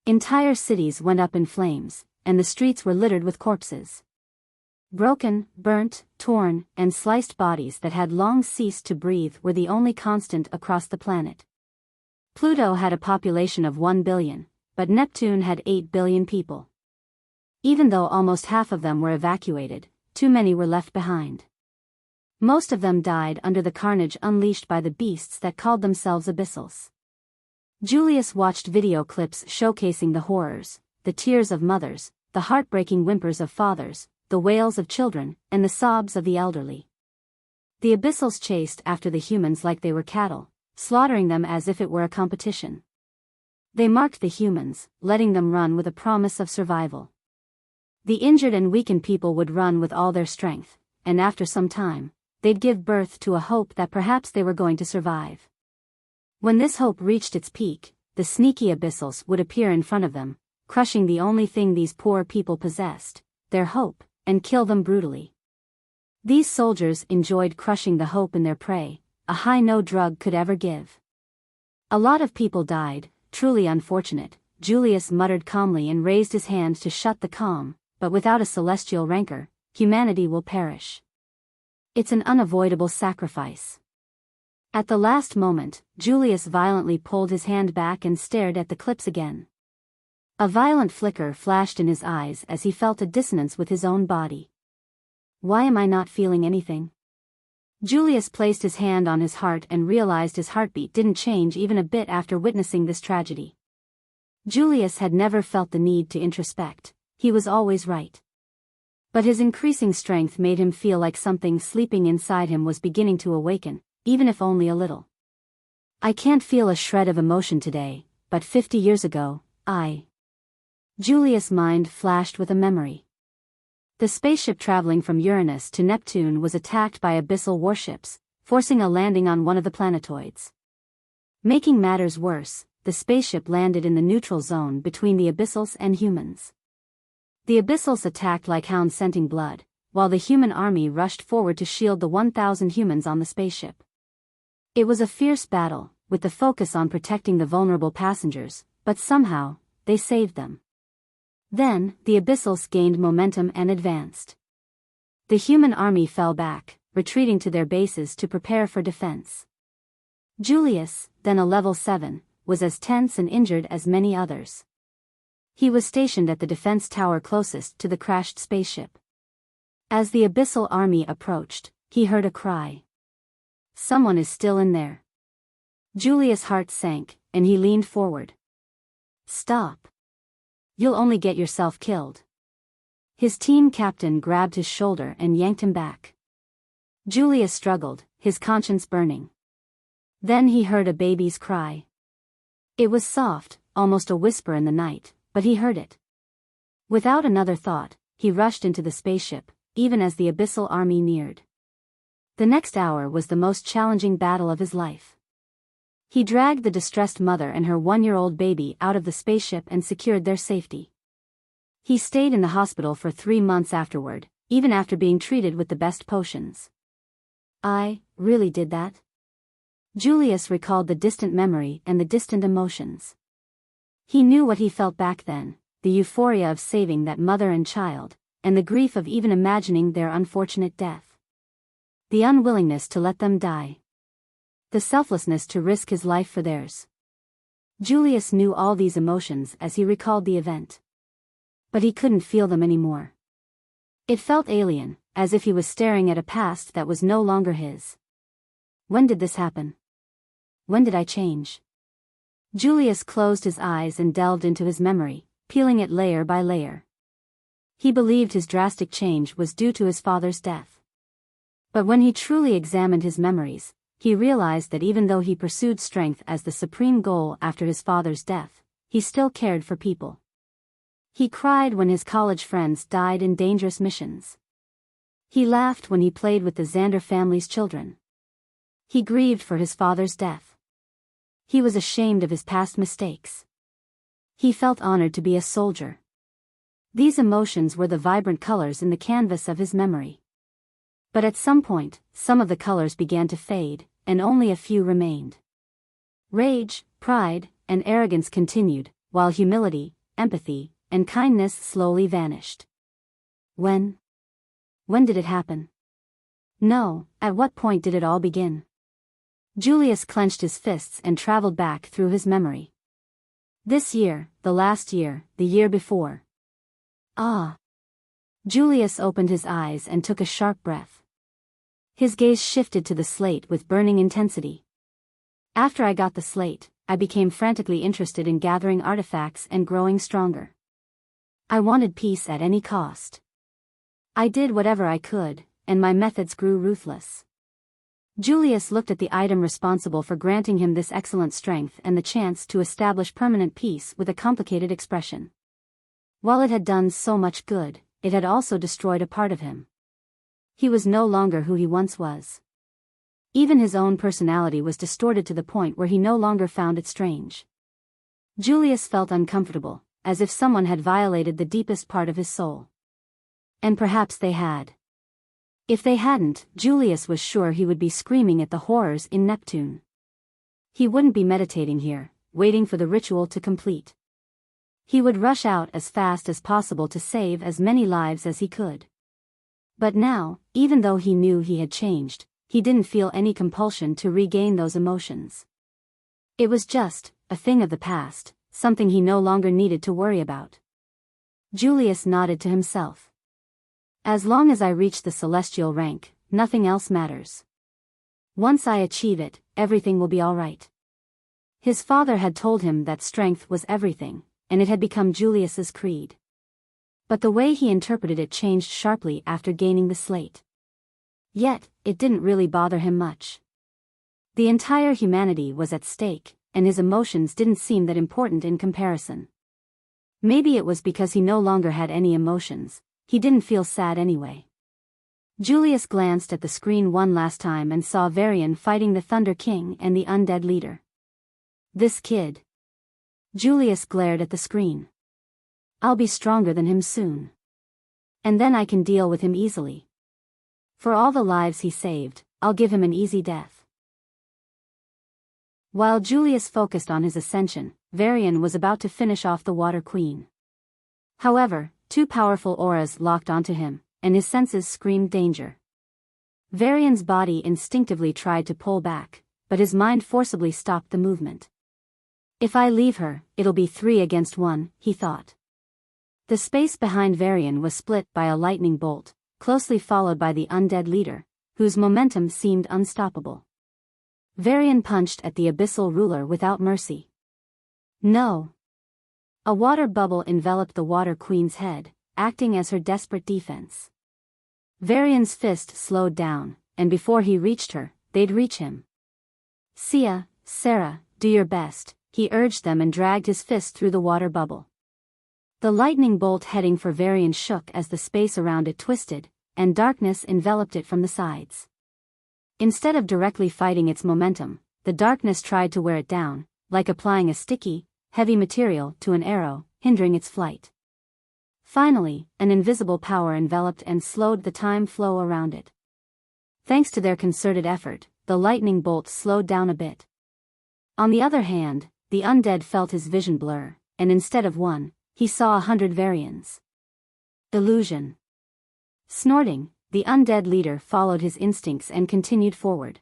Entire cities went up in flames, and the streets were littered with corpses. Broken, burnt, torn, and sliced bodies that had long ceased to breathe were the only constant across the planet. Pluto had a population of 1 billion, but Neptune had 8 billion people. Even though almost half of them were evacuated, too many were left behind. Most of them died under the carnage unleashed by the beasts that called themselves Abyssals. Julius watched video clips showcasing the horrors, the tears of mothers, the heartbreaking whimpers of fathers, the wails of children, and the sobs of the elderly. The Abyssals chased after the humans like they were cattle, slaughtering them as if it were a competition. They marked the humans, letting them run with a promise of survival. The injured and weakened people would run with all their strength, and after some time, they'd give birth to a hope that perhaps they were going to survive. When this hope reached its peak, the sneaky Abyssals would appear in front of them, crushing the only thing these poor people possessed, their hope, and kill them brutally. These soldiers enjoyed crushing the hope in their prey, a high no drug could ever give. A lot of people died, truly unfortunate, Julius muttered calmly and raised his hand to shut the calm, but without a celestial rancor, humanity will perish. It's an unavoidable sacrifice. At the last moment, Julius violently pulled his hand back and stared at the clips again. A violent flicker flashed in his eyes as he felt a dissonance with his own body. Why am I not feeling anything? Julius placed his hand on his heart and realized his heartbeat didn't change even a bit after witnessing this tragedy. Julius had never felt the need to introspect, he was always right. But his increasing strength made him feel like something sleeping inside him was beginning to awaken, even if only a little. I can't feel a shred of emotion today, but 50 years ago, Julius' mind flashed with a memory. The spaceship traveling from Uranus to Neptune was attacked by abyssal warships, forcing a landing on one of the planetoids. Making matters worse, the spaceship landed in the neutral zone between the Abyssals and humans. The Abyssals attacked like hounds scenting blood, while the human army rushed forward to shield the 1,000 humans on the spaceship. It was a fierce battle, with the focus on protecting the vulnerable passengers, but somehow, they saved them. Then, the Abyssals gained momentum and advanced. The human army fell back, retreating to their bases to prepare for defense. Julius, then a level 7, was as tense and injured as many others. He was stationed at the defense tower closest to the crashed spaceship. As the Abyssal army approached, he heard a cry. Someone is still in there. Julius' heart sank, and he leaned forward. Stop. You'll only get yourself killed. His team captain grabbed his shoulder and yanked him back. Julius struggled, his conscience burning. Then he heard a baby's cry. It was soft, almost a whisper in the night, but he heard it. Without another thought, he rushed into the spaceship, even as the Abyssal army neared. The next hour was the most challenging battle of his life. He dragged the distressed mother and her 1-year-old baby out of the spaceship and secured their safety. He stayed in the hospital for 3 months afterward, even after being treated with the best potions. I really did that? Julius recalled the distant memory and the distant emotions. He knew what he felt back then, the euphoria of saving that mother and child, and the grief of even imagining their unfortunate death. The unwillingness to let them die. The selflessness to risk his life for theirs. Julius knew all these emotions as he recalled the event. But he couldn't feel them anymore. It felt alien, as if he was staring at a past that was no longer his. When did this happen? When did I change? Julius closed his eyes and delved into his memory, peeling it layer by layer. He believed his drastic change was due to his father's death. But when he truly examined his memories, he realized that even though he pursued strength as the supreme goal after his father's death, he still cared for people. He cried when his college friends died in dangerous missions. He laughed when he played with the Xander family's children. He grieved for his father's death. He was ashamed of his past mistakes. He felt honored to be a soldier. These emotions were the vibrant colors in the canvas of his memory. But at some point, some of the colors began to fade, and only a few remained. Rage, pride, and arrogance continued, while humility, empathy, and kindness slowly vanished. When did it happen? No, at what point did it all begin? Julius clenched his fists and traveled back through his memory. This year, the last year, the year before. Ah. Julius opened his eyes and took a sharp breath. His gaze shifted to the slate with burning intensity. After I got the slate, I became frantically interested in gathering artifacts and growing stronger. I wanted peace at any cost. I did whatever I could, and my methods grew ruthless. Julius looked at the item responsible for granting him this excellent strength and the chance to establish permanent peace with a complicated expression. While it had done so much good, it had also destroyed a part of him. He was no longer who he once was. Even his own personality was distorted to the point where he no longer found it strange. Julius felt uncomfortable, as if someone had violated the deepest part of his soul. And perhaps they had. If they hadn't, Julius was sure he would be screaming at the horrors in Neptune. He wouldn't be meditating here, waiting for the ritual to complete. He would rush out as fast as possible to save as many lives as he could. But now, even though he knew he had changed, he didn't feel any compulsion to regain those emotions. It was just a thing of the past, something he no longer needed to worry about. Julius nodded to himself. As long as I reach the celestial rank, nothing else matters. Once I achieve it, everything will be all right. His father had told him that strength was everything, and it had become Julius's creed. But the way he interpreted it changed sharply after gaining the slate. Yet, it didn't really bother him much. The entire humanity was at stake, and his emotions didn't seem that important in comparison. Maybe it was because he no longer had any emotions. He didn't feel sad anyway. Julius glanced at the screen one last time and saw Varian fighting the Thunder King and the undead leader. This kid. Julius glared at the screen. I'll be stronger than him soon. And then I can deal with him easily. For all the lives he saved, I'll give him an easy death. While Julius focused on his ascension, Varian was about to finish off the Water Queen. However, two powerful auras locked onto him, and his senses screamed danger. Varian's body instinctively tried to pull back, but his mind forcibly stopped the movement. If I leave her, it'll be 3 against 1, he thought. The space behind Varian was split by a lightning bolt, closely followed by the undead leader, whose momentum seemed unstoppable. Varian punched at the abyssal ruler without mercy. No. A water bubble enveloped the Water Queen's head, acting as her desperate defense. Varian's fist slowed down, and before he reached her, they'd reach him. Sia, Sarah, do your best, he urged them and dragged his fist through the water bubble. The lightning bolt heading for Varian shook as the space around it twisted, and darkness enveloped it from the sides. Instead of directly fighting its momentum, the darkness tried to wear it down, like applying a sticky, heavy material to an arrow, hindering its flight. Finally, an invisible power enveloped and slowed the time flow around it. Thanks to their concerted effort, the lightning bolt slowed down a bit. On the other hand, the undead felt his vision blur, and instead of 1, he saw 100 Varians. Illusion. Snorting, the undead leader followed his instincts and continued forward.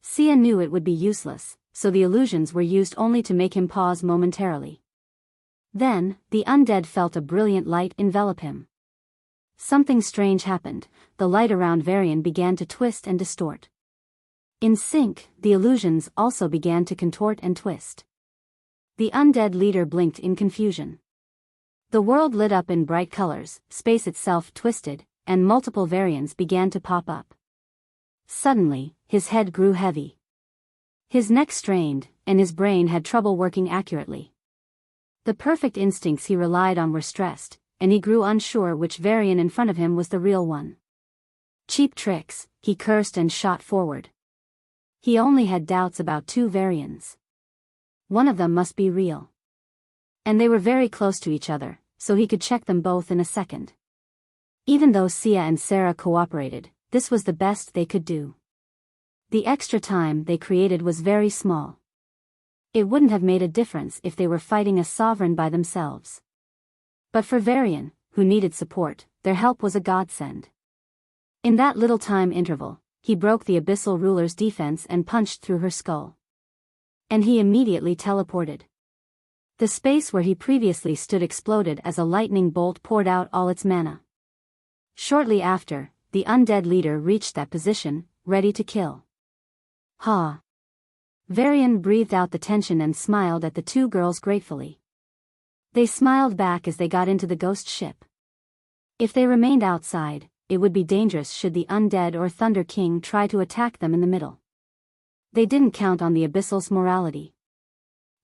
Sia knew it would be useless, so the illusions were used only to make him pause momentarily. Then, the undead felt a brilliant light envelop him. Something strange happened, the light around Varian began to twist and distort. In sync, the illusions also began to contort and twist. The undead leader blinked in confusion. The world lit up in bright colors, space itself twisted, and multiple Variants began to pop up. Suddenly, his head grew heavy. His neck strained, and his brain had trouble working accurately. The perfect instincts he relied on were stressed, and he grew unsure which Varian in front of him was the real one. Cheap tricks, he cursed and shot forward. He only had doubts about 2 Varians. One of them must be real. And they were very close to each other, so he could check them both in a second. Even though Sia and Sarah cooperated, this was the best they could do. The extra time they created was very small. It wouldn't have made a difference if they were fighting a sovereign by themselves. But for Varian, who needed support, their help was a godsend. In that little time interval, he broke the Abyssal ruler's defense and punched through her skull. And he immediately teleported. The space where he previously stood exploded as a lightning bolt poured out all its mana. Shortly after, the undead leader reached that position, ready to kill. Ha! Varian breathed out the tension and smiled at the two girls gratefully. They smiled back as they got into the ghost ship. If they remained outside, it would be dangerous should the undead or Thunder King try to attack them in the middle. They didn't count on the Abyssals' morality.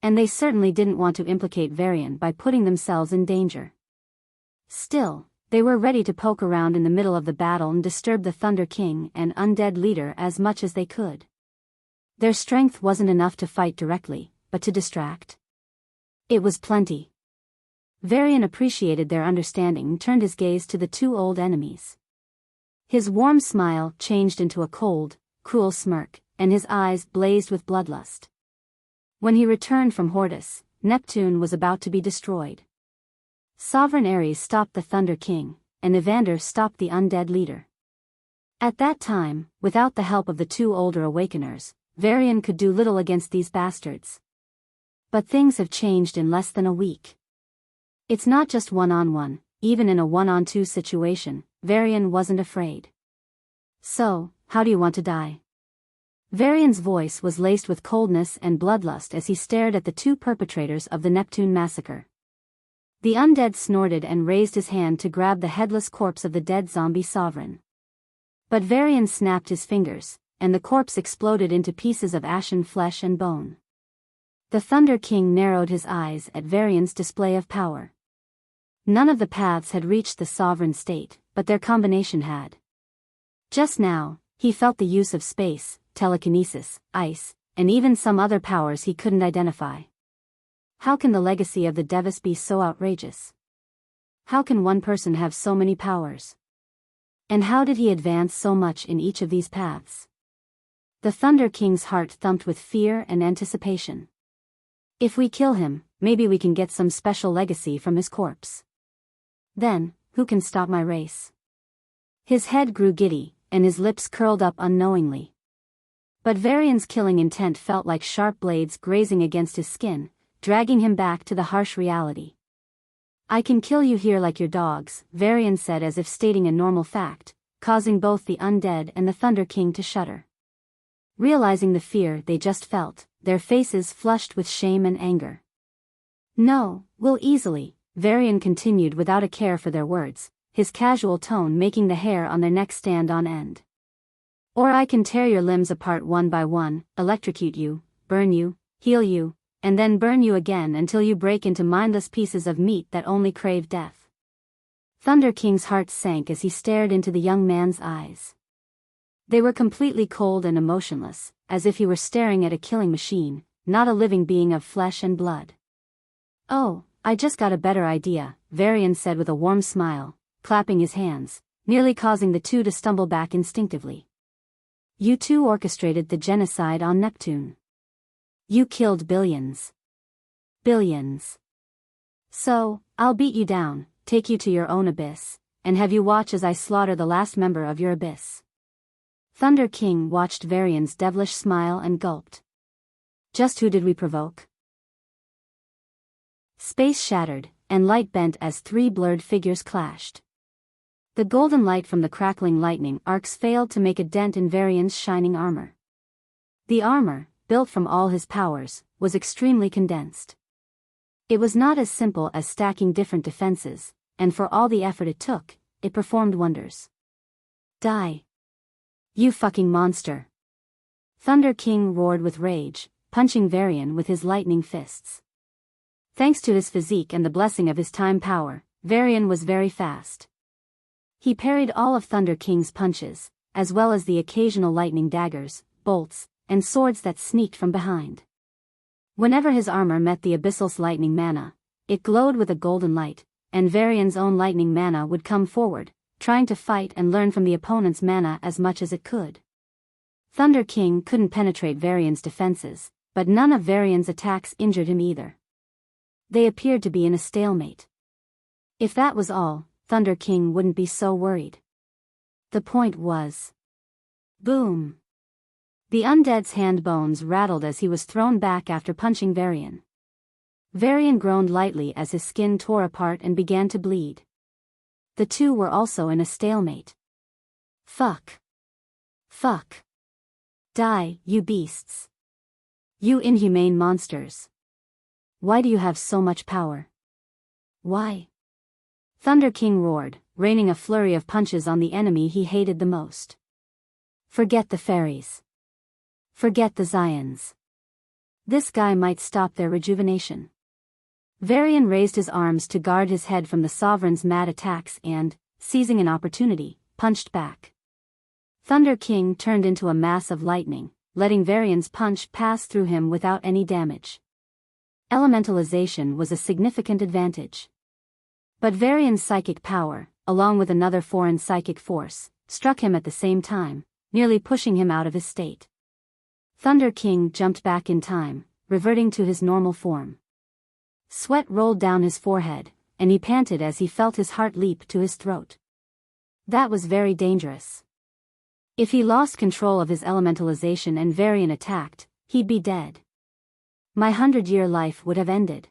And they certainly didn't want to implicate Varian by putting themselves in danger. Still, they were ready to poke around in the middle of the battle and disturb the Thunder King and undead leader as much as they could. Their strength wasn't enough to fight directly, but to distract. It was plenty. Varian appreciated their understanding and turned his gaze to the two old enemies. His warm smile changed into a cold, cruel smirk, and his eyes blazed with bloodlust. When he returned from Hortus, Neptune was about to be destroyed. Sovereign Ares stopped the Thunder King, and Evander stopped the undead leader. At that time, without the help of the two older Awakeners, Varian could do little against these bastards. But things have changed in less than a week. It's not just one-on-one, even in a one-on-two situation, Varian wasn't afraid. So, how do you want to die? Varian's voice was laced with coldness and bloodlust as he stared at the two perpetrators of the Neptune massacre. The undead snorted and raised his hand to grab the headless corpse of the dead zombie sovereign. But Varian snapped his fingers, and the corpse exploded into pieces of ashen flesh and bone. The Thunder King narrowed his eyes at Varian's display of power. None of the paths had reached the sovereign state, but their combination had. Just now, he felt the use of space, telekinesis, ice, and even some other powers he couldn't identify. How can the legacy of the Devis be so outrageous? How can one person have so many powers? And how did he advance so much in each of these paths? The Thunder King's heart thumped with fear and anticipation. If we kill him, maybe we can get some special legacy from his corpse. Then, who can stop my race? His head grew giddy, and his lips curled up unknowingly. But Varian's killing intent felt like sharp blades grazing against his skin, dragging him back to the harsh reality. I can kill you here like your dogs, Varian said as if stating a normal fact, causing both the undead and the Thunder King to shudder. Realizing the fear they just felt, their faces flushed with shame and anger. No, we'll easily, Varian continued without a care for their words, his casual tone making the hair on their necks stand on end. Or I can tear your limbs apart one by one, electrocute you, burn you, heal you, and then burn you again until you break into mindless pieces of meat that only crave death. Thunder King's heart sank as he stared into the young man's eyes. They were completely cold and emotionless, as if he were staring at a killing machine, not a living being of flesh and blood. Oh, I just got a better idea, Varian said with a warm smile, clapping his hands, nearly causing the two to stumble back instinctively. You two orchestrated the genocide on Neptune. You killed billions. Billions. So, I'll beat you down, take you to your own abyss, and have you watch as I slaughter the last member of your abyss. Thunder King watched Varian's devilish smile and gulped. Just who did we provoke? Space shattered, and light bent as three blurred figures clashed. The golden light from the crackling lightning arcs failed to make a dent in Varian's shining armor. The armor, built from all his powers, was extremely condensed. It was not as simple as stacking different defenses, and for all the effort it took, it performed wonders. Die. You fucking monster. Thunder King roared with rage, punching Varian with his lightning fists. Thanks to his physique and the blessing of his time power, Varian was very fast. He parried all of Thunder King's punches, as well as the occasional lightning daggers, bolts, and swords that sneaked from behind. Whenever his armor met the Abyssals' lightning mana, it glowed with a golden light, and Varian's own lightning mana would come forward, trying to fight and learn from the opponent's mana as much as it could. Thunder King couldn't penetrate Varian's defenses, but none of Varian's attacks injured him either. They appeared to be in a stalemate. If that was all, Thunder King wouldn't be so worried. The point was... Boom! The undead's hand bones rattled as he was thrown back after punching Varian. Varian groaned lightly as his skin tore apart and began to bleed. The two were also in a stalemate. Fuck. Fuck. Die, you beasts. You inhumane monsters. Why do you have so much power? Why? Thunder King roared, raining a flurry of punches on the enemy he hated the most. Forget the fairies. Forget the Zions. This guy might stop their rejuvenation. Varian raised his arms to guard his head from the Sovereign's mad attacks and, seizing an opportunity, punched back. Thunder King turned into a mass of lightning, letting Varian's punch pass through him without any damage. Elementalization was a significant advantage. But Varian's psychic power, along with another foreign psychic force, struck him at the same time, nearly pushing him out of his state. Thunder King jumped back in time, reverting to his normal form. Sweat rolled down his forehead, and he panted as he felt his heart leap to his throat. That was very dangerous. If he lost control of his elementalization and Varian attacked, he'd be dead. My 100-year life would have ended.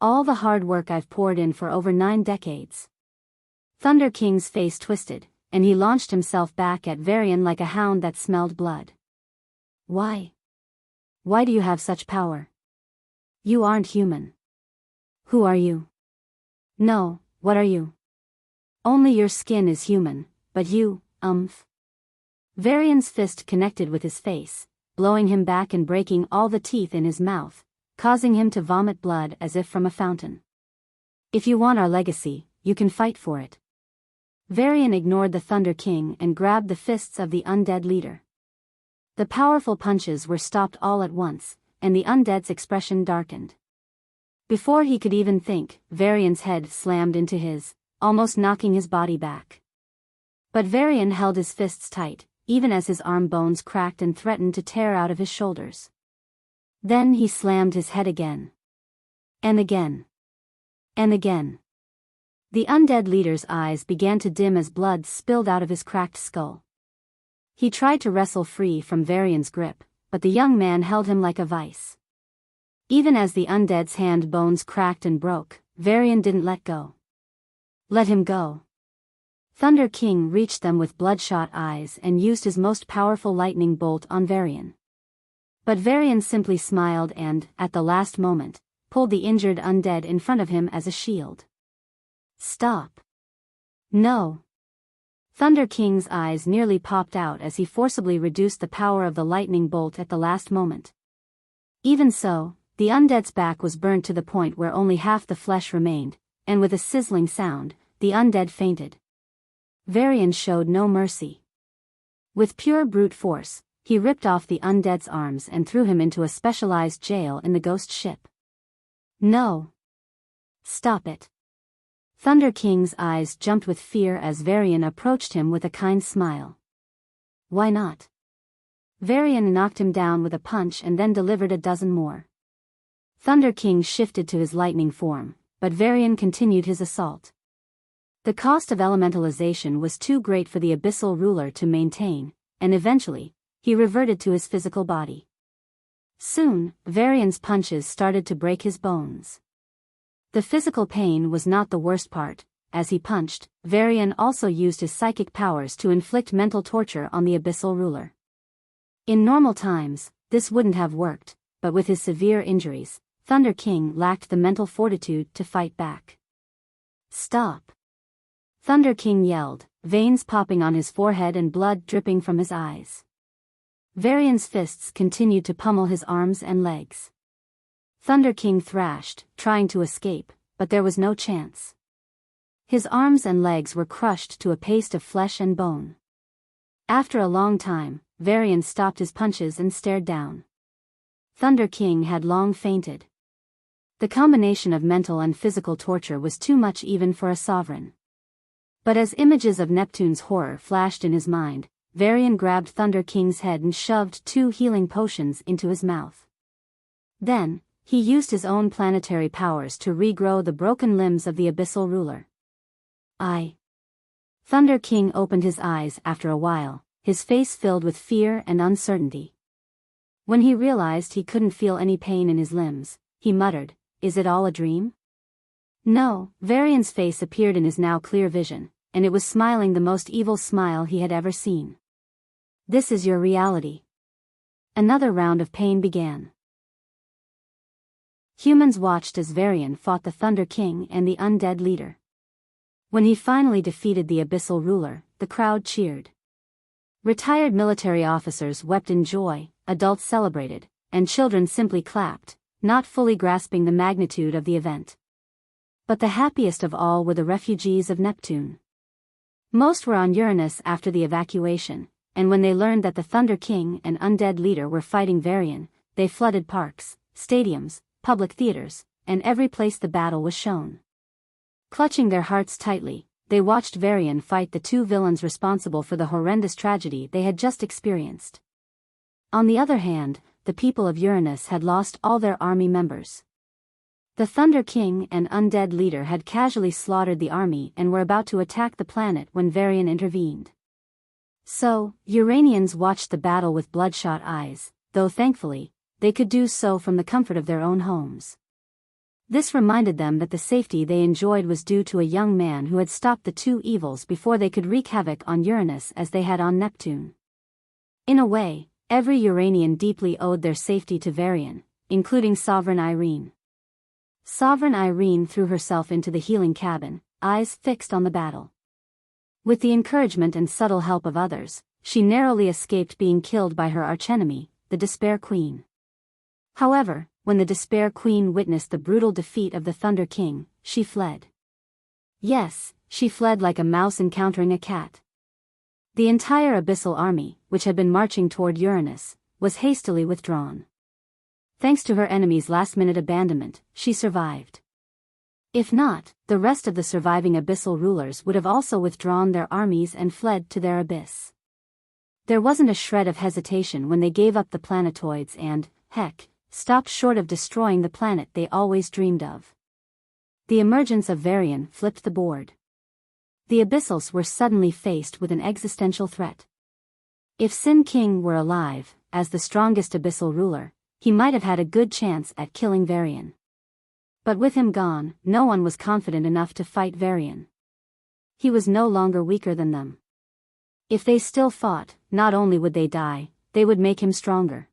All the hard work I've poured in for over 9 decades. Thunder King's face twisted, and he launched himself back at Varian like a hound that smelled blood. Why? Why do you have such power? You aren't human. Who are you? No, what are you? Only your skin is human, but you, Varian's fist connected with his face, blowing him back and breaking all the teeth in his mouth, causing him to vomit blood as if from a fountain. If you want our legacy, you can fight for it. Varian ignored the Thunder King and grabbed the fists of the undead leader. The powerful punches were stopped all at once, and the undead's expression darkened. Before he could even think, Varian's head slammed into his, almost knocking his body back. But Varian held his fists tight, even as his arm bones cracked and threatened to tear out of his shoulders. Then he slammed his head again. And again. And again. The undead leader's eyes began to dim as blood spilled out of his cracked skull. He tried to wrestle free from Varian's grip, but the young man held him like a vice. Even as the undead's hand bones cracked and broke, Varian didn't let go. Let him go. Thunder King reached them with bloodshot eyes and used his most powerful lightning bolt on Varian. But Varian simply smiled and, at the last moment, pulled the injured undead in front of him as a shield. Stop. No. Thunder King's eyes nearly popped out as he forcibly reduced the power of the lightning bolt at the last moment. Even so, the undead's back was burnt to the point where only half the flesh remained, and with a sizzling sound, the undead fainted. Varian showed no mercy. With pure brute force, he ripped off the undead's arms and threw him into a specialized jail in the ghost ship. No. Stop it. Thunder King's eyes jumped with fear as Varian approached him with a kind smile. Why not? Varian knocked him down with a punch and then delivered a dozen more. Thunder King shifted to his lightning form, but Varian continued his assault. The cost of elementalization was too great for the Abyssal ruler to maintain, and eventually, he reverted to his physical body. Soon, Varian's punches started to break his bones. The physical pain was not the worst part. As he punched, Varian also used his psychic powers to inflict mental torture on the Abyssal ruler. In normal times, this wouldn't have worked, but with his severe injuries, Thunder King lacked the mental fortitude to fight back. Stop! Thunder King yelled, veins popping on his forehead and blood dripping from his eyes. Varian's fists continued to pummel his arms and legs. Thunder King thrashed, trying to escape, but there was no chance. His arms and legs were crushed to a paste of flesh and bone. After a long time, Varian stopped his punches and stared down. Thunder King had long fainted. The combination of mental and physical torture was too much even for a sovereign. But as images of Neptune's horror flashed in his mind, Varian grabbed Thunder King's head and shoved 2 healing potions into his mouth. Then, he used his own planetary powers to regrow the broken limbs of the Abyssal ruler. Thunder King opened his eyes after a while, his face filled with fear and uncertainty. When he realized he couldn't feel any pain in his limbs, he muttered, "Is it all a dream?" No, Varian's face appeared in his now clear vision, and it was smiling the most evil smile he had ever seen. "This is your reality." Another round of pain began. Humans watched as Varian fought the Thunder King and the undead leader. When he finally defeated the Abyssal ruler, the crowd cheered. Retired military officers wept in joy, adults celebrated, and children simply clapped, not fully grasping the magnitude of the event. But the happiest of all were the refugees of Neptune. Most were on Uranus after the evacuation, and when they learned that the Thunder King and undead leader were fighting Varian, they flooded parks, stadiums, public theaters, and every place the battle was shown. Clutching their hearts tightly, they watched Varian fight the two villains responsible for the horrendous tragedy they had just experienced. On the other hand, the people of Uranus had lost all their army members. The Thunder King and undead leader had casually slaughtered the army and were about to attack the planet when Varian intervened. So, Uranians watched the battle with bloodshot eyes, though thankfully, they could do so from the comfort of their own homes. This reminded them that the safety they enjoyed was due to a young man who had stopped the two evils before they could wreak havoc on Uranus as they had on Neptune. In a way, every Uranian deeply owed their safety to Varian, including Sovereign Irene. Sovereign Irene threw herself into the healing cabin, eyes fixed on the battle. With the encouragement and subtle help of others, she narrowly escaped being killed by her archenemy, the Despair Queen. However, when the Despair Queen witnessed the brutal defeat of the Thunder King, she fled. Yes, she fled like a mouse encountering a cat. The entire Abyssal army, which had been marching toward Uranus, was hastily withdrawn. Thanks to her enemy's last-minute abandonment, she survived. If not, the rest of the surviving Abyssal rulers would have also withdrawn their armies and fled to their abyss. There wasn't a shred of hesitation when they gave up the planetoids and, heck, stopped short of destroying the planet they always dreamed of. The emergence of Varian flipped the board. The Abyssals were suddenly faced with an existential threat. If Sin King were alive, as the strongest Abyssal ruler, he might have had a good chance at killing Varian. But with him gone, no one was confident enough to fight Varian. He was no longer weaker than them. If they still fought, not only would they die, they would make him stronger.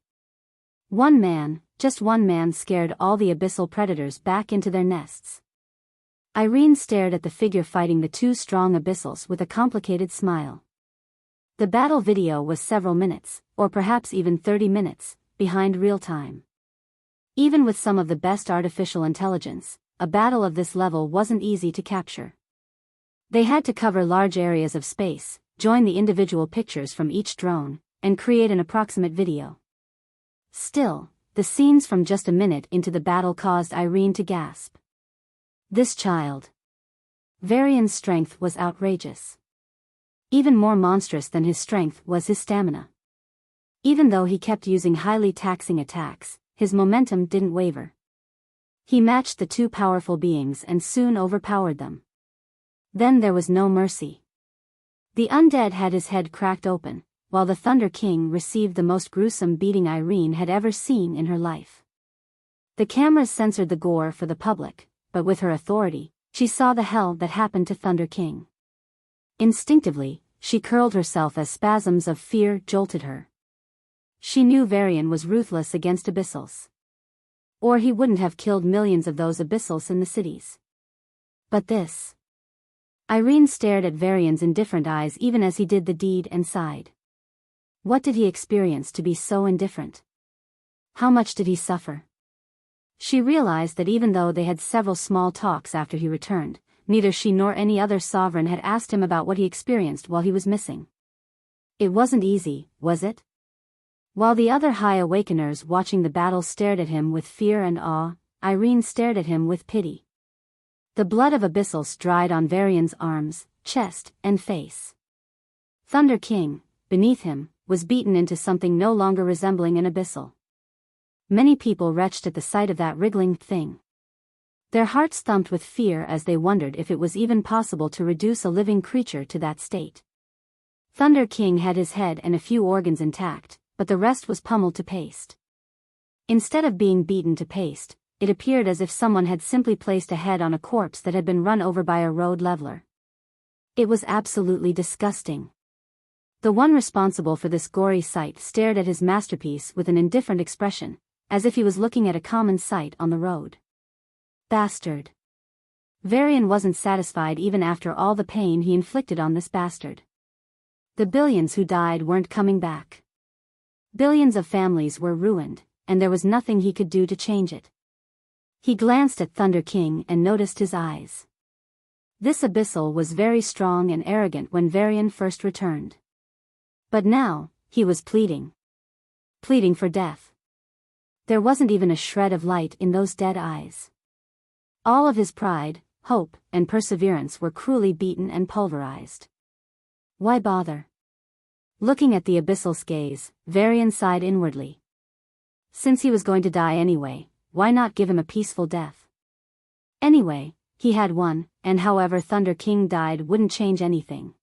One man, just one man scared all the Abyssal predators back into their nests. Irene stared at the figure fighting the two strong Abyssals with a complicated smile. The battle video was several minutes, or perhaps even 30 minutes, behind real time. Even with some of the best artificial intelligence, a battle of this level wasn't easy to capture. They had to cover large areas of space, join the individual pictures from each drone, and create an approximate video. Still, the scenes from just a minute into the battle caused Irene to gasp. This child. Varian's strength was outrageous. Even more monstrous than his strength was his stamina. Even though he kept using highly taxing attacks, his momentum didn't waver. He matched the two powerful beings and soon overpowered them. Then there was no mercy. The undead had his head cracked open, while the Thunder King received the most gruesome beating Irene had ever seen in her life. The cameras censored the gore for the public, but with her authority, she saw the hell that happened to Thunder King. Instinctively, she curled herself as spasms of fear jolted her. She knew Varian was ruthless against Abyssals. Or he wouldn't have killed millions of those Abyssals in the cities. But this. Irene stared at Varian's indifferent eyes even as he did the deed and sighed. What did he experience to be so indifferent? How much did he suffer? She realized that even though they had several small talks after he returned, neither she nor any other sovereign had asked him about what he experienced while he was missing. It wasn't easy, was it? While the other High Awakeners watching the battle stared at him with fear and awe, Irene stared at him with pity. The blood of Abyssals dried on Varian's arms, chest, and face. Thunder King, beneath him, was beaten into something no longer resembling an Abyssal. Many people retched at the sight of that wriggling thing. Their hearts thumped with fear as they wondered if it was even possible to reduce a living creature to that state. Thunder King had his head and a few organs intact, but the rest was pummeled to paste. Instead of being beaten to paste, it appeared as if someone had simply placed a head on a corpse that had been run over by a road leveler. It was absolutely disgusting. The one responsible for this gory sight stared at his masterpiece with an indifferent expression, as if he was looking at a common sight on the road. Bastard. Varian wasn't satisfied even after all the pain he inflicted on this bastard. The billions who died weren't coming back. Billions of families were ruined, and there was nothing he could do to change it. He glanced at Thunder King and noticed his eyes. This Abyssal was very strong and arrogant when Varian first returned. But now, he was pleading. Pleading for death. There wasn't even a shred of light in those dead eyes. All of his pride, hope, and perseverance were cruelly beaten and pulverized. Why bother? Looking at the Abyssal's gaze, Varian sighed inwardly. Since he was going to die anyway, why not give him a peaceful death? Anyway, he had one, and however Thunder King died wouldn't change anything.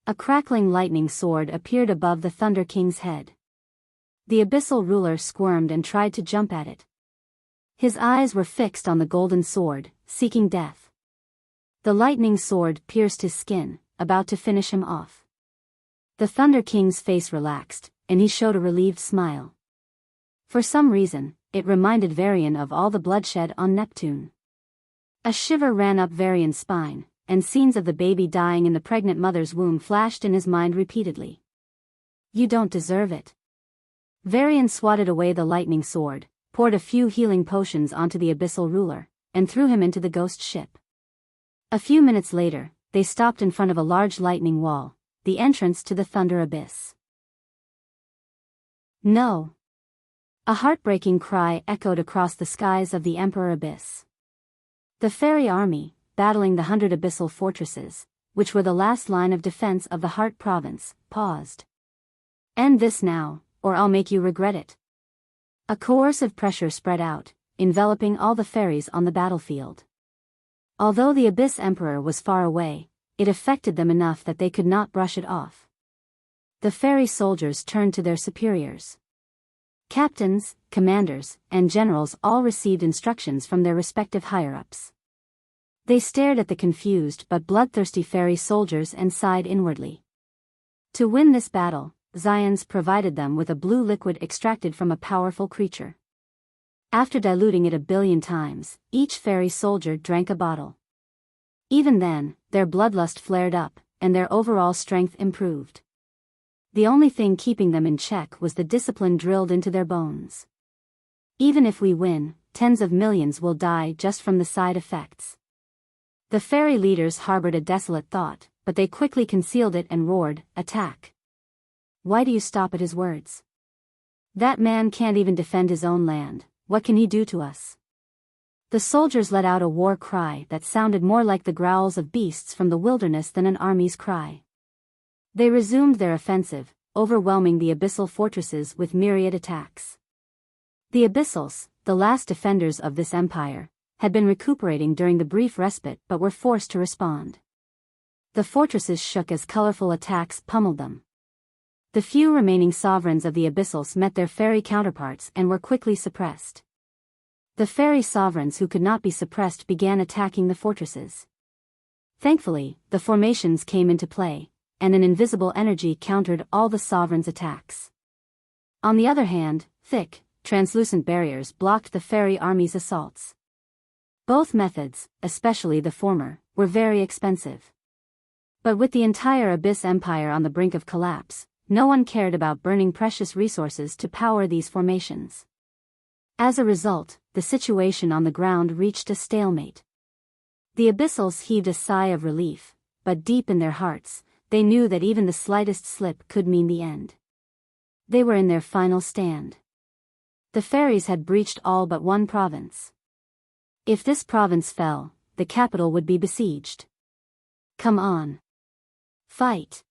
A crackling lightning sword appeared above the Thunder King's head. The Abyssal ruler squirmed and tried to jump at it. His eyes were fixed on the golden sword, seeking death. The lightning sword pierced his skin, about to finish him off. The Thunder King's face relaxed, and he showed a relieved smile. For some reason, it reminded Varian of all the bloodshed on Neptune. A shiver ran up Varian's spine, and scenes of the baby dying in the pregnant mother's womb flashed in his mind repeatedly. You don't deserve it. Varian swatted away the lightning sword, poured a few healing potions onto the Abyssal ruler, and threw him into the ghost ship. A few minutes later, they stopped in front of a large lightning wall, the entrance to the Thunder Abyss. No! A heartbreaking cry echoed across the skies of the Emperor Abyss. The fairy army, battling the 100 abyssal fortresses, which were the last line of defense of the Heart Province, paused. End this now, or I'll make you regret it. A coercive pressure spread out, enveloping all the fairies on the battlefield. Although the Abyss Emperor was far away, it affected them enough that they could not brush it off. The fairy soldiers turned to their superiors. Captains, commanders, and generals all received instructions from their respective higher-ups. They stared at the confused but bloodthirsty fairy soldiers and sighed inwardly. To win this battle, Xions provided them with a blue liquid extracted from a powerful creature. After diluting it 1 billion times, each fairy soldier drank a bottle. Even then, their bloodlust flared up, and their overall strength improved. The only thing keeping them in check was the discipline drilled into their bones. Even if we win, tens of millions will die just from the side effects. The fairy leaders harbored a desolate thought, but they quickly concealed it and roared, "Attack!" Why do you stop at his words? That man can't even defend his own land, what can he do to us? The soldiers let out a war cry that sounded more like the growls of beasts from the wilderness than an army's cry. They resumed their offensive, overwhelming the abyssal fortresses with myriad attacks. The Abyssals, the last defenders of this empire, had been recuperating during the brief respite but were forced to respond. The fortresses shook as colorful attacks pummeled them. The few remaining sovereigns of the Abyssals met their fairy counterparts and were quickly suppressed. The fairy sovereigns who could not be suppressed began attacking the fortresses. Thankfully, the formations came into play, and an invisible energy countered all the sovereigns' attacks. On the other hand, thick, translucent barriers blocked the fairy army's assaults. Both methods, especially the former, were very expensive. But with the entire Abyss Empire on the brink of collapse, no one cared about burning precious resources to power these formations. As a result, the situation on the ground reached a stalemate. The Abyssals heaved a sigh of relief, but deep in their hearts, they knew that even the slightest slip could mean the end. They were in their final stand. The fairies had breached all but one province. If this province fell, the capital would be besieged. Come on. Fight.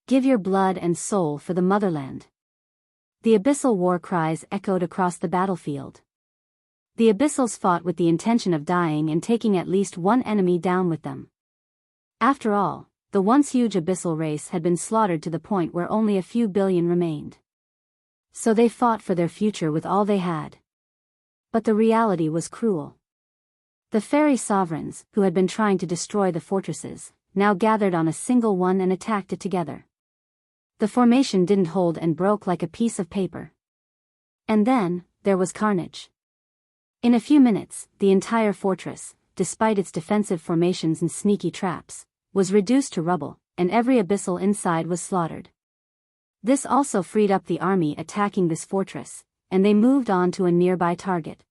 Give your blood and soul for the motherland. The abyssal war cries echoed across the battlefield. The Abyssals fought with the intention of dying and taking at least one enemy down with them. After all, the once huge abyssal race had been slaughtered to the point where only a few billion remained. So they fought for their future with all they had. But the reality was cruel. The fairy sovereigns, who had been trying to destroy the fortresses, now gathered on a single one and attacked it together. The formation didn't hold and broke like a piece of paper. And then, there was carnage. In a few minutes, the entire fortress, despite its defensive formations and sneaky traps, was reduced to rubble, and every abyssal inside was slaughtered. This also freed up the army attacking this fortress, and they moved on to a nearby target.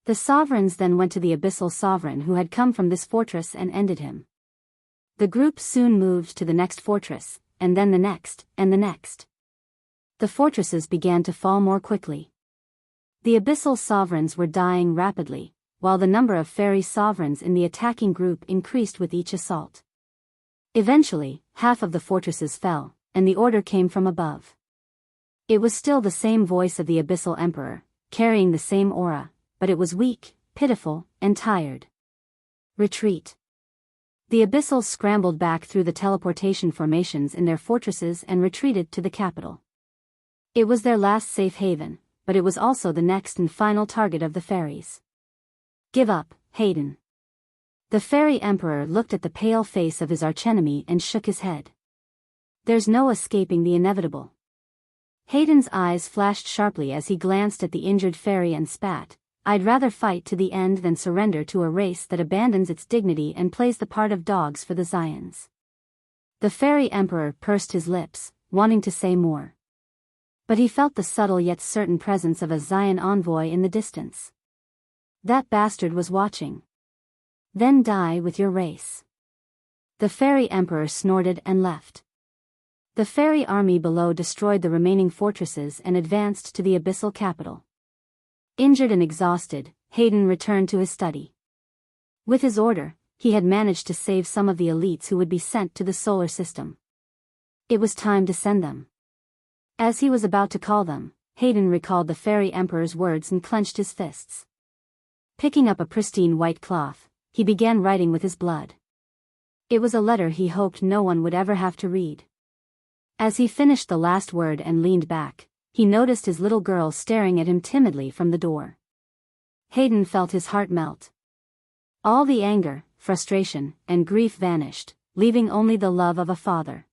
The sovereigns then went to the abyssal sovereign who had come from this fortress and ended him. The group soon moved to the next fortress, and then the next, and the next. The fortresses began to fall more quickly. The abyssal sovereigns were dying rapidly, while the number of fairy sovereigns in the attacking group increased with each assault. Eventually, half of the fortresses fell, and the order came from above. It was still the same voice of the abyssal emperor, carrying the same aura, but it was weak, pitiful, and tired. Retreat. The Abyssals scrambled back through the teleportation formations in their fortresses and retreated to the capital. It was their last safe haven, but it was also the next and final target of the fairies. Give up, Hayden. The fairy emperor looked at the pale face of his archenemy and shook his head. There's no escaping the inevitable. Hayden's eyes flashed sharply as he glanced at the injured fairy and spat, I'd rather fight to the end than surrender to a race that abandons its dignity and plays the part of dogs for the Zions. The fairy emperor pursed his lips, wanting to say more. But he felt the subtle yet certain presence of a Zion envoy in the distance. That bastard was watching. Then die with your race. The fairy emperor snorted and left. The fairy army below destroyed the remaining fortresses and advanced to the abyssal capital. Injured and exhausted, Hayden returned to his study. With his order, he had managed to save some of the elites who would be sent to the solar system. It was time to send them. As he was about to call them, Hayden recalled the fairy emperor's words and clenched his fists. Picking up a pristine white cloth, he began writing with his blood. It was a letter he hoped no one would ever have to read. As he finished the last word and leaned back, he noticed his little girl staring at him timidly from the door. Hayden felt his heart melt. All the anger, frustration, and grief vanished, leaving only the love of a father.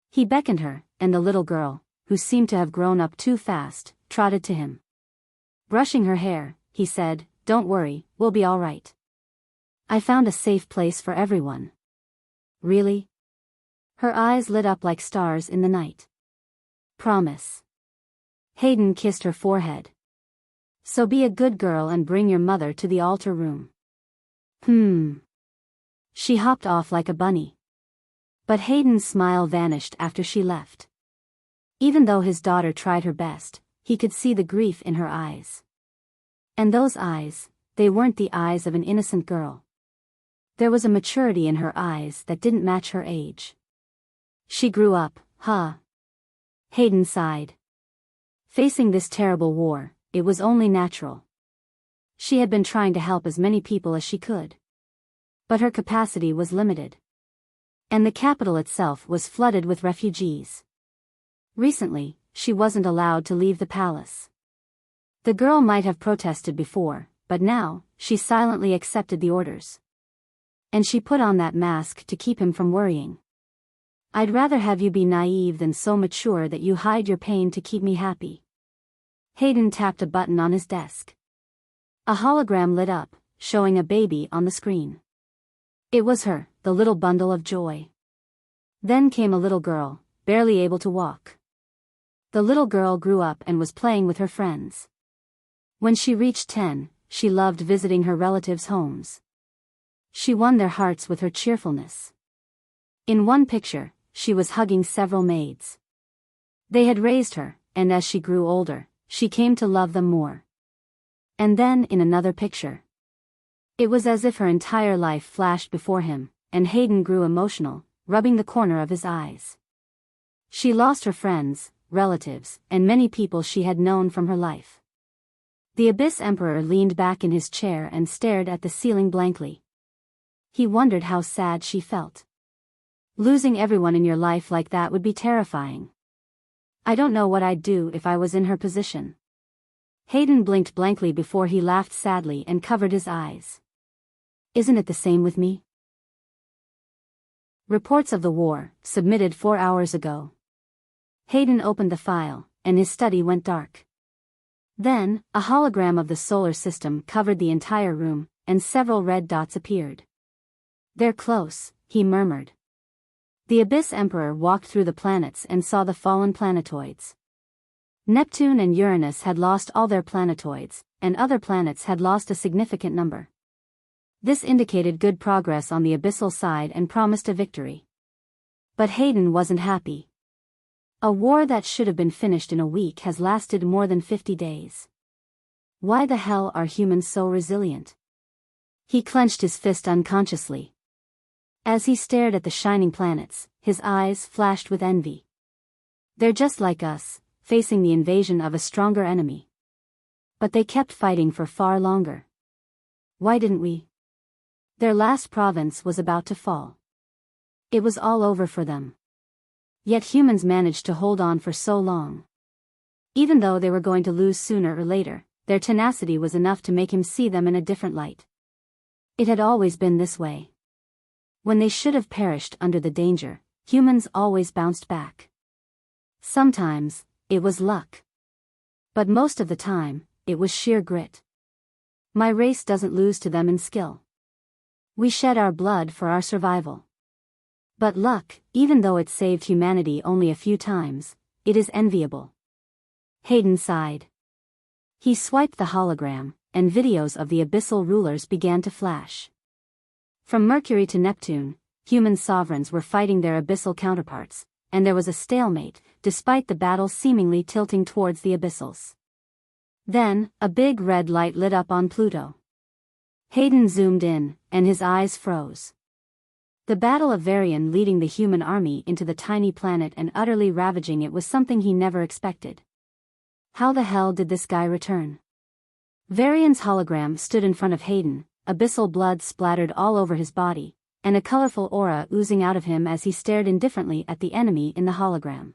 He beckoned her, and the little girl, who seemed to have grown up too fast, trotted to him. Brushing her hair, he said, "Don't worry, we'll be all right. I found a safe place for everyone." Really? Her eyes lit up like stars in the night. Promise. Hayden kissed her forehead. So be a good girl and bring your mother to the altar room. She hopped off like a bunny. But Hayden's smile vanished after she left. Even though his daughter tried her best, he could see the grief in her eyes. And those eyes, they weren't the eyes of an innocent girl. There was a maturity in her eyes that didn't match her age. She grew up, huh? Hayden sighed. Facing this terrible war, it was only natural. She had been trying to help as many people as she could. But her capacity was limited. And the capital itself was flooded with refugees. Recently, she wasn't allowed to leave the palace. The girl might have protested before, but now, she silently accepted the orders. And she put on that mask to keep him from worrying. I'd rather have you be naive than so mature that you hide your pain to keep me happy. Hayden tapped a button on his desk. A hologram lit up, showing a baby on the screen. It was her, the little bundle of joy. Then came a little girl, barely able to walk. The little girl grew up and was playing with her friends. When she reached 10, she loved visiting her relatives' homes. She won their hearts with her cheerfulness. In one picture, she was hugging several maids. They had raised her, and as she grew older, she came to love them more. And then in another picture. It was as if her entire life flashed before him, and Hayden grew emotional, rubbing the corner of his eyes. She lost her friends, relatives, and many people she had known from her life. The Abyss Emperor leaned back in his chair and stared at the ceiling blankly. He wondered how sad she felt. Losing everyone in your life like that would be terrifying. I don't know what I'd do if I was in her position. Hayden blinked blankly before he laughed sadly and covered his eyes. Isn't it the same with me? Reports of the war, submitted 4 hours ago. Hayden opened the file, and his study went dark. Then, a hologram of the solar system covered the entire room, and several red dots appeared. They're close, he murmured. The Abyss Emperor walked through the planets and saw the fallen planetoids. Neptune and Uranus had lost all their planetoids, and other planets had lost a significant number. This indicated good progress on the abyssal side and promised a victory. But Hayden wasn't happy. A war that should have been finished in a week has lasted more than 50 days. Why the hell are humans so resilient? He clenched his fist unconsciously. As he stared at the shining planets, his eyes flashed with envy. They're just like us, facing the invasion of a stronger enemy. But they kept fighting for far longer. Why didn't we? Their last province was about to fall. It was all over for them. Yet humans managed to hold on for so long. Even though they were going to lose sooner or later, their tenacity was enough to make him see them in a different light. It had always been this way. When they should have perished under the danger, humans always bounced back. Sometimes, it was luck. But most of the time, it was sheer grit. My race doesn't lose to them in skill. We shed our blood for our survival. But luck, even though it saved humanity only a few times, it is enviable. Hayden sighed. He swiped the hologram, and videos of the abyssal rulers began to flash. From Mercury to Neptune, human sovereigns were fighting their abyssal counterparts, and there was a stalemate, despite the battle seemingly tilting towards the abyssals. Then, a big red light lit up on Pluto. Hayden zoomed in, and his eyes froze. The Battle of Varian leading the human army into the tiny planet and utterly ravaging it was something he never expected. How the hell did this guy return? Varian's hologram stood in front of Hayden, abyssal blood splattered all over his body, and a colorful aura oozing out of him as he stared indifferently at the enemy in the hologram.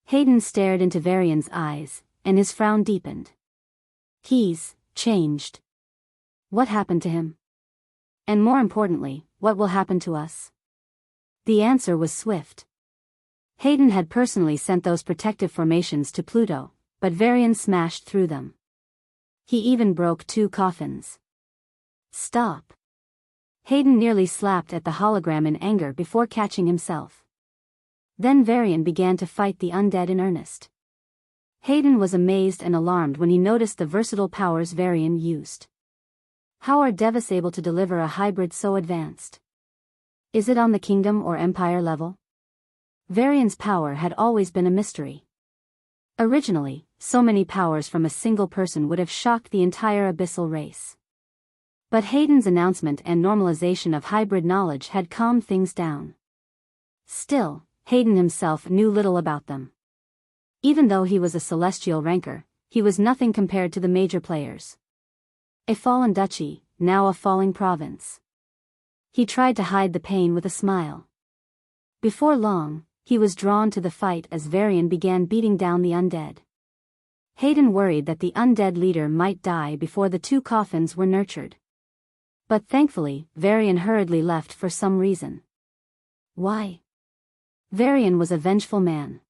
Hayden stared into Varian's eyes, and his frown deepened. He's changed. What happened to him? And more importantly, what will happen to us? The answer was swift. Hayden had personally sent those protective formations to Pluto, but Varian smashed through them. He even broke 2 coffins. Stop. Hayden nearly slapped at the hologram in anger before catching himself. Then Varian began to fight the undead in earnest. Hayden was amazed and alarmed when he noticed the versatile powers Varian used. How are Devas able to deliver a hybrid so advanced? Is it on the kingdom or empire level? Varian's power had always been a mystery. Originally, so many powers from a single person would have shocked the entire abyssal race. But Hayden's announcement and normalization of hybrid knowledge had calmed things down. Still, Hayden himself knew little about them. Even though he was a celestial ranker, he was nothing compared to the major players. A fallen duchy, now a falling province. He tried to hide the pain with a smile. Before long, he was drawn to the fight as Varian began beating down the undead. Hayden worried that the undead leader might die before the 2 coffins were nurtured. But thankfully, Varian hurriedly left for some reason. Why? Varian was a vengeful man.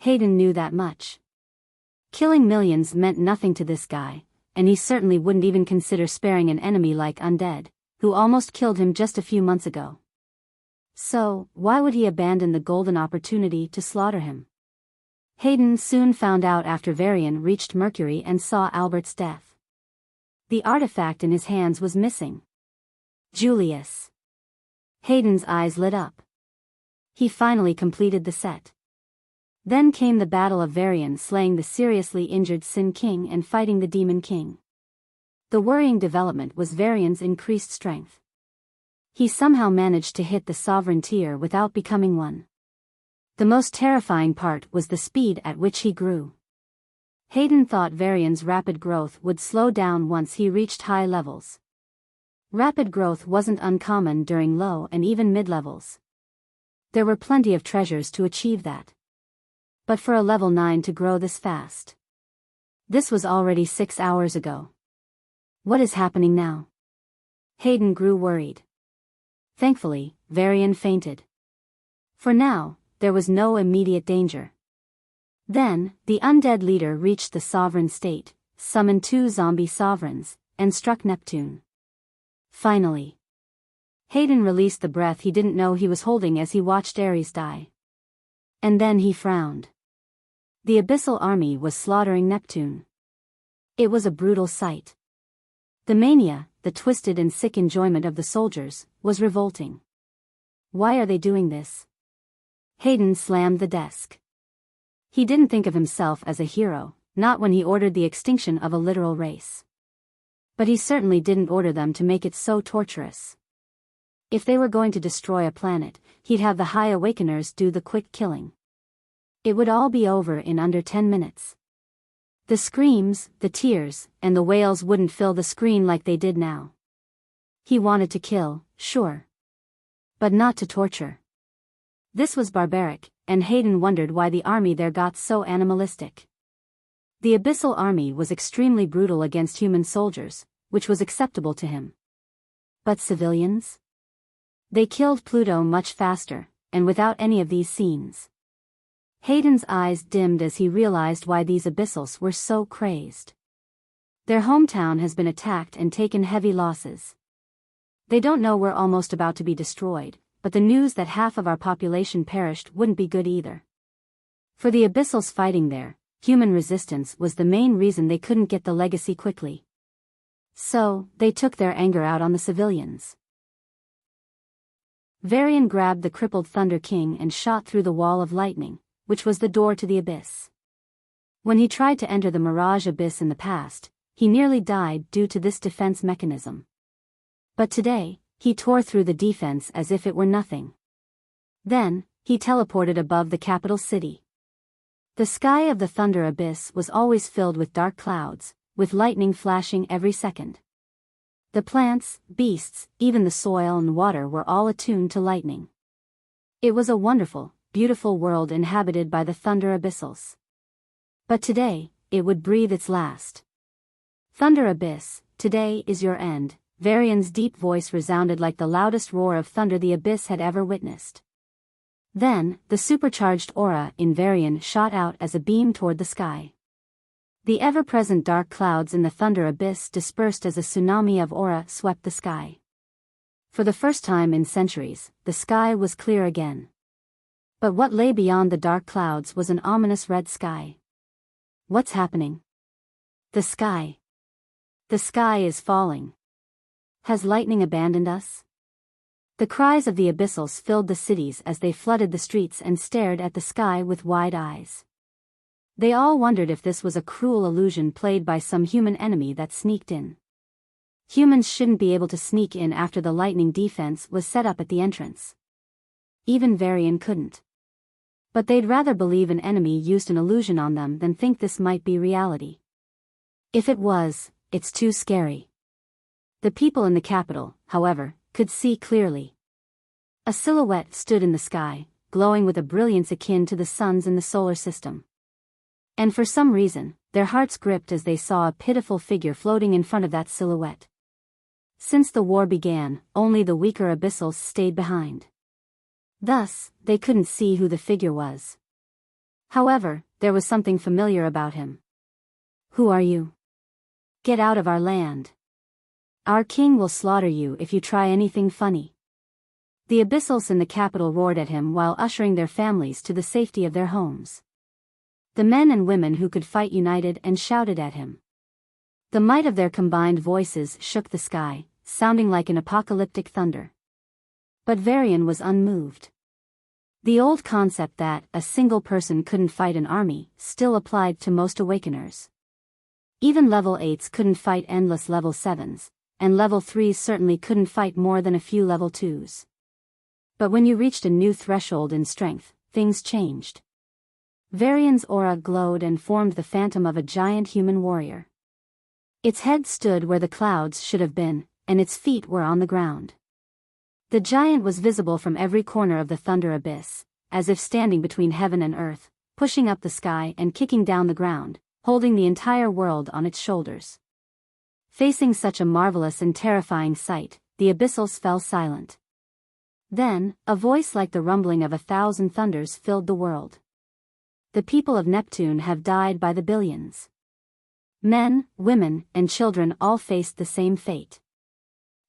Hayden knew that much. Killing millions meant nothing to this guy, and he certainly wouldn't even consider sparing an enemy like undead, who almost killed him just a few months ago. So, why would he abandon the golden opportunity to slaughter him? Hayden soon found out after Varian reached Mercury and saw Albert's death. The artifact in his hands was missing. Julius. Hayden's eyes lit up. He finally completed the set. Then came the Battle of Varian, slaying the seriously injured Sin King and fighting the Demon King. The worrying development was Varian's increased strength. He somehow managed to hit the sovereign tier without becoming one. The most terrifying part was the speed at which he grew. Hayden thought Varian's rapid growth would slow down once he reached high levels. Rapid growth wasn't uncommon during low and even mid-levels. There were plenty of treasures to achieve that. But for a level 9 to grow this fast. This was already 6 hours ago. What is happening now? Hayden grew worried. Thankfully, Varian fainted. For now, there was no immediate danger. Then, the undead leader reached the sovereign state, summoned 2 zombie sovereigns, and struck Neptune. Finally. Hayden released the breath he didn't know he was holding as he watched Ares die. And then he frowned. The Abyssal army was slaughtering Neptune. It was a brutal sight. The mania, the twisted and sick enjoyment of the soldiers, was revolting. Why are they doing this? Hayden slammed the desk. He didn't think of himself as a hero, not when he ordered the extinction of a literal race. But he certainly didn't order them to make it so torturous. If they were going to destroy a planet, he'd have the High Awakeners do the quick killing. It would all be over in under 10 minutes. The screams, the tears, and the wails wouldn't fill the screen like they did now. He wanted to kill, sure. But not to torture. This was barbaric, and Hayden wondered why the army there got so animalistic. The Abyssal army was extremely brutal against human soldiers, which was acceptable to him. But civilians? They killed Pluto much faster, and without any of these scenes. Hayden's eyes dimmed as he realized why these Abyssals were so crazed. Their hometown has been attacked and taken heavy losses. They don't know we're almost about to be destroyed, but the news that half of our population perished wouldn't be good either. For the Abyssals fighting there, human resistance was the main reason they couldn't get the legacy quickly. So, they took their anger out on the civilians. Varian grabbed the crippled Thunder King and shot through the wall of lightning, which was the door to the abyss. When he tried to enter the Mirage Abyss in the past, he nearly died due to this defense mechanism. But today, he tore through the defense as if it were nothing. Then, he teleported above the capital city. The sky of the Thunder Abyss was always filled with dark clouds, with lightning flashing every second. The plants, beasts, even the soil and water were all attuned to lightning. It was a wonderful, beautiful world inhabited by the Thunder Abyssals. But today, it would breathe its last. Thunder Abyss, today is your end. Varian's deep voice resounded like the loudest roar of thunder the abyss had ever witnessed. Then, the supercharged aura in Varian shot out as a beam toward the sky. The ever-present dark clouds in the Thunder Abyss dispersed as a tsunami of aura swept the sky. For the first time in centuries, the sky was clear again. But what lay beyond the dark clouds was an ominous red sky. What's happening? The sky. The sky is falling. Has lightning abandoned us? The cries of the Abyssals filled the cities as they flooded the streets and stared at the sky with wide eyes. They all wondered if this was a cruel illusion played by some human enemy that sneaked in. Humans shouldn't be able to sneak in after the lightning defense was set up at the entrance. Even Varian couldn't. But they'd rather believe an enemy used an illusion on them than think this might be reality. If it was, it's too scary. The people in the capital, however, could see clearly. A silhouette stood in the sky, glowing with a brilliance akin to the suns in the solar system. And for some reason, their hearts gripped as they saw a pitiful figure floating in front of that silhouette. Since the war began, only the weaker Abyssals stayed behind. Thus, they couldn't see who the figure was. However, there was something familiar about him. Who are you? Get out of our land. Our king will slaughter you if you try anything funny. The Abyssals in the capital roared at him while ushering their families to the safety of their homes. The men and women who could fight united and shouted at him. The might of their combined voices shook the sky, sounding like an apocalyptic thunder. But Varian was unmoved. The old concept that a single person couldn't fight an army still applied to most Awakeners. Even level 8s couldn't fight endless level 7s, and level 3s certainly couldn't fight more than a few level 2s. But when you reached a new threshold in strength, things changed. Varian's aura glowed and formed the phantom of a giant human warrior. Its head stood where the clouds should have been, and its feet were on the ground. The giant was visible from every corner of the thunder abyss, as if standing between heaven and earth, pushing up the sky and kicking down the ground, holding the entire world on its shoulders. Facing such a marvelous and terrifying sight, the Abyssals fell silent. Then, a voice like the rumbling of 1,000 thunders filled the world. The people of Neptune have died by the billions. Men, women, and children all faced the same fate.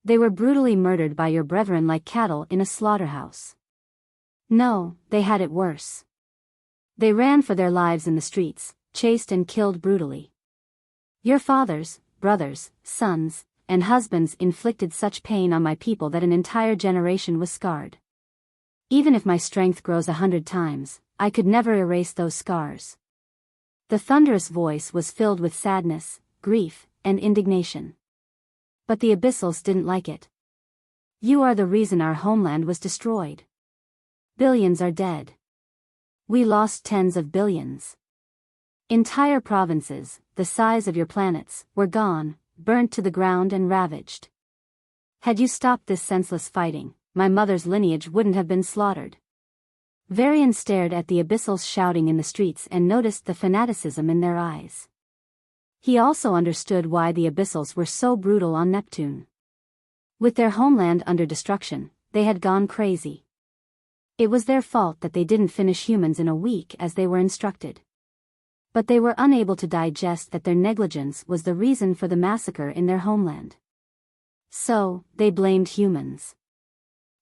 They were brutally murdered by your brethren like cattle in a slaughterhouse. No, they had it worse. They ran for their lives in the streets, chased and killed brutally. Your fathers, brothers, sons, and husbands inflicted such pain on my people that an entire generation was scarred. Even if my strength grows 100 times, I could never erase those scars. The thunderous voice was filled with sadness, grief, and indignation. But the Abyssals didn't like it. You are the reason our homeland was destroyed. Billions are dead. We lost tens of billions. Entire provinces, the size of your planets, were gone, burnt to the ground and ravaged. Had you stopped this senseless fighting, my mother's lineage wouldn't have been slaughtered. Varian stared at the Abyssals shouting in the streets and noticed the fanaticism in their eyes. He also understood why the Abyssals were so brutal on Neptune. With their homeland under destruction, they had gone crazy. It was their fault that they didn't finish humans in a week as they were instructed. But they were unable to digest that their negligence was the reason for the massacre in their homeland. So, they blamed humans.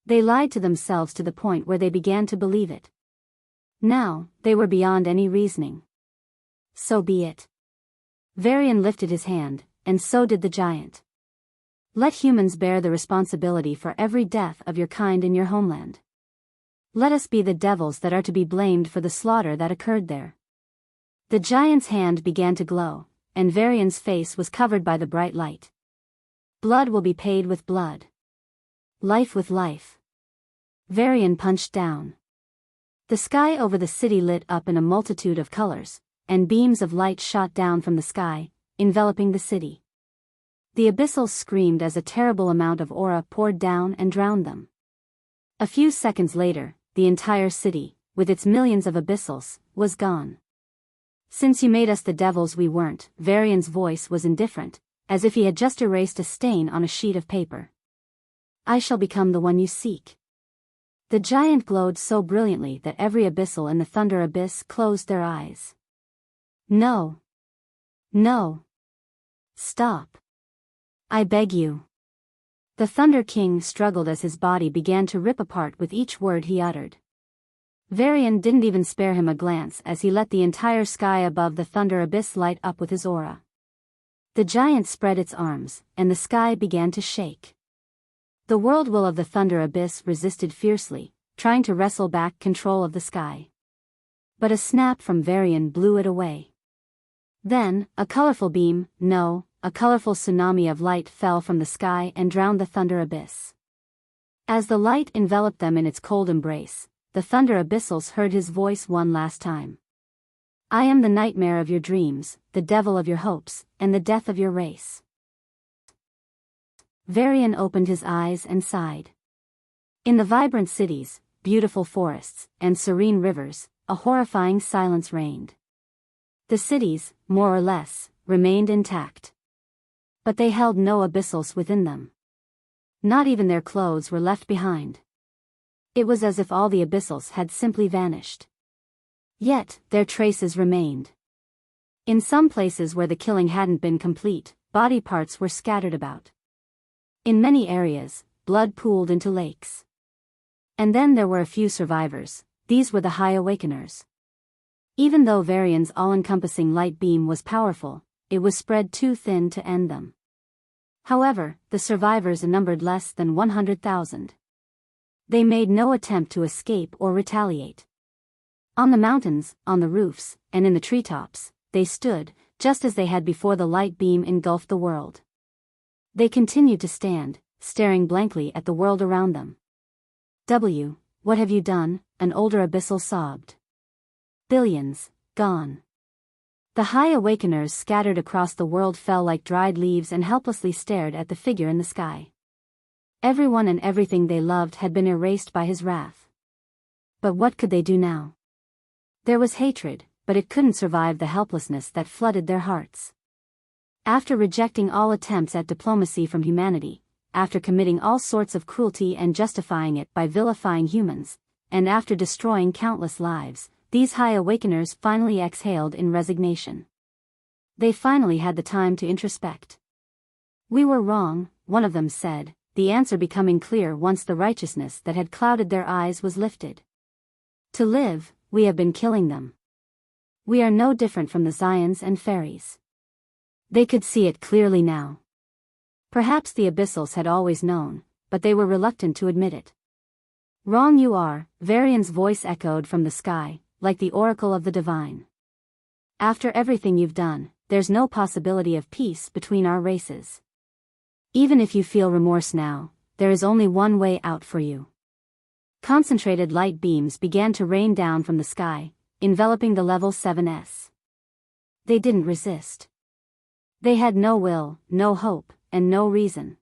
They lied to themselves to the point where they began to believe it. Now, they were beyond any reasoning. So be it. Varian lifted his hand, and so did the giant. Let humans bear the responsibility for every death of your kind in your homeland. Let us be the devils that are to be blamed for the slaughter that occurred there. The giant's hand began to glow, and Varian's face was covered by the bright light. Blood will be paid with blood. Life with life. Varian punched down. The sky over the city lit up in a multitude of colors, and beams of light shot down from the sky, enveloping the city. The Abyssals screamed as a terrible amount of aura poured down and drowned them. A few seconds later, the entire city, with its millions of Abyssals, was gone. Since you made us the devils we weren't, Varian's voice was indifferent, as if he had just erased a stain on a sheet of paper. I shall become the one you seek. The giant glowed so brilliantly that every Abyssal in the Thunder Abyss closed their eyes. No. No. Stop. I beg you. The Thunder King struggled as his body began to rip apart with each word he uttered. Varian didn't even spare him a glance as he let the entire sky above the Thunder Abyss light up with his aura. The giant spread its arms, and the sky began to shake. The world will of the Thunder Abyss resisted fiercely, trying to wrestle back control of the sky. But a snap from Varian blew it away. Then, a colorful tsunami of light fell from the sky and drowned the Thunder Abyss. As the light enveloped them in its cold embrace, the Thunder Abyssals heard his voice one last time. I am the nightmare of your dreams, the devil of your hopes, and the death of your race. Varian opened his eyes and sighed. In the vibrant cities, beautiful forests, and serene rivers, a horrifying silence reigned. The cities, more or less, remained intact. But they held no Abyssals within them. Not even their clothes were left behind. It was as if all the Abyssals had simply vanished. Yet, their traces remained. In some places where the killing hadn't been complete, body parts were scattered about. In many areas, blood pooled into lakes. And then there were a few survivors. These were the High Awakeners. Even though Varian's all-encompassing light beam was powerful, it was spread too thin to end them. However, the survivors numbered less than 100,000. They made no attempt to escape or retaliate. On the mountains, on the roofs, and in the treetops, they stood, just as they had before the light beam engulfed the world. They continued to stand, staring blankly at the world around them. What have you done? An older Abyssal sobbed. Billions, gone. The High Awakeners scattered across the world fell like dried leaves and helplessly stared at the figure in the sky. Everyone and everything they loved had been erased by his wrath. But what could they do now? There was hatred, but it couldn't survive the helplessness that flooded their hearts. After rejecting all attempts at diplomacy from humanity, after committing all sorts of cruelty and justifying it by vilifying humans, and after destroying countless lives, these High Awakeners finally exhaled in resignation. They finally had the time to introspect. We were wrong, one of them said, the answer becoming clear once the righteousness that had clouded their eyes was lifted. To live, we have been killing them. We are no different from the Zions and fairies. They could see it clearly now. Perhaps the Abyssals had always known, but they were reluctant to admit it. Wrong you are, Varian's voice echoed from the sky, like the oracle of the divine. After everything you've done, there's no possibility of peace between our races. Even if you feel remorse now, there is only one way out for you. Concentrated light beams began to rain down from the sky, enveloping the level 7s. They didn't resist. They had no will, no hope, and no reason.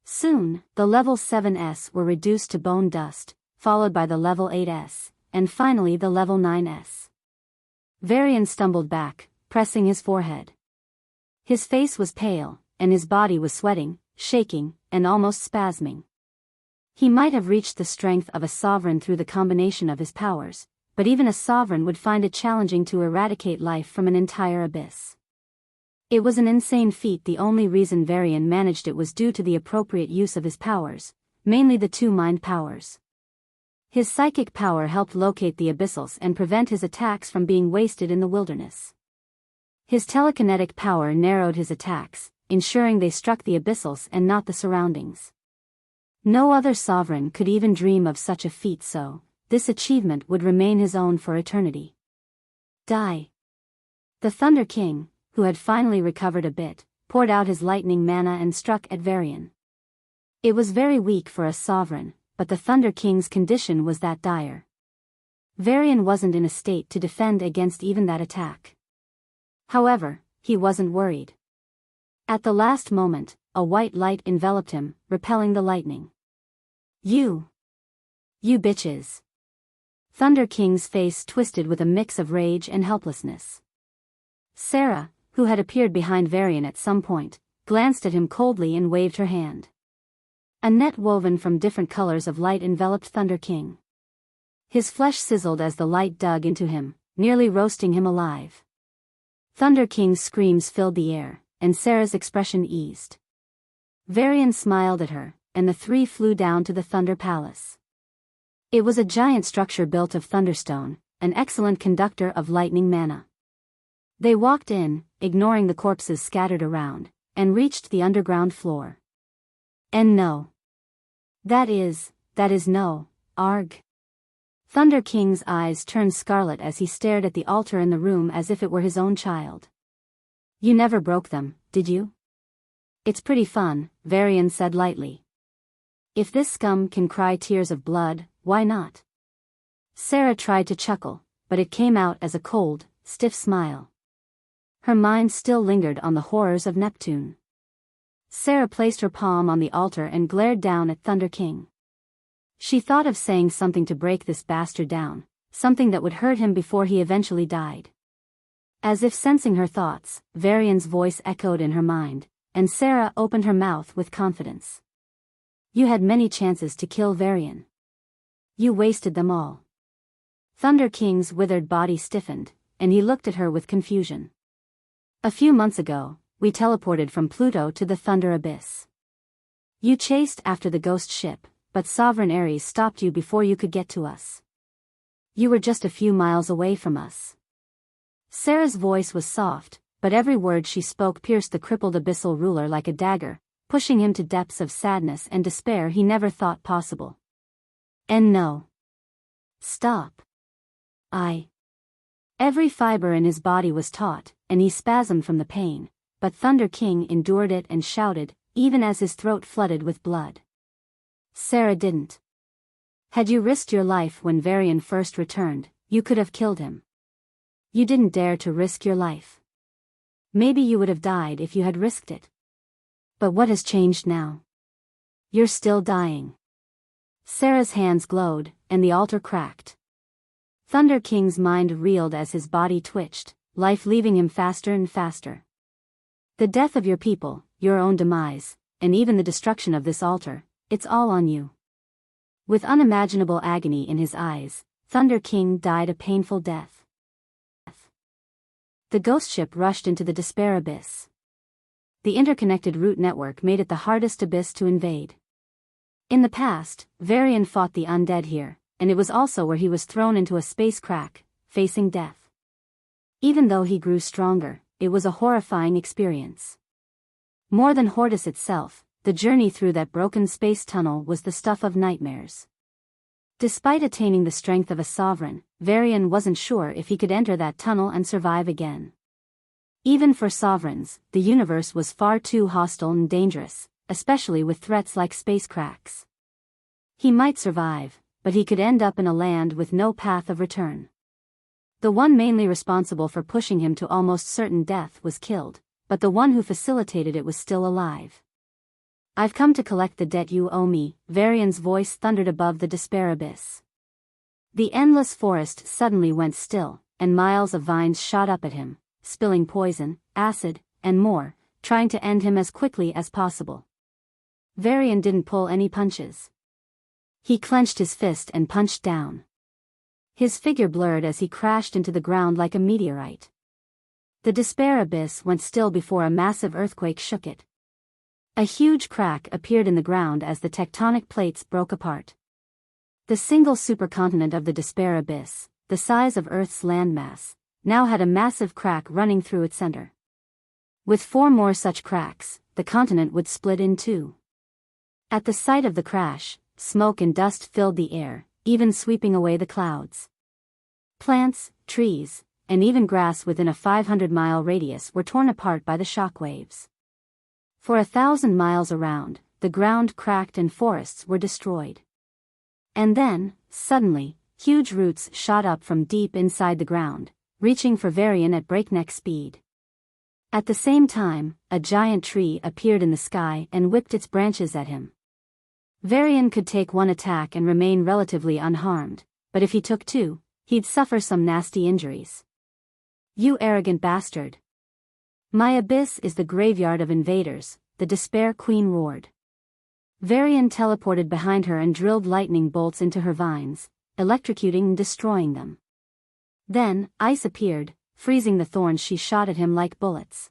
Soon, the level 7s were reduced to bone dust, followed by the level 8s, and finally the level 9s. Varian stumbled back, pressing his forehead. His face was pale, and his body was sweating, shaking, and almost spasming. He might have reached the strength of a sovereign through the combination of his powers, but even a sovereign would find it challenging to eradicate life from an entire abyss. It was an insane feat. The only reason Varian managed it was due to the appropriate use of his powers, mainly the two mind powers. His psychic power helped locate the Abyssals and prevent his attacks from being wasted in the wilderness. His telekinetic power narrowed his attacks, ensuring they struck the Abyssals and not the surroundings. No other sovereign could even dream of such a feat, so this achievement would remain his own for eternity. Die. The Thunder King, who had finally recovered a bit, poured out his lightning mana and struck at Varian. It was very weak for a sovereign, but the Thunder King's condition was that dire. Varian wasn't in a state to defend against even that attack. However, he wasn't worried. At the last moment, a white light enveloped him, repelling the lightning. You bitches. Thunder King's face twisted with a mix of rage and helplessness. Sarah, who had appeared behind Varian at some point, glanced at him coldly and waved her hand. A net woven from different colors of light enveloped Thunder King. His flesh sizzled as the light dug into him, nearly roasting him alive. Thunder King's screams filled the air, and Sarah's expression eased. Varian smiled at her, and the three flew down to the Thunder Palace. It was a giant structure built of thunderstone, an excellent conductor of lightning mana. They walked in, ignoring the corpses scattered around, and reached the underground floor. And no. That is no, arg. Thunder King's eyes turned scarlet as he stared at the altar in the room as if it were his own child. You never broke them, did you? It's pretty fun, Varian said lightly. If this scum can cry tears of blood, why not? Sarah tried to chuckle, but it came out as a cold, stiff smile. Her mind still lingered on the horrors of Neptune. Sarah placed her palm on the altar and glared down at Thunder King. She thought of saying something to break this bastard down, something that would hurt him before he eventually died. As if sensing her thoughts, Varian's voice echoed in her mind, and Sarah opened her mouth with confidence. You had many chances to kill Varian. You wasted them all. Thunder King's withered body stiffened, and he looked at her with confusion. A few months ago, we teleported from Pluto to the Thunder Abyss. You chased after the ghost ship, but Sovereign Ares stopped you before you could get to us. You were just a few miles away from us. Sarah's voice was soft, but every word she spoke pierced the crippled abyssal ruler like a dagger, pushing him to depths of sadness and despair he never thought possible. And no. Stop. Every fiber in his body was taut, and he spasmed from the pain, but Thunder King endured it and shouted, even as his throat flooded with blood. Sarah didn't. Had you risked your life when Varian first returned, you could have killed him. You didn't dare to risk your life. Maybe you would have died if you had risked it. But what has changed now? You're still dying. Sarah's hands glowed, and the altar cracked. Thunder King's mind reeled as his body twitched, life leaving him faster and faster. The death of your people, your own demise, and even the destruction of this altar, it's all on you. With unimaginable agony in his eyes, Thunder King died a painful death. The ghost ship rushed into the despair abyss. The interconnected root network made it the hardest abyss to invade. In the past, Varian fought the undead here, and it was also where he was thrown into a space crack, facing death. Even though he grew stronger, it was a horrifying experience. More than Hortus itself, the journey through that broken space tunnel was the stuff of nightmares. Despite attaining the strength of a sovereign, Varian wasn't sure if he could enter that tunnel and survive again. Even for sovereigns, the universe was far too hostile and dangerous, especially with threats like space cracks. He might survive, but he could end up in a land with no path of return. The one mainly responsible for pushing him to almost certain death was killed, but the one who facilitated it was still alive. I've come to collect the debt you owe me, Varian's voice thundered above the despair abyss. The endless forest suddenly went still, and miles of vines shot up at him, spilling poison, acid, and more, trying to end him as quickly as possible. Varian didn't pull any punches. He clenched his fist and punched down. His figure blurred as he crashed into the ground like a meteorite. The despair abyss went still before a massive earthquake shook it. A huge crack appeared in the ground as the tectonic plates broke apart. The single supercontinent of the despair abyss, the size of Earth's landmass, now had a massive crack running through its center. With 4 more such cracks, the continent would split in 2. At the sight of the crash, smoke and dust filled the air, even sweeping away the clouds. Plants, trees, and even grass within a 500-mile radius were torn apart by the shockwaves. For 1,000 miles around, the ground cracked and forests were destroyed. And then, suddenly, huge roots shot up from deep inside the ground, reaching for Varian at breakneck speed. At the same time, a giant tree appeared in the sky and whipped its branches at him. Varian could take 1 attack and remain relatively unharmed, but if he took 2, he'd suffer some nasty injuries. You arrogant bastard! My abyss is the graveyard of invaders, the Despair Queen roared. Varian teleported behind her and drilled lightning bolts into her vines, electrocuting and destroying them. Then, ice appeared, freezing the thorns she shot at him like bullets.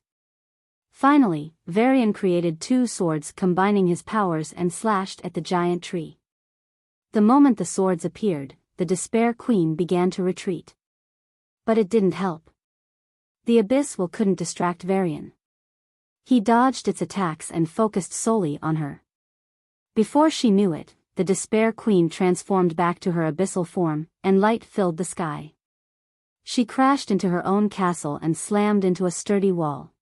Finally, Varian created 2 swords combining his powers and slashed at the giant tree. The moment the swords appeared, the Despair Queen began to retreat. But it didn't help. The abyss couldn't distract Varian. He dodged its attacks and focused solely on her. Before she knew it, the Despair Queen transformed back to her abyssal form, and light filled the sky. She crashed into her own castle and slammed into a sturdy wall.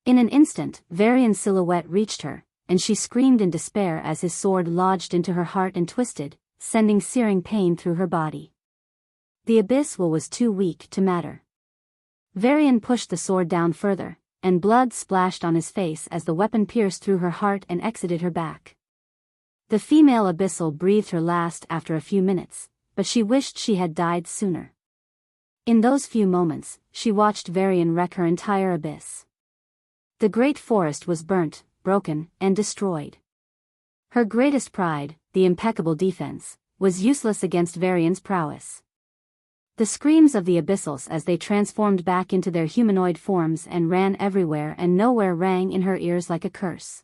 In an instant, Varian's silhouette reached her, and she screamed in despair as his sword lodged into her heart and twisted, sending searing pain through her body. The abyss was too weak to matter. Varian pushed the sword down further, and blood splashed on his face as the weapon pierced through her heart and exited her back. The female abyssal breathed her last after a few minutes, but she wished she had died sooner. In those few moments, she watched Varian wreck her entire abyss. The great forest was burnt, broken, and destroyed. Her greatest pride, the impeccable defense, was useless against Varian's prowess. The screams of the Abyssals as they transformed back into their humanoid forms and ran everywhere and nowhere rang in her ears like a curse.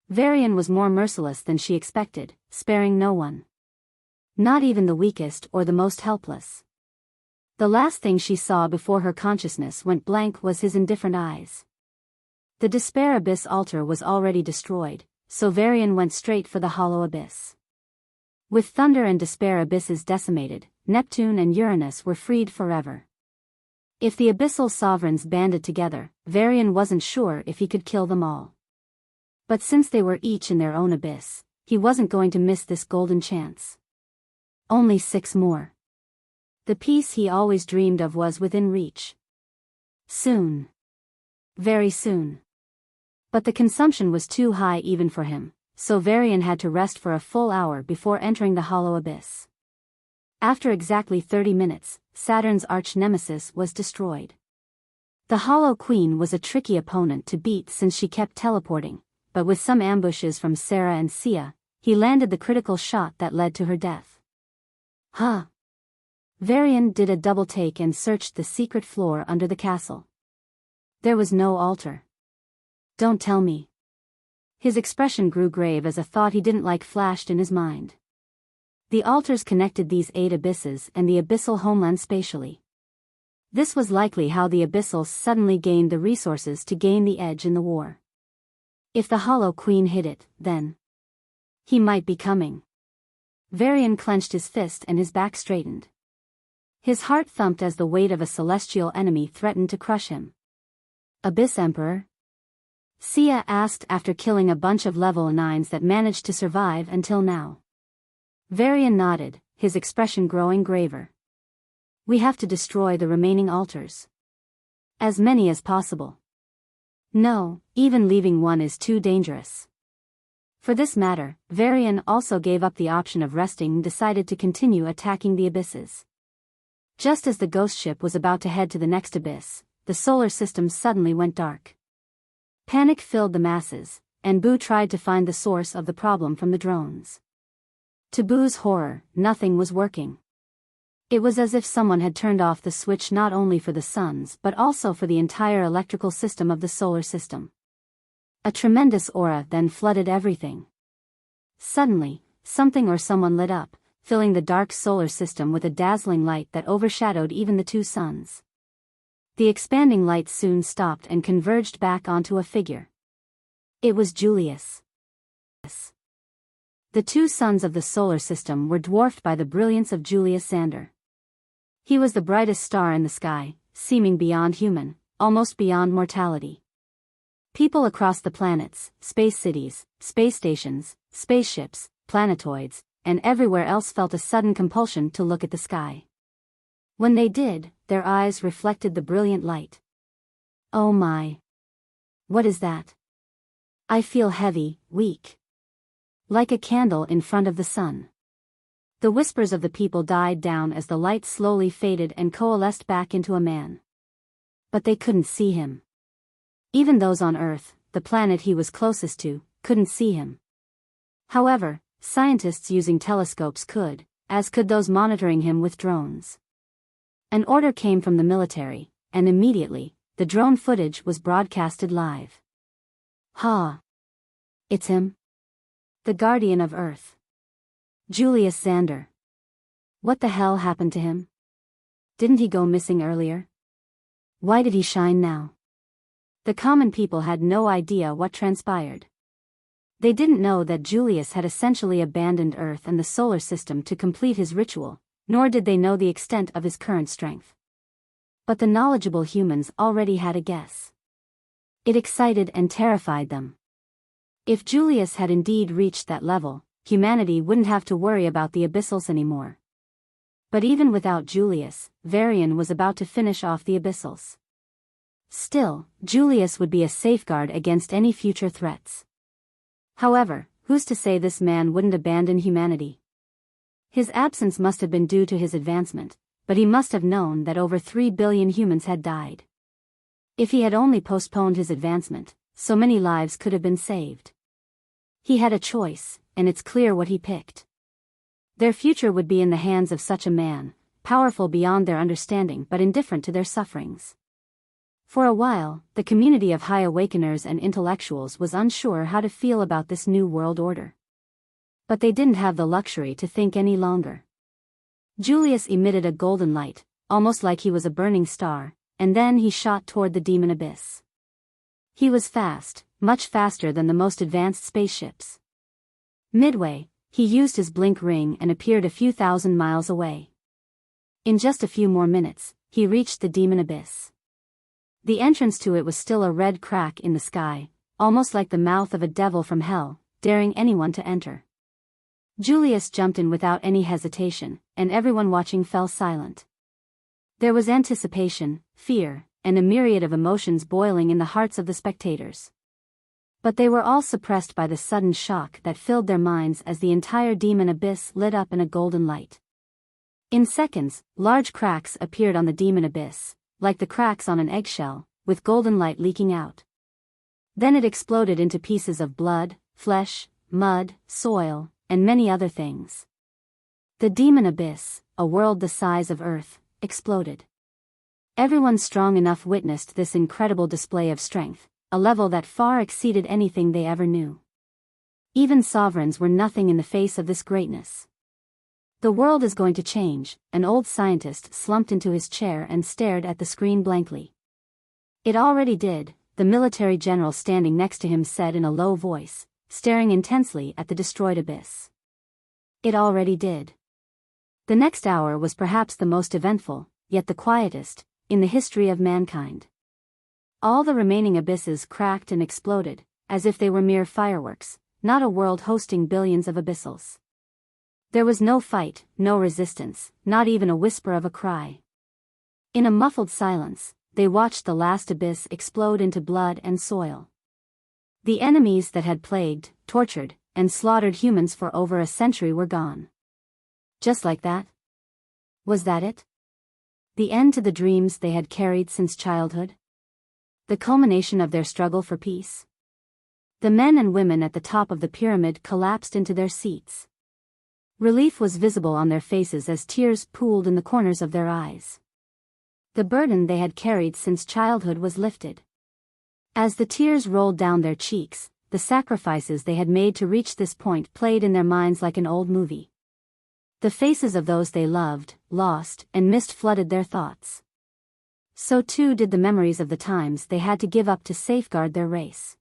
Varian was more merciless than she expected, sparing no one. Not even the weakest or the most helpless. The last thing she saw before her consciousness went blank was his indifferent eyes. The Despair Abyss altar was already destroyed, so Varian went straight for the hollow abyss. With Thunder and Despair abysses decimated, Neptune and Uranus were freed forever. If the Abyssal sovereigns banded together, Varian wasn't sure if he could kill them all. But since they were each in their own abyss, he wasn't going to miss this golden chance. Only 6 more. The peace he always dreamed of was within reach. Soon. Very soon. But the consumption was too high even for him, so Varian had to rest for a full hour before entering the hollow abyss. After exactly 30 minutes, Saturn's arch-nemesis was destroyed. The Hollow Queen was a tricky opponent to beat since she kept teleporting, but with some ambushes from Sarah and Sia, he landed the critical shot that led to her death. Huh. Varian did a double take and searched the secret floor under the castle. There was no altar. Don't tell me. His expression grew grave as a thought he didn't like flashed in his mind. The altars connected these 8 abysses and the abyssal homeland spatially. This was likely how the Abyssals suddenly gained the resources to gain the edge in the war. If the Hollow Queen hid it, then he might be coming. Varian clenched his fist and his back straightened. His heart thumped as the weight of a celestial enemy threatened to crush him. Abyss Emperor? Sia asked after killing a bunch of level 9s that managed to survive until now. Varian nodded, his expression growing graver. We have to destroy the remaining altars. As many as possible. No, even leaving one is too dangerous. For this matter, Varian also gave up the option of resting and decided to continue attacking the abysses. Just as the ghost ship was about to head to the next abyss, the solar system suddenly went dark. Panic filled the masses, and Boo tried to find the source of the problem from the drones. To Boo's horror, nothing was working. It was as if someone had turned off the switch not only for the suns but also for the entire electrical system of the solar system. A tremendous aura then flooded everything. Suddenly, something or someone lit up, filling the dark solar system with a dazzling light that overshadowed even the 2 suns. The expanding light soon stopped and converged back onto a figure. It was Julius. The 2 suns of the solar system were dwarfed by the brilliance of Julius Xander. He was the brightest star in the sky, seeming beyond human, almost beyond mortality. People across the planets, space cities, space stations, spaceships, planetoids, and everywhere else felt a sudden compulsion to look at the sky. When they did, their eyes reflected the brilliant light. Oh my! What is that? I feel heavy, weak. Like a candle in front of the sun. The whispers of the people died down as the light slowly faded and coalesced back into a man. But they couldn't see him. Even those on Earth, the planet he was closest to, couldn't see him. However, scientists using telescopes could, as could those monitoring him with drones. An order came from the military, and immediately, the drone footage was broadcasted live. Ha! It's him? The Guardian of Earth. Julius Xander. What the hell happened to him? Didn't he go missing earlier? Why did he shine now? The common people had no idea what transpired. They didn't know that Julius had essentially abandoned Earth and the solar system to complete his ritual, nor did they know the extent of his current strength. But the knowledgeable humans already had a guess. It excited and terrified them. If Julius had indeed reached that level, humanity wouldn't have to worry about the Abyssals anymore. But even without Julius, Varian was about to finish off the Abyssals. Still, Julius would be a safeguard against any future threats. However, who's to say this man wouldn't abandon humanity? His absence must have been due to his advancement, but he must have known that over 3 billion humans had died. If he had only postponed his advancement, so many lives could have been saved. He had a choice, and it's clear what he picked. Their future would be in the hands of such a man, powerful beyond their understanding but indifferent to their sufferings. For a while, the community of high awakeners and intellectuals was unsure how to feel about this new world order. But they didn't have the luxury to think any longer. Julius emitted a golden light, almost like he was a burning star, and then he shot toward the demon abyss. He was fast, much faster than the most advanced spaceships. Midway, he used his blink ring and appeared a few thousand miles away. In just a few more minutes, he reached the demon abyss. The entrance to it was still a red crack in the sky, almost like the mouth of a devil from hell, daring anyone to enter. Julius jumped in without any hesitation, and everyone watching fell silent. There was anticipation, fear, and a myriad of emotions boiling in the hearts of the spectators. But they were all suppressed by the sudden shock that filled their minds as the entire demon abyss lit up in a golden light. In seconds, large cracks appeared on the demon abyss, like the cracks on an eggshell, with golden light leaking out. Then it exploded into pieces of blood, flesh, mud, soil, and many other things. The demon abyss, a world the size of Earth, exploded. Everyone strong enough witnessed this incredible display of strength, a level that far exceeded anything they ever knew. Even sovereigns were nothing in the face of this greatness. The world is going to change, an old scientist slumped into his chair and stared at the screen blankly. It already did, the military general standing next to him said in a low voice, staring intensely at the destroyed abyss. It already did. The next hour was perhaps the most eventful, yet the quietest, in the history of mankind. All the remaining abysses cracked and exploded, as if they were mere fireworks, not a world hosting billions of abyssals. There was no fight, no resistance, not even a whisper of a cry. In a muffled silence, they watched the last abyss explode into blood and soil. The enemies that had plagued, tortured, and slaughtered humans for over a century were gone. Just like that? Was that it? The end to the dreams they had carried since childhood? The culmination of their struggle for peace? The men and women at the top of the pyramid collapsed into their seats. Relief was visible on their faces as tears pooled in the corners of their eyes. The burden they had carried since childhood was lifted. As the tears rolled down their cheeks, the sacrifices they had made to reach this point played in their minds like an old movie. The faces of those they loved, lost, and missed flooded their thoughts. So too did the memories of the times they had to give up to safeguard their race.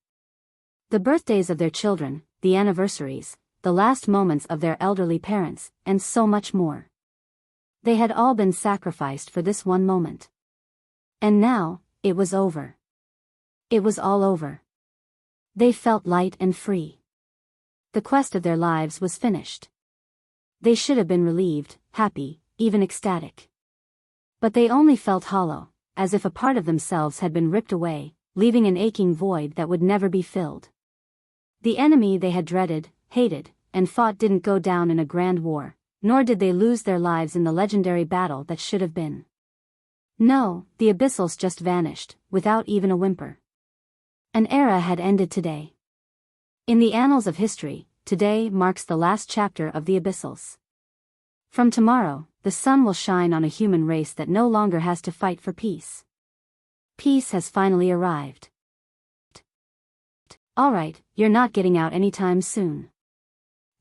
The birthdays of their children, the anniversaries, the last moments of their elderly parents, and so much more. They had all been sacrificed for this one moment. And now, it was over. It was all over. They felt light and free. The quest of their lives was finished. They should have been relieved, happy, even ecstatic. But they only felt hollow, as if a part of themselves had been ripped away, leaving an aching void that would never be filled. The enemy they had dreaded, hated, and fought didn't go down in a grand war, nor did they lose their lives in the legendary battle that should have been. No, the Abyssals just vanished, without even a whimper. An era had ended today. In the annals of history, today marks the last chapter of the Abyssals. From tomorrow, the sun will shine on a human race that no longer has to fight for peace. Peace has finally arrived. Alright, you're not getting out anytime soon.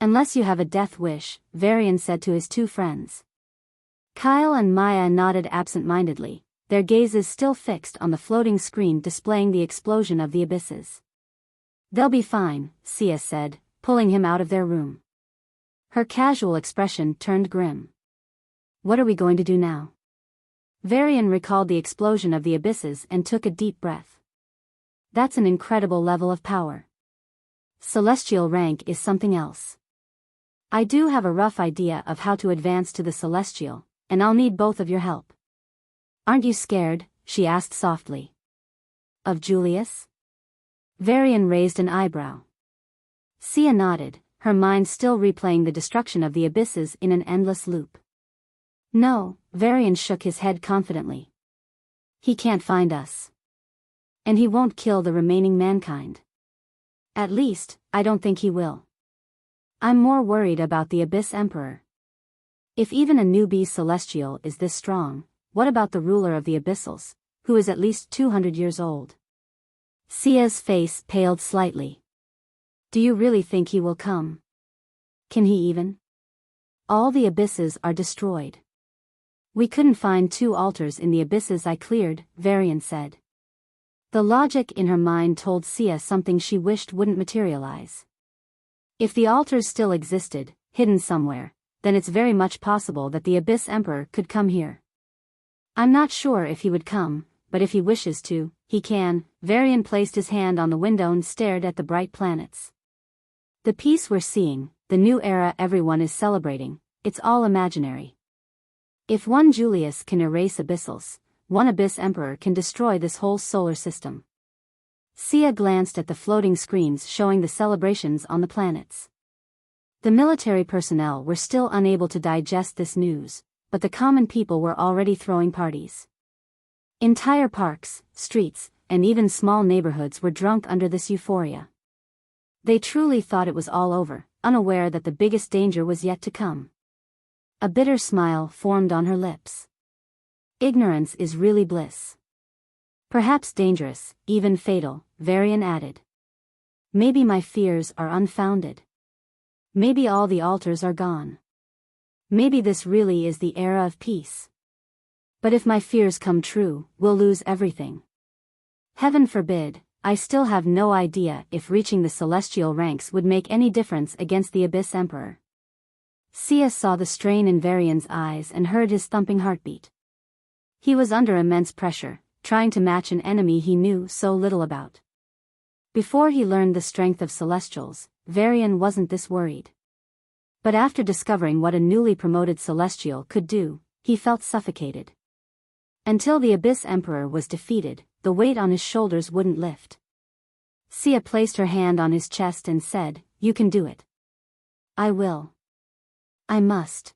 Unless you have a death wish, Varian said to his two friends. Kyle and Maya nodded absent-mindedly, their gazes still fixed on the floating screen displaying the explosion of the abysses. They'll be fine, Sia said, pulling him out of their room. Her casual expression turned grim. What are we going to do now? Varian recalled the explosion of the abysses and took a deep breath. That's an incredible level of power. Celestial rank is something else. I do have a rough idea of how to advance to the Celestial, and I'll need both of your help. Aren't you scared? She asked softly. Of Julius? Varian raised an eyebrow. Sia nodded, her mind still replaying the destruction of the abysses in an endless loop. No, Varian shook his head confidently. He can't find us. And he won't kill the remaining mankind. At least, I don't think he will. I'm more worried about the Abyss Emperor. If even a newbie Celestial is this strong, what about the ruler of the Abyssals, who is at least 200 years old? Sia's face paled slightly. Do you really think he will come? Can he even? All the abysses are destroyed. We couldn't find 2 altars in the abysses I cleared, Varian said. The logic in her mind told Sia something she wished wouldn't materialize. If the altars still existed, hidden somewhere, then it's very much possible that the Abyss Emperor could come here. I'm not sure if he would come, but if he wishes to, he can. Varian placed his hand on the window and stared at the bright planets. The peace we're seeing, the new era everyone is celebrating, it's all imaginary. If one Julius can erase Abyssals, one Abyss Emperor can destroy this whole solar system. Sia glanced at the floating screens showing the celebrations on the planets. The military personnel were still unable to digest this news, but the common people were already throwing parties. Entire parks, streets, and even small neighborhoods were drunk under this euphoria. They truly thought it was all over, unaware that the biggest danger was yet to come. A bitter smile formed on her lips. Ignorance is really bliss. Perhaps dangerous, even fatal, Varian added. Maybe my fears are unfounded. Maybe all the altars are gone. Maybe this really is the era of peace. But if my fears come true, we'll lose everything. Heaven forbid. I still have no idea if reaching the celestial ranks would make any difference against the Abyss Emperor. Sia saw the strain in Varian's eyes and heard his thumping heartbeat. He was under immense pressure, trying to match an enemy he knew so little about. Before he learned the strength of Celestials, Varian wasn't this worried. But after discovering what a newly promoted Celestial could do, he felt suffocated. Until the Abyss Emperor was defeated, the weight on his shoulders wouldn't lift. Sia placed her hand on his chest and said, "You can do it." "I will. I must."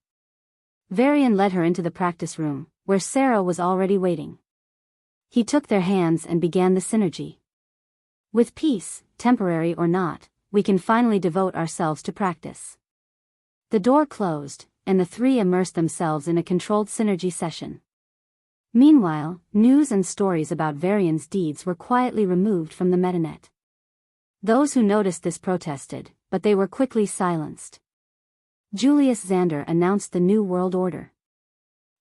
Varian led her into the practice room, where Sarah was already waiting. He took their hands and began the synergy. "With peace, temporary or not, we can finally devote ourselves to practice." The door closed, and the three immersed themselves in a controlled synergy session. Meanwhile, news and stories about Varian's deeds were quietly removed from the metanet. Those who noticed this protested, but they were quickly silenced. Julius Xander announced the new world order.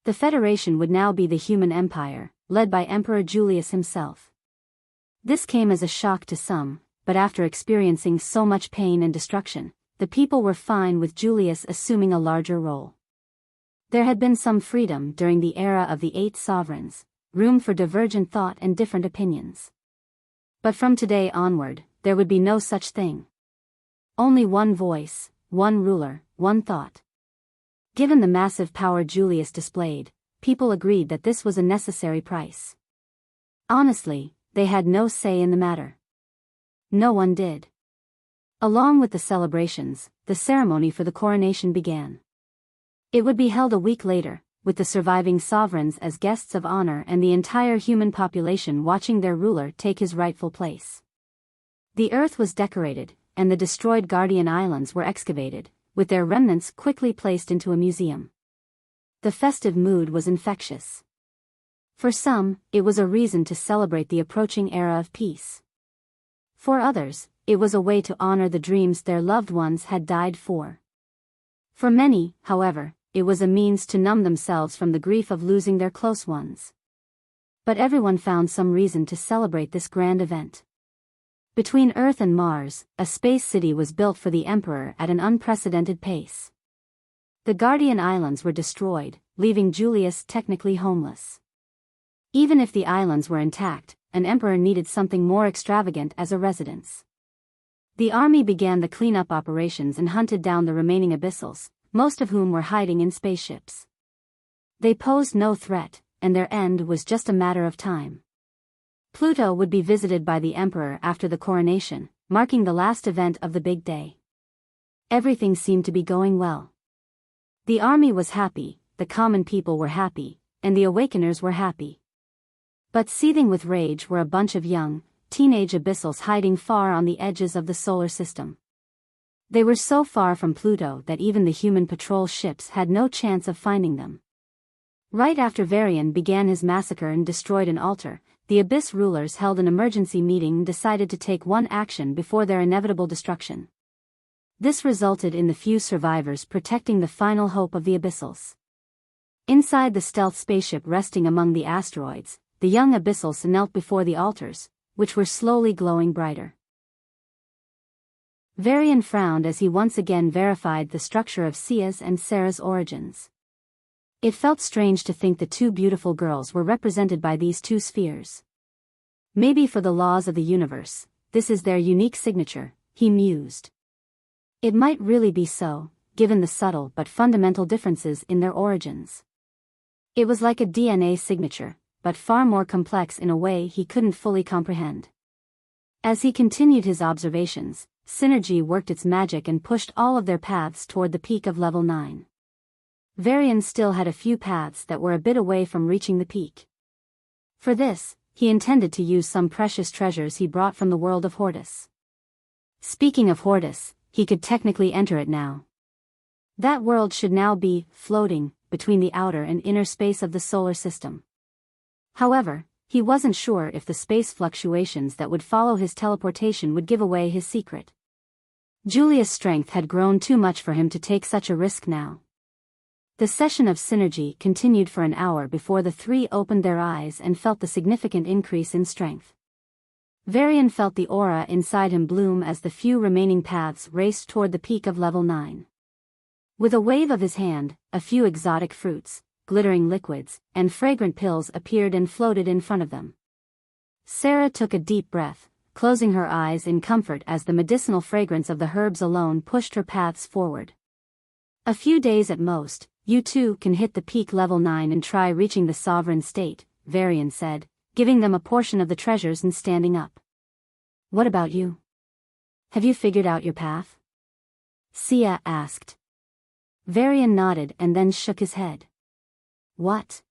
The Federation would now be the Human Empire, led by Emperor Julius himself. This came as a shock to some, but after experiencing so much pain and destruction, the people were fine with Julius assuming a larger role. There had been some freedom during the era of the 8 sovereigns, room for divergent thought and different opinions. But from today onward, there would be no such thing. Only one voice, one ruler, one thought. Given the massive power Julius displayed, people agreed that this was a necessary price. Honestly, they had no say in the matter. No one did. Along with the celebrations, the ceremony for the coronation began. It would be held a week later, with the surviving sovereigns as guests of honor and the entire human population watching their ruler take his rightful place. The earth was decorated, and the destroyed Guardian Islands were excavated, with their remnants quickly placed into a museum. The festive mood was infectious. For some, it was a reason to celebrate the approaching era of peace. For others, it was a way to honor the dreams their loved ones had died for. For many, however, it was a means to numb themselves from the grief of losing their close ones. But everyone found some reason to celebrate this grand event. Between Earth and Mars, a space city was built for the Emperor at an unprecedented pace. The Guardian Islands were destroyed, leaving Julius technically homeless. Even if the islands were intact, an emperor needed something more extravagant as a residence. The army began the cleanup operations and hunted down the remaining Abyssals, most of whom were hiding in spaceships. They posed no threat, and their end was just a matter of time. Pluto would be visited by the Emperor after the coronation, marking the last event of the big day. Everything seemed to be going well. The army was happy, the common people were happy, and the Awakeners were happy. But seething with rage were a bunch of young, teenage Abyssals hiding far on the edges of the solar system. They were so far from Pluto that even the human patrol ships had no chance of finding them. Right after Varian began his massacre and destroyed an altar, the Abyss rulers held an emergency meeting and decided to take one action before their inevitable destruction. This resulted in the few survivors protecting the final hope of the Abyssals. Inside the stealth spaceship resting among the asteroids, the young Abyssals knelt before the altars, which were slowly glowing brighter. Varian frowned as he once again verified the structure of Sia's and Sarah's origins. It felt strange to think the two beautiful girls were represented by these two spheres. Maybe for the laws of the universe, this is their unique signature, he mused. It might really be so, given the subtle but fundamental differences in their origins. It was like a DNA signature, but far more complex in a way he couldn't fully comprehend. As he continued his observations, synergy worked its magic and pushed all of their paths toward the peak of level 9. Varian still had a few paths that were a bit away from reaching the peak. For this, he intended to use some precious treasures he brought from the world of Hortus. Speaking of Hortus, he could technically enter it now. That world should now be floating between the outer and inner space of the solar system. However, he wasn't sure if the space fluctuations that would follow his teleportation would give away his secret. Julia's strength had grown too much for him to take such a risk now. The session of synergy continued for an hour before the three opened their eyes and felt the significant increase in strength. Varian felt the aura inside him bloom as the few remaining paths raced toward the peak of level 9. With a wave of his hand, a few exotic fruits, glittering liquids, and fragrant pills appeared and floated in front of them. Sarah took a deep breath, closing her eyes in comfort as the medicinal fragrance of the herbs alone pushed her paths forward. A few days at most, you too can hit the peak level 9 and try reaching the sovereign state, Varian said, giving them a portion of the treasures and standing up. What about you? Have you figured out your path? Sia asked. Varian nodded and then shook his head. What?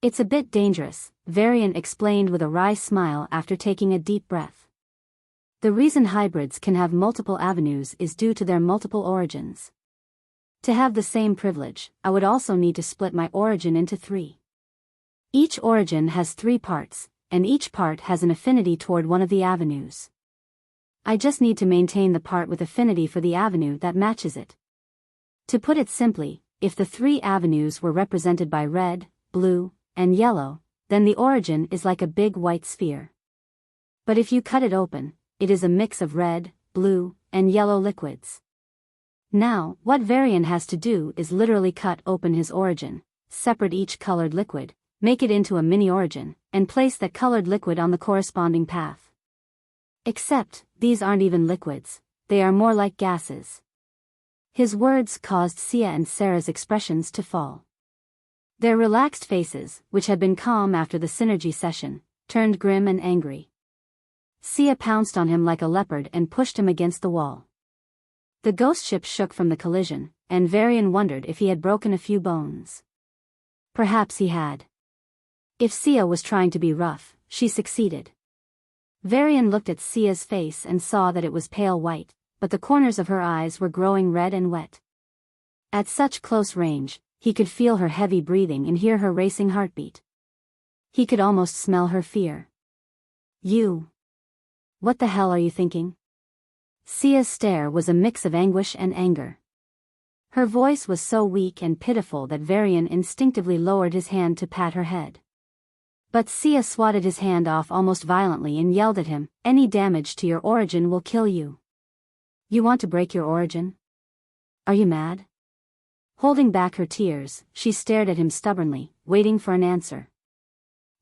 It's a bit dangerous, Varian explained with a wry smile after taking a deep breath. The reason hybrids can have multiple avenues is due to their multiple origins. To have the same privilege, I would also need to split my origin into 3. Each origin has 3 parts, and each part has an affinity toward one of the avenues. I just need to maintain the part with affinity for the avenue that matches it. To put it simply, if the 3 avenues were represented by red, blue, and yellow, then the origin is like a big white sphere. But if you cut it open, it is a mix of red, blue, and yellow liquids. Now, what Varian has to do is literally cut open his origin, separate each colored liquid, make it into a mini origin, and place that colored liquid on the corresponding path. Except, these aren't even liquids, they are more like gases. His words caused Sia and Sarah's expressions to fall. Their relaxed faces, which had been calm after the synergy session, turned grim and angry. Sia pounced on him like a leopard and pushed him against the wall. The ghost ship shook from the collision, and Varian wondered if he had broken a few bones. Perhaps he had. If Sia was trying to be rough, she succeeded. Varian looked at Sia's face and saw that it was pale white, but the corners of her eyes were growing red and wet. At such close range, he could feel her heavy breathing and hear her racing heartbeat. He could almost smell her fear. You. What the hell are you thinking? Sia's stare was a mix of anguish and anger. Her voice was so weak and pitiful that Varian instinctively lowered his hand to pat her head. But Sia swatted his hand off almost violently and yelled at him, "Any damage to your origin will kill you. You want to break your origin? Are you mad?" Holding back her tears, she stared at him stubbornly, waiting for an answer.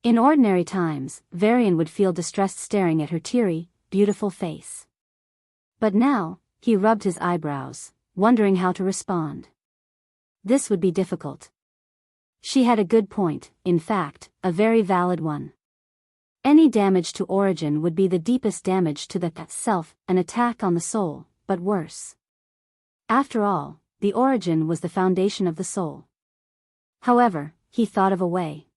In ordinary times, Varian would feel distressed staring at her teary, beautiful face. But now, he rubbed his eyebrows, wondering how to respond. This would be difficult. She had a good point, in fact, a very valid one. Any damage to origin would be the deepest damage to the self, an attack on the soul, but worse. After all, the origin was the foundation of the soul. However, he thought of a way.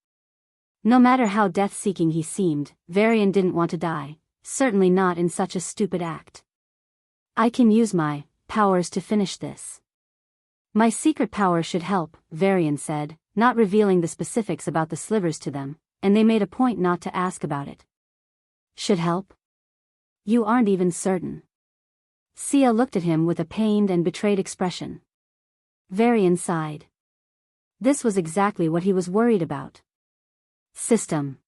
No matter how death-seeking he seemed, Varian didn't want to die, certainly not in such a stupid act. I can use my powers to finish this. My secret power should help, Varian said, not revealing the specifics about the slivers to them, and they made a point not to ask about it. Should help? You aren't even certain. Sia looked at him with a pained and betrayed expression. Varian sighed. This was exactly what he was worried about. System.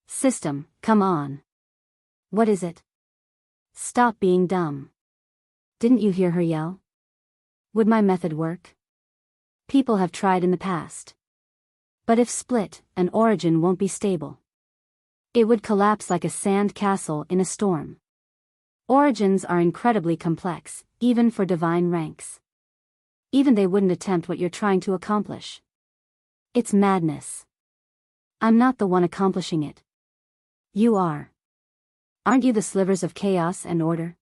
System, come on. What is it? Stop being dumb. Didn't you hear her yell? Would my method work? People have tried in the past. But if split, an origin won't be stable. It would collapse like a sand castle in a storm. Origins are incredibly complex, even for divine ranks. Even they wouldn't attempt what you're trying to accomplish. It's madness. I'm not the one accomplishing it. You are. Aren't you the slivers of chaos and order?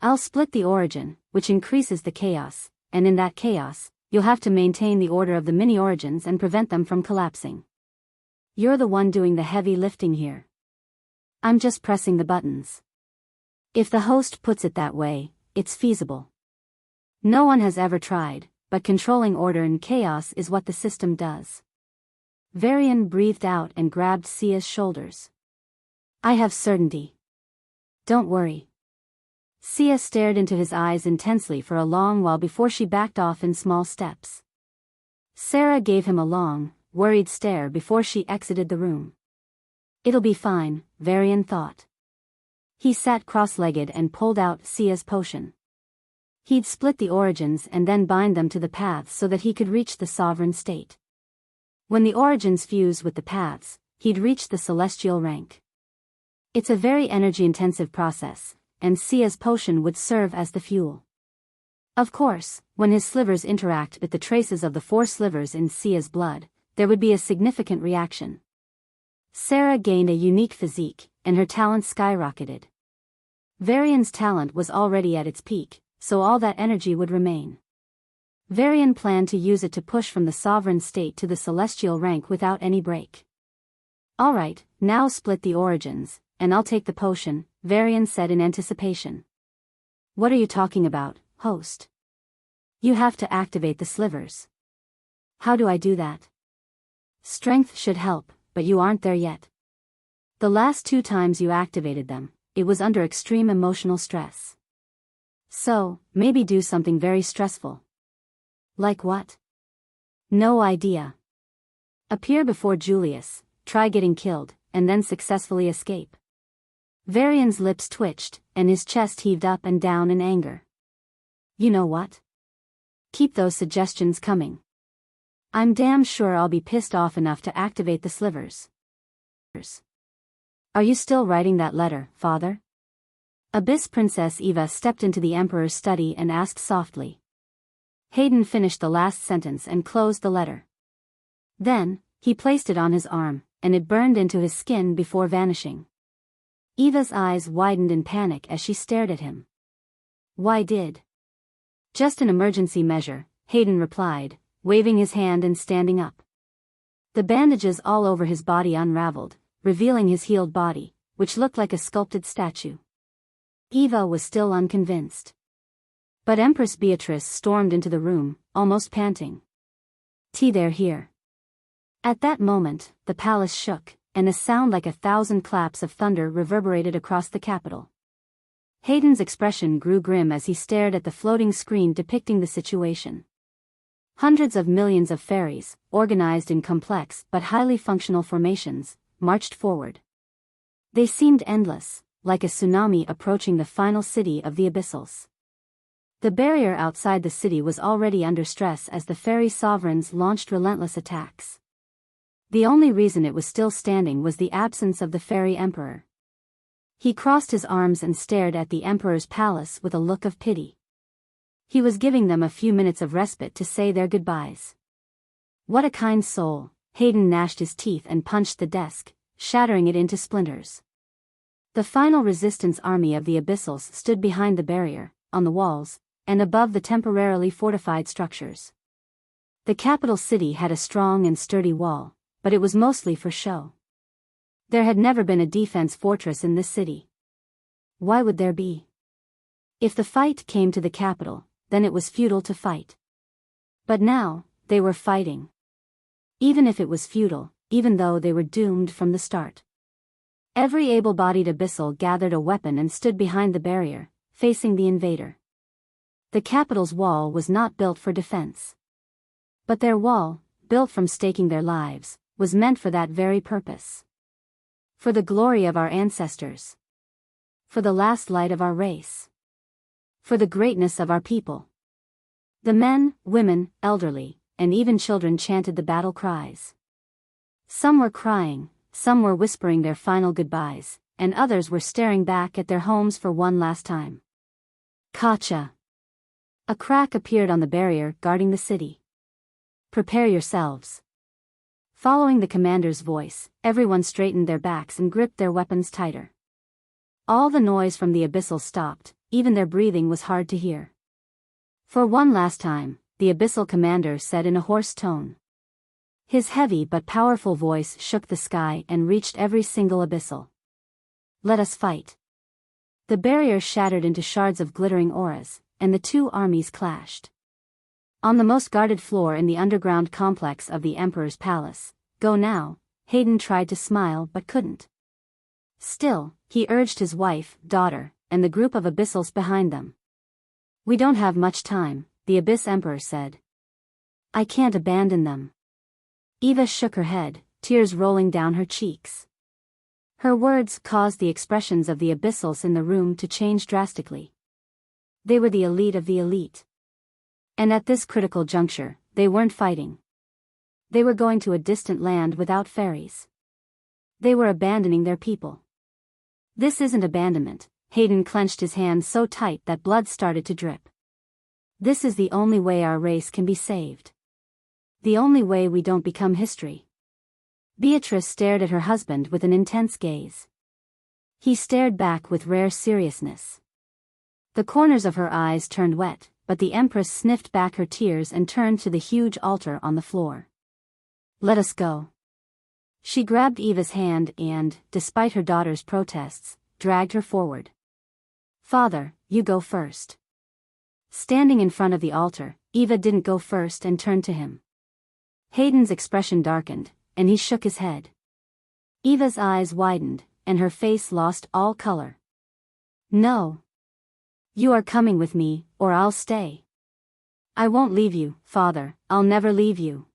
I'll split the origin, which increases the chaos, and in that chaos, you'll have to maintain the order of the mini-origins and prevent them from collapsing. You're the one doing the heavy lifting here. I'm just pressing the buttons. If the host puts it that way, it's feasible. No one has ever tried, but controlling order and chaos is what the system does. Varian breathed out and grabbed Sia's shoulders. I have certainty. Don't worry. Sia stared into his eyes intensely for a long while before she backed off in small steps. Sarah gave him a long, worried stare before she exited the room. It'll be fine, Varian thought. He sat cross-legged and pulled out Sia's potion. He'd split the origins and then bind them to the paths so that he could reach the sovereign state. When the origins fuse with the paths, he'd reach the celestial rank. It's a very energy-intensive process, and Sia's potion would serve as the fuel. Of course, when his slivers interact with the traces of the 4 slivers in Sia's blood, there would be a significant reaction. Sarah gained a unique physique, and her talent skyrocketed. Varian's talent was already at its peak, so all that energy would remain. Varian planned to use it to push from the sovereign state to the celestial rank without any break. Alright, now split the origins, and I'll take the potion, Varian said in anticipation. What are you talking about, host? You have to activate the slivers. How do I do that? Strength should help, but you aren't there yet. The last 2 times you activated them, it was under extreme emotional stress. So, maybe do something very stressful. Like what? No idea. Appear before Julius, try getting killed, and then successfully escape. Varian's lips twitched, and his chest heaved up and down in anger. You know what? Keep those suggestions coming. I'm damn sure I'll be pissed off enough to activate the slivers. Are you still writing that letter, Father? Abyss Princess Eva stepped into the Emperor's study and asked softly. Hayden finished the last sentence and closed the letter. Then, he placed it on his arm, and it burned into his skin before vanishing. Eva's eyes widened in panic as she stared at him. Why did? Just an emergency measure, Hayden replied, waving his hand and standing up. The bandages all over his body unraveled, revealing his healed body, which looked like a sculpted statue. Eva was still unconvinced. But Empress Beatrice stormed into the room, almost panting. They're here. At that moment, the palace shook, and a sound like 1,000 claps of thunder reverberated across the capital. Hayden's expression grew grim as he stared at the floating screen depicting the situation. Hundreds of millions of fairies, organized in complex but highly functional formations, marched forward. They seemed endless, like a tsunami approaching the final city of the Abyssals. The barrier outside the city was already under stress as the fairy sovereigns launched relentless attacks. The only reason it was still standing was the absence of the fairy emperor. He crossed his arms and stared at the emperor's palace with a look of pity. He was giving them a few minutes of respite to say their goodbyes. What a kind soul, Hayden gnashed his teeth and punched the desk, shattering it into splinters. The final resistance army of the Abyssals stood behind the barrier, on the walls, and above the temporarily fortified structures. The capital city had a strong and sturdy wall, but it was mostly for show. There had never been a defense fortress in this city. Why would there be? If the fight came to the capital, then it was futile to fight. But now, they were fighting. Even if it was futile, even though they were doomed from the start. Every able-bodied Abyssal gathered a weapon and stood behind the barrier, facing the invader. The capital's wall was not built for defense. But their wall, built from staking their lives, was meant for that very purpose. For the glory of our ancestors. For the last light of our race. For the greatness of our people. The men, women, elderly, and even children chanted the battle cries. Some were crying, some were whispering their final goodbyes, and others were staring back at their homes for one last time. Kacha! A crack appeared on the barrier guarding the city. Prepare yourselves. Following the commander's voice, everyone straightened their backs and gripped their weapons tighter. All the noise from the Abyssals stopped, even their breathing was hard to hear. For one last time, the Abyssal commander said in a hoarse tone. His heavy but powerful voice shook the sky and reached every single Abyssal. Let us fight. The barrier shattered into shards of glittering auras, and the two armies clashed. On the most guarded floor in the underground complex of the Emperor's palace, go now, Hayden tried to smile but couldn't. Still, he urged his wife, daughter, and the group of Abyssals behind them. We don't have much time, the Abyss Emperor said. I can't abandon them. Eva shook her head, tears rolling down her cheeks. Her words caused the expressions of the Abyssals in the room to change drastically. They were the elite of the elite. And at this critical juncture, they weren't fighting. They were going to a distant land without ferries. They were abandoning their people. This isn't abandonment. Hayden clenched his hand so tight that blood started to drip. This is the only way our race can be saved. The only way we don't become history. Beatrice stared at her husband with an intense gaze. He stared back with rare seriousness. The corners of her eyes turned wet, but the Empress sniffed back her tears and turned to the huge altar on the floor. Let us go. She grabbed Eva's hand and, despite her daughter's protests, dragged her forward. Father, you go first. Standing in front of the altar, Eva didn't go first and turned to him. Hayden's expression darkened, and he shook his head. Eva's eyes widened, and her face lost all color. No. You are coming with me, or I'll stay. I won't leave you, Father, I'll never leave you.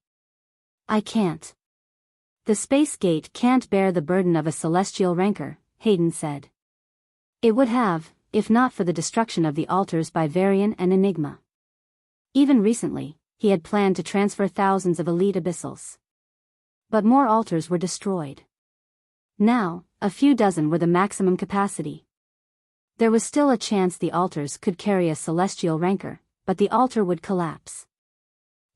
I can't. The space gate can't bear the burden of a celestial rancor, Hayden said. It would have, if not for the destruction of the altars by Varian and Enigma. Even recently, he had planned to transfer thousands of elite Abyssals. But more altars were destroyed. Now, a few dozen were the maximum capacity. There was still a chance the altars could carry a celestial rancor, but the altar would collapse.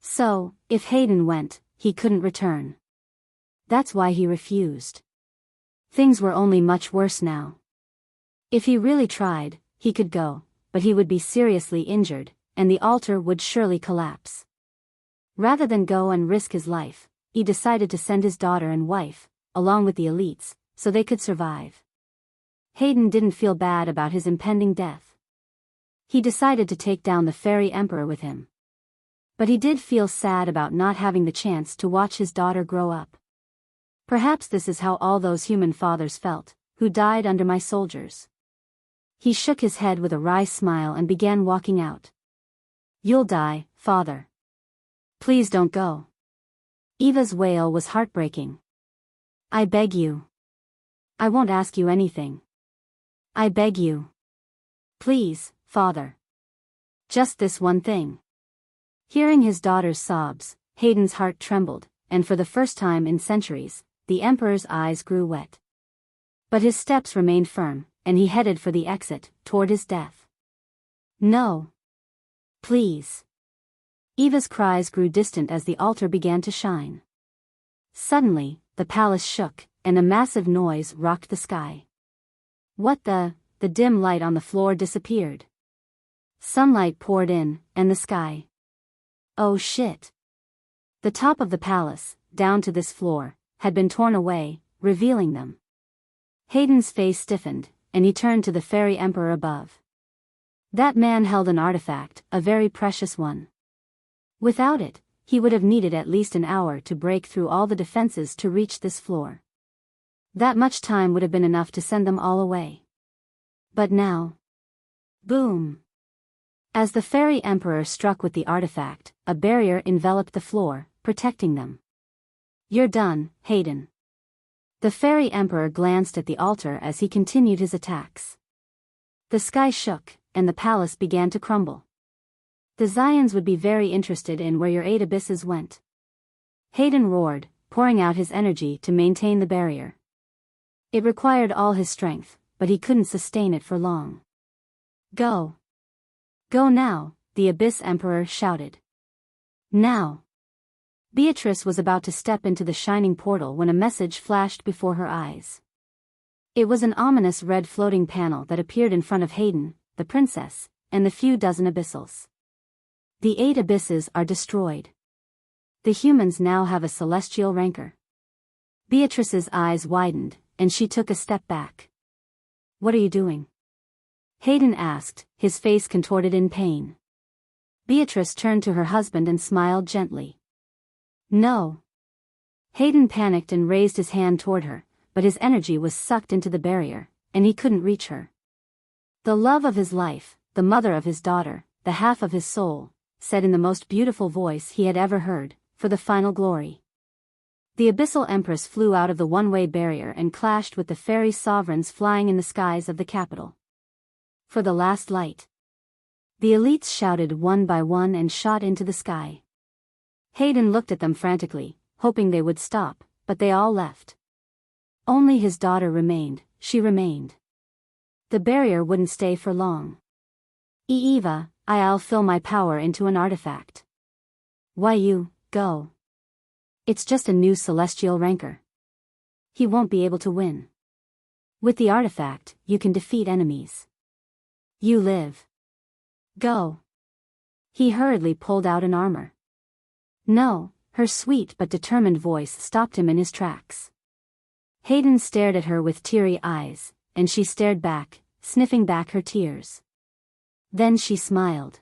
So, if Hayden went, he couldn't return. That's why he refused. Things were only much worse now. If he really tried, he could go, but he would be seriously injured, and the altar would surely collapse. Rather than go and risk his life, he decided to send his daughter and wife, along with the elites, so they could survive. Hayden didn't feel bad about his impending death. He decided to take down the Fairy Emperor with him. But he did feel sad about not having the chance to watch his daughter grow up. Perhaps this is how all those human fathers felt, who died under my soldiers. He shook his head with a wry smile and began walking out. You'll die, Father. Please don't go. Eva's wail was heartbreaking. I beg you. I won't ask you anything. I beg you. Please, Father. Just this one thing. Hearing his daughter's sobs, Hayden's heart trembled, and for the first time in centuries, the Emperor's eyes grew wet. But his steps remained firm, and he headed for the exit, toward his death. No. Please. Eva's cries grew distant as the altar began to shine. Suddenly, the palace shook, and a massive noise rocked the sky. What the dim light on the floor disappeared. Sunlight poured in, and the sky. Oh shit. The top of the palace, down to this floor, had been torn away, revealing them. Hayden's face stiffened, and he turned to the Fairy Emperor above. That man held an artifact, a very precious one. Without it, he would have needed at least an hour to break through all the defenses to reach this floor. That much time would have been enough to send them all away. But now... Boom! As the Fairy Emperor struck with the artifact, a barrier enveloped the floor, protecting them. You're done, Hayden. The Fairy Emperor glanced at the altar as he continued his attacks. The sky shook, and the palace began to crumble. The Zions would be very interested in where your 8 abysses went. Hayden roared, pouring out his energy to maintain the barrier. It required all his strength, but he couldn't sustain it for long. Go. Go now, the Abyss Emperor shouted. Now! Beatrice was about to step into the shining portal when a message flashed before her eyes. It was an ominous red floating panel that appeared in front of Hayden, the princess, and the few dozen Abyssals. The 8 abysses are destroyed. The humans now have a celestial rancor. Beatrice's eyes widened, and she took a step back. What are you doing? Hayden asked, his face contorted in pain. Beatrice turned to her husband and smiled gently. No. Hayden panicked and raised his hand toward her, but his energy was sucked into the barrier, and he couldn't reach her. The love of his life, the mother of his daughter, the half of his soul, said in the most beautiful voice he had ever heard, for the final glory. The Abyssal Empress flew out of the one-way barrier and clashed with the fairy sovereigns flying in the skies of the capital. For the last light. The elites shouted one by one and shot into the sky. Hayden looked at them frantically, hoping they would stop, but they all left. Only his daughter remained, she remained. The barrier wouldn't stay for long. Eva, I'll fill my power into an artifact. Why you, go. It's just a new celestial rancor. He won't be able to win. With the artifact, you can defeat enemies. You live. Go. He hurriedly pulled out an armor. No, her sweet but determined voice stopped him in his tracks. Hayden stared at her with teary eyes, and she stared back, sniffing back her tears. Then she smiled.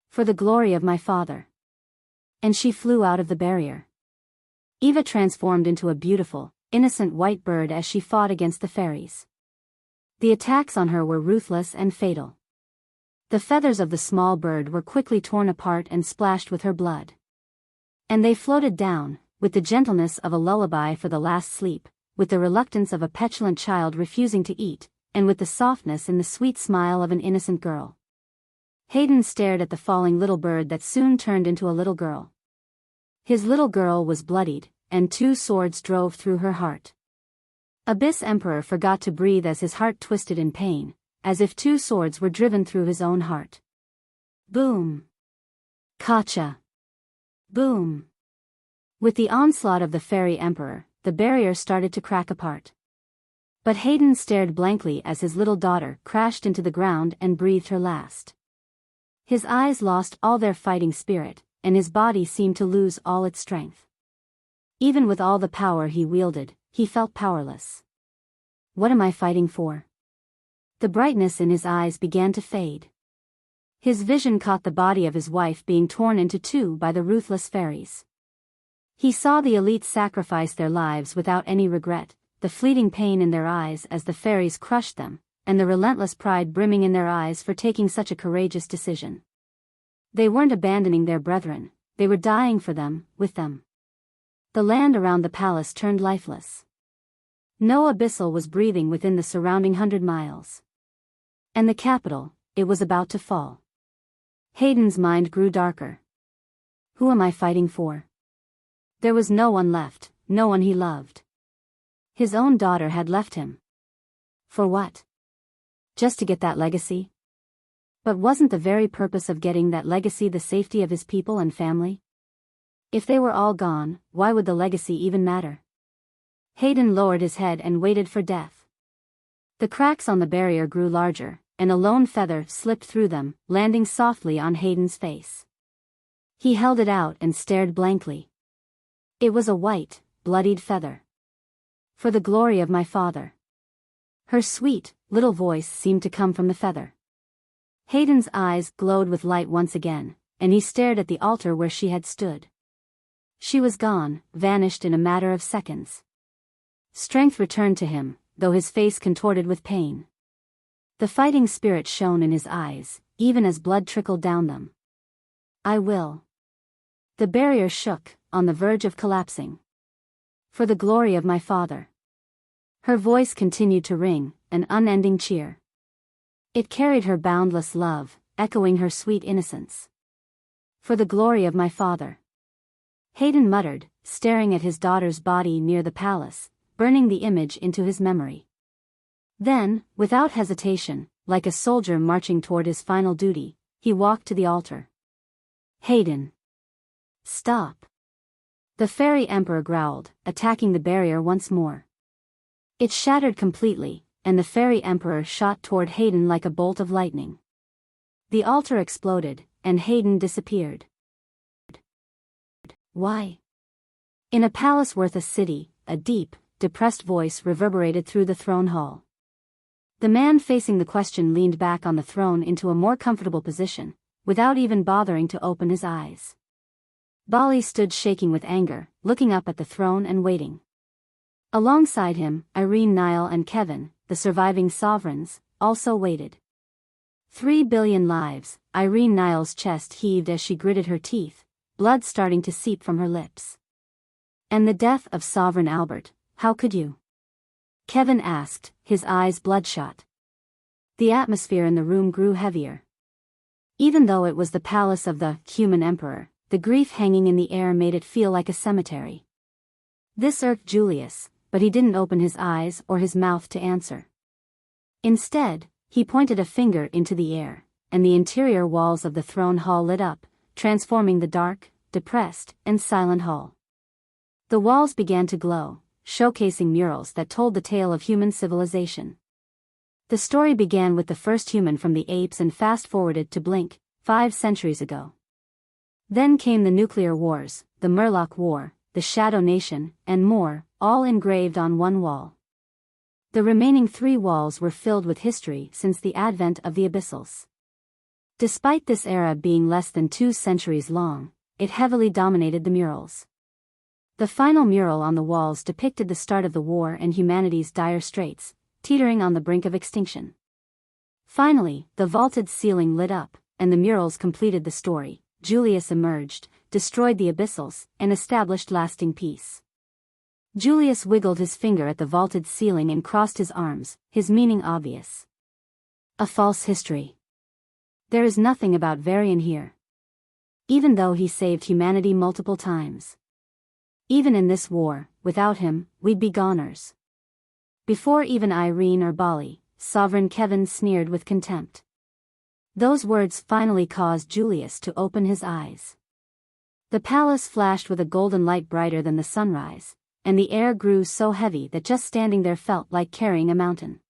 For the glory of my father. And she flew out of the barrier. Eva transformed into a beautiful, innocent white bird as she fought against the fairies. The attacks on her were ruthless and fatal. The feathers of the small bird were quickly torn apart and splashed with her blood. And they floated down, with the gentleness of a lullaby for the last sleep, with the reluctance of a petulant child refusing to eat, and with the softness in the sweet smile of an innocent girl. Hayden stared at the falling little bird that soon turned into a little girl. His little girl was bloodied, and 2 swords drove through her heart. Abyss Emperor forgot to breathe as his heart twisted in pain, as if 2 swords were driven through his own heart. Boom! Kacha! Boom! With the onslaught of the fairy emperor, the barrier started to crack apart. But Hayden stared blankly as his little daughter crashed into the ground and breathed her last. His eyes lost all their fighting spirit, and his body seemed to lose all its strength. Even with all the power he wielded, he felt powerless. What am I fighting for? The brightness in his eyes began to fade. His vision caught the body of his wife being torn into 2 by the ruthless fairies. He saw the elites sacrifice their lives without any regret, the fleeting pain in their eyes as the fairies crushed them, and the relentless pride brimming in their eyes for taking such a courageous decision. They weren't abandoning their brethren, they were dying for them, with them. The land around the palace turned lifeless. No abyssal was breathing within the surrounding 100 miles. And the capital, it was about to fall. Hayden's mind grew darker. Who am I fighting for? There was no one left, no one he loved. His own daughter had left him. For what? Just to get that legacy? But wasn't the very purpose of getting that legacy the safety of his people and family? If they were all gone, why would the legacy even matter? Hayden lowered his head and waited for death. The cracks on the barrier grew larger, and a lone feather slipped through them, landing softly on Hayden's face. He held it out and stared blankly. It was a white, bloodied feather. For the glory of my father. Her sweet, little voice seemed to come from the feather. Hayden's eyes glowed with light once again, and he stared at the altar where she had stood. She was gone, vanished in a matter of seconds. Strength returned to him, though his face contorted with pain. The fighting spirit shone in his eyes, even as blood trickled down them. I will. The barrier shook, on the verge of collapsing. For the glory of my father. Her voice continued to ring, an unending cheer. It carried her boundless love, echoing her sweet innocence. For the glory of my father. Hayden muttered, staring at his daughter's body near the palace, burning the image into his memory. Then, without hesitation, like a soldier marching toward his final duty, he walked to the altar. Hayden. Stop. The fairy emperor growled, attacking the barrier once more. It shattered completely, and the fairy emperor shot toward Hayden like a bolt of lightning. The altar exploded, and Hayden disappeared. Why? In a palace worth a city, a deep, depressed voice reverberated through the throne hall. The man facing the question leaned back on the throne into a more comfortable position, without even bothering to open his eyes. Bali stood shaking with anger, looking up at the throne and waiting. Alongside him, Irene, Niall and Kevin, the surviving sovereigns, also waited. 3 billion lives. Irene Niall's chest heaved as she gritted her teeth, blood starting to seep from her lips. And the death of Sovereign Albert, how could you? Kevin asked, his eyes bloodshot. The atmosphere in the room grew heavier. Even though it was the palace of the human emperor, the grief hanging in the air made it feel like a cemetery. This irked Julius, but he didn't open his eyes or his mouth to answer. Instead, he pointed a finger into the air, and the interior walls of the throne hall lit up, transforming the dark, depressed, and silent hall. The walls began to glow, showcasing murals that told the tale of human civilization. The story began with the first human from the apes and fast-forwarded to Blink, 5 centuries ago. Then came the nuclear wars, the Murloc War, the Shadow Nation, and more, all engraved on one wall. The remaining 3 walls were filled with history since the advent of the Abyssals. Despite this era being less than 2 centuries long, it heavily dominated the murals. The final mural on the walls depicted the start of the war and humanity's dire straits, teetering on the brink of extinction. Finally, the vaulted ceiling lit up, and the murals completed the story. Julius emerged, destroyed the Abyssals, and established lasting peace. Julius wiggled his finger at the vaulted ceiling and crossed his arms, his meaning obvious. A false history. There is nothing about Varian here. Even though he saved humanity multiple times. Even in this war, without him, we'd be goners. Before even Irene or Bali, Sovereign Kevin sneered with contempt. Those words finally caused Julius to open his eyes. The palace flashed with a golden light brighter than the sunrise, and the air grew so heavy that just standing there felt like carrying a mountain.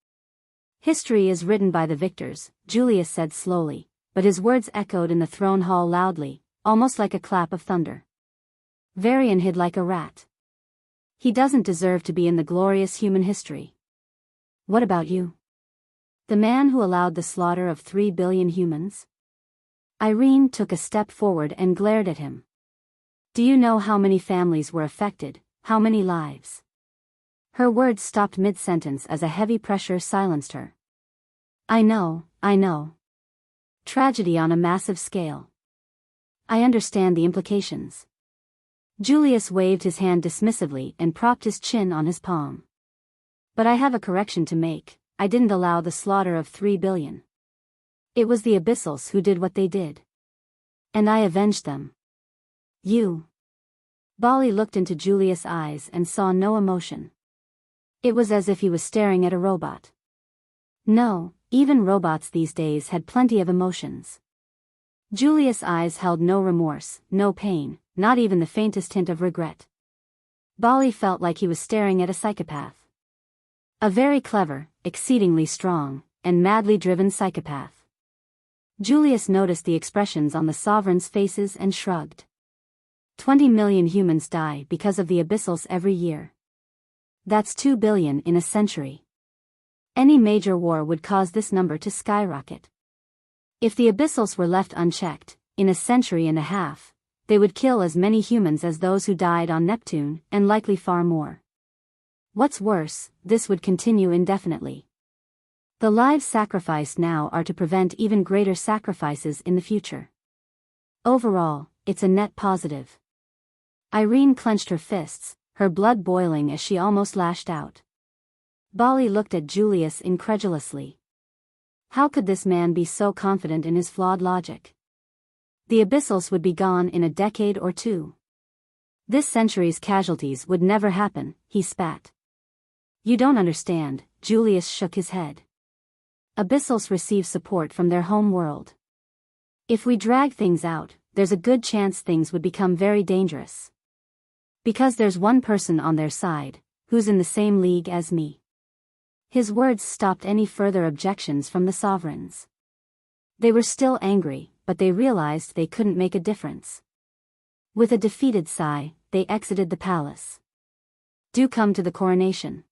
History is written by the victors, Julius said slowly, but his words echoed in the throne hall loudly, almost like a clap of thunder. Varian hid like a rat. He doesn't deserve to be in the glorious human history. What about you? The man who allowed the slaughter of 3 billion humans? Irene took a step forward and glared at him. Do you know how many families were affected, how many lives? Her words stopped mid-sentence as a heavy pressure silenced her. I know. Tragedy on a massive scale. I understand the implications. Julius waved his hand dismissively and propped his chin on his palm. But I have a correction to make. I didn't allow the slaughter of 3 billion. It was the Abyssals who did what they did. And I avenged them. You. Bali looked into Julius' eyes and saw no emotion. It was as if he was staring at a robot. No, even robots these days had plenty of emotions. Julius' eyes held no remorse, no pain, not even the faintest hint of regret. Bali felt like he was staring at a psychopath. A very clever, exceedingly strong, and madly driven psychopath. Julius noticed the expressions on the sovereigns' faces and shrugged. 20 million humans die because of the Abyssals every year. That's 2 billion in a century. Any major war would cause this number to skyrocket. If the Abyssals were left unchecked, in a century and a half, they would kill as many humans as those who died on Neptune, and likely far more. What's worse, this would continue indefinitely. The lives sacrificed now are to prevent even greater sacrifices in the future. Overall, it's a net positive. Irene clenched her fists, her blood boiling as she almost lashed out. Bali looked at Julius incredulously. How could this man be so confident in his flawed logic? The Abyssals would be gone in a decade or 2. This century's casualties would never happen, he spat. You don't understand, Julius shook his head. Abyssals receive support from their home world. If we drag things out, there's a good chance things would become very dangerous. Because there's one person on their side, who's in the same league as me. His words stopped any further objections from the sovereigns. They were still angry, but they realized they couldn't make a difference. With a defeated sigh, they exited the palace. Do come to the coronation.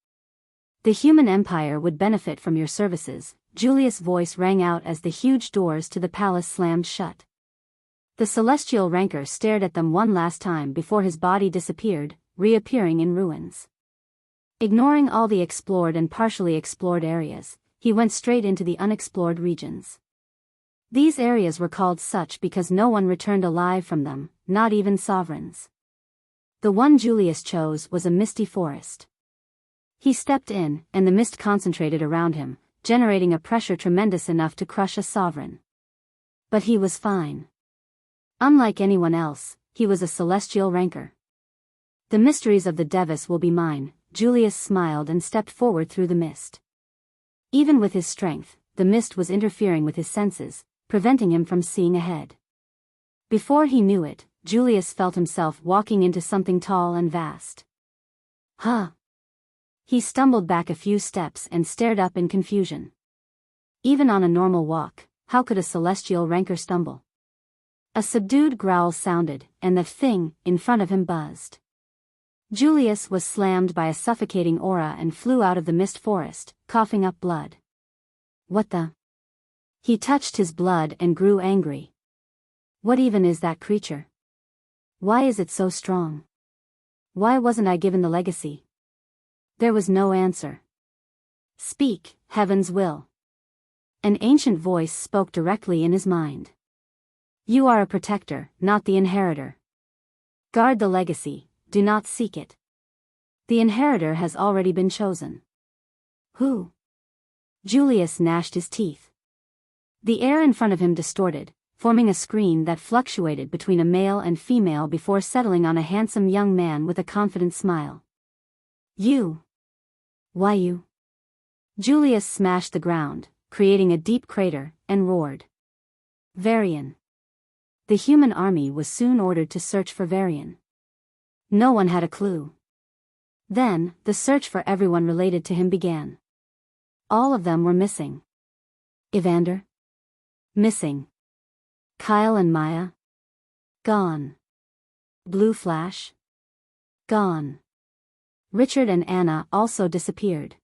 The human empire would benefit from your services, Julius' voice rang out as the huge doors to the palace slammed shut. The celestial ranker stared at them one last time before his body disappeared, reappearing in ruins. Ignoring all the explored and partially explored areas, he went straight into the unexplored regions. These areas were called such because no one returned alive from them, not even sovereigns. The one Julius chose was a misty forest. He stepped in, and the mist concentrated around him, generating a pressure tremendous enough to crush a sovereign. But he was fine. Unlike anyone else, he was a celestial ranker. The mysteries of the Devis will be mine, Julius smiled and stepped forward through the mist. Even with his strength, the mist was interfering with his senses, preventing him from seeing ahead. Before he knew it, Julius felt himself walking into something tall and vast. Huh! He stumbled back a few steps and stared up in confusion. Even on a normal walk, how could a celestial ranker stumble? A subdued growl sounded, and the thing in front of him buzzed. Julius was slammed by a suffocating aura and flew out of the mist forest, coughing up blood. What the? He touched his blood and grew angry. What even is that creature? Why is it so strong? Why wasn't I given the legacy? There was no answer. Speak, heaven's will. An ancient voice spoke directly in his mind. You are a protector, not the inheritor. Guard the legacy, do not seek it. The inheritor has already been chosen. Who? Julius gnashed his teeth. The air in front of him distorted, forming a screen that fluctuated between a male and female before settling on a handsome young man with a confident smile. You. Why you? Julius smashed the ground, creating a deep crater, and roared. Varian. The human army was soon ordered to search for Varian. No one had a clue. Then, the search for everyone related to him began. All of them were missing. Evander? Missing. Kyle and Maya? Gone. Blue Flash? Gone. Richard and Anna also disappeared.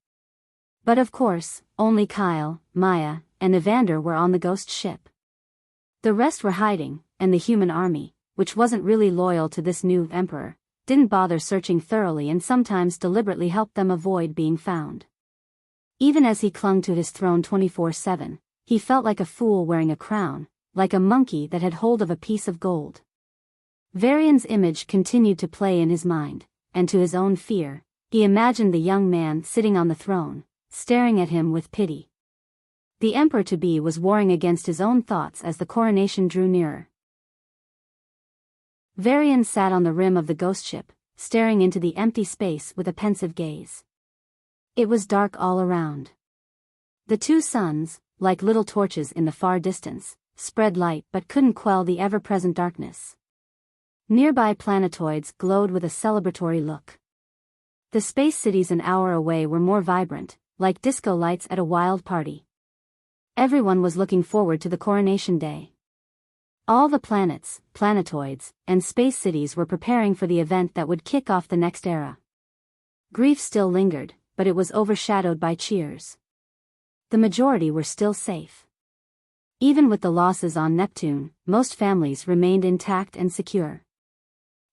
But of course, only Kyle, Maya, and Evander were on the ghost ship. The rest were hiding, and the human army, which wasn't really loyal to this new emperor, didn't bother searching thoroughly and sometimes deliberately helped them avoid being found. Even as he clung to his throne 24/7, he felt like a fool wearing a crown, like a monkey that had hold of a piece of gold. Varian's image continued to play in his mind, and to his own fear, he imagined the young man sitting on the throne, staring at him with pity. The emperor-to-be was warring against his own thoughts as the coronation drew nearer. Varian sat on the rim of the ghost ship, staring into the empty space with a pensive gaze. It was dark all around. The two suns, like little torches in the far distance, spread light but couldn't quell the ever-present darkness. Nearby planetoids glowed with a celebratory look. The space cities an hour away were more vibrant, like disco lights at a wild party. Everyone was looking forward to the coronation day. All the planets, planetoids, and space cities were preparing for the event that would kick off the next era. Grief still lingered, but it was overshadowed by cheers. The majority were still safe. Even with the losses on Neptune, most families remained intact and secure.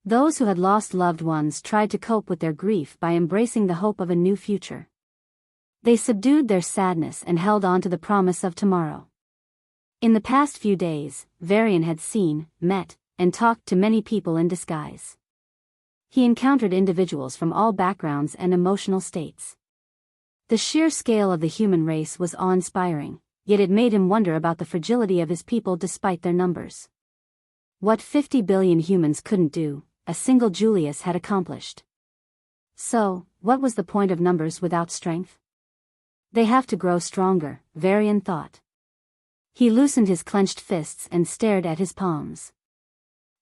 Those who had lost loved ones tried to cope with their grief by embracing the hope of a new future. They subdued their sadness and held on to the promise of tomorrow. In the past few days, Varian had seen, met, and talked to many people in disguise. He encountered individuals from all backgrounds and emotional states. The sheer scale of the human race was awe-inspiring, yet it made him wonder about the fragility of his people despite their numbers. What 50 billion humans couldn't do, a single Julius had accomplished. So, what was the point of numbers without strength? They have to grow stronger, Varian thought. He loosened his clenched fists and stared at his palms.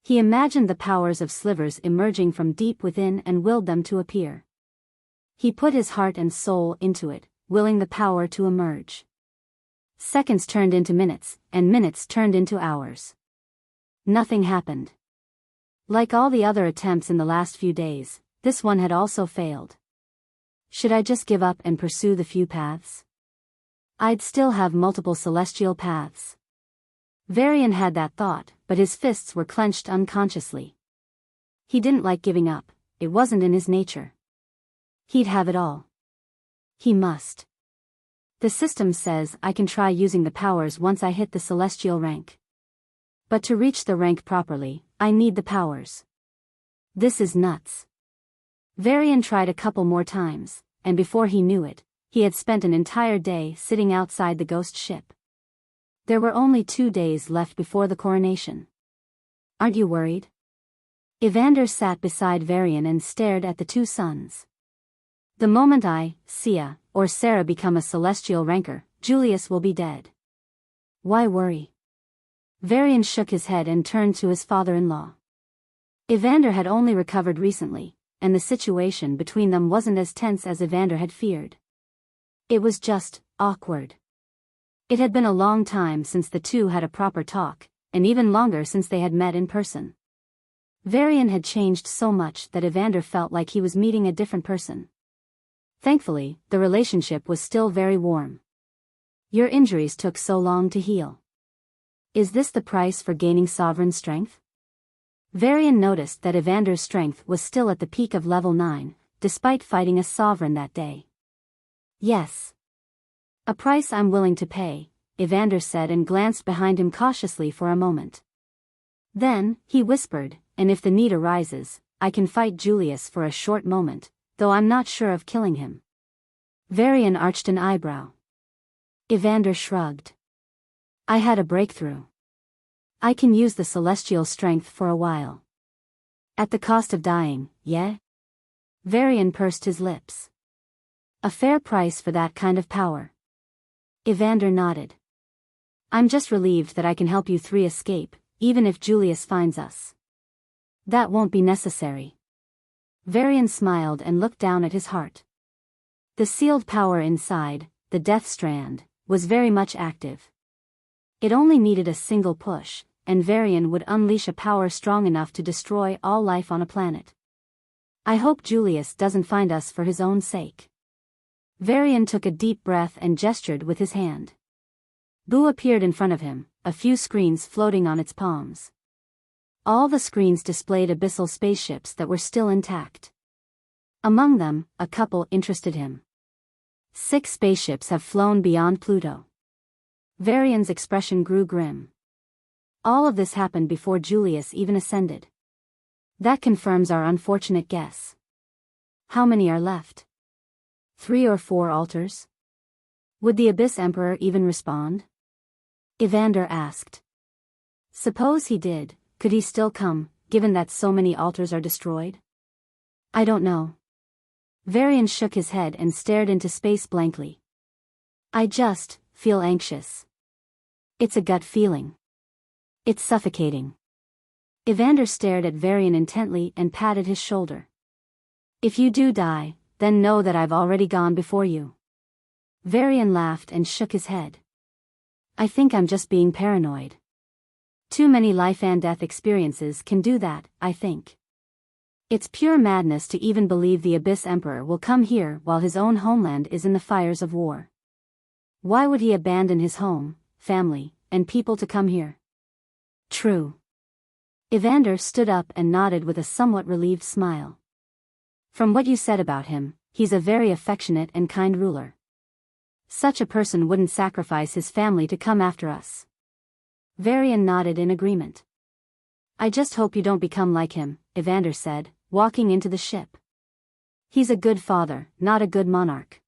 He imagined the powers of slivers emerging from deep within and willed them to appear. He put his heart and soul into it, willing the power to emerge. Seconds turned into minutes, and minutes turned into hours. Nothing happened. Like all the other attempts in the last few days, this one had also failed. Should I just give up and pursue the few paths? I'd still have multiple celestial paths. Varian had that thought, but his fists were clenched unconsciously. He didn't like giving up, it wasn't in his nature. He'd have it all. He must. The system says I can try using the powers once I hit the celestial rank. But to reach the rank properly, I need the powers. This is nuts. Varian tried a couple more times, and before he knew it, he had spent an entire day sitting outside the ghost ship. There were only 2 days left before the coronation. Aren't you worried? Evander sat beside Varian and stared at the two suns. The moment I, Sia, or Sarah become a celestial ranker, Julius will be dead. Why worry? Varian shook his head and turned to his father-in-law. Evander had only recovered recently, and the situation between them wasn't as tense as Evander had feared. It was just awkward. It had been a long time since the two had a proper talk, and even longer since they had met in person. Varian had changed so much that Evander felt like he was meeting a different person. Thankfully, the relationship was still very warm. Your injuries took so long to heal. Is this the price for gaining sovereign strength? Varian noticed that Evander's strength was still at the peak of level 9, despite fighting a sovereign that day. Yes. A price I'm willing to pay, Evander said and glanced behind him cautiously for a moment. Then, he whispered, and if the need arises, I can fight Julius for a short moment, though I'm not sure of killing him. Varian arched an eyebrow. Evander shrugged. I had a breakthrough. I can use the celestial strength for a while. At the cost of dying, yeah? Varian pursed his lips. A fair price for that kind of power. Evander nodded. I'm just relieved that I can help you three escape, even if Julius finds us. That won't be necessary. Varian smiled and looked down at his heart. The sealed power inside, the Death Strand, was very much active. It only needed a single push, and Varian would unleash a power strong enough to destroy all life on a planet. I hope Julius doesn't find us for his own sake. Varian took a deep breath and gestured with his hand. Boo appeared in front of him, a few screens floating on its palms. All the screens displayed abyssal spaceships that were still intact. Among them, a couple interested him. 6 spaceships have flown beyond Pluto. Varian's expression grew grim. All of this happened before Julius even ascended. That confirms our unfortunate guess. How many are left? 3 or 4 altars? Would the Abyss Emperor even respond? Evander asked. Suppose he did, could he still come, given that so many altars are destroyed? I don't know. Varian shook his head and stared into space blankly. I just feel anxious. It's a gut feeling. It's suffocating. Evander stared at Varian intently and patted his shoulder. If you do die, then know that I've already gone before you. Varian laughed and shook his head. I think I'm just being paranoid. Too many life and death experiences can do that, I think. It's pure madness to even believe the Abyss Emperor will come here while his own homeland is in the fires of war. Why would he abandon his home, family, and people to come here? True. Evander stood up and nodded with a somewhat relieved smile. From what you said about him, he's a very affectionate and kind ruler. Such a person wouldn't sacrifice his family to come after us. Varian nodded in agreement. I just hope you don't become like him, Evander said, walking into the ship. He's a good father, not a good monarch.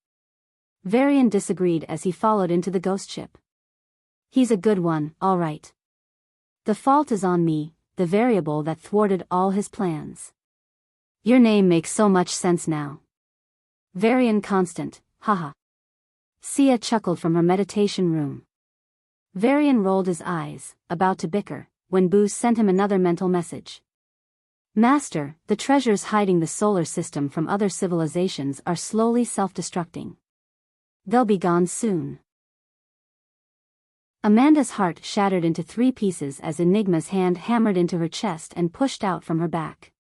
Varian disagreed as he followed into the ghost ship. He's a good one, all right. The fault is on me, the variable that thwarted all his plans. Your name makes so much sense now. Varian Constant, haha. Sia chuckled from her meditation room. Varian rolled his eyes, about to bicker, when Booz sent him another mental message. Master, the treasures hiding the solar system from other civilizations are slowly self-destructing. They'll be gone soon. Amanda's heart shattered into 3 pieces as Enigma's hand hammered into her chest and pushed out from her back.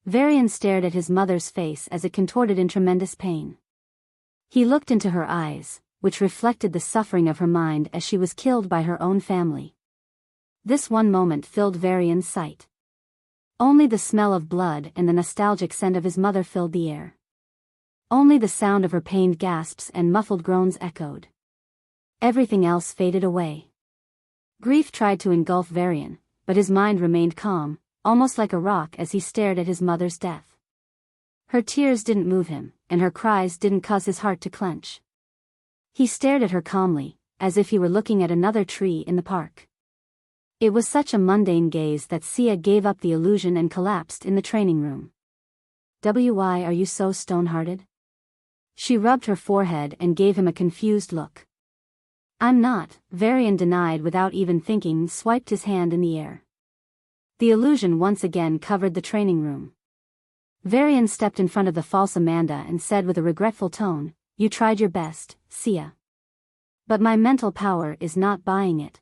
Varian stared at his mother's face as it contorted in tremendous pain. He looked into her eyes, which reflected the suffering of her mind as she was killed by her own family. This one moment filled Varian's sight. Only the smell of blood and the nostalgic scent of his mother filled the air. Only the sound of her pained gasps and muffled groans echoed. Everything else faded away. Grief tried to engulf Varian, but his mind remained calm, almost like a rock as he stared at his mother's death. Her tears didn't move him, and her cries didn't cause his heart to clench. He stared at her calmly, as if he were looking at another tree in the park. It was such a mundane gaze that Sia gave up the illusion and collapsed in the training room. Why are you so stone-hearted? She rubbed her forehead and gave him a confused look. I'm not, Varian denied without even thinking, swiped his hand in the air. The illusion once again covered the training room. Varian stepped in front of the false Amanda and said with a regretful tone, You tried your best, Sia. But my mental power is not buying it.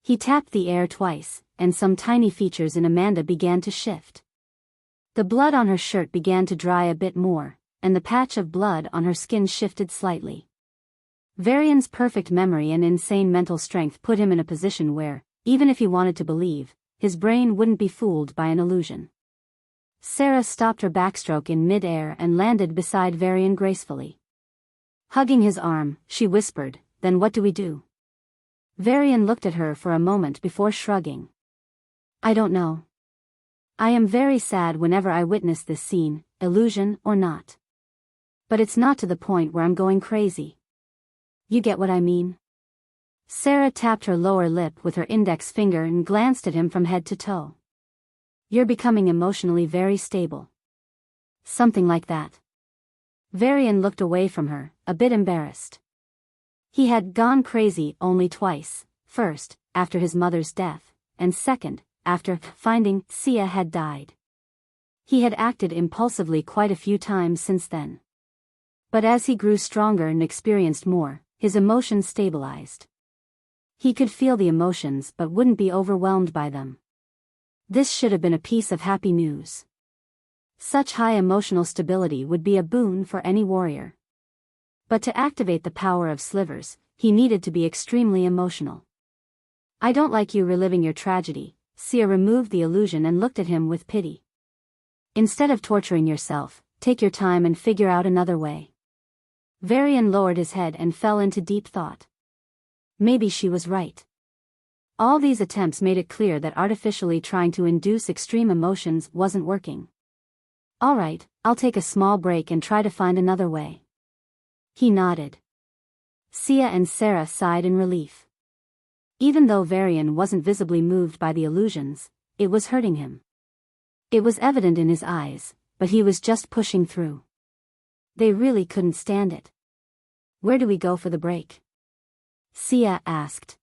He tapped the air twice, and some tiny features in Amanda began to shift. The blood on her shirt began to dry a bit more, and the patch of blood on her skin shifted slightly. Varian's perfect memory and insane mental strength put him in a position where, even if he wanted to believe, his brain wouldn't be fooled by an illusion. Sarah stopped her backstroke in mid-air and landed beside Varian gracefully. Hugging his arm, she whispered, Then what do we do? Varian looked at her for a moment before shrugging. I don't know. I am very sad whenever I witness this scene, illusion or not. But it's not to the point where I'm going crazy. You get what I mean? Sarah tapped her lower lip with her index finger and glanced at him from head to toe. You're becoming emotionally very stable. Something like that. Varian looked away from her, a bit embarrassed. He had gone crazy only twice, first, after his mother's death, and second, after finding Sia had died. He had acted impulsively quite a few times since then. But as he grew stronger and experienced more, his emotions stabilized. He could feel the emotions but wouldn't be overwhelmed by them. This should have been a piece of happy news. Such high emotional stability would be a boon for any warrior. But to activate the power of slivers, he needed to be extremely emotional. I don't like you reliving your tragedy. Sia removed the illusion and looked at him with pity. Instead of torturing yourself, take your time and figure out another way. Varian lowered his head and fell into deep thought. Maybe she was right. All these attempts made it clear that artificially trying to induce extreme emotions wasn't working. All right, I'll take a small break and try to find another way. He nodded. Sia and Sarah sighed in relief. Even though Varian wasn't visibly moved by the illusions, it was hurting him. It was evident in his eyes, but he was just pushing through. They really couldn't stand it. Where do we go for the break? Sia asked.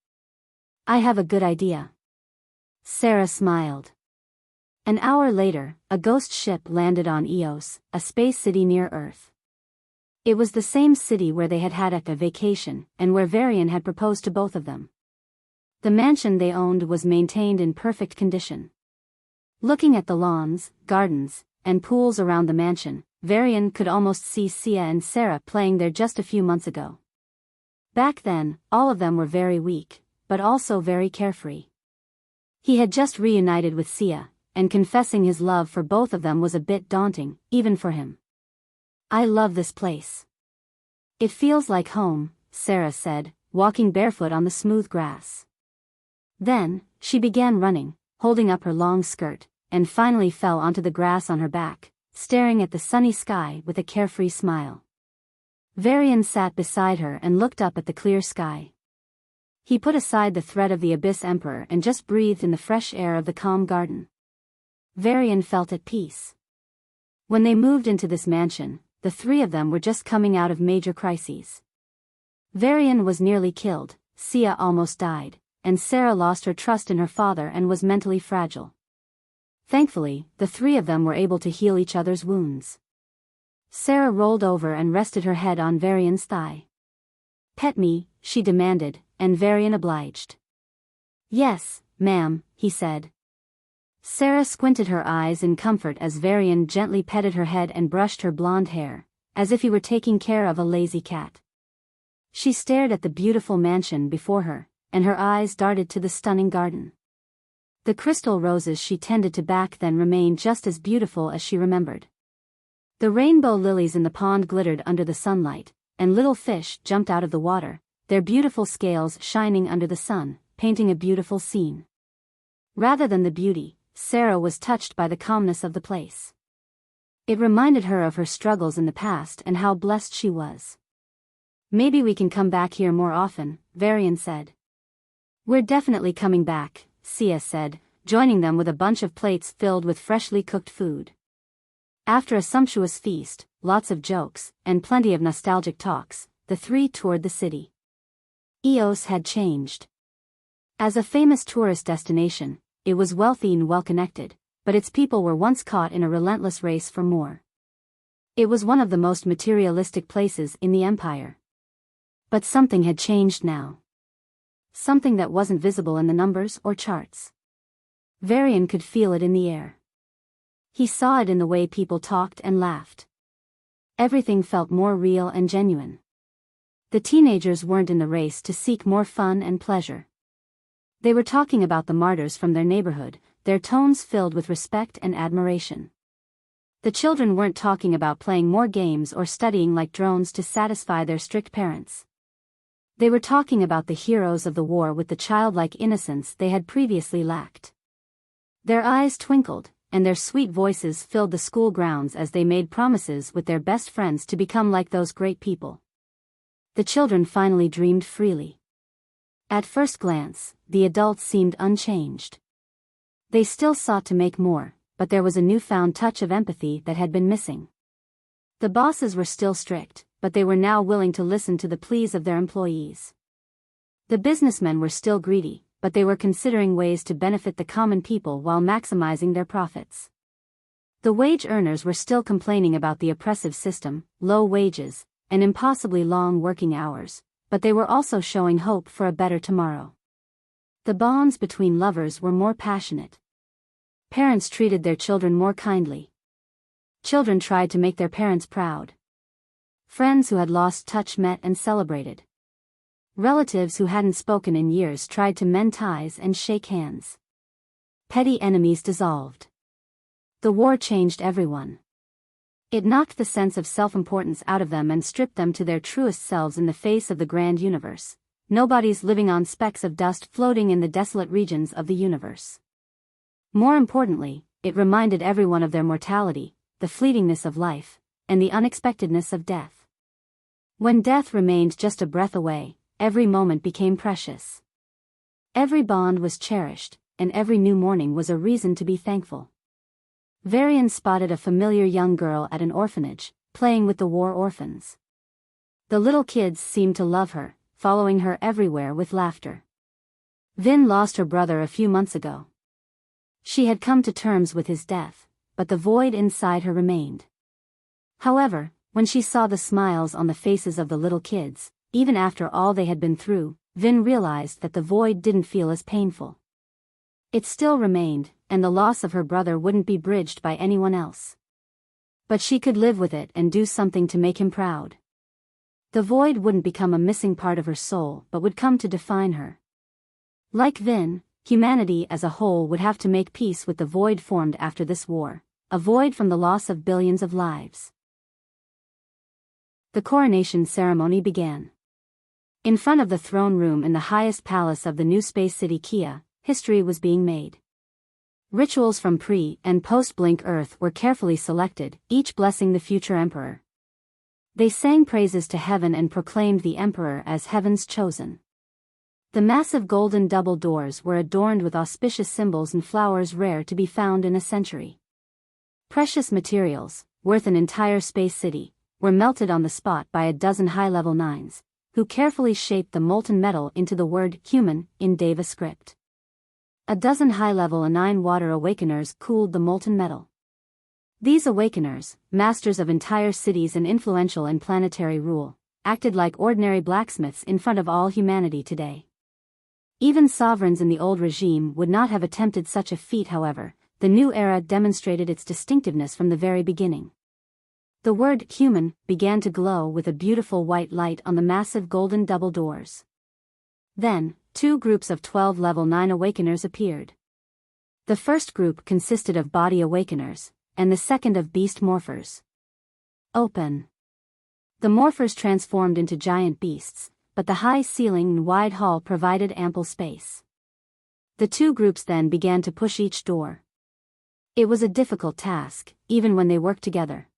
I have a good idea. Sarah smiled. An hour later, a ghost ship landed on Eos, a space city near Earth. It was the same city where they had had a vacation, and where Varian had proposed to both of them. The mansion they owned was maintained in perfect condition. Looking at the lawns, gardens, and pools around the mansion, Varian could almost see Sia and Sarah playing there just a few months ago. Back then, all of them were very weak, but also very carefree. He had just reunited with Sia, and confessing his love for both of them was a bit daunting, even for him. I love this place. It feels like home, Sarah said, walking barefoot on the smooth grass. Then, she began running, holding up her long skirt, and finally fell onto the grass on her back, staring at the sunny sky with a carefree smile. Varian sat beside her and looked up at the clear sky. He put aside the threat of the Abyss Emperor and just breathed in the fresh air of the calm garden. Varian felt at peace. When they moved into this mansion, the 3 of them were just coming out of major crises. Varian was nearly killed, Sia almost died, and Sarah lost her trust in her father and was mentally fragile. Thankfully, the three of them were able to heal each other's wounds. Sarah rolled over and rested her head on Varian's thigh. "Pet me," she demanded, and Varian obliged. "Yes, ma'am," he said. Sarah squinted her eyes in comfort as Varian gently petted her head and brushed her blonde hair, as if he were taking care of a lazy cat. She stared at the beautiful mansion before her, and her eyes darted to the stunning garden. The crystal roses she tended to back then remained just as beautiful as she remembered. The rainbow lilies in the pond glittered under the sunlight, and little fish jumped out of the water, their beautiful scales shining under the sun, painting a beautiful scene. Rather than the beauty, Sarah was touched by the calmness of the place. It reminded her of her struggles in the past and how blessed she was. "Maybe we can come back here more often," Varian said. "We're definitely coming back," Sia said, joining them with a bunch of plates filled with freshly cooked food. After a sumptuous feast, lots of jokes, and plenty of nostalgic talks, the three toured the city. Eos had changed. As a famous tourist destination, it was wealthy and well-connected, but its people were once caught in a relentless race for more. It was one of the most materialistic places in the empire. But something had changed now. Something that wasn't visible in the numbers or charts. Varian could feel it in the air. He saw it in the way people talked and laughed. Everything felt more real and genuine. The teenagers weren't in the race to seek more fun and pleasure. They were talking about the martyrs from their neighborhood, their tones filled with respect and admiration. The children weren't talking about playing more games or studying like drones to satisfy their strict parents. They were talking about the heroes of the war with the childlike innocence they had previously lacked. Their eyes twinkled, and their sweet voices filled the school grounds as they made promises with their best friends to become like those great people. The children finally dreamed freely. At first glance, the adults seemed unchanged. They still sought to make more, but there was a newfound touch of empathy that had been missing. The bosses were still strict, but they were now willing to listen to the pleas of their employees. The businessmen were still greedy, but they were considering ways to benefit the common people while maximizing their profits. The wage earners were still complaining about the oppressive system, low wages, and impossibly long working hours, but they were also showing hope for a better tomorrow. The bonds between lovers were more passionate. Parents treated their children more kindly. Children tried to make their parents proud. Friends who had lost touch met and celebrated. Relatives who hadn't spoken in years tried to mend ties and shake hands. Petty enemies dissolved. The war changed everyone. It knocked the sense of self-importance out of them and stripped them to their truest selves in the face of the grand universe. Nobody's living on specks of dust floating in the desolate regions of the universe. More importantly, it reminded everyone of their mortality, the fleetingness of life, and the unexpectedness of death. When death remained just a breath away, every moment became precious. Every bond was cherished, and every new morning was a reason to be thankful. Varian spotted a familiar young girl at an orphanage, playing with the war orphans. The little kids seemed to love her, following her everywhere with laughter. Vin lost her brother a few months ago. She had come to terms with his death, but the void inside her remained. However, when she saw the smiles on the faces of the little kids, even after all they had been through, Vin realized that the void didn't feel as painful. It still remained, and the loss of her brother wouldn't be bridged by anyone else. But she could live with it and do something to make him proud. The void wouldn't become a missing part of her soul but would come to define her. Like Vin, humanity as a whole would have to make peace with the void formed after this war, a void from the loss of billions of lives. The coronation ceremony began. In front of the throne room in the highest palace of the new space city Kia, history was being made. Rituals from pre- and post-Blink Earth were carefully selected, each blessing the future emperor. They sang praises to heaven and proclaimed the emperor as heaven's chosen. The massive golden double doors were adorned with auspicious symbols and flowers rare to be found in a century. Precious materials, worth an entire space city, were melted on the spot by a dozen high-level nines, who carefully shaped the molten metal into the word human in Deva script. A dozen high-level A9 water awakeners cooled the molten metal. These awakeners, masters of entire cities and influential in planetary rule, acted like ordinary blacksmiths in front of all humanity today. Even sovereigns in the old regime would not have attempted such a feat. However, the new era demonstrated its distinctiveness from the very beginning. The word human began to glow with a beautiful white light on the massive golden double doors. Then, 2 groups of 12 level 9 awakeners appeared. The first group consisted of body awakeners, and the second of beast morphers. Open. The morphers transformed into giant beasts, but the high ceiling and wide hall provided ample space. The 2 groups then began to push each door. It was a difficult task, even when they worked together.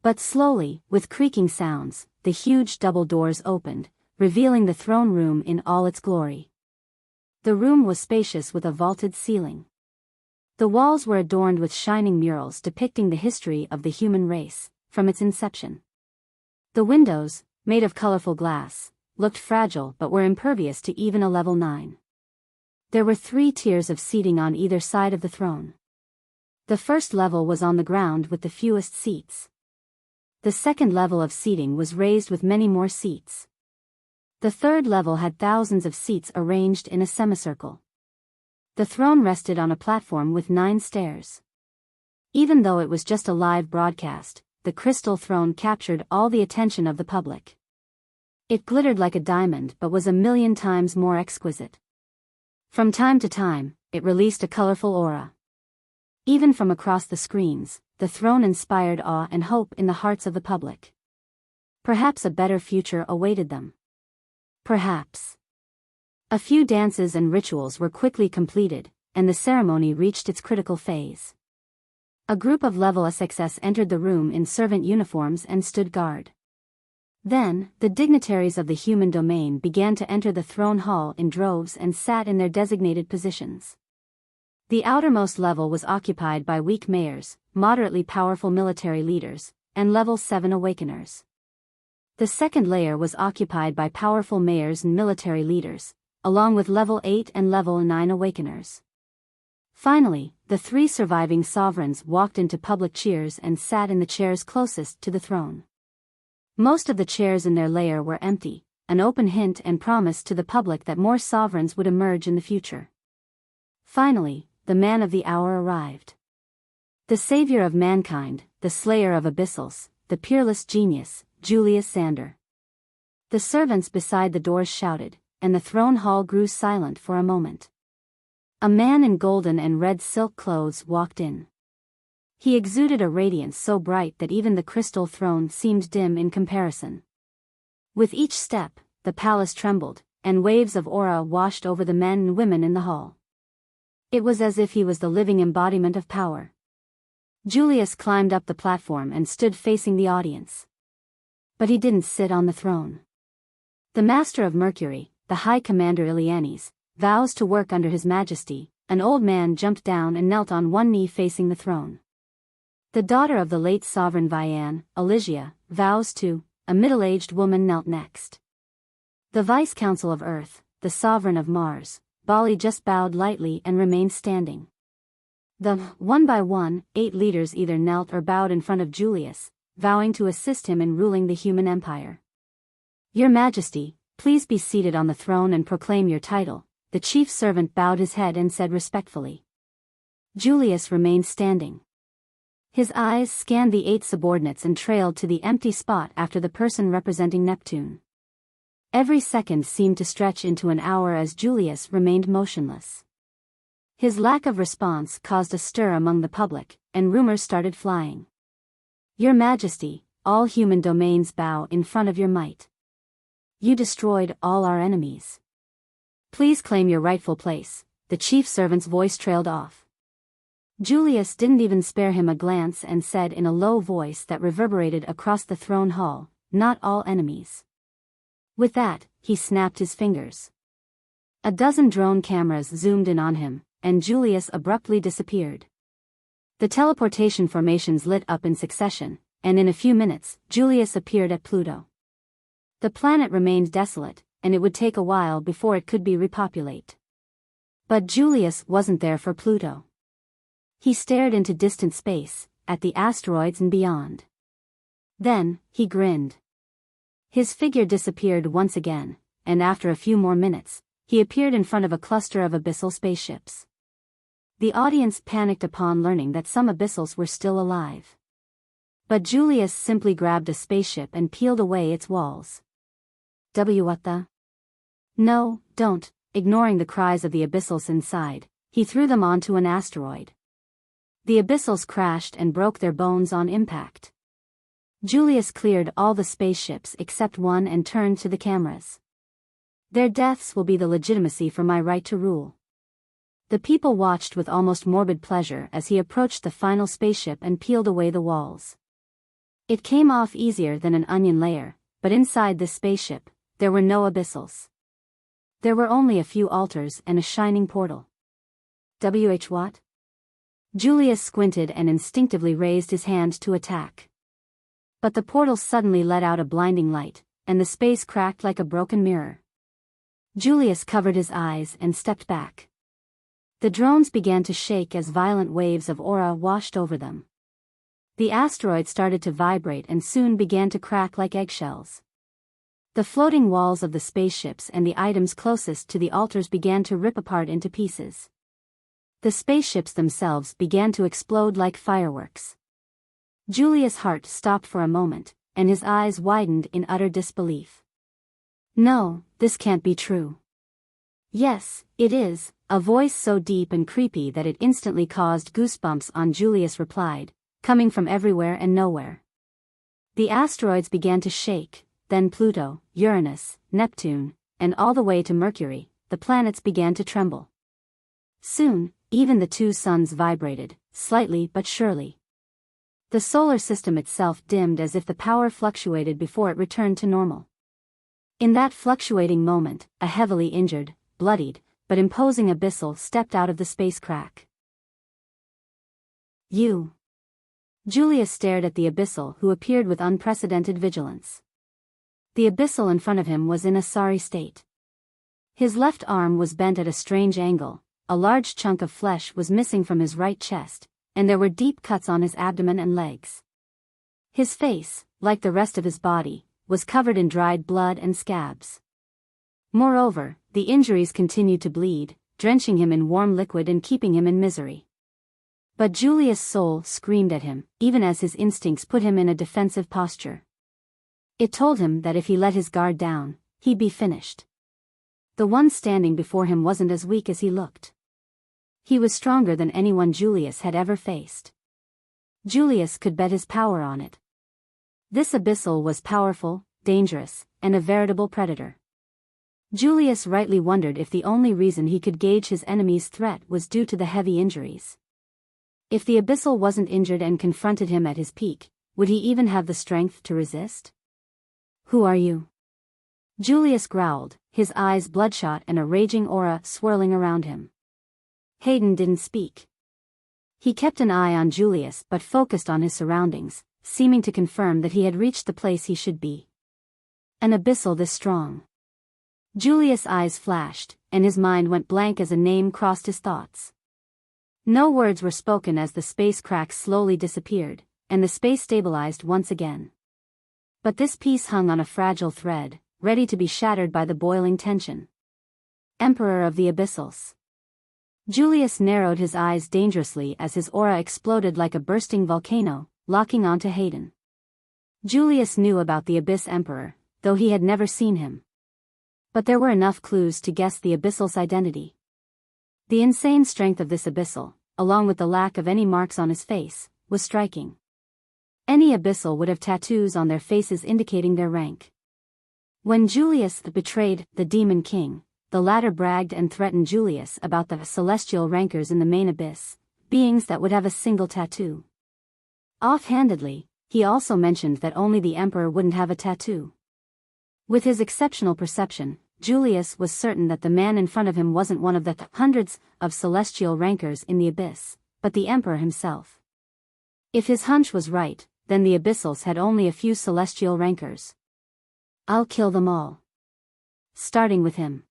But slowly, with creaking sounds, the huge double doors opened, revealing the throne room in all its glory. The room was spacious with a vaulted ceiling. The walls were adorned with shining murals depicting the history of the human race, from its inception. The windows, made of colorful glass, looked fragile but were impervious to even a level 9. There were 3 tiers of seating on either side of the throne. The first level was on the ground with the fewest seats. The second level of seating was raised with many more seats. The third level had thousands of seats arranged in a semicircle. The throne rested on a platform with 9 stairs. Even though it was just a live broadcast, the crystal throne captured all the attention of the public. It glittered like a diamond but was a million times more exquisite. From time to time, it released a colorful aura. Even from across the screens, the throne inspired awe and hope in the hearts of the public. Perhaps a better future awaited them. Perhaps. A few dances and rituals were quickly completed, and the ceremony reached its critical phase. A group of level SXS entered the room in servant uniforms and stood guard. Then, the dignitaries of the human domain began to enter the throne hall in droves and sat in their designated positions. The outermost level was occupied by weak mayors, moderately powerful military leaders, and level 7 awakeners. The second layer was occupied by powerful mayors and military leaders, along with level 8 and level 9 awakeners. Finally, the 3 surviving sovereigns walked into public cheers and sat in the chairs closest to the throne. Most of the chairs in their layer were empty, an open hint and promise to the public that more sovereigns would emerge in the future. Finally, the man of the hour arrived. The savior of mankind, the slayer of Abyssals, the peerless genius, Julius Caesar. The servants beside the doors shouted, and the throne hall grew silent for a moment. A man in golden and red silk clothes walked in. He exuded a radiance so bright that even the crystal throne seemed dim in comparison. With each step, the palace trembled, and waves of aura washed over the men and women in the hall. It was as if he was the living embodiment of power. Julius climbed up the platform and stood facing the audience. But he didn't sit on the throne. The Master of Mercury, the High Commander Ilianes, vows to work under His Majesty. An old man jumped down and knelt on one knee facing the throne. The daughter of the late sovereign Vian, Elysia, vows to. A middle-aged woman knelt next. The Vice Council of Earth, the sovereign of Mars, Bali just bowed lightly and remained standing. One by one, 8 leaders either knelt or bowed in front of Julius, vowing to assist him in ruling the human empire. Your Majesty, please be seated on the throne and proclaim your title. The chief servant bowed his head and said respectfully. Julius remained standing. His eyes scanned the 8 subordinates and trailed to the empty spot after the person representing Neptune. Every second seemed to stretch into an hour as Julius remained motionless. His lack of response caused a stir among the public, and rumors started flying. Your Majesty, all human domains bow in front of your might. You destroyed all our enemies. Please claim your rightful place. The chief servant's voice trailed off. Julius didn't even spare him a glance and said in a low voice that reverberated across the throne hall, not all enemies. With that, he snapped his fingers. A dozen drone cameras zoomed in on him, and Julius abruptly disappeared. The teleportation formations lit up in succession, and in a few minutes, Julius appeared at Pluto. The planet remained desolate, and it would take a while before it could be repopulated. But Julius wasn't there for Pluto. He stared into distant space, at the asteroids and beyond. Then, he grinned. His figure disappeared once again, and after a few more minutes, he appeared in front of a cluster of abyssal spaceships. The audience panicked upon learning that some abyssals were still alive. But Julius simply grabbed a spaceship and peeled away its walls. What the? No, don't. Ignoring the cries of the abyssals inside, he threw them onto an asteroid. The abyssals crashed and broke their bones on impact. Julius cleared all the spaceships except one and turned to the cameras. Their deaths will be the legitimacy for my right to rule. The people watched with almost morbid pleasure as he approached the final spaceship and peeled away the walls. It came off easier than an onion layer, but inside this spaceship, there were no abyssals. There were only a few altars and a shining portal. What? Julius squinted and instinctively raised his hand to attack. But the portal suddenly let out a blinding light, and the space cracked like a broken mirror. Julius covered his eyes and stepped back. The drones began to shake as violent waves of aura washed over them. The asteroid started to vibrate and soon began to crack like eggshells. The floating walls of the spaceships and the items closest to the altars began to rip apart into pieces. The spaceships themselves began to explode like fireworks. Julius' heart stopped for a moment, and his eyes widened in utter disbelief. No, this can't be true. Yes, it is, a voice so deep and creepy that it instantly caused goosebumps on Julius replied, coming from everywhere and nowhere. The asteroids began to shake, then Pluto, Uranus, Neptune, and all the way to Mercury, the planets began to tremble. Soon, even the two suns vibrated, slightly but surely. The solar system itself dimmed as if the power fluctuated before it returned to normal. In that fluctuating moment, a heavily injured, bloodied, but imposing abyssal stepped out of the space crack. You. Julius stared at the abyssal who appeared with unprecedented vigilance. The abyssal in front of him was in a sorry state. His left arm was bent at a strange angle, a large chunk of flesh was missing from his right chest, and there were deep cuts on his abdomen and legs. His face, like the rest of his body, was covered in dried blood and scabs. Moreover, the injuries continued to bleed, drenching him in warm liquid and keeping him in misery. But Julius' soul screamed at him, even as his instincts put him in a defensive posture. It told him that if he let his guard down, he'd be finished. The one standing before him wasn't as weak as he looked. He was stronger than anyone Julius had ever faced. Julius could bet his power on it. This abyssal was powerful, dangerous, and a veritable predator. Julius rightly wondered if the only reason he could gauge his enemy's threat was due to the heavy injuries. If the abyssal wasn't injured and confronted him at his peak, would he even have the strength to resist? Who are you? Julius growled, his eyes bloodshot and a raging aura swirling around him. Hayden didn't speak. He kept an eye on Julius but focused on his surroundings, seeming to confirm that he had reached the place he should be. An abyssal this strong. Julius' eyes flashed, and his mind went blank as a name crossed his thoughts. No words were spoken as the space cracks slowly disappeared, and the space stabilized once again. But this piece hung on a fragile thread, ready to be shattered by the boiling tension. Emperor of the Abyssals. Julius narrowed his eyes dangerously as his aura exploded like a bursting volcano, locking onto Hayden. Julius knew about the Abyss Emperor, though he had never seen him. But there were enough clues to guess the Abyssal's identity. The insane strength of this Abyssal, along with the lack of any marks on his face, was striking. Any Abyssal would have tattoos on their faces indicating their rank. When Julius betrayed the Demon King, the latter bragged and threatened Julius about the celestial rankers in the main abyss, beings that would have a single tattoo. Offhandedly, he also mentioned that only the Emperor wouldn't have a tattoo. With his exceptional perception, Julius was certain that the man in front of him wasn't one of the hundreds of celestial rankers in the abyss, but the Emperor himself. If his hunch was right, then the Abyssals had only a few celestial rankers. I'll kill them all. Starting with him.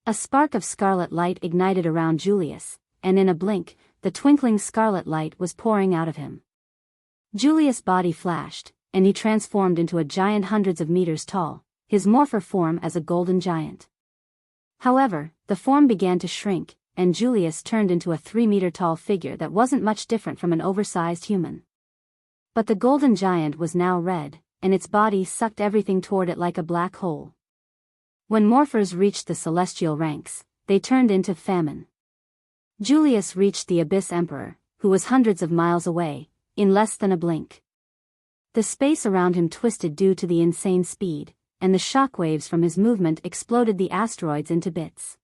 A spark of scarlet light ignited around Julius, and in a blink, the twinkling scarlet light was pouring out of him. Julius' body flashed, and he transformed into a giant hundreds of meters tall, his morpher form as a golden giant. However, the form began to shrink, and Julius turned into a 3-meter-tall figure that wasn't much different from an oversized human. But the golden giant was now red, and its body sucked everything toward it like a black hole. When morphers reached the celestial ranks, they turned into famine. Julius reached the Abyss Emperor, who was hundreds of miles away, in less than a blink. The space around him twisted due to the insane speed, and the shockwaves from his movement exploded the asteroids into bits.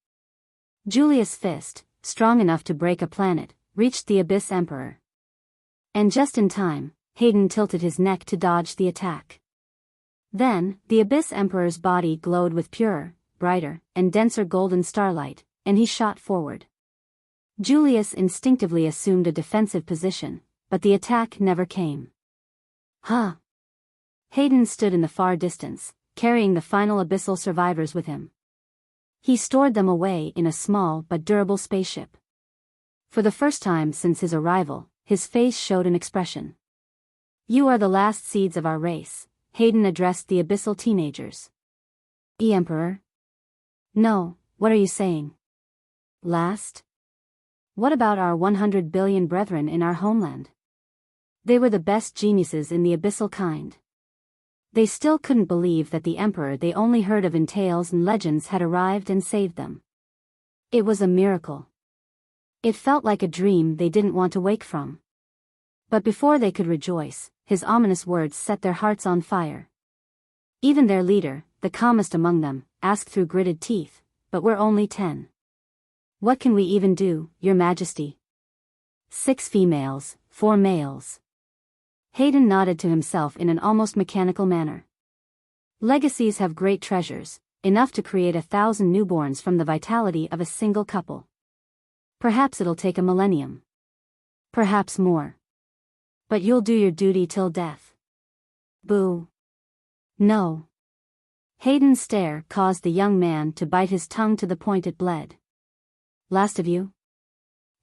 Julius' fist, strong enough to break a planet, reached the Abyss Emperor. And just in time, Hayden tilted his neck to dodge the attack. Then, the Abyss Emperor's body glowed with purer, brighter, and denser golden starlight, and he shot forward. Julius instinctively assumed a defensive position, but the attack never came. Huh! Hayden stood in the far distance, carrying the final Abyssal survivors with him. He stored them away in a small but durable spaceship. For the first time since his arrival, his face showed an expression. "You are the last seeds of our race," Hayden addressed the Abyssal teenagers. "Emperor? No, what are you saying? Last? What about our 100 billion brethren in our homeland? They were the best geniuses in the Abyssal kind." They still couldn't believe that the Emperor they only heard of in tales and legends had arrived and saved them. It was a miracle. It felt like a dream they didn't want to wake from. But before they could rejoice, his ominous words set their hearts on fire. Even their leader, the calmest among them, asked through gritted teeth, "But we're only 10. What can we even do, Your Majesty?" 6 females, 4 males. Hayden nodded to himself in an almost mechanical manner. Legacies have great treasures, enough to create 1,000 newborns from the vitality of a single couple. Perhaps it'll take a millennium. Perhaps more. But you'll do your duty till death. Boo. No. Hayden's stare caused the young man to bite his tongue to the point it bled. Last of you?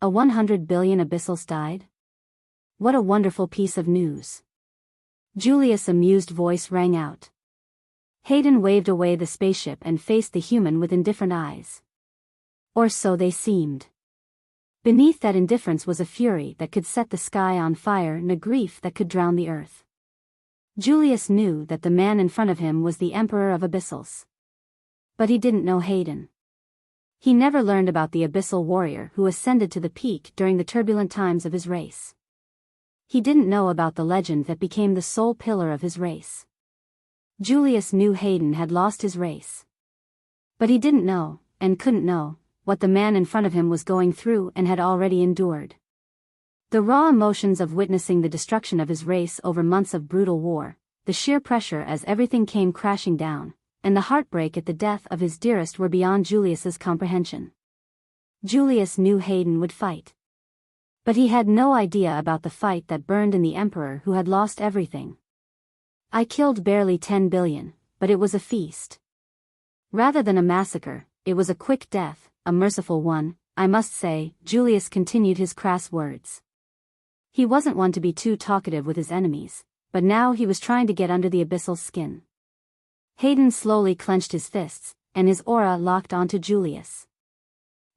A 100 billion Abyssals died? What a wonderful piece of news. Julius' amused voice rang out. Hayden waved away the spaceship and faced the human with indifferent eyes. Or so they seemed. Beneath that indifference was a fury that could set the sky on fire and a grief that could drown the earth. Julius knew that the man in front of him was the Emperor of Abyssals. But he didn't know Hayden. He never learned about the Abyssal warrior who ascended to the peak during the turbulent times of his race. He didn't know about the legend that became the sole pillar of his race. Julius knew Hayden had lost his race. But he didn't know, and couldn't know, what the man in front of him was going through and had already endured. The raw emotions of witnessing the destruction of his race over months of brutal war, the sheer pressure as everything came crashing down, and the heartbreak at the death of his dearest were beyond Julius's comprehension. Julius knew Hayden would fight. But he had no idea about the fight that burned in the Emperor who had lost everything. "I killed barely 10 billion, but it was a feast. Rather than a massacre, it was a quick death, a merciful one, I must say," Julius continued his crass words. He wasn't one to be too talkative with his enemies, but now he was trying to get under the Abyssal skin. Hayden slowly clenched his fists, and his aura locked onto Julius.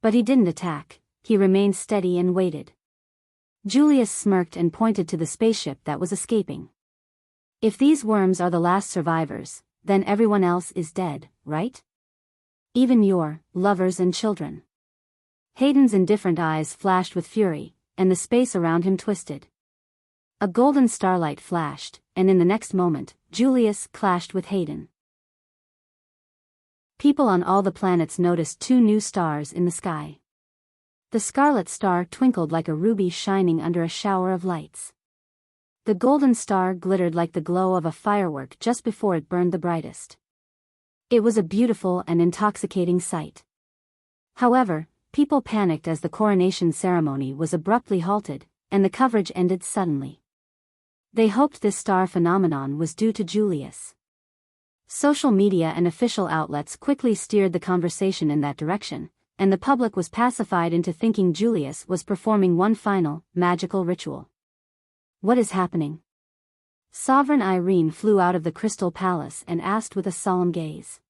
But he didn't attack, he remained steady and waited. Julius smirked and pointed to the spaceship that was escaping. "If these worms are the last survivors, then everyone else is dead, right? Even your lovers and children." Hayden's indifferent eyes flashed with fury, and the space around him twisted. A golden starlight flashed, and in the next moment, Julius clashed with Hayden. People on all the planets noticed 2 new stars in the sky. The scarlet star twinkled like a ruby shining under a shower of lights. The golden star glittered like the glow of a firework just before it burned the brightest. It was a beautiful and intoxicating sight. However, people panicked as the coronation ceremony was abruptly halted, and the coverage ended suddenly. They hoped this star phenomenon was due to Julius. Social media and official outlets quickly steered the conversation in that direction, and the public was pacified into thinking Julius was performing one final, magical ritual. What is happening? Sovereign Irene flew out of the Crystal Palace and asked with a solemn gaze.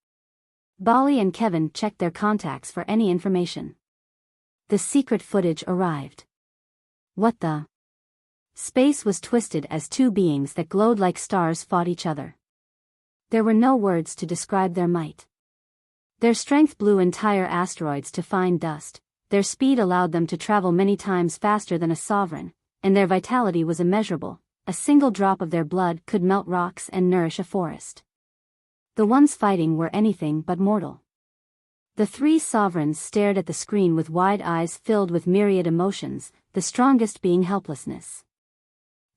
Bali and Kevin checked their contacts for any information. The secret footage arrived. What the? Space was twisted as two beings that glowed like stars fought each other. There were no words to describe their might. Their strength blew entire asteroids to fine dust, their speed allowed them to travel many times faster than a sovereign, and their vitality was immeasurable. A single drop of their blood could melt rocks and nourish a forest. The ones fighting were anything but mortal. The three sovereigns stared at the screen with wide eyes filled with myriad emotions, the strongest being helplessness.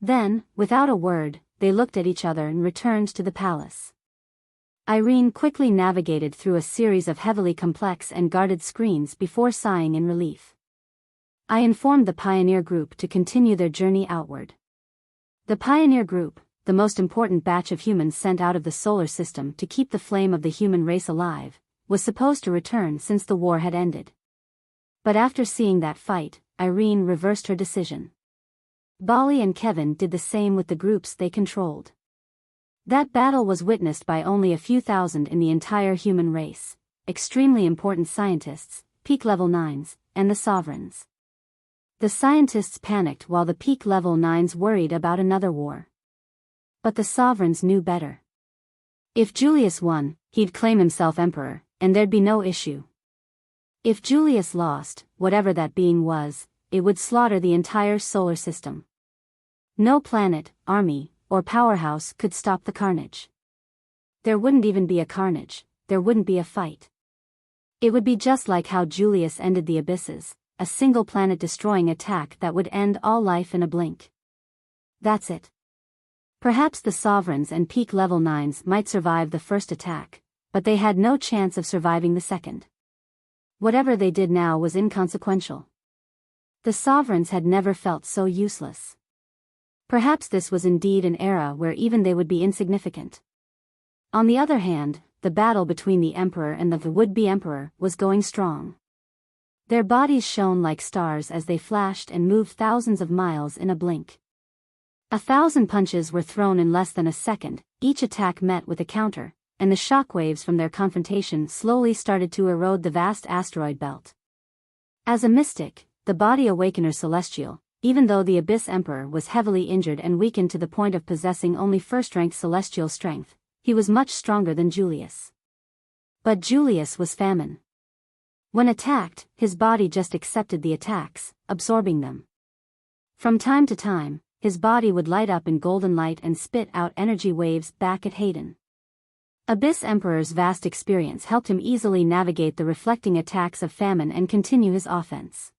Then, without a word, they looked at each other and returned to the palace. Irene quickly navigated through a series of heavily complex and guarded screens before sighing in relief. I informed the Pioneer Group to continue their journey outward. The Pioneer Group, the most important batch of humans sent out of the solar system to keep the flame of the human race alive, was supposed to return since the war had ended. But after seeing that fight, Irene reversed her decision. Bali and Kevin did the same with the groups they controlled. That battle was witnessed by only a few thousand in the entire human race, extremely important scientists, peak level 9s, and the sovereigns. The scientists panicked while the peak level 9s worried about another war. But the sovereigns knew better. If Julius won, he'd claim himself emperor, and there'd be no issue. If Julius lost, whatever that being was, it would slaughter the entire solar system. No planet, army, or powerhouse could stop the carnage. There wouldn't even be a carnage, there wouldn't be a fight. It would be just like how Julius ended the Abysses, a single planet-destroying attack that would end all life in a blink. That's it. Perhaps the sovereigns and peak level 9s might survive the first attack, but they had no chance of surviving the second. Whatever they did now was inconsequential. The sovereigns had never felt so useless. Perhaps this was indeed an era where even they would be insignificant. On the other hand, the battle between the emperor and the would-be emperor was going strong. Their bodies shone like stars as they flashed and moved thousands of miles in a blink. 1,000 punches were thrown in less than a second, each attack met with a counter, and the shockwaves from their confrontation slowly started to erode the vast asteroid belt. As a mystic, the body awakener celestial, even though the Abyss Emperor was heavily injured and weakened to the point of possessing only first-rank celestial strength, he was much stronger than Julius. But Julius was famine. When attacked, his body just accepted the attacks, absorbing them. From time to time, his body would light up in golden light and spit out energy waves back at Hayden. Abyss Emperor's vast experience helped him easily navigate the reflecting attacks of famine and continue his offense.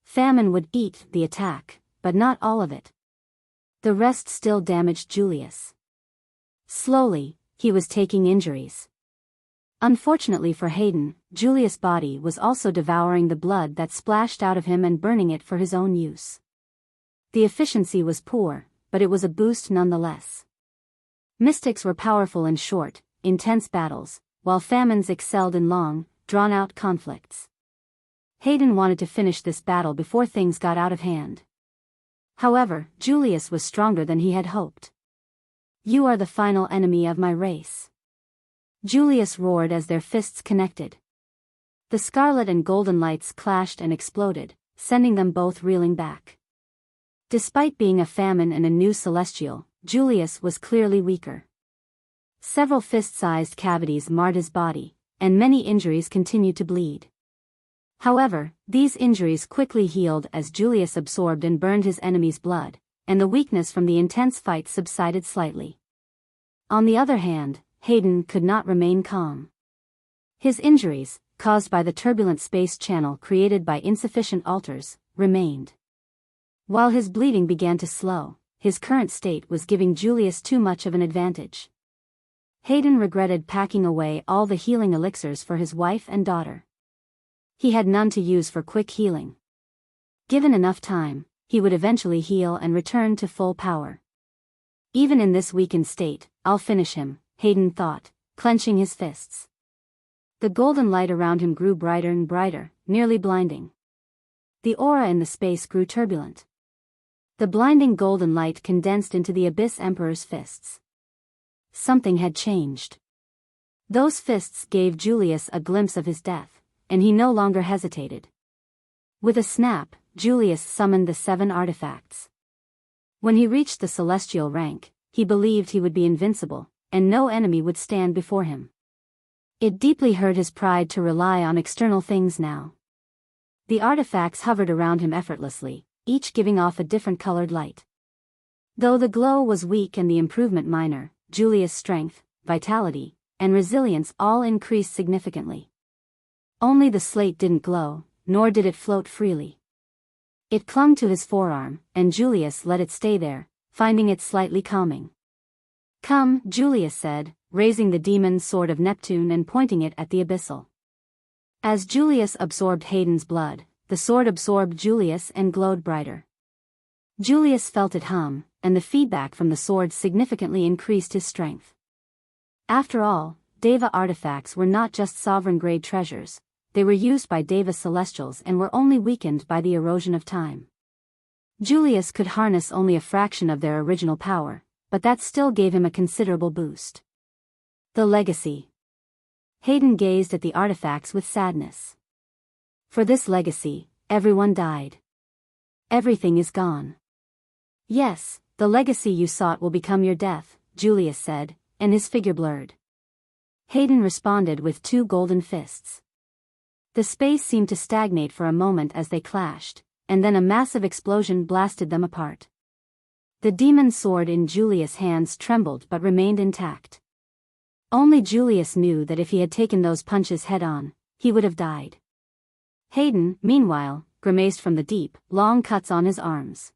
Famine would eat the attack, but not all of it. The rest still damaged Julius. Slowly, he was taking injuries. Unfortunately for Hayden, Julius' body was also devouring the blood that splashed out of him and burning it for his own use. The efficiency was poor, but it was a boost nonetheless. Mystics were powerful in short, intense battles, while famines excelled in long, drawn-out conflicts. Hayden wanted to finish this battle before things got out of hand. However, Julius was stronger than he had hoped. "You are the final enemy of my race," Julius roared as their fists connected. The scarlet and golden lights clashed and exploded, sending them both reeling back. Despite being a famine and a new celestial, Julius was clearly weaker. Several fist-sized cavities marred his body, and many injuries continued to bleed. However, these injuries quickly healed as Julius absorbed and burned his enemy's blood, and the weakness from the intense fight subsided slightly. On the other hand, Hayden could not remain calm. His injuries, caused by the turbulent space channel created by insufficient altars, remained. While his bleeding began to slow, his current state was giving Julius too much of an advantage. Hayden regretted packing away all the healing elixirs for his wife and daughter. He had none to use for quick healing. Given enough time, he would eventually heal and return to full power. Even in this weakened state, I'll finish him, Hayden thought. clenching his fists. The golden light around him grew brighter and brighter, nearly blinding. The aura in the space grew turbulent. The blinding golden light condensed into the Abyss Emperor's fists. Something had changed. Those fists gave Julius a glimpse of his death, and he no longer hesitated. With a snap, Julius summoned the 7 artifacts. When he reached the celestial rank, he believed he would be invincible, and no enemy would stand before him. It deeply hurt his pride to rely on external things now. The artifacts hovered around him effortlessly, each giving off a different colored light. Though the glow was weak and the improvement minor, Julius' strength, vitality, and resilience all increased significantly. Only the slate didn't glow, nor did it float freely. It clung to his forearm, and Julius let it stay there, finding it slightly calming. "Come," Julius said, raising the demon sword of Neptune and pointing it at the Abyssal. As Julius absorbed Hayden's blood, the sword absorbed Julius and glowed brighter. Julius felt it hum, and the feedback from the sword significantly increased his strength. After all, Deva artifacts were not just sovereign-grade treasures, they were used by Deva celestials and were only weakened by the erosion of time. Julius could harness only a fraction of their original power, but that still gave him a considerable boost. The legacy. Hayden gazed at the artifacts with sadness. For this legacy, everyone died. Everything is gone. "Yes, the legacy you sought will become your death," Julius said, and his figure blurred. Hayden responded with 2 golden fists. The space seemed to stagnate for a moment as they clashed, and then a massive explosion blasted them apart. The demon sword in Julius' hands trembled but remained intact. Only Julius knew that if he had taken those punches head-on, he would have died. Hayden, meanwhile, grimaced from the deep, long cuts on his arms.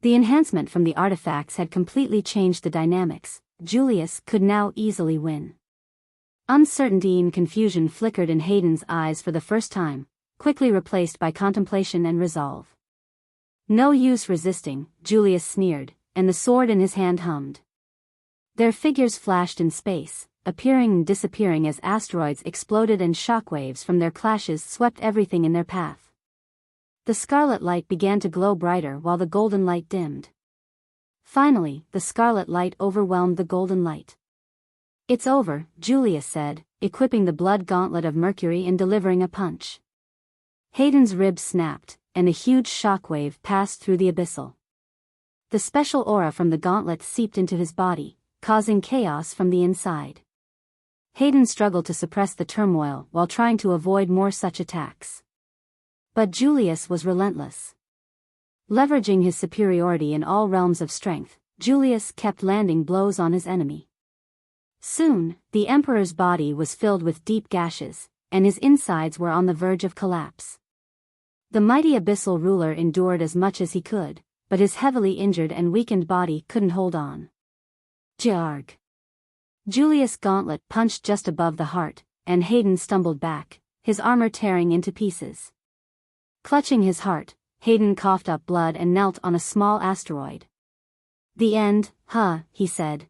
The enhancement from the artifacts had completely changed the dynamics. Julius could now easily win. Uncertainty and confusion flickered in Hayden's eyes for the first time, quickly replaced by contemplation and resolve. "No use resisting," Julius sneered, and the sword in his hand hummed. Their figures flashed in space, appearing and disappearing as asteroids exploded and shockwaves from their clashes swept everything in their path. The scarlet light began to glow brighter while the golden light dimmed. Finally, the scarlet light overwhelmed the golden light. "It's over," Julius said, equipping the blood gauntlet of Mercury and delivering a punch. Hayden's ribs snapped, and a huge shockwave passed through the Abyssal. The special aura from the gauntlet seeped into his body, causing chaos from the inside. Hayden struggled to suppress the turmoil while trying to avoid more such attacks. But Julius was relentless. Leveraging his superiority in all realms of strength, Julius kept landing blows on his enemy. Soon, the Emperor's body was filled with deep gashes, and his insides were on the verge of collapse. The mighty Abyssal ruler endured as much as he could, but his heavily injured and weakened body couldn't hold on. Jarg. Julius' gauntlet punched just above the heart, and Hayden stumbled back, his armor tearing into pieces. Clutching his heart, Hayden coughed up blood and knelt on a small asteroid. "The end, he said.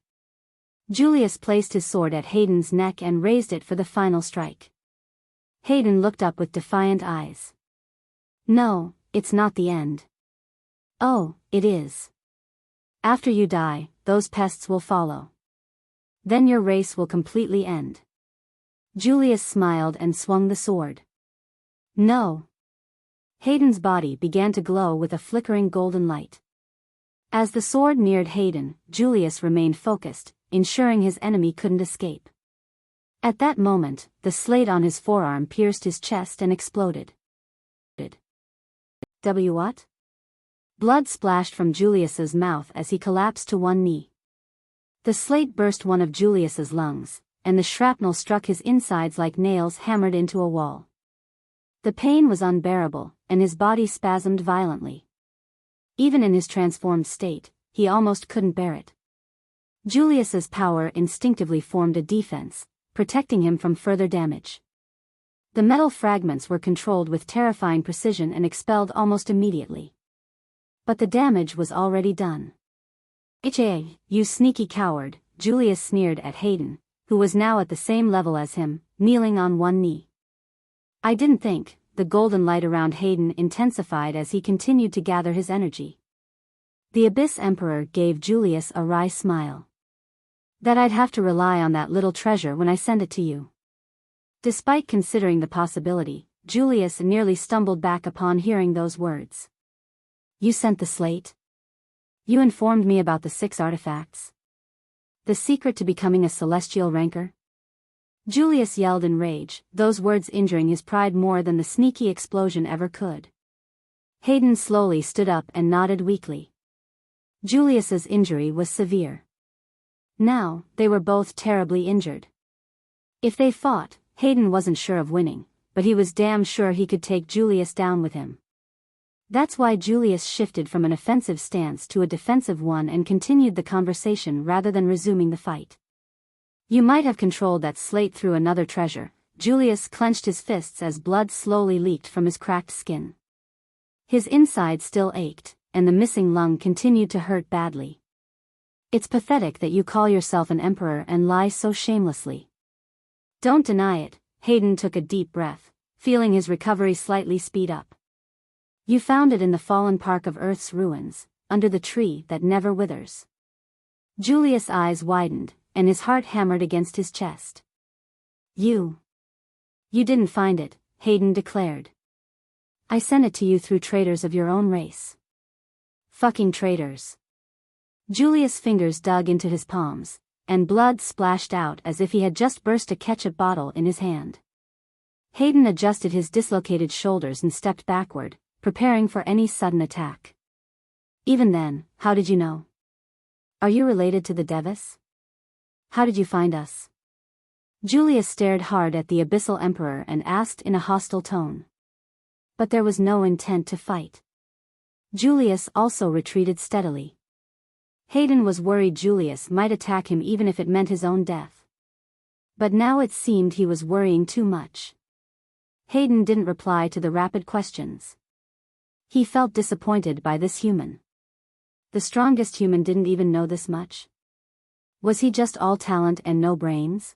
Julius placed his sword at Hayden's neck and raised it for the final strike. Hayden looked up with defiant eyes. "No, it's not the end." "Oh, it is. After you die, those pests will follow. Then your race will completely end." Julius smiled and swung the sword. "No." Hayden's body began to glow with a flickering golden light. As the sword neared Hayden, Julius remained focused, ensuring his enemy couldn't escape. At that moment, the slate on his forearm pierced his chest and exploded. What? Blood splashed from Julius's mouth as he collapsed to one knee. The slate burst one of Julius's lungs, and the shrapnel struck his insides like nails hammered into a wall. The pain was unbearable, and his body spasmed violently. Even in his transformed state, he almost couldn't bear it. Julius's power instinctively formed a defense, protecting him from further damage. The metal fragments were controlled with terrifying precision and expelled almost immediately. But the damage was already done. "You sneaky coward," Julius sneered at Hayden, who was now at the same level as him, kneeling on one knee. I didn't think. The golden light around Hayden intensified as he continued to gather his energy. The Abyss Emperor gave Julius a wry smile. That I'd have to rely on that little treasure when I send it to you. Despite considering the possibility, Julius nearly stumbled back upon hearing those words. You sent the slate? You informed me about the 6 artifacts? The secret to becoming a celestial ranker? Julius yelled in rage, those words injuring his pride more than the sneaky explosion ever could. Hayden slowly stood up and nodded weakly. Julius's injury was severe. Now, they were both terribly injured. If they fought, Hayden wasn't sure of winning, but he was damn sure he could take Julius down with him. That's why Julius shifted from an offensive stance to a defensive one and continued the conversation rather than resuming the fight. You might have controlled that slate through another treasure. Julius clenched his fists as blood slowly leaked from his cracked skin. His inside still ached, and the missing lung continued to hurt badly. It's pathetic that you call yourself an emperor and lie so shamelessly. Don't deny it. Hayden took a deep breath, feeling his recovery slightly speed up. You found it in the fallen park of Earth's ruins, under the tree that never withers. Julius' eyes widened, and his heart hammered against his chest. You didn't find it, Hayden declared. I sent it to you through traitors of your own race. Fucking traitors. Julius' fingers dug into his palms, and blood splashed out as if he had just burst a ketchup bottle in his hand. Hayden adjusted his dislocated shoulders and stepped backward, preparing for any sudden attack. Even then, how did you know? Are you related to the Devis? How did you find us? Julius stared hard at the Abyssal Emperor and asked in a hostile tone. But there was no intent to fight. Julius also retreated steadily. Hayden was worried Julius might attack him even if it meant his own death. But now it seemed he was worrying too much. Hayden didn't reply to the rapid questions. He felt disappointed by this human. The strongest human didn't even know this much. Was he just all talent and no brains?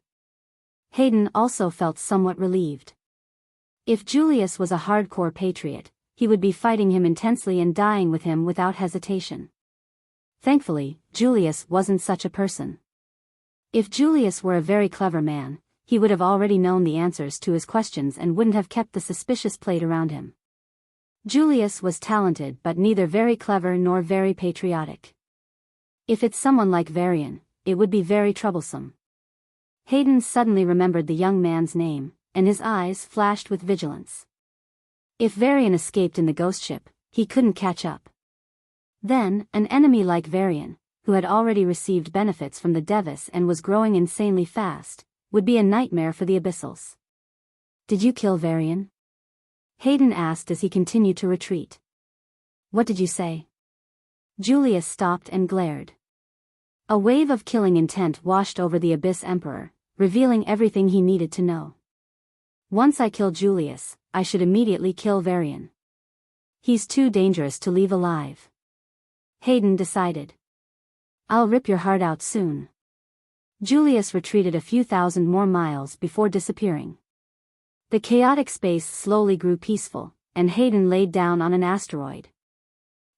Hayden also felt somewhat relieved. If Julius was a hardcore patriot, he would be fighting him intensely and dying with him without hesitation. Thankfully, Julius wasn't such a person. If Julius were a very clever man, he would have already known the answers to his questions and wouldn't have kept the suspicious plate around him. Julius was talented but neither very clever nor very patriotic. If it's someone like Varian, it would be very troublesome. Hayden suddenly remembered the young man's name, and his eyes flashed with vigilance. If Varian escaped in the ghost ship, he couldn't catch up. Then, an enemy like Varian, who had already received benefits from the Devis and was growing insanely fast, would be a nightmare for the Abyssals. Did you kill Varian? Hayden asked as he continued to retreat. What did you say? Julius stopped and glared. A wave of killing intent washed over the Abyss Emperor, revealing everything he needed to know. Once I kill Julius, I should immediately kill Varian. He's too dangerous to leave alive. Hayden decided. I'll rip your heart out soon. Julius retreated a few thousand more miles before disappearing. The chaotic space slowly grew peaceful, and Hayden laid down on an asteroid.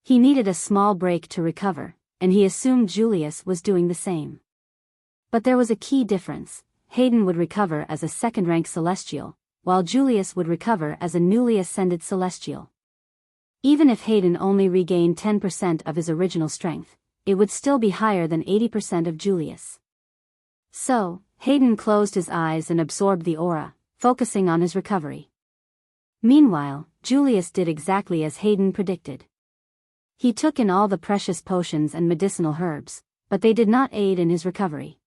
He needed a small break to recover, and he assumed Julius was doing the same. But there was a key difference. Hayden would recover as a second-rank Celestial, while Julius would recover as a newly ascended Celestial. Even if Hayden only regained 10% of his original strength, it would still be higher than 80% of Julius. So, Hayden closed his eyes and absorbed the aura, focusing on his recovery. Meanwhile, Julius did exactly as Hayden predicted. He took in all the precious potions and medicinal herbs, but they did not aid in his recovery.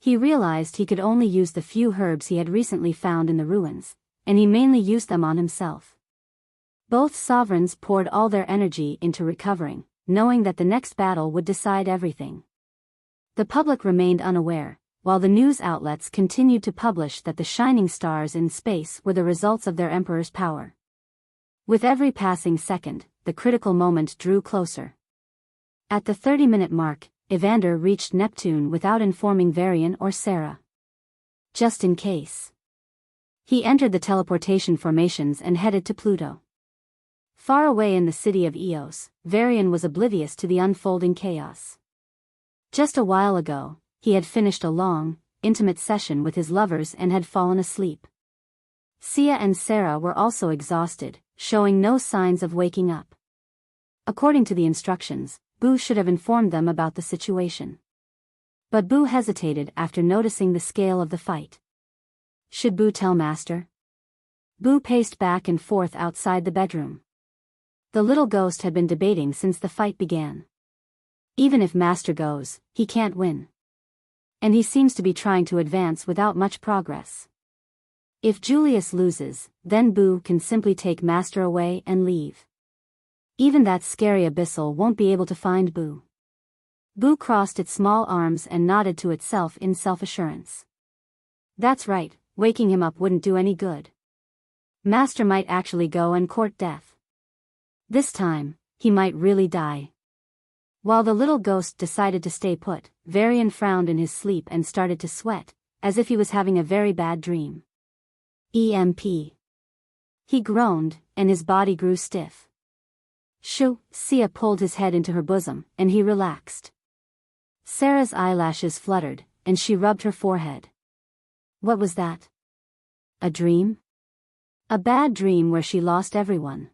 He realized he could only use the few herbs he had recently found in the ruins, and he mainly used them on himself. Both sovereigns poured all their energy into recovering, knowing that the next battle would decide everything. The public remained unaware, while the news outlets continued to publish that the shining stars in space were the results of their emperor's power. With every passing second, the critical moment drew closer. At the 30-minute mark, Evander reached Neptune without informing Varian or Sarah. just in case. He entered the teleportation formations and headed to Pluto. Far away in the city of Eos, Varian was oblivious to the unfolding chaos. Just a while ago, he had finished a long, intimate session with his lovers and had fallen asleep. Sia and Sarah were also exhausted, showing no signs of waking up. According to the instructions, Boo should have informed them about the situation. But Boo hesitated after noticing the scale of the fight. Should Boo tell Master? Boo paced back and forth outside the bedroom. The little ghost had been debating since the fight began. Even if Master goes, he can't win. And he seems to be trying to advance without much progress. If Julius loses, then Boo can simply take Master away and leave. Even that scary Abyssal won't be able to find Boo. Boo crossed its small arms and nodded to itself in self-assurance. That's right, waking him up wouldn't do any good. Master might actually go and court death. This time, he might really die. While the little ghost decided to stay put, Varian frowned in his sleep and started to sweat, as if he was having a very bad dream. EMP. He groaned, and his body grew stiff. Shoo, Sia pulled his head into her bosom, and he relaxed. Sarah's eyelashes fluttered, and she rubbed her forehead. What was that? A dream? A bad dream where she lost everyone.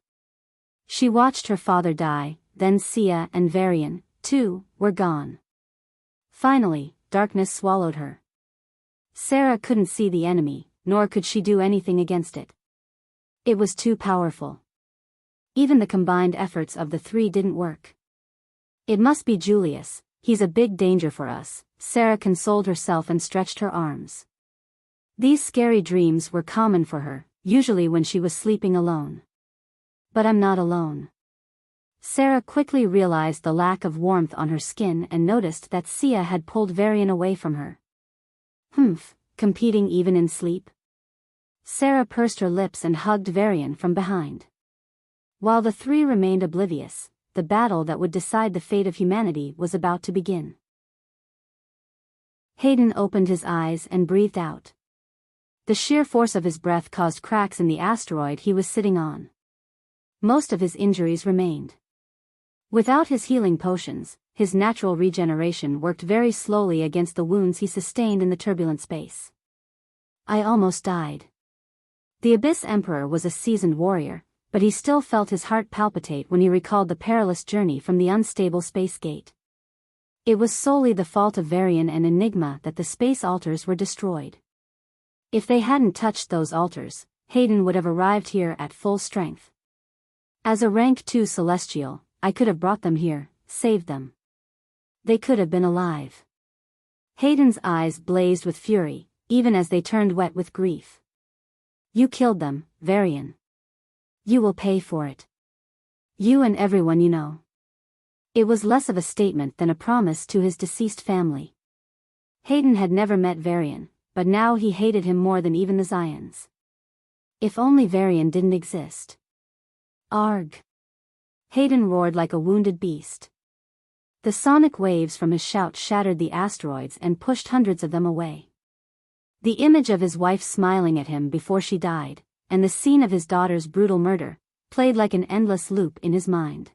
She watched her father die, then Sia and Varian, too, were gone. Finally, darkness swallowed her. Sarah couldn't see the enemy, nor could she do anything against it. It was too powerful. Even the combined efforts of the three didn't work. It must be Julius, he's a big danger for us, Sarah consoled herself and stretched her arms. These scary dreams were common for her, usually when she was sleeping alone. But I'm not alone. Sarah quickly realized the lack of warmth on her skin and noticed that Sia had pulled Varian away from her. Competing even in sleep? Sarah pursed her lips and hugged Varian from behind. While the three remained oblivious, the battle that would decide the fate of humanity was about to begin. Hayden opened his eyes and breathed out. The sheer force of his breath caused cracks in the asteroid he was sitting on. Most of his injuries remained. Without his healing potions, his natural regeneration worked very slowly against the wounds he sustained in the turbulent space. I almost died. The Abyss Emperor was a seasoned warrior, but he still felt his heart palpitate when he recalled the perilous journey from the unstable space gate. It was solely the fault of Varian and Enigma that the space altars were destroyed. If they hadn't touched those altars, Hayden would have arrived here at full strength. As a rank 2 Celestial, I could have brought them here, saved them. They could have been alive. Hayden's eyes blazed with fury, even as they turned wet with grief. You killed them, Varian. You will pay for it. You and everyone you know. It was less of a statement than a promise to his deceased family. Hayden had never met Varian, but now he hated him more than even the Zions. If only Varian didn't exist. Arg! Hayden roared like a wounded beast. The sonic waves from his shout shattered the asteroids and pushed hundreds of them away. The image of his wife smiling at him before she died, and the scene of his daughter's brutal murder, played like an endless loop in his mind.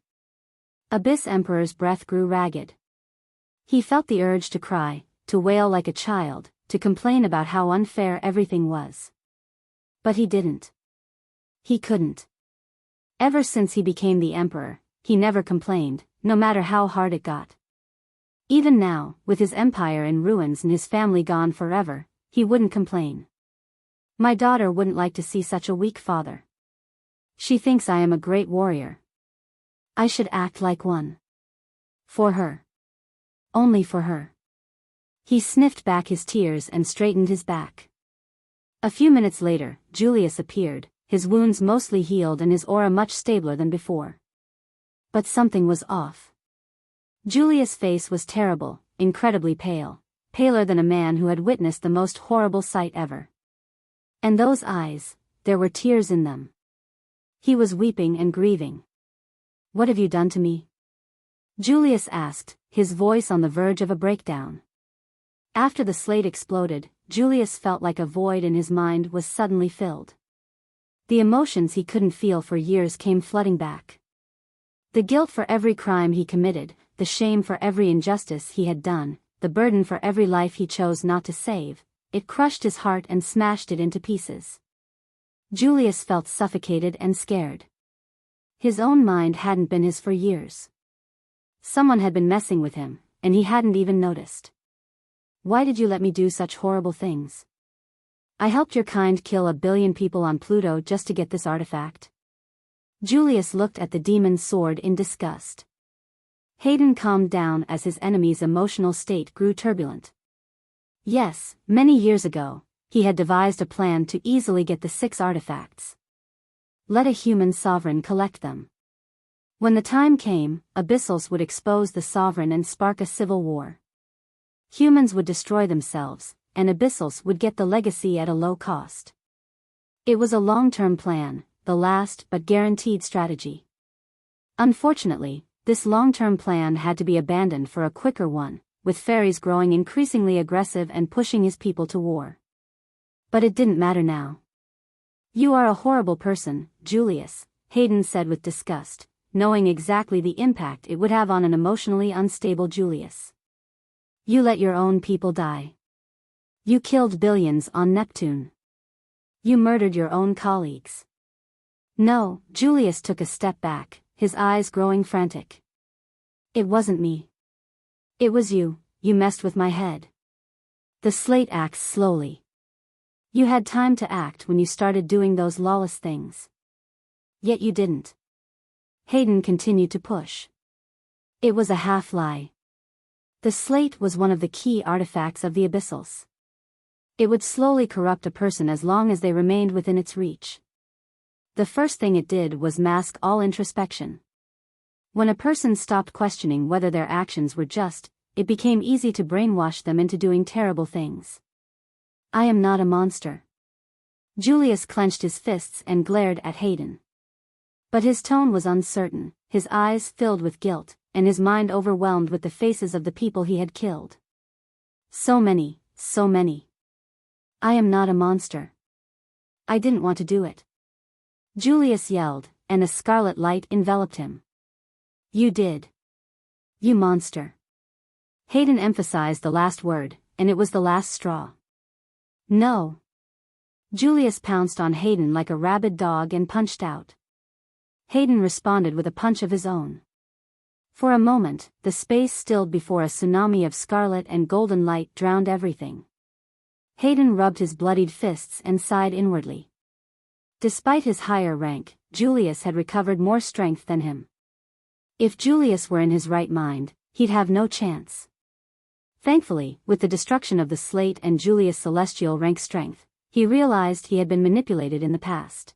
Abyss Emperor's breath grew ragged. He felt the urge to cry, to wail like a child, to complain about how unfair everything was. But he didn't. He couldn't. Ever since he became the Emperor, he never complained, no matter how hard it got. Even now, with his empire in ruins and his family gone forever, he wouldn't complain. My daughter wouldn't like to see such a weak father. She thinks I am a great warrior. I should act like one. For her. Only for her. He sniffed back his tears and straightened his back. A few minutes later, Julius appeared, his wounds mostly healed and his aura much stabler than before. But something was off. Julius' face was terrible, incredibly pale, paler than a man who had witnessed the most horrible sight ever. And those eyes, there were tears in them. He was weeping and grieving. What have you done to me? Julius asked, his voice on the verge of a breakdown. After the slate exploded, Julius felt like a void in his mind was suddenly filled. The emotions he couldn't feel for years came flooding back. The guilt for every crime he committed, the shame for every injustice he had done, the burden for every life he chose not to save, it crushed his heart and smashed it into pieces. Julius felt suffocated and scared. His own mind hadn't been his for years. Someone had been messing with him, and he hadn't even noticed. Why did you let me do such horrible things? I helped your kind kill 1 billion people on Pluto just to get this artifact. Julius looked at the demon's sword in disgust. Hayden calmed down as his enemy's emotional state grew turbulent. Yes, many years ago, he had devised a plan to easily get the 6 artifacts. Let a human sovereign collect them. When the time came, Abyssals would expose the sovereign and spark a civil war. Humans would destroy themselves, and Abyssals would get the legacy at a low cost. It was a long-term plan, the last but guaranteed strategy. Unfortunately, this long-term plan had to be abandoned for a quicker one, with fairies growing increasingly aggressive and pushing his people to war. But it didn't matter now. You are a horrible person, Julius, Hayden said with disgust, knowing exactly the impact it would have on an emotionally unstable Julius. You let your own people die. You killed billions on Neptune. You murdered your own colleagues. No, Julius took a step back, his eyes growing frantic. It wasn't me. It was you, you messed with my head. The slate acts slowly. You had time to act when you started doing those lawless things. Yet you didn't. Hayden continued to push. It was a half-lie. The slate was one of the key artifacts of the Abyssals. It would slowly corrupt a person as long as they remained within its reach. The first thing it did was mask all introspection. When a person stopped questioning whether their actions were just, it became easy to brainwash them into doing terrible things. I am not a monster. Julius clenched his fists and glared at Hayden. But his tone was uncertain, his eyes filled with guilt, and his mind overwhelmed with the faces of the people he had killed. So many, so many. I am not a monster. I didn't want to do it. Julius yelled, and a scarlet light enveloped him. You did. You monster. Hayden emphasized the last word, and it was the last straw. No. Julius pounced on Hayden like a rabid dog and punched out. Hayden responded with a punch of his own. For a moment, the space stilled before a tsunami of scarlet and golden light drowned everything. Hayden rubbed his bloodied fists and sighed inwardly. Despite his higher rank, Julius had recovered more strength than him. If Julius were in his right mind, he'd have no chance. Thankfully, with the destruction of the slate and Julius' celestial rank strength, he realized he had been manipulated in the past.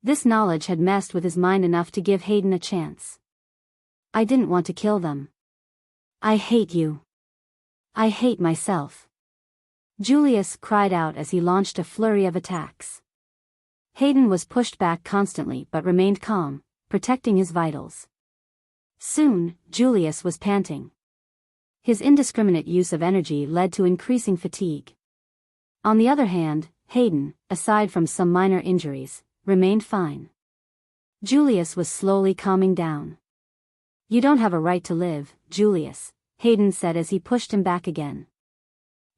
This knowledge had messed with his mind enough to give Hayden a chance. I didn't want to kill them. I hate you. I hate myself. Julius cried out as he launched a flurry of attacks. Hayden was pushed back constantly but remained calm, protecting his vitals. Soon, Julius was panting. His indiscriminate use of energy led to increasing fatigue. On the other hand, Hayden, aside from some minor injuries, remained fine. Julius was slowly calming down. You don't have a right to live, Julius, Hayden said as he pushed him back again.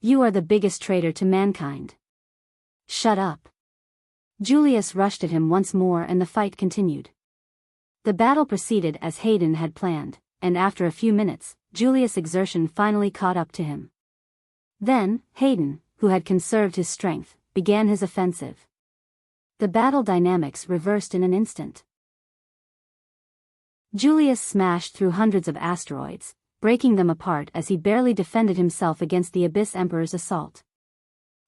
You are the biggest traitor to mankind. Shut up. Julius rushed at him once more and the fight continued. The battle proceeded as Hayden had planned, and after a few minutes, Julius' exertion finally caught up to him. Then, Hayden, who had conserved his strength, began his offensive. The battle dynamics reversed in an instant. Julius smashed through hundreds of asteroids, breaking them apart as he barely defended himself against the Abyss Emperor's assault.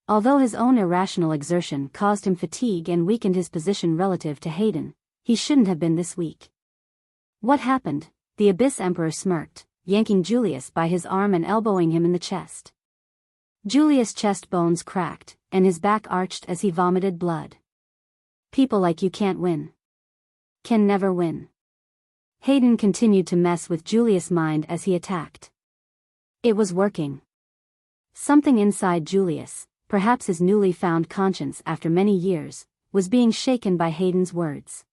Although his own irrational exertion caused him fatigue and weakened his position relative to Hayden, he shouldn't have been this weak. What happened? The Abyss Emperor smirked, yanking Julius by his arm and elbowing him in the chest. Julius' chest bones cracked, and his back arched as he vomited blood. People like you can't win. Can never win. Hayden continued to mess with Julius' mind as he attacked. It was working. Something inside Julius, perhaps his newly found conscience after many years, was being shaken by Hayden's words.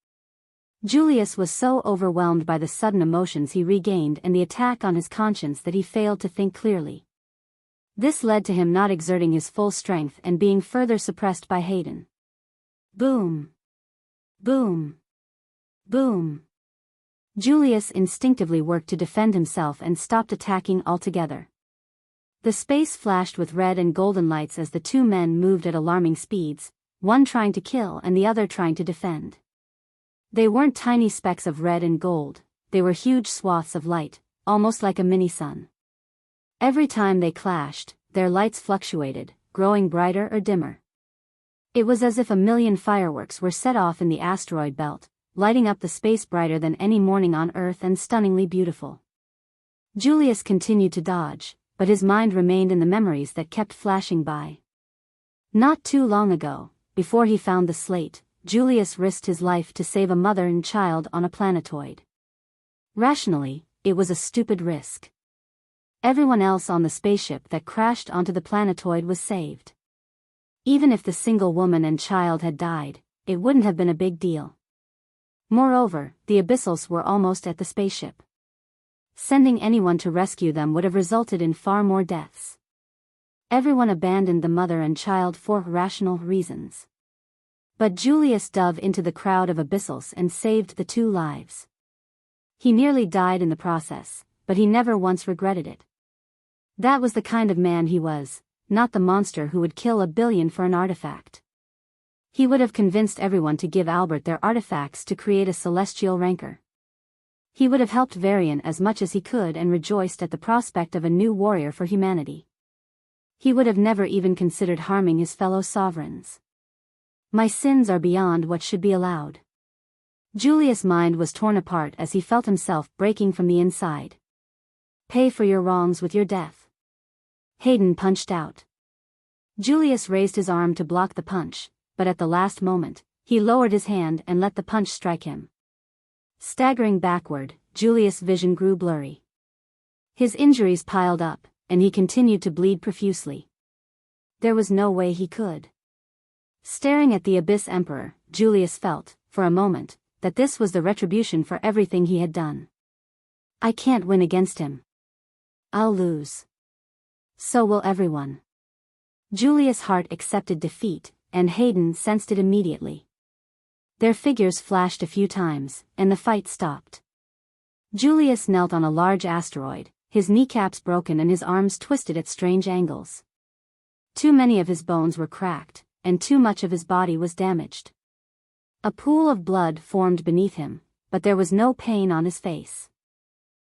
Julius was so overwhelmed by the sudden emotions he regained and the attack on his conscience that he failed to think clearly. This led to him not exerting his full strength and being further suppressed by Hayden. Boom! Boom! Boom! Julius instinctively worked to defend himself and stopped attacking altogether. The space flashed with red and golden lights as the two men moved at alarming speeds, one trying to kill and the other trying to defend. They weren't tiny specks of red and gold, they were huge swaths of light, almost like a mini-sun. Every time they clashed, their lights fluctuated, growing brighter or dimmer. It was as if a million fireworks were set off in the asteroid belt, lighting up the space brighter than any morning on Earth and stunningly beautiful. Julius continued to dodge, but his mind remained in the memories that kept flashing by. Not too long ago, before he found the slate, Julius risked his life to save a mother and child on a planetoid. Rationally, it was a stupid risk. Everyone else on the spaceship that crashed onto the planetoid was saved. Even if the single woman and child had died, it wouldn't have been a big deal. Moreover, the Abyssals were almost at the spaceship. Sending anyone to rescue them would have resulted in far more deaths. Everyone abandoned the mother and child for rational reasons. But Julius dove into the crowd of Abyssals and saved the two lives. He nearly died in the process, but he never once regretted it. That was the kind of man he was, not the monster who would kill 1 billion for an artifact. He would have convinced everyone to give Albert their artifacts to create a celestial rancor. He would have helped Varian as much as he could and rejoiced at the prospect of a new warrior for humanity. He would have never even considered harming his fellow sovereigns. My sins are beyond what should be allowed. Julius' mind was torn apart as he felt himself breaking from the inside. Pay for your wrongs with your death. Hayden punched out. Julius raised his arm to block the punch, but at the last moment, he lowered his hand and let the punch strike him. Staggering backward, Julius' vision grew blurry. His injuries piled up, and he continued to bleed profusely. There was no way he could. Staring at the Abyss Emperor, Julius felt, for a moment, that this was the retribution for everything he had done. I can't win against him. I'll lose. So will everyone. Julius' heart accepted defeat, and Hayden sensed it immediately. Their figures flashed a few times, and the fight stopped. Julius knelt on a large asteroid, his kneecaps broken and his arms twisted at strange angles. Too many of his bones were cracked, and too much of his body was damaged. A pool of blood formed beneath him, but there was no pain on his face.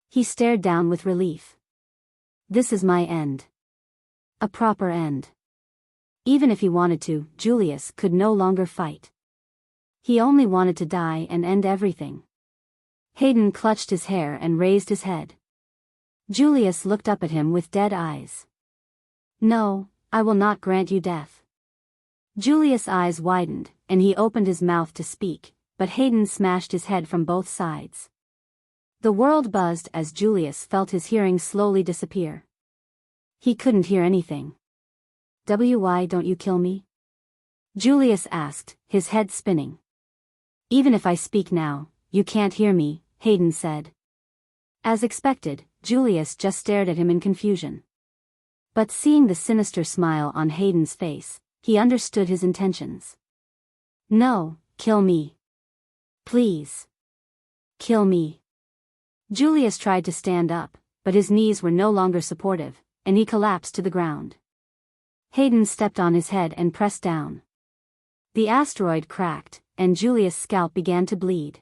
He stared down with relief. This is my end. A proper end. Even if he wanted to, Julius could no longer fight. He only wanted to die and end everything. Hayden clutched his hair and raised his head. Julius looked up at him with dead eyes. No, I will not grant you death. Julius' eyes widened, and he opened his mouth to speak, but Hayden smashed his head from both sides. The world buzzed as Julius felt his hearing slowly disappear. He couldn't hear anything. Why don't you kill me? Julius asked, his head spinning. Even if I speak now, you can't hear me, Hayden said. As expected, Julius just stared at him in confusion. But seeing the sinister smile on Hayden's face, he understood his intentions. No, kill me. Please. Kill me. Julius tried to stand up, but his knees were no longer supportive, and he collapsed to the ground. Hayden stepped on his head and pressed down. The asteroid cracked, and Julius' scalp began to bleed.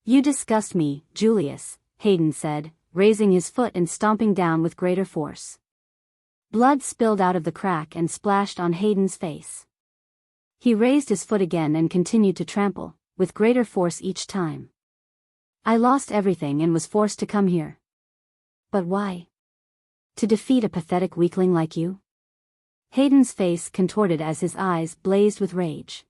You disgust me, Julius, Hayden said, raising his foot and stomping down with greater force. Blood spilled out of the crack and splashed on Hayden's face. He raised his foot again and continued to trample, with greater force each time. I lost everything and was forced to come here. But why? To defeat a pathetic weakling like you? Hayden's face contorted as his eyes blazed with rage.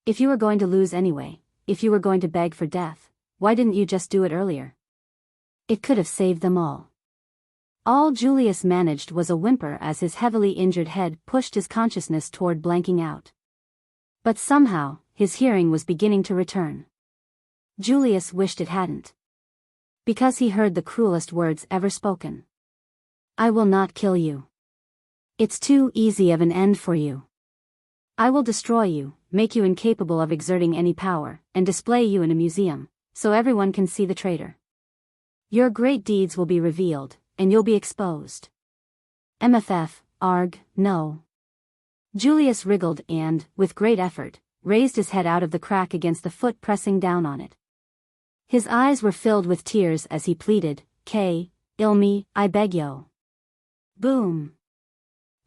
If you were going to lose anyway, if you were going to beg for death, why didn't you just do it earlier? It could have saved them all. All Julius managed was a whimper as his heavily injured head pushed his consciousness toward blanking out. But somehow, his hearing was beginning to return. Julius wished it hadn't. Because he heard the cruelest words ever spoken. I will not kill you. It's too easy of an end for you. I will destroy you, make you incapable of exerting any power, and display you in a museum, so everyone can see the traitor. Your great deeds will be revealed, and you'll be exposed. MFF, arg, no. Julius wriggled and, with great effort, raised his head out of the crack against the foot pressing down on it. His eyes were filled with tears as he pleaded, Ilmi, I beg yo. Boom.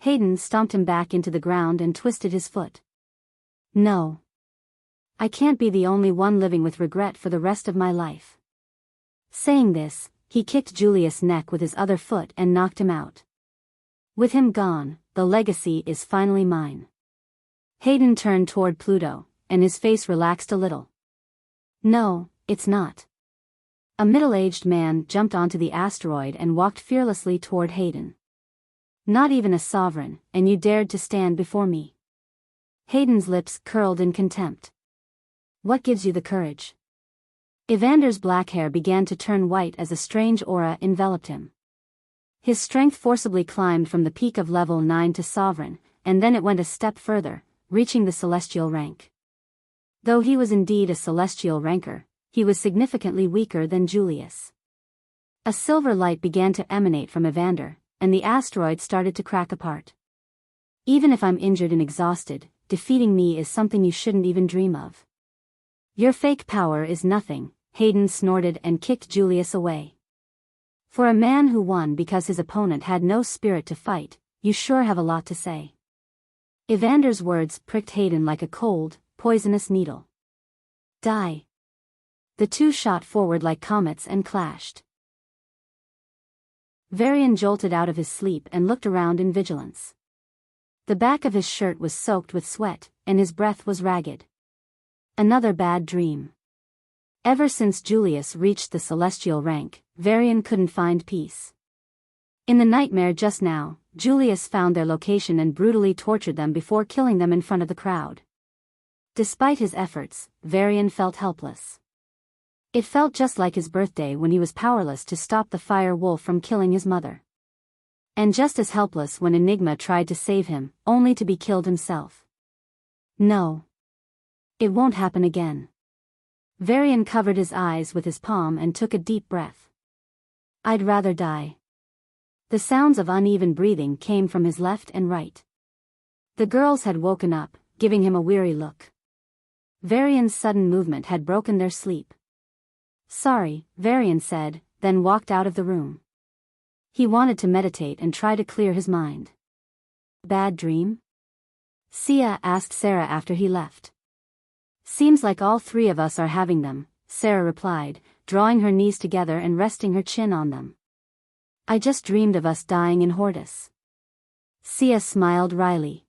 Hayden stomped him back into the ground and twisted his foot. No. I can't be the only one living with regret for the rest of my life. Saying this, he kicked Julius' neck with his other foot and knocked him out. With him gone, the legacy is finally mine. Hayden turned toward Pluto, and his face relaxed a little. No, it's not. A middle-aged man jumped onto the asteroid and walked fearlessly toward Hayden. Not even a sovereign, and you dared to stand before me. Hayden's lips curled in contempt. What gives you the courage? Evander's black hair began to turn white as a strange aura enveloped him. His strength forcibly climbed from the peak of level 9 to sovereign, and then it went a step further, reaching the celestial rank. Though he was indeed a celestial ranker, he was significantly weaker than Julius. A silver light began to emanate from Evander, and the asteroid started to crack apart. Even if I'm injured and exhausted, defeating me is something you shouldn't even dream of. Your fake power is nothing, Hayden snorted and kicked Julius away. For a man who won because his opponent had no spirit to fight, you sure have a lot to say. Evander's words pricked Hayden like a cold, poisonous needle. Die. The two shot forward like comets and clashed. Varian jolted out of his sleep and looked around in vigilance. The back of his shirt was soaked with sweat, and his breath was ragged. Another bad dream. Ever since Julius reached the celestial rank, Varian couldn't find peace. In the nightmare just now, Julius found their location and brutally tortured them before killing them in front of the crowd. Despite his efforts, Varian felt helpless. It felt just like his birthday when he was powerless to stop the fire wolf from killing his mother. And just as helpless when Enigma tried to save him, only to be killed himself. No. It won't happen again. Varian covered his eyes with his palm and took a deep breath. I'd rather die. The sounds of uneven breathing came from his left and right. The girls had woken up, giving him a weary look. Varian's sudden movement had broken their sleep. Sorry, Varian said, then walked out of the room. He wanted to meditate and try to clear his mind. Bad dream? Sia asked Sarah after he left. Seems like all three of us are having them, Sarah replied, drawing her knees together and resting her chin on them. I just dreamed of us dying in Hortus. Sia smiled wryly.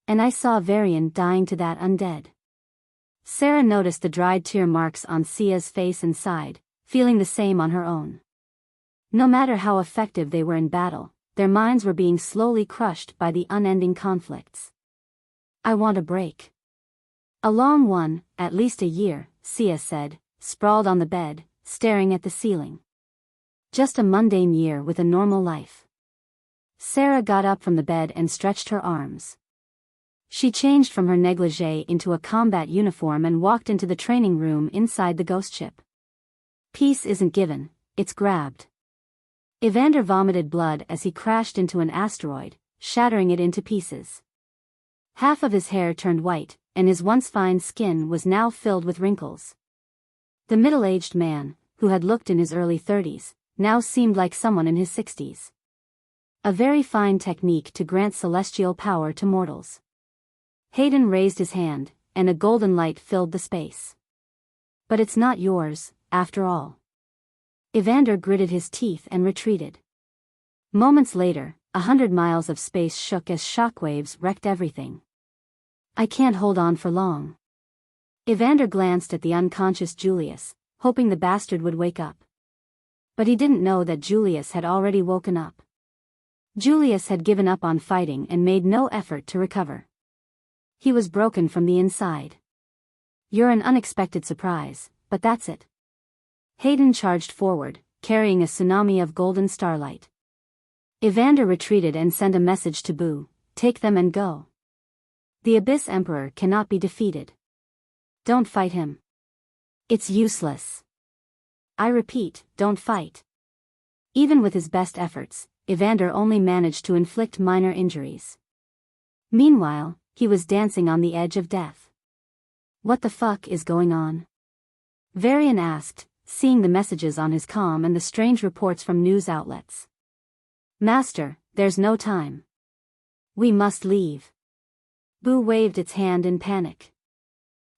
And I saw Varian dying to that undead. Sarah noticed the dried tear marks on Sia's face and sighed, feeling the same on her own. No matter how effective they were in battle, their minds were being slowly crushed by the unending conflicts. I want a break. A long one, at least a year, Sia said, sprawled on the bed, staring at the ceiling. Just a mundane year with a normal life. Sarah got up from the bed and stretched her arms. She changed from her negligee into a combat uniform and walked into the training room inside the ghost ship. Peace isn't given, it's grabbed. Evander vomited blood as he crashed into an asteroid, shattering it into pieces. Half of his hair turned white, and his once fine skin was now filled with wrinkles. The middle-aged man, who had looked in his early 30s, now seemed like someone in his 60s. A very fine technique to grant celestial power to mortals. Hayden raised his hand, and a golden light filled the space. But it's not yours, after all. Evander gritted his teeth and retreated. Moments later, 100 miles of space shook as shockwaves wrecked everything. I can't hold on for long. Evander glanced at the unconscious Julius, hoping the bastard would wake up. But he didn't know that Julius had already woken up. Julius had given up on fighting and made no effort to recover. He was broken from the inside. You're an unexpected surprise, but that's it. Hayden charged forward, carrying a tsunami of golden starlight. Evander retreated and sent a message to Boo, take them and go. The Abyss Emperor cannot be defeated. Don't fight him. It's useless. I repeat, don't fight. Even with his best efforts, Evander only managed to inflict minor injuries. Meanwhile, he was dancing on the edge of death. What the fuck is going on? Varian asked, seeing the messages on his comm and the strange reports from news outlets. Master, there's no time. We must leave. Boo waved its hand in panic.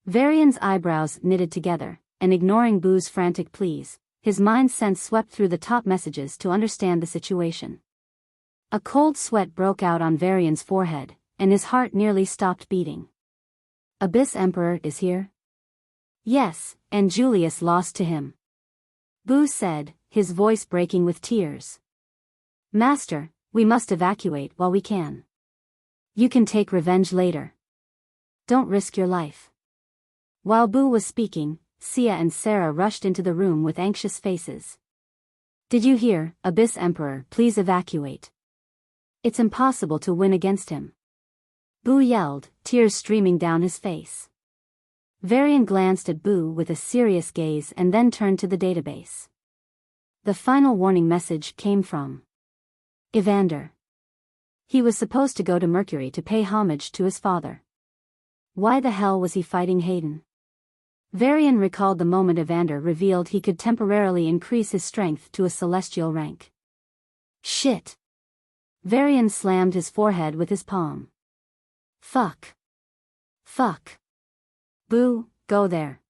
Varian's eyebrows knitted together, and ignoring Boo's frantic pleas, his mind's sense swept through the top messages to understand the situation. A cold sweat broke out on Varian's forehead, and his heart nearly stopped beating. Abyss Emperor is here? Yes, and Julius lost to him. Boo said, his voice breaking with tears. Master, we must evacuate while we can. You can take revenge later. Don't risk your life. While Boo was speaking, Sia and Sarah rushed into the room with anxious faces. Did you hear, Abyss Emperor, please evacuate. It's impossible to win against him. Boo yelled, tears streaming down his face. Varian glanced at Boo with a serious gaze and then turned to the database. The final warning message came from Evander. He was supposed to go to Mercury to pay homage to his father. Why the hell was he fighting Hayden? Varian recalled the moment Evander revealed he could temporarily increase his strength to a celestial rank. Shit. Varian slammed his forehead with his palm. Fuck. Fuck. Boo, go there.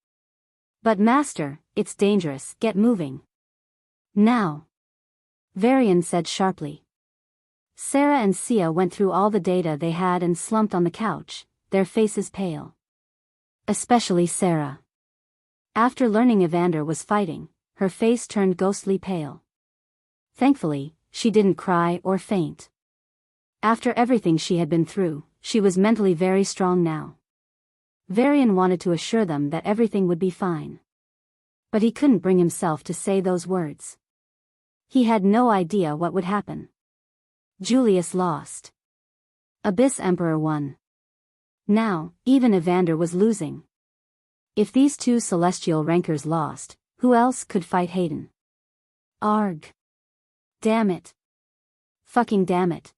But master, it's dangerous, get moving. Now. Varian said sharply. Sarah and Sia went through all the data they had and slumped on the couch, their faces pale. Especially Sarah. After learning Evander was fighting, her face turned ghostly pale. Thankfully, she didn't cry or faint. After everything she had been through, she was mentally very strong now. Varian wanted to assure them that everything would be fine. But he couldn't bring himself to say those words. He had no idea what would happen. Julius lost. Abyss Emperor won. Now, even Evander was losing. If these two celestial rankers lost, who else could fight Hayden? Arg. Damn it. Fucking damn it.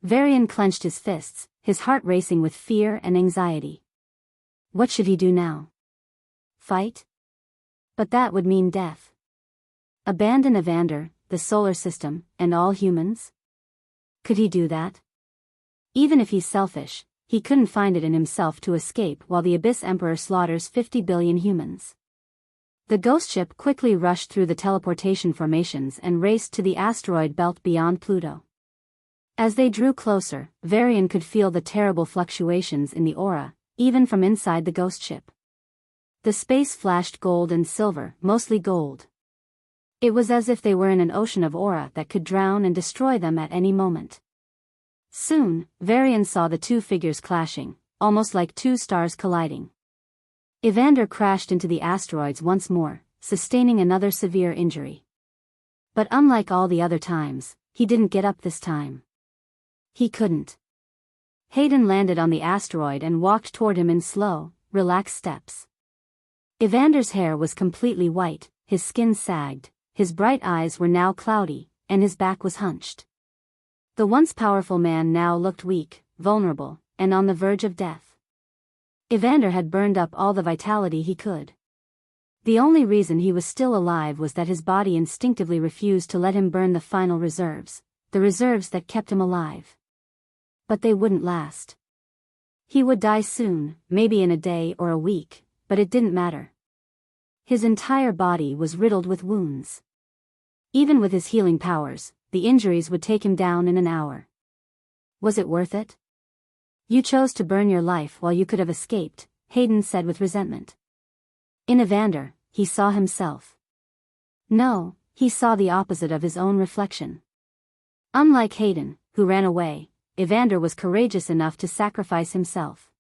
Varian clenched his fists, his heart racing with fear and anxiety. What should he do now? Fight? But that would mean death. Abandon Evander, the solar system, and all humans? Could he do that? Even if he's selfish, he couldn't find it in himself to escape while the Abyss Emperor slaughters 50 billion humans. The ghost ship quickly rushed through the teleportation formations and raced to the asteroid belt beyond Pluto. As they drew closer, Varian could feel the terrible fluctuations in the aura, even from inside the ghost ship. The space flashed gold and silver, mostly gold. It was as if they were in an ocean of aura that could drown and destroy them at any moment. Soon, Varian saw the two figures clashing, almost like two stars colliding. Evander crashed into the asteroids once more, sustaining another severe injury. But unlike all the other times, he didn't get up this time. He couldn't. Hayden landed on the asteroid and walked toward him in slow, relaxed steps. Evander's hair was completely white, his skin sagged, his bright eyes were now cloudy, and his back was hunched. The once powerful man now looked weak, vulnerable, and on the verge of death. Evander had burned up all the vitality he could. The only reason he was still alive was that his body instinctively refused to let him burn the final reserves, the reserves that kept him alive. But they wouldn't last. He would die soon, maybe in a day or a week, but it didn't matter. His entire body was riddled with wounds. Even with his healing powers, the injuries would take him down in an hour. Was it worth it? You chose to burn your life while you could have escaped, Hayden said with resentment. In Evander, he saw himself. No, he saw the opposite of his own reflection. Unlike Hayden, who ran away, Evander was courageous enough to sacrifice himself.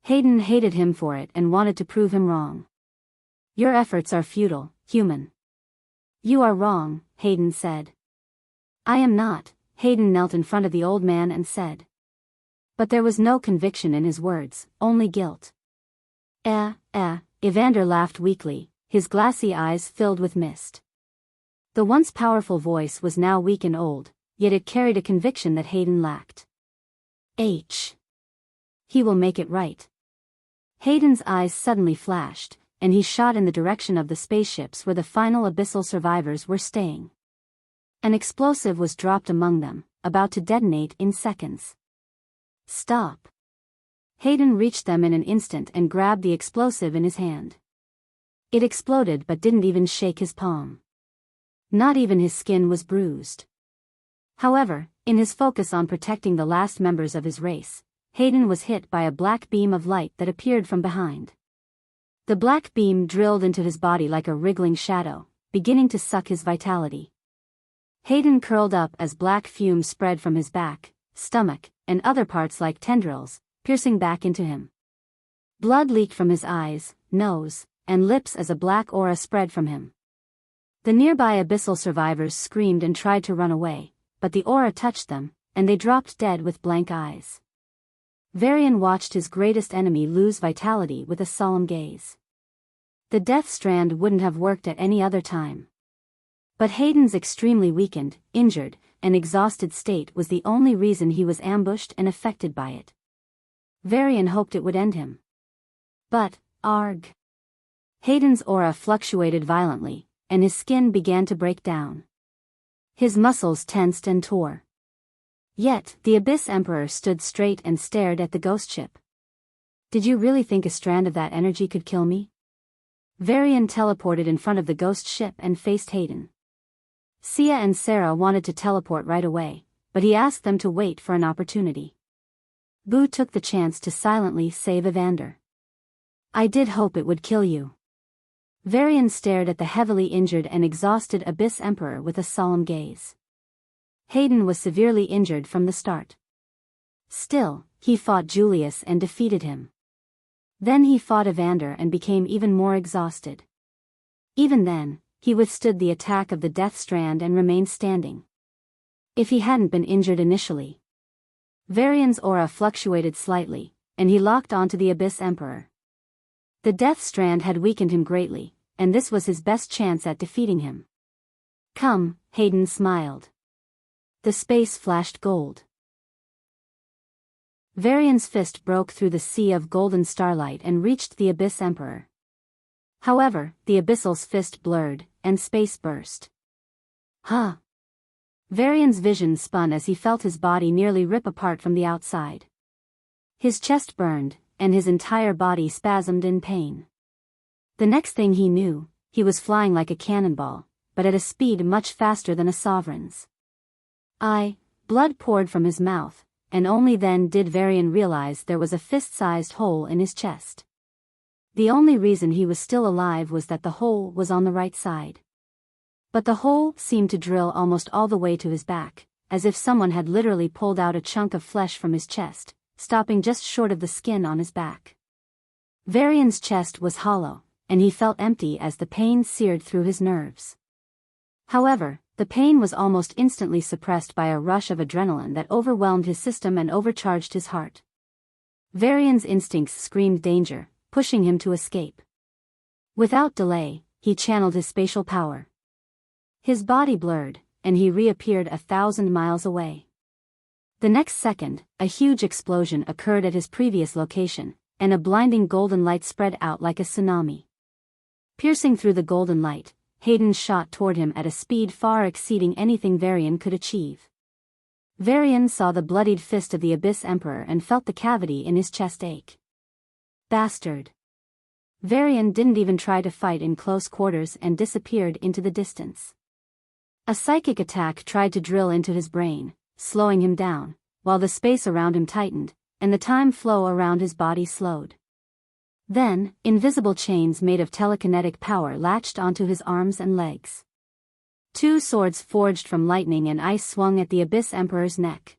Hayden hated him for it and wanted to prove him wrong. "Your efforts are futile, human." "You are wrong," Hayden said. "I am not," Hayden knelt in front of the old man and said. But there was no conviction in his words, only guilt. Evander laughed weakly, his glassy eyes filled with mist. The once powerful voice was now weak and old, yet it carried a conviction that Hayden lacked. He will make it right." Hayden's eyes suddenly flashed, and he shot in the direction of the spaceships where the final abyssal survivors were staying. An explosive was dropped among them, about to detonate in seconds. "Stop." Hayden reached them in an instant and grabbed the explosive in his hand. It exploded but didn't even shake his palm. Not even his skin was bruised. However, in his focus on protecting the last members of his race, Hayden was hit by a black beam of light that appeared from behind. The black beam drilled into his body like a wriggling shadow, beginning to suck his vitality. Hayden curled up as black fumes spread from his back, stomach, and other parts like tendrils, piercing back into him. Blood leaked from his eyes, nose, and lips as a black aura spread from him. The nearby abyssal survivors screamed and tried to run away, but the aura touched them, and they dropped dead with blank eyes. Varian watched his greatest enemy lose vitality with a solemn gaze. The death strand wouldn't have worked at any other time. But Hayden's extremely weakened, injured, and exhausted state was the only reason he was ambushed and affected by it. Varian hoped it would end him. But, arg. Hayden's aura fluctuated violently, and his skin began to break down. His muscles tensed and tore. Yet, the Abyss Emperor stood straight and stared at the ghost ship. "Did you really think a strand of that energy could kill me?" Varian teleported in front of the ghost ship and faced Hayden. Sia and Sarah wanted to teleport right away, but he asked them to wait for an opportunity. Boo took the chance to silently save Evander. "I did hope it would kill you." Varian stared at the heavily injured and exhausted Abyss Emperor with a solemn gaze. Hayden was severely injured from the start. Still, he fought Julius and defeated him. Then he fought Evander and became even more exhausted. Even then, he withstood the attack of the Death Strand and remained standing. If he hadn't been injured initially. Varian's aura fluctuated slightly, and he locked onto the Abyss Emperor. The Death Strand had weakened him greatly, and this was his best chance at defeating him. "Come," Hayden smiled. The space flashed gold. Varian's fist broke through the sea of golden starlight and reached the Abyss Emperor. However, the Abyssal's fist blurred, and space burst. "Huh!" Varian's vision spun as he felt his body nearly rip apart from the outside. His chest burned, and his entire body spasmed in pain. The next thing he knew, he was flying like a cannonball, but at a speed much faster than a sovereign's. Blood poured from his mouth, and only then did Varian realize there was a fist-sized hole in his chest. The only reason he was still alive was that the hole was on the right side. But the hole seemed to drill almost all the way to his back, as if someone had literally pulled out a chunk of flesh from his chest, stopping just short of the skin on his back. Varian's chest was hollow, and he felt empty as the pain seared through his nerves. However, the pain was almost instantly suppressed by a rush of adrenaline that overwhelmed his system and overcharged his heart. Varian's instincts screamed danger, pushing him to escape. Without delay, he channeled his spatial power. His body blurred, and he reappeared 1,000 miles away. The next second, a huge explosion occurred at his previous location, and a blinding golden light spread out like a tsunami. Piercing through the golden light, Hayden shot toward him at a speed far exceeding anything Varian could achieve. Varian saw the bloodied fist of the Abyss Emperor and felt the cavity in his chest ache. Bastard. Varian didn't even try to fight in close quarters and disappeared into the distance. A psychic attack tried to drill into his brain, slowing him down, while the space around him tightened, and the time flow around his body slowed. Then, invisible chains made of telekinetic power latched onto his arms and legs. Two swords forged from lightning and ice swung at the Abyss Emperor's neck.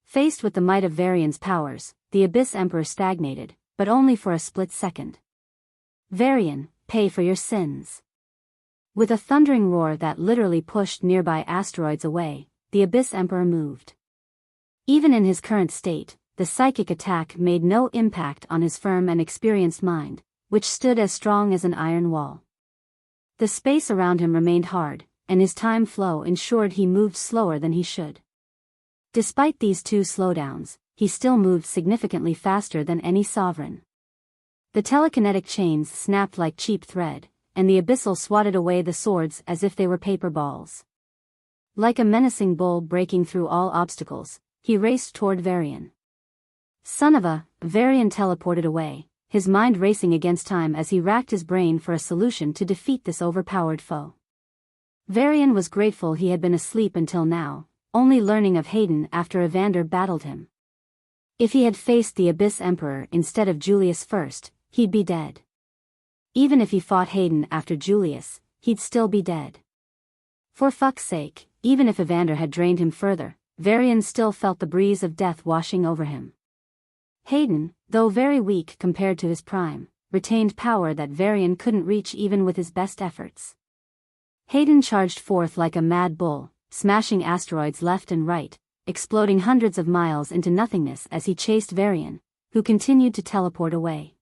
Faced with the might of Varian's powers, the Abyss Emperor stagnated, but only for a split second. Varian, pay for your sins. With a thundering roar that literally pushed nearby asteroids away, the Abyss Emperor moved. Even in his current state, the psychic attack made no impact on his firm and experienced mind, which stood as strong as an iron wall. The space around him remained hard, and his time flow ensured he moved slower than he should. Despite these two slowdowns, he still moved significantly faster than any sovereign. The telekinetic chains snapped like cheap thread, and the Abyssal swatted away the swords as if they were paper balls. Like a menacing bull breaking through all obstacles, he raced toward Varian. Son of a, Varian teleported away, his mind racing against time as he racked his brain for a solution to defeat this overpowered foe. Varian was grateful he had been asleep until now, only learning of Hayden after Evander battled him. If he had faced the Abyss Emperor instead of Julius first, he'd be dead. Even if he fought Hayden after Julius, he'd still be dead. For fuck's sake, even if Evander had drained him further, Varian still felt the breeze of death washing over him. Hayden, though very weak compared to his prime, retained power that Varian couldn't reach even with his best efforts. Hayden charged forth like a mad bull, smashing asteroids left and right, exploding hundreds of miles into nothingness as he chased Varian, who continued to teleport away.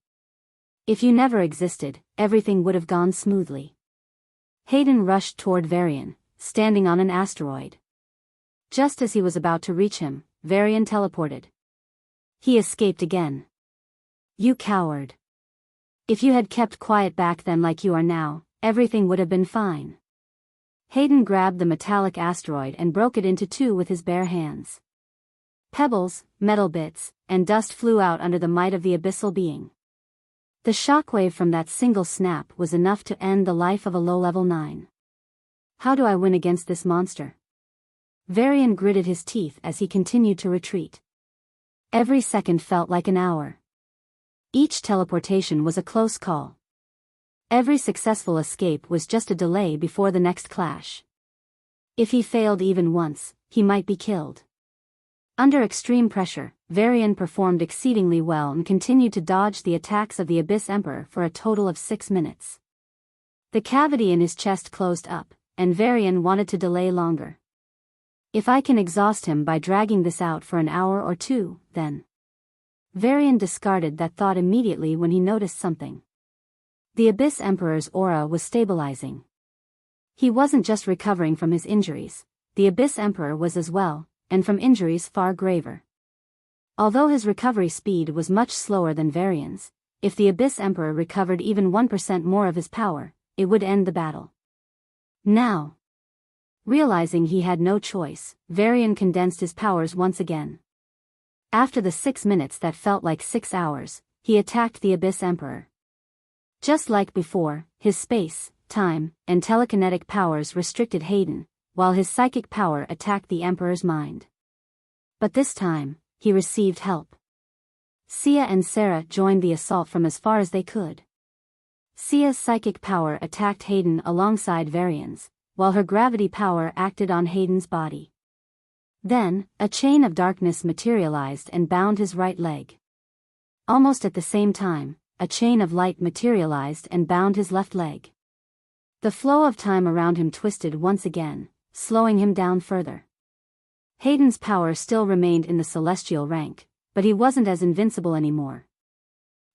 If you never existed, everything would have gone smoothly. Hayden rushed toward Varian, standing on an asteroid. Just as he was about to reach him, Varian teleported. He escaped again. You coward. If you had kept quiet back then like you are now, everything would have been fine. Hayden grabbed the metallic asteroid and broke it into two with his bare hands. Pebbles, metal bits, and dust flew out under the might of the abyssal being. The shockwave from that single snap was enough to end the life of a low-level 9. How do I win against this monster? Varian gritted his teeth as he continued to retreat. Every second felt like an hour. Each teleportation was a close call. Every successful escape was just a delay before the next clash. If he failed even once, he might be killed. Under extreme pressure, Varian performed exceedingly well and continued to dodge the attacks of the Abyss Emperor for a total of 6 minutes. The cavity in his chest closed up, and Varian wanted to delay longer. If I can exhaust him by dragging this out for an hour or two, then. Varian discarded that thought immediately when he noticed something. The Abyss Emperor's aura was stabilizing. He wasn't just recovering from his injuries, the Abyss Emperor was as well, and from injuries far graver. Although his recovery speed was much slower than Varian's, if the Abyss Emperor recovered even 1% more of his power, it would end the battle. Now. Realizing he had no choice, Varian condensed his powers once again. After the 6 minutes that felt like 6 hours, he attacked the Abyss Emperor. Just like before, his space, time, and telekinetic powers restricted Hayden, while his psychic power attacked the Emperor's mind. But this time, he received help. Sia and Sarah joined the assault from as far as they could. Sia's psychic power attacked Hayden alongside Varian's, while her gravity power acted on Hayden's body. Then, a chain of darkness materialized and bound his right leg. Almost at the same time, a chain of light materialized and bound his left leg. The flow of time around him twisted once again, slowing him down further. Hayden's power still remained in the celestial rank, but he wasn't as invincible anymore.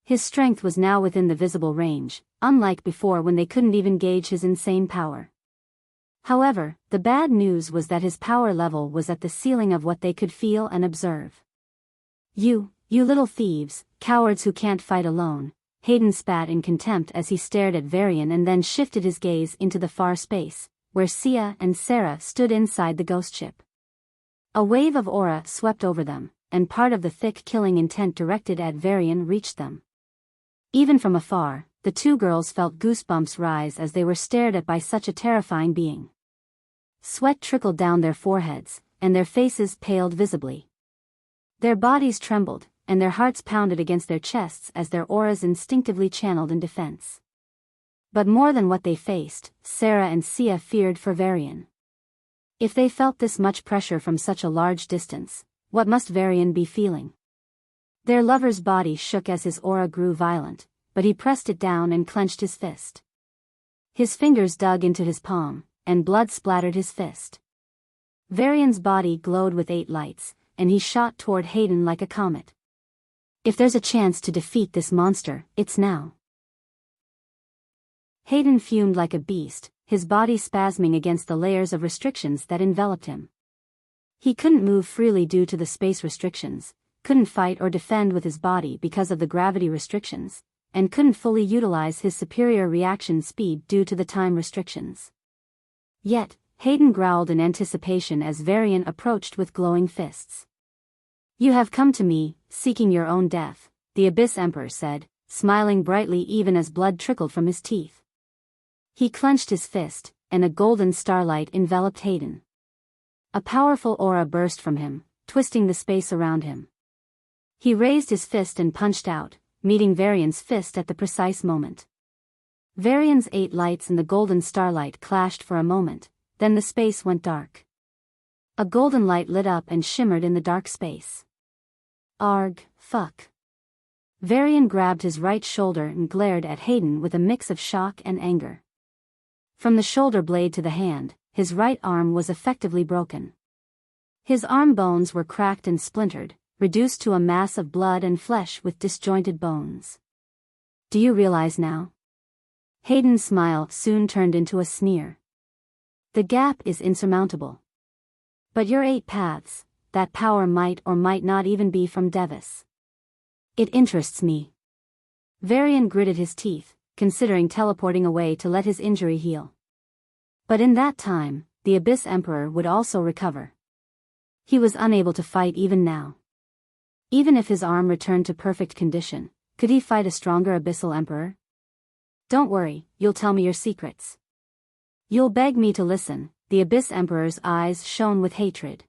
His strength was now within the visible range, unlike before when they couldn't even gauge his insane power. However, the bad news was that his power level was at the ceiling of what they could feel and observe. You little thieves, cowards who can't fight alone, Hayden spat in contempt as he stared at Varian and then shifted his gaze into the far space, where Sia and Sarah stood inside the ghost ship. A wave of aura swept over them, and part of the thick killing intent directed at Varian reached them. Even from afar, the two girls felt goosebumps rise as they were stared at by such a terrifying being. Sweat trickled down their foreheads, and their faces paled visibly. Their bodies trembled, and their hearts pounded against their chests as their auras instinctively channeled in defense. But more than what they faced, Sarah and Sia feared for Varian. If they felt this much pressure from such a large distance, what must Varian be feeling? Their lover's body shook as his aura grew violent, but he pressed it down and clenched his fist. His fingers dug into his palm, and blood splattered his fist. Varian's body glowed with 8 lights, and he shot toward Hayden like a comet. If there's a chance to defeat this monster, it's now. Hayden fumed like a beast, his body spasming against the layers of restrictions that enveloped him. He couldn't move freely due to the space restrictions, couldn't fight or defend with his body because of the gravity restrictions, and couldn't fully utilize his superior reaction speed due to the time restrictions. Yet, Hayden growled in anticipation as Varian approached with glowing fists. "You have come to me, seeking your own death," the Abyss Emperor said, smiling brightly even as blood trickled from his teeth. He clenched his fist, and a golden starlight enveloped Hayden. A powerful aura burst from him, twisting the space around him. He raised his fist and punched out, meeting Varian's fist at the precise moment. Varian's 8 lights and the golden starlight clashed for a moment, then the space went dark. A golden light lit up and shimmered in the dark space. Arg, fuck. Varian grabbed his right shoulder and glared at Hayden with a mix of shock and anger. From the shoulder blade to the hand, his right arm was effectively broken. His arm bones were cracked and splintered, reduced to a mass of blood and flesh with disjointed bones. "Do you realize now?" Hayden's smile soon turned into a sneer. "The gap is insurmountable. But your 8 paths, that power might or might not even be from Devis. It interests me." Varian gritted his teeth, considering teleporting away to let his injury heal. But in that time, the Abyss Emperor would also recover. He was unable to fight even now. Even if his arm returned to perfect condition, could he fight a stronger Abyssal Emperor? "Don't worry, you'll tell me your secrets. You'll beg me to listen," the Abyss Emperor's eyes shone with hatred.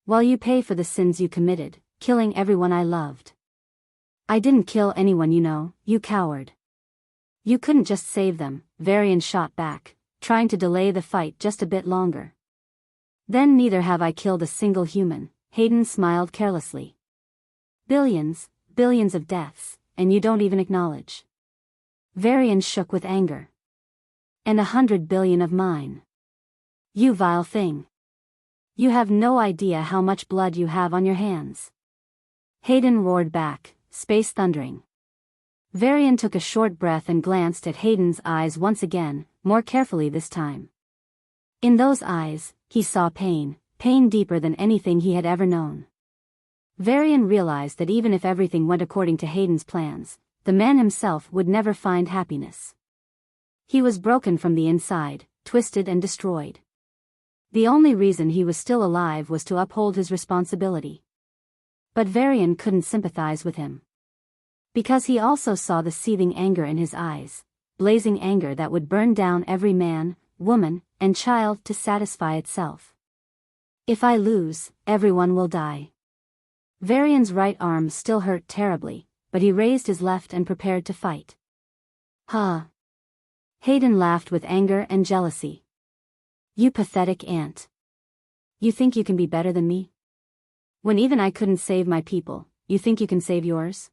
"While you pay for the sins you committed, killing everyone I loved." "I didn't kill anyone, you coward. You couldn't just save them," Varian shot back, trying to delay the fight just a bit longer. "Then neither have I killed a single human," Hayden smiled carelessly. Billions of deaths, and you don't even acknowledge." Varian shook with anger. "And 100 billion of mine. You vile thing. You have no idea how much blood you have on your hands." Hayden roared back, space thundering. Varian took a short breath and glanced at Hayden's eyes once again, more carefully this time. In those eyes, he saw pain deeper than anything he had ever known. Varian realized that even if everything went according to Hayden's plans, the man himself would never find happiness. He was broken from the inside, twisted and destroyed. The only reason he was still alive was to uphold his responsibility. But Varian couldn't sympathize with him. Because he also saw the seething anger in his eyes, blazing anger that would burn down every man, woman, and child to satisfy itself. "If I lose, everyone will die." Varian's right arm still hurt terribly, but he raised his left and prepared to fight. "Huh." Hayden laughed with anger and jealousy. "You pathetic ant. You think you can be better than me? When even I couldn't save my people, you think you can save yours?"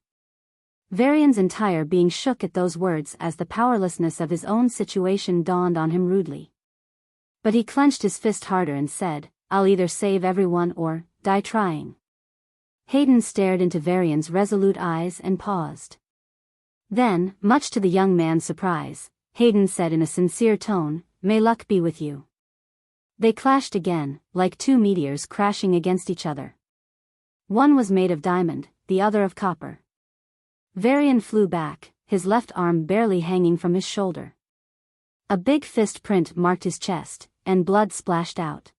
Varian's entire being shook at those words as the powerlessness of his own situation dawned on him rudely. But he clenched his fist harder and said, "I'll either save everyone or die trying." Hayden stared into Varian's resolute eyes and paused. Then, much to the young man's surprise, Hayden said in a sincere tone, "May luck be with you." They clashed again, like 2 meteors crashing against each other. One was made of diamond, the other of copper. Varian flew back, his left arm barely hanging from his shoulder. A big fist print marked his chest, and blood splashed out.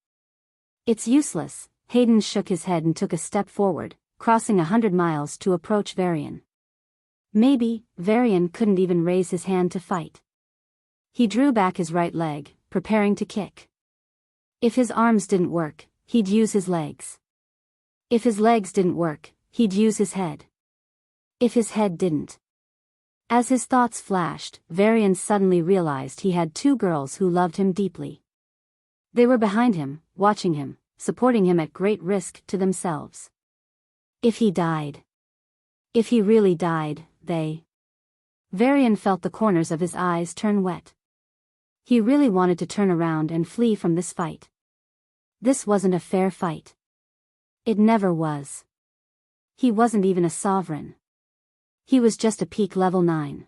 "It's useless," Hayden shook his head and took a step forward, crossing 100 miles to approach Varian. Maybe, Varian couldn't even raise his hand to fight. He drew back his right leg, preparing to kick. If his arms didn't work, he'd use his legs. If his legs didn't work, he'd use his head. If his head didn't. As his thoughts flashed, Varian suddenly realized he had two girls who loved him deeply. They were behind him, watching him, supporting him at great risk to themselves. If he died. If he really died, Varian felt the corners of his eyes turn wet. He really wanted to turn around and flee from this fight. This wasn't a fair fight. It never was. He wasn't even a sovereign. He was just a peak level 9.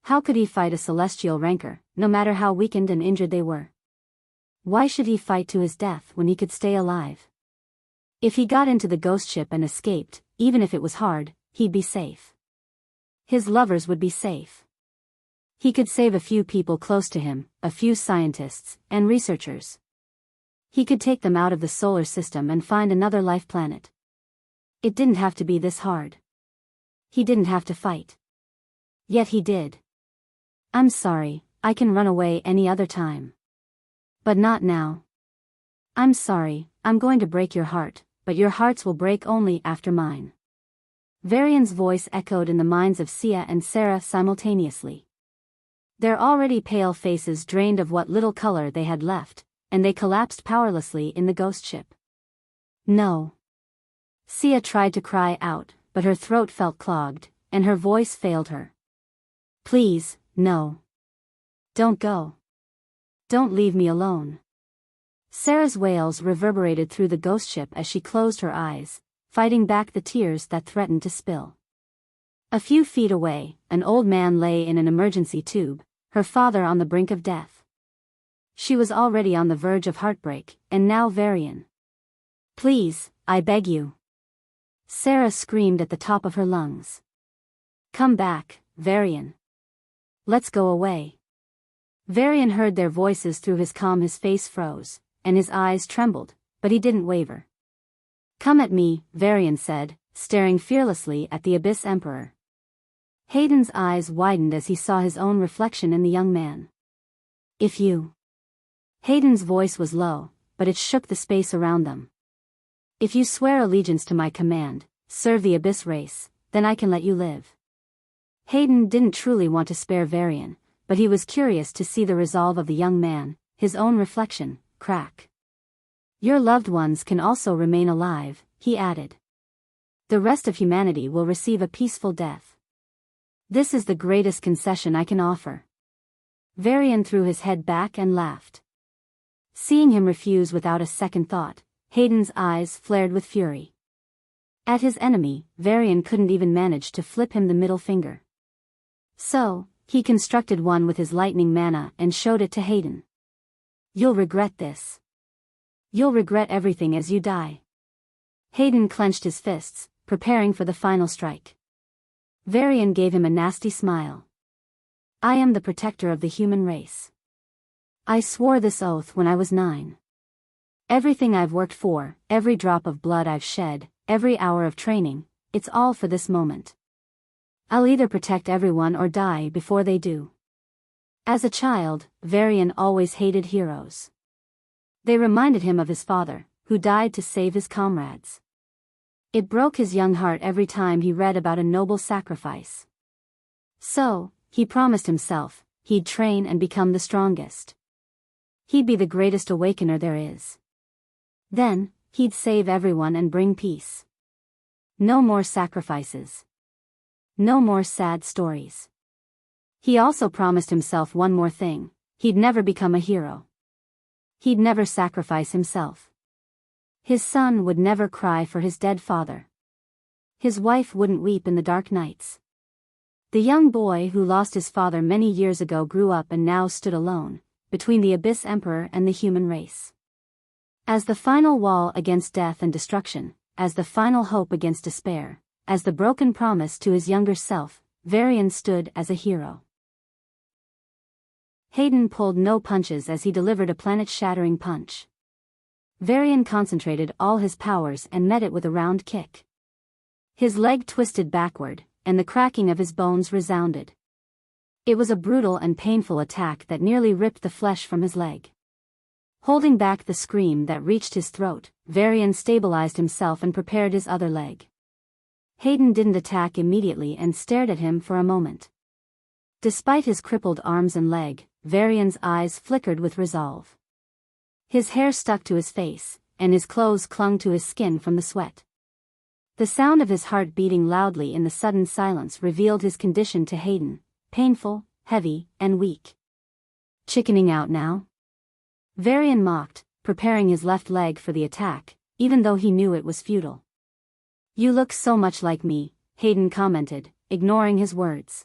How could he fight a celestial rancor, no matter how weakened and injured they were? Why should he fight to his death when he could stay alive? If he got into the ghost ship and escaped, even if it was hard, he'd be safe. His lovers would be safe. He could save a few people close to him, a few scientists and researchers. He could take them out of the solar system and find another life planet. It didn't have to be this hard. He didn't have to fight. Yet he did. I'm sorry, I can run away any other time. But not now. I'm sorry, I'm going to break your heart, but your hearts will break only after mine. Varian's voice echoed in the minds of Sia and Sarah simultaneously. Their already pale faces drained of what little color they had left, and they collapsed powerlessly in the ghost ship. No. Sia tried to cry out, but her throat felt clogged, and her voice failed her. Please, no. Don't go. Don't leave me alone. Sarah's wails reverberated through the ghost ship as she closed her eyes, fighting back the tears that threatened to spill. A few feet away, an old man lay in an emergency tube, her father on the brink of death. She was already on the verge of heartbreak, and now Varian. Please, I beg you. Sarah screamed at the top of her lungs. Come back, Varian. Let's go away. Varian heard their voices through his calm. His face froze, and his eyes trembled, but he didn't waver. Come at me, Varian said, staring fearlessly at the Abyss Emperor. Hayden's eyes widened as he saw his own reflection in the young man. If you... Hayden's voice was low, but it shook the space around them. If you swear allegiance to my command, serve the Abyss race, then I can let you live. Hayden didn't truly want to spare Varian, but he was curious to see the resolve of the young man, his own reflection, crack. Your loved ones can also remain alive, he added. The rest of humanity will receive a peaceful death. This is the greatest concession I can offer. Varian threw his head back and laughed. Seeing him refuse without a second thought, Hayden's eyes flared with fury. At his enemy, Varian couldn't even manage to flip him the middle finger. So, he constructed one with his lightning mana and showed it to Hayden. You'll regret this. You'll regret everything as you die. Hayden clenched his fists, preparing for the final strike. Varian gave him a nasty smile. I am the protector of the human race. I swore this oath when I was 9. Everything I've worked for, every drop of blood I've shed, every hour of training, it's all for this moment. I'll either protect everyone or die before they do. As a child, Varian always hated heroes. They reminded him of his father, who died to save his comrades. It broke his young heart every time he read about a noble sacrifice. So, he promised himself, he'd train and become the strongest. He'd be the greatest awakener there is. Then, he'd save everyone and bring peace. No more sacrifices. No more sad stories. He also promised himself one more thing, he'd never become a hero. He'd never sacrifice himself. His son would never cry for his dead father. His wife wouldn't weep in the dark nights. The young boy who lost his father many years ago grew up and now stood alone, between the Abyss Emperor and the human race. As the final wall against death and destruction, as the final hope against despair, as the broken promise to his younger self, Varian stood as a hero. Hayden pulled no punches as he delivered a planet-shattering punch. Varian concentrated all his powers and met it with a round kick. His leg twisted backward, and the cracking of his bones resounded. It was a brutal and painful attack that nearly ripped the flesh from his leg. Holding back the scream that reached his throat, Varian stabilized himself and prepared his other leg. Hayden didn't attack immediately and stared at him for a moment. Despite his crippled arms and leg, Varian's eyes flickered with resolve. His hair stuck to his face, and his clothes clung to his skin from the sweat. The sound of his heart beating loudly in the sudden silence revealed his condition to Hayden, painful, heavy, and weak. Chickening out now? Varian mocked, preparing his left leg for the attack, even though he knew it was futile. You look so much like me, Hayden commented, ignoring his words.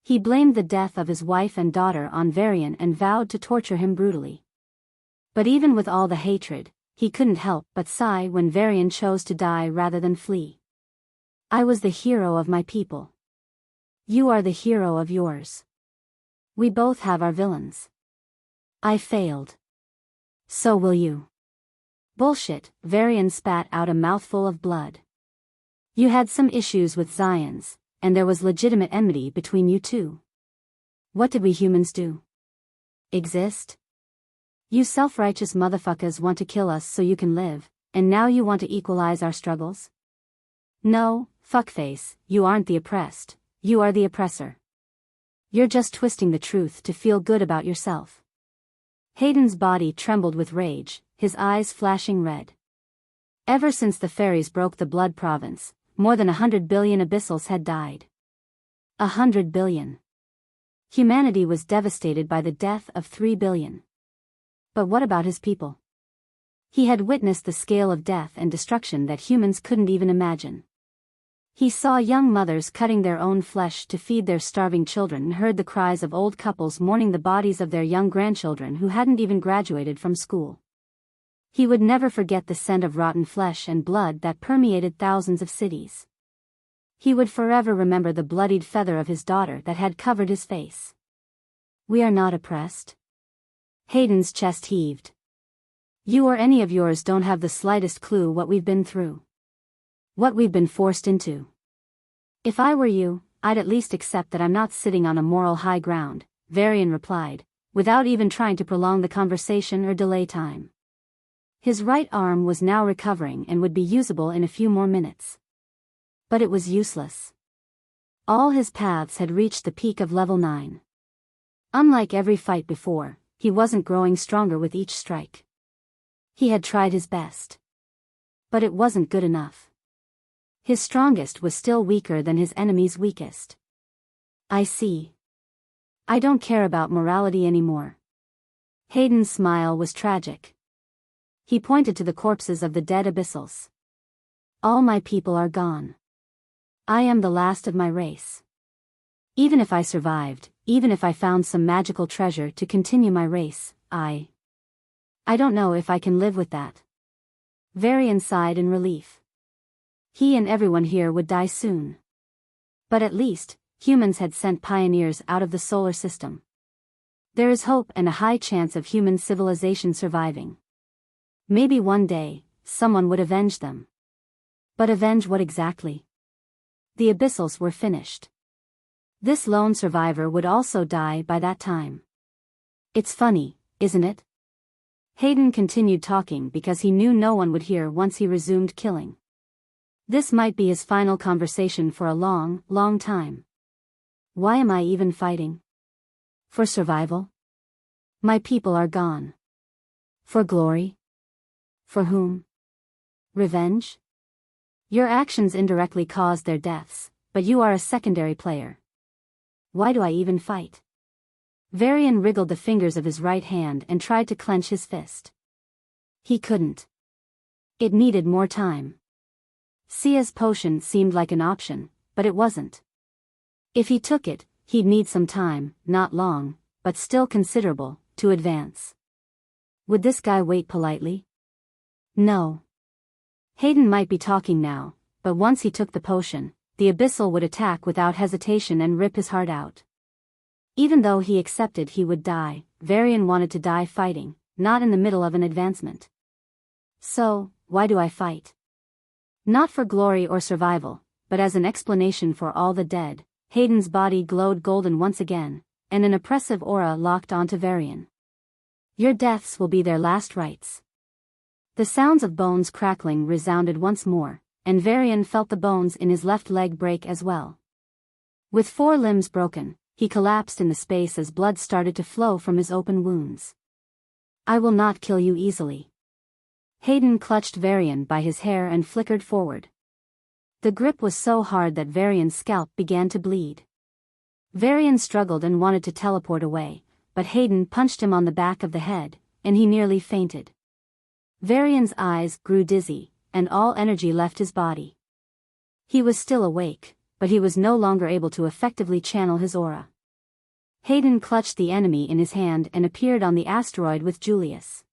He blamed the death of his wife and daughter on Varian and vowed to torture him brutally. But even with all the hatred, he couldn't help but sigh when Varian chose to die rather than flee. I was the hero of my people. You are the hero of yours. We both have our villains. I failed. So will you. Bullshit, Varian spat out a mouthful of blood. You had some issues with Zions, and there was legitimate enmity between you two. What did we humans do? Exist? You self-righteous motherfuckers want to kill us so you can live, and now you want to equalize our struggles? No, fuckface, you aren't the oppressed, you are the oppressor. You're just twisting the truth to feel good about yourself. Hayden's body trembled with rage, his eyes flashing red. Ever since the fairies broke the Blood Province, more than 100 billion Abyssals had died. 100 billion. Humanity was devastated by the death of 3 billion. But what about his people? He had witnessed the scale of death and destruction that humans couldn't even imagine. He saw young mothers cutting their own flesh to feed their starving children and heard the cries of old couples mourning the bodies of their young grandchildren who hadn't even graduated from school. He would never forget the scent of rotten flesh and blood that permeated thousands of cities. He would forever remember the bloodied feather of his daughter that had covered his face. We are not oppressed. Hayden's chest heaved. You or any of yours don't have the slightest clue what we've been through. What we've been forced into. If I were you, I'd at least accept that I'm not sitting on a moral high ground, Varian replied, without even trying to prolong the conversation or delay time. His right arm was now recovering and would be usable in a few more minutes. But it was useless. All his paths had reached the peak of level 9. Unlike every fight before, he wasn't growing stronger with each strike. He had tried his best. But it wasn't good enough. His strongest was still weaker than his enemy's weakest. I see. I don't care about morality anymore. Hayden's smile was tragic. He pointed to the corpses of the dead Abyssals. All my people are gone. I am the last of my race. Even if I survived, even if I found some magical treasure to continue my race, I don't know if I can live with that. Varian sighed in relief. He and everyone here would die soon. But at least, humans had sent pioneers out of the solar system. There is hope and a high chance of human civilization surviving. Maybe one day, someone would avenge them. But avenge what exactly? The Abyssals were finished. This lone survivor would also die by that time. It's funny, isn't it? Hayden continued talking because he knew no one would hear once he resumed killing. This might be his final conversation for a long, long time. Why am I even fighting? For survival? My people are gone. For glory? For whom? Revenge? Your actions indirectly caused their deaths, but you are a secondary player. Why do I even fight? Varian wriggled the fingers of his right hand and tried to clench his fist. He couldn't. It needed more time. Sia's potion seemed like an option, but it wasn't. If he took it, he'd need some time, not long, but still considerable, to advance. Would this guy wait politely? No. Hayden might be talking now, but once he took the potion, the Abyssal would attack without hesitation and rip his heart out. Even though he accepted he would die, Varian wanted to die fighting, not in the middle of an advancement. So, why do I fight? Not for glory or survival, but as an explanation for all the dead. Hayden's body glowed golden once again, and an oppressive aura locked onto Varian. Your deaths will be their last rites. The sounds of bones crackling resounded once more, and Varian felt the bones in his left leg break as well. With 4 limbs broken, he collapsed in the space as blood started to flow from his open wounds. I will not kill you easily. Hayden clutched Varian by his hair and flickered forward. The grip was so hard that Varian's scalp began to bleed. Varian struggled and wanted to teleport away, but Hayden punched him on the back of the head, and he nearly fainted. Varian's eyes grew dizzy, and all energy left his body. He was still awake, but he was no longer able to effectively channel his aura. Hayden clutched the enemy in his hand and appeared on the asteroid with Julius.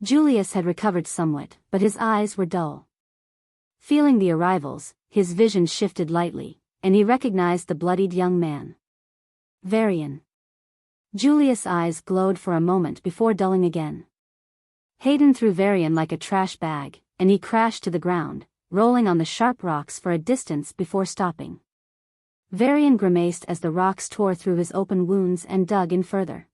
Julius had recovered somewhat, but his eyes were dull. Feeling the arrivals, his vision shifted lightly, and he recognized the bloodied young man. Varian. Julius' eyes glowed for a moment before dulling again. Hayden threw Varian like a trash bag, and he crashed to the ground, rolling on the sharp rocks for a distance before stopping. Varian grimaced as the rocks tore through his open wounds and dug in further.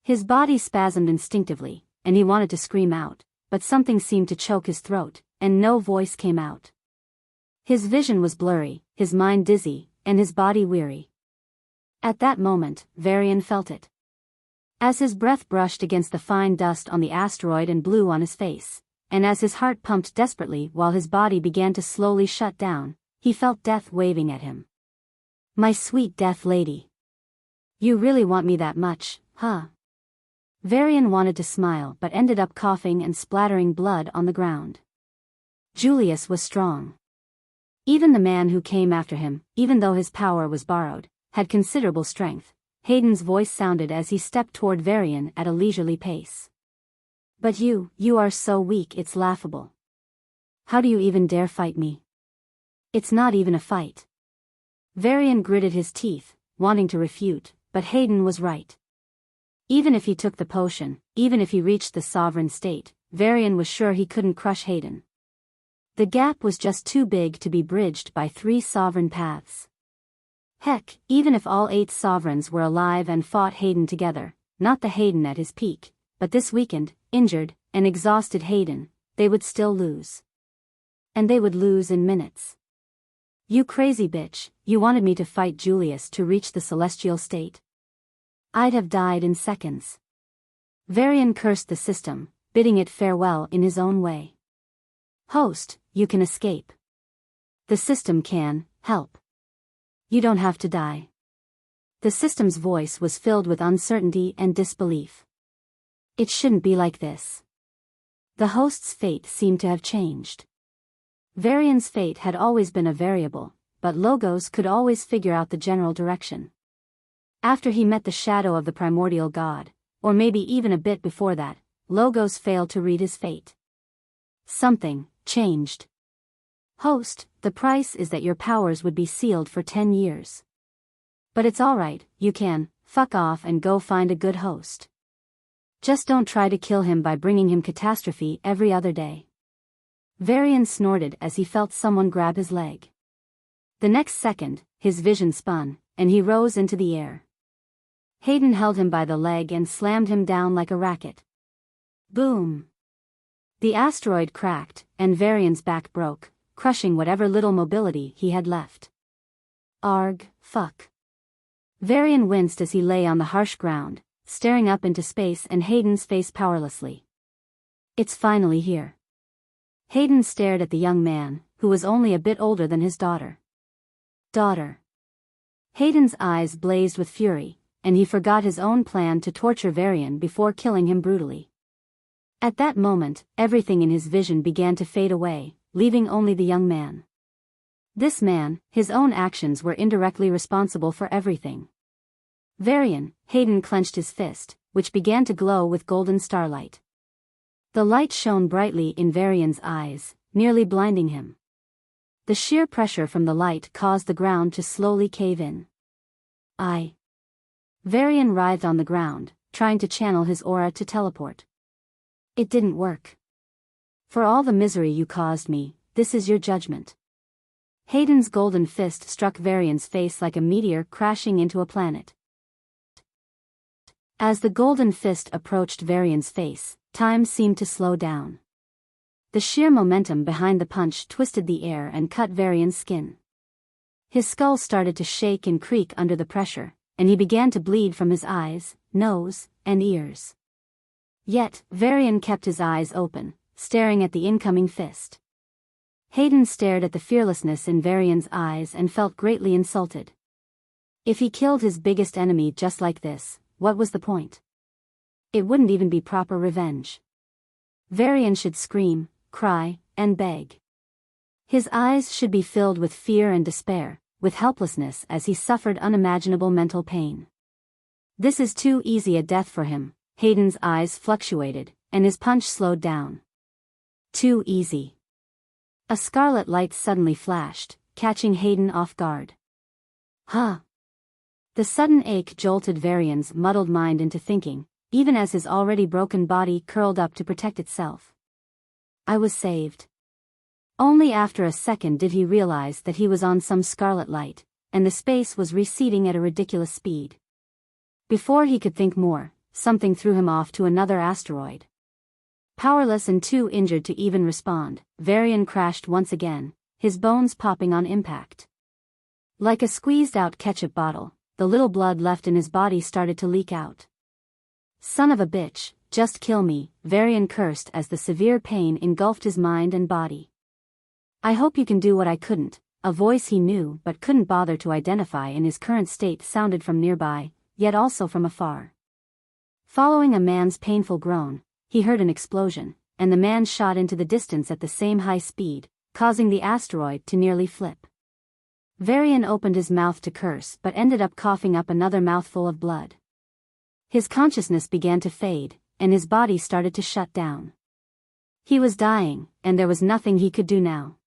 His body spasmed instinctively, and he wanted to scream out, but something seemed to choke his throat, and no voice came out. His vision was blurry, his mind dizzy, and his body weary. At that moment, Varian felt it. As his breath brushed against the fine dust on the asteroid and blew on his face, and as his heart pumped desperately while his body began to slowly shut down, he felt death waving at him. My sweet death lady. You really want me that much, huh? Varian wanted to smile but ended up coughing and splattering blood on the ground. Julius was strong. Even the man who came after him, even though his power was borrowed, had considerable strength. Hayden's voice sounded as he stepped toward Varian at a leisurely pace. But you are so weak it's laughable. How do you even dare fight me? It's not even a fight. Varian gritted his teeth, wanting to refute, but Hayden was right. Even if he took the potion, even if he reached the sovereign state, Varian was sure he couldn't crush Hayden. The gap was just too big to be bridged by 3 sovereign paths. Heck, even if all 8 sovereigns were alive and fought Hayden together, not the Hayden at his peak, but this weakened, injured, and exhausted Hayden, they would still lose. And they would lose in minutes. You crazy bitch, you wanted me to fight Julius to reach the celestial state? I'd have died in seconds. Varian cursed the system, bidding it farewell in his own way. Host, you can escape. The system can help. You don't have to die. The system's voice was filled with uncertainty and disbelief. It shouldn't be like this. The host's fate seemed to have changed. Varian's fate had always been a variable, but Logos could always figure out the general direction. After he met the shadow of the primordial god, or maybe even a bit before that, Logos failed to read his fate. Something changed. Host, the price is that your powers would be sealed for 10 years. But it's alright, you can fuck off and go find a good host. Just don't try to kill him by bringing him catastrophe every other day. Varian snorted as he felt someone grab his leg. The next second, his vision spun, and he rose into the air. Hayden held him by the leg and slammed him down like a racket. Boom! The asteroid cracked, and Varian's back broke, crushing whatever little mobility he had left. Arg, fuck. Varian winced as he lay on the harsh ground, staring up into space and Hayden's face powerlessly. It's finally here. Hayden stared at the young man, who was only a bit older than his daughter. Daughter. Hayden's eyes blazed with fury, and he forgot his own plan to torture Varian before killing him brutally. At that moment, everything in his vision began to fade away, leaving only the young man. This man, his own actions were indirectly responsible for everything. Varian, Hayden clenched his fist, which began to glow with golden starlight. The light shone brightly in Varian's eyes, nearly blinding him. The sheer pressure from the light caused the ground to slowly cave in. Varian writhed on the ground, trying to channel his aura to teleport. It didn't work. For all the misery you caused me, this is your judgment. Hayden's golden fist struck Varian's face like a meteor crashing into a planet. As the golden fist approached Varian's face, time seemed to slow down. The sheer momentum behind the punch twisted the air and cut Varian's skin. His skull started to shake and creak under the pressure, and he began to bleed from his eyes, nose, and ears. Yet, Varian kept his eyes open, staring at the incoming fist. Hayden stared at the fearlessness in Varian's eyes and felt greatly insulted. If he killed his biggest enemy just like this, what was the point? It wouldn't even be proper revenge. Varian should scream, cry, and beg. His eyes should be filled with fear and despair, with helplessness as he suffered unimaginable mental pain. This is too easy a death for him. Hayden's eyes fluctuated, and his punch slowed down. Too easy. A scarlet light suddenly flashed, catching Hayden off guard. Huh? The sudden ache jolted Varian's muddled mind into thinking, even as his already broken body curled up to protect itself. I was saved. Only after a second did he realize that he was on some scarlet light, and the space was receding at a ridiculous speed. Before he could think more, something threw him off to another asteroid. Powerless and too injured to even respond, Varian crashed once again, his bones popping on impact. Like a squeezed-out ketchup bottle, the little blood left in his body started to leak out. Son of a bitch, just kill me, Varian cursed as the severe pain engulfed his mind and body. I hope you can do what I couldn't, a voice he knew but couldn't bother to identify in his current state sounded from nearby, yet also from afar. Following a man's painful groan, he heard an explosion, and the man shot into the distance at the same high speed, causing the asteroid to nearly flip. Varian opened his mouth to curse but ended up coughing up another mouthful of blood. His consciousness began to fade, and his body started to shut down. He was dying, and there was nothing he could do now.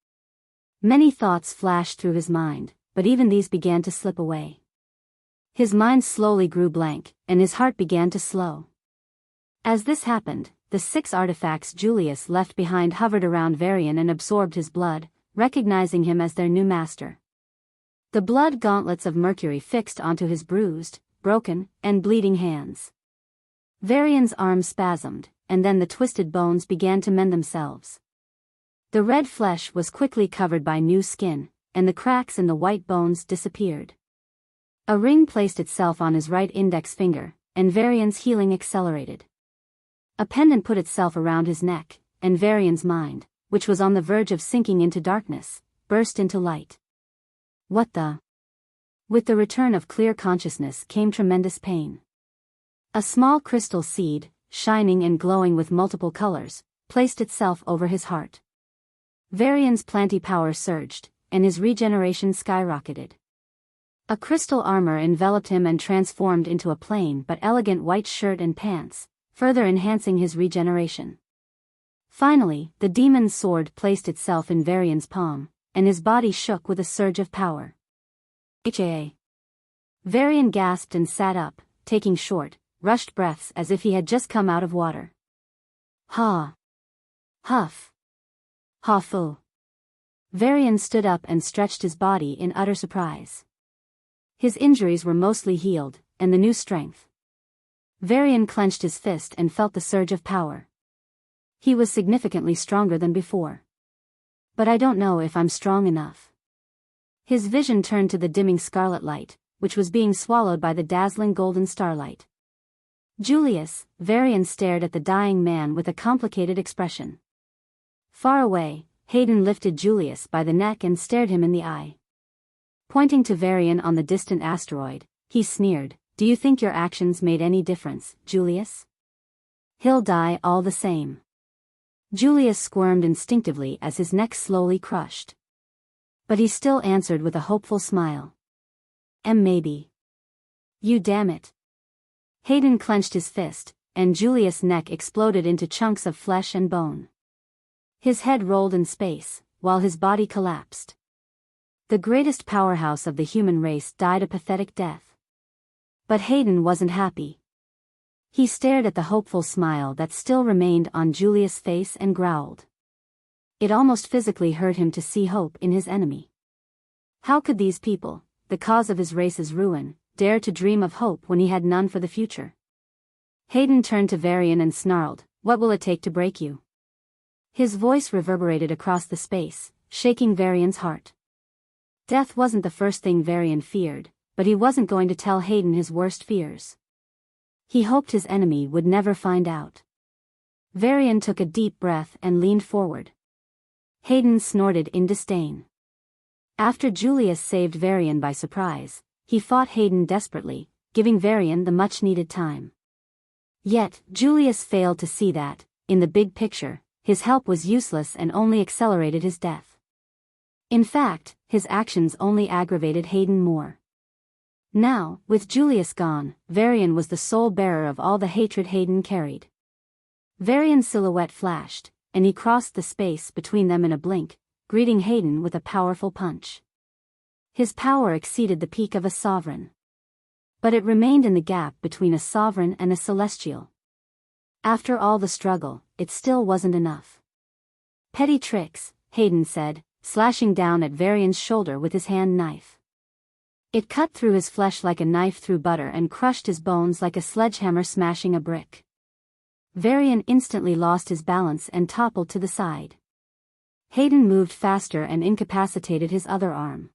Many thoughts flashed through his mind, but even these began to slip away. His mind slowly grew blank, and his heart began to slow. As this happened, the 6 artifacts Julius left behind hovered around Varian and absorbed his blood, recognizing him as their new master. The blood gauntlets of Mercury fixed onto his bruised, broken, and bleeding hands. Varian's arms spasmed, and then the twisted bones began to mend themselves. The red flesh was quickly covered by new skin, and the cracks in the white bones disappeared. A ring placed itself on his right index finger, and Varian's healing accelerated. A pendant put itself around his neck, and Varian's mind, which was on the verge of sinking into darkness, burst into light. What the? With the return of clear consciousness came tremendous pain. A small crystal seed, shining and glowing with multiple colors, placed itself over his heart. Varian's planty power surged, and his regeneration skyrocketed. A crystal armor enveloped him and transformed into a plain but elegant white shirt and pants, further enhancing his regeneration. Finally, the demon's sword placed itself in Varian's palm, and his body shook with a surge of power. HAA. Varian gasped and sat up, taking short, rushed breaths as if he had just come out of water. Ha! Huff! Ha-fu! Varian stood up and stretched his body in utter surprise. His injuries were mostly healed, and the new strength. Varian clenched his fist and felt the surge of power. He was significantly stronger than before. But I don't know if I'm strong enough. His vision turned to the dimming scarlet light, which was being swallowed by the dazzling golden starlight. Julius, Varian stared at the dying man with a complicated expression. Far away, Hayden lifted Julius by the neck and stared him in the eye. Pointing to Varian on the distant asteroid, he sneered, "Do you think your actions made any difference, Julius? He'll die all the same." Julius squirmed instinctively as his neck slowly crushed. But he still answered with a hopeful smile. Maybe. You damn it. Hayden clenched his fist, and Julius' neck exploded into chunks of flesh and bone. His head rolled in space, while his body collapsed. The greatest powerhouse of the human race died a pathetic death. But Hayden wasn't happy. He stared at the hopeful smile that still remained on Julius' face and growled. It almost physically hurt him to see hope in his enemy. How could these people, the cause of his race's ruin, dare to dream of hope when he had none for the future? Hayden turned to Varian and snarled, "What will it take to break you?" His voice reverberated across the space, shaking Varian's heart. Death wasn't the first thing Varian feared, but he wasn't going to tell Hayden his worst fears. He hoped his enemy would never find out. Varian took a deep breath and leaned forward. Hayden snorted in disdain. After Julius saved Varian by surprise, he fought Hayden desperately, giving Varian the much-needed time. Yet, Julius failed to see that, in the big picture, his help was useless and only accelerated his death. In fact, his actions only aggravated Hayden more. Now, with Julius gone, Varian was the sole bearer of all the hatred Hayden carried. Varian's silhouette flashed, and he crossed the space between them in a blink, greeting Hayden with a powerful punch. His power exceeded the peak of a sovereign. But it remained in the gap between a sovereign and a celestial. After all the struggle, it still wasn't enough. Petty tricks, Hayden said, slashing down at Varian's shoulder with his hand knife. It cut through his flesh like a knife through butter and crushed his bones like a sledgehammer smashing a brick. Varian instantly lost his balance and toppled to the side. Hayden moved faster and incapacitated his other arm.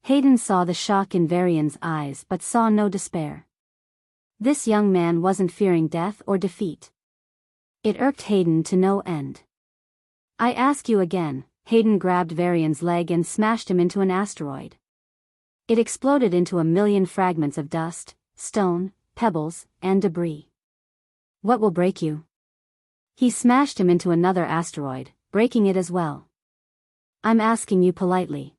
Hayden saw the shock in Varian's eyes but saw no despair. This young man wasn't fearing death or defeat. It irked Hayden to no end. I ask you again. Hayden grabbed Varian's leg and smashed him into an asteroid. It exploded into a million fragments of dust, stone, pebbles, and debris. What will break you? He smashed him into another asteroid, breaking it as well. I'm asking you politely.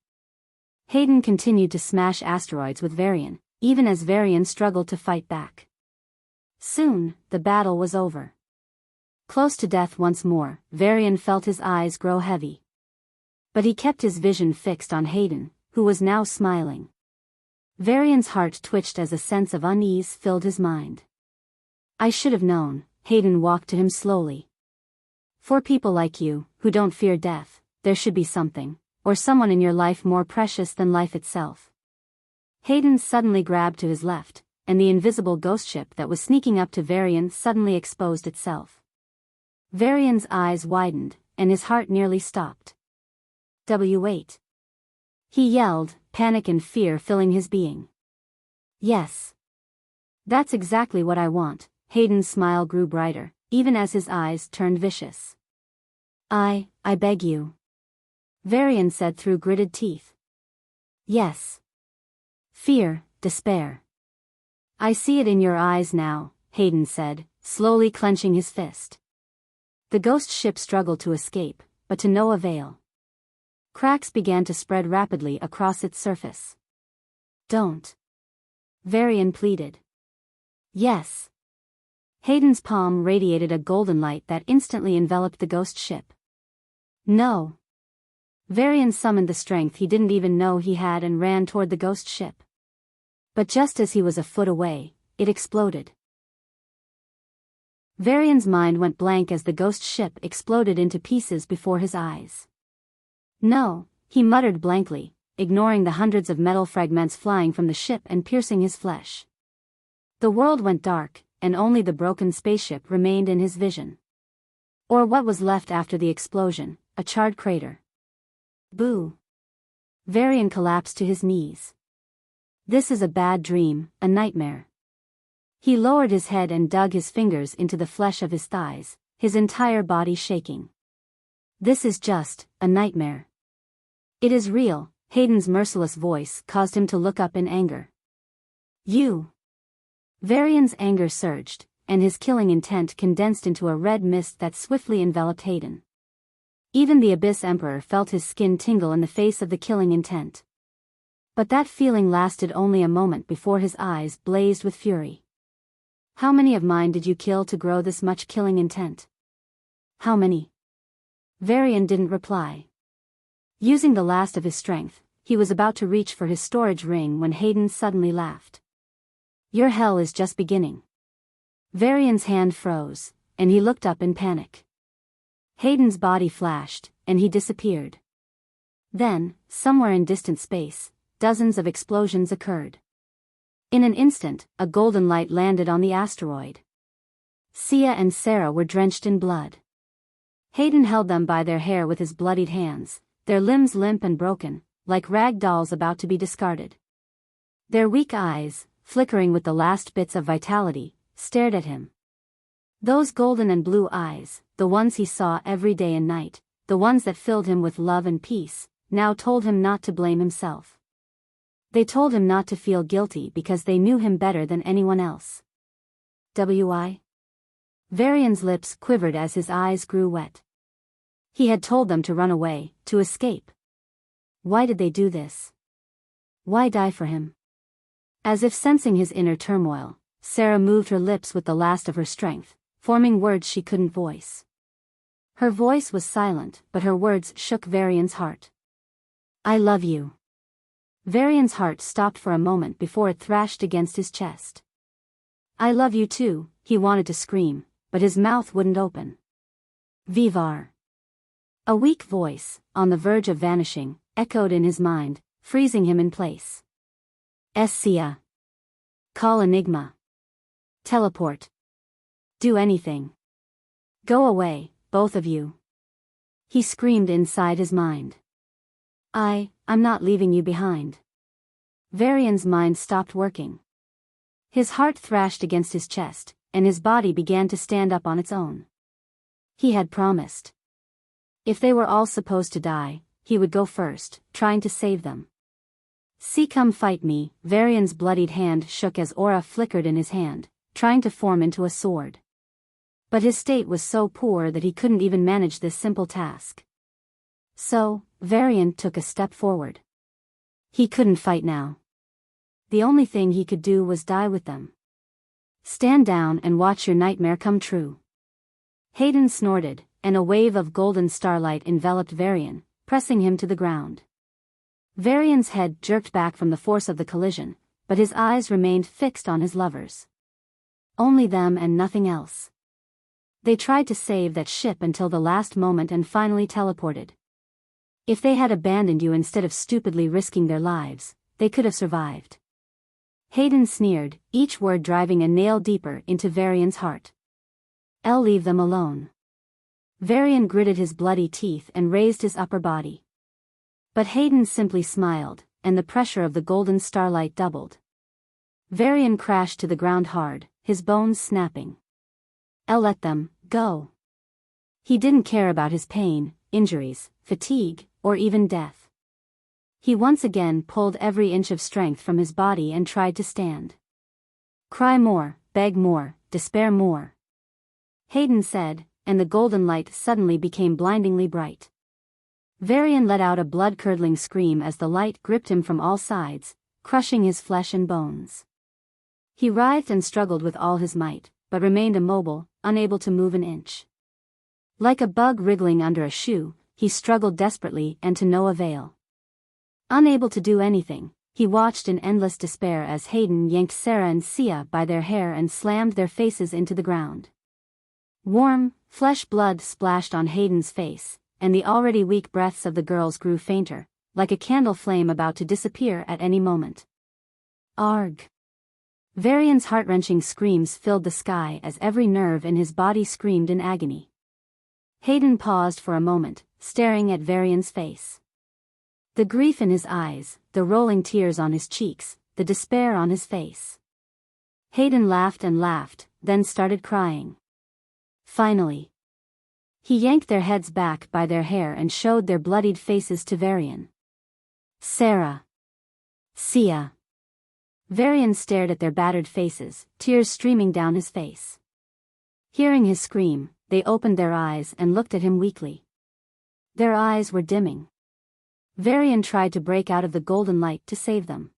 Hayden continued to smash asteroids with Varian, even as Varian struggled to fight back. Soon, the battle was over. Close to death once more, Varian felt his eyes grow heavy. But he kept his vision fixed on Hayden, who was now smiling. Varian's heart twitched as a sense of unease filled his mind. I should have known, Hayden walked to him slowly. For people like you, who don't fear death, there should be something, or someone in your life more precious than life itself. Hayden suddenly grabbed to his left, and the invisible ghost ship that was sneaking up to Varian suddenly exposed itself. Varian's eyes widened, and his heart nearly stopped. Wait. He yelled, panic and fear filling his being. Yes. That's exactly what I want. Hayden's smile grew brighter, even as his eyes turned vicious. I beg you. Varian said through gritted teeth. Yes. Fear, despair. I see it in your eyes now, Hayden said, slowly clenching his fist. The ghost ship struggled to escape, but to no avail. Cracks began to spread rapidly across its surface. Don't. Varian pleaded. Yes. Hayden's palm radiated a golden light that instantly enveloped the ghost ship. No. Varian summoned the strength he didn't even know he had and ran toward the ghost ship. But just as he was a foot away, it exploded. Varian's mind went blank as the ghost ship exploded into pieces before his eyes. No, he muttered blankly, ignoring the hundreds of metal fragments flying from the ship and piercing his flesh. The world went dark, and only the broken spaceship remained in his vision. Or what was left after the explosion, a charred crater. Boo! Varian collapsed to his knees. This is a bad dream, a nightmare. He lowered his head and dug his fingers into the flesh of his thighs, his entire body shaking. This is just a nightmare. It is real. Hayden's merciless voice caused him to look up in anger. You! Varian's anger surged, and his killing intent condensed into a red mist that swiftly enveloped Hayden. Even the Abyss Emperor felt his skin tingle in the face of the killing intent. But that feeling lasted only a moment before his eyes blazed with fury. How many of mine did you kill to grow this much killing intent? How many? Varian didn't reply. Using the last of his strength, he was about to reach for his storage ring when Hayden suddenly laughed. Your hell is just beginning. Varian's hand froze, and he looked up in panic. Hayden's body flashed, and he disappeared. Then, somewhere in distant space, dozens of explosions occurred. In an instant, a golden light landed on the asteroid. Sia and Sarah were drenched in blood. Hayden held them by their hair with his bloodied hands, their limbs limp and broken, like rag dolls about to be discarded. Their weak eyes, flickering with the last bits of vitality, stared at him. Those golden and blue eyes, the ones he saw every day and night, the ones that filled him with love and peace, now told him not to blame himself. They told him not to feel guilty because they knew him better than anyone else. Why? Varian's lips quivered as his eyes grew wet. He had told them to run away, to escape. Why did they do this? Why die for him? As if sensing his inner turmoil, Sarah moved her lips with the last of her strength, forming words she couldn't voice. Her voice was silent, but her words shook Varian's heart. I love you. Varian's heart stopped for a moment before it thrashed against his chest. I love you too, he wanted to scream, but his mouth wouldn't open. Vivar. A weak voice, on the verge of vanishing, echoed in his mind, freezing him in place. Essia. Call Enigma. Teleport. Do anything. Go away, both of you. He screamed inside his mind. I'm not leaving you behind. Varian's mind stopped working. His heart thrashed against his chest, and his body began to stand up on its own. He had promised. If they were all supposed to die, he would go first, trying to save them. See, come fight me. Varian's bloodied hand shook as aura flickered in his hand, trying to form into a sword. But his state was so poor that he couldn't even manage this simple task. So, Varian took a step forward. He couldn't fight now. The only thing he could do was die with them. Stand down and watch your nightmare come true. Hayden snorted, and a wave of golden starlight enveloped Varian, pressing him to the ground. Varian's head jerked back from the force of the collision, but his eyes remained fixed on his lovers. Only them and nothing else. They tried to save that ship until the last moment and finally teleported. If they had abandoned you instead of stupidly risking their lives, they could have survived. Hayden sneered, each word driving a nail deeper into Varian's heart. I'll leave them alone. Varian gritted his bloody teeth and raised his upper body. But Hayden simply smiled, and the pressure of the golden starlight doubled. Varian crashed to the ground hard, his bones snapping. I'll let them go. He didn't care about his pain, injuries, fatigue, or even death. He once again pulled every inch of strength from his body and tried to stand. Cry more, beg more, despair more. Hayden said, and the golden light suddenly became blindingly bright. Varian let out a blood-curdling scream as the light gripped him from all sides, crushing his flesh and bones. He writhed and struggled with all his might, but remained immobile, unable to move an inch. Like a bug wriggling under a shoe, he struggled desperately and to no avail. Unable to do anything, he watched in endless despair as Hayden yanked Sarah and Sia by their hair and slammed their faces into the ground. Warm, flesh blood splashed on Hayden's face, and the already weak breaths of the girls grew fainter, like a candle flame about to disappear at any moment. Arg! Varian's heart-wrenching screams filled the sky as every nerve in his body screamed in agony. Hayden paused for a moment, staring at Varian's face. The grief in his eyes, the rolling tears on his cheeks, the despair on his face. Hayden laughed and laughed, then started crying. Finally. He yanked their heads back by their hair and showed their bloodied faces to Varian. Sarah. Sia. Varian stared at their battered faces, tears streaming down his face. Hearing his scream, they opened their eyes and looked at him weakly. Their eyes were dimming. Varian tried to break out of the golden light to save them.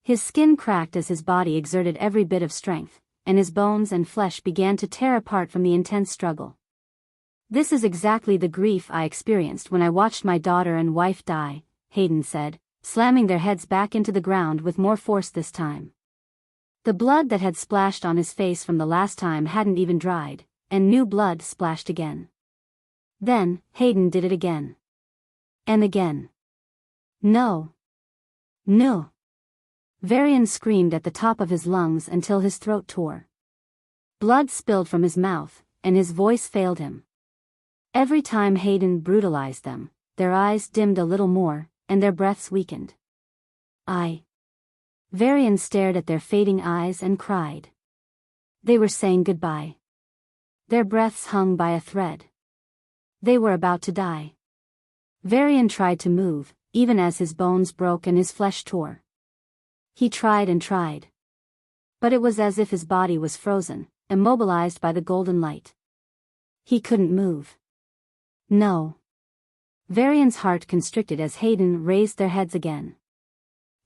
His skin cracked as his body exerted every bit of strength, and his bones and flesh began to tear apart from the intense struggle. This is exactly the grief I experienced when I watched my daughter and wife die, Hayden said, slamming their heads back into the ground with more force this time. The blood that had splashed on his face from the last time hadn't even dried, and new blood splashed again. Then, Hayden did it again. And again. No. No. Varian screamed at the top of his lungs until his throat tore. Blood spilled from his mouth, and his voice failed him. Every time Hayden brutalized them, their eyes dimmed a little more, and their breaths weakened. Varian stared at their fading eyes and cried. They were saying goodbye. Their breaths hung by a thread. They were about to die. Varian tried to move, even as his bones broke and his flesh tore. He tried and tried. But it was as if his body was frozen, immobilized by the golden light. He couldn't move. No. Varian's heart constricted as Hayden raised their heads again.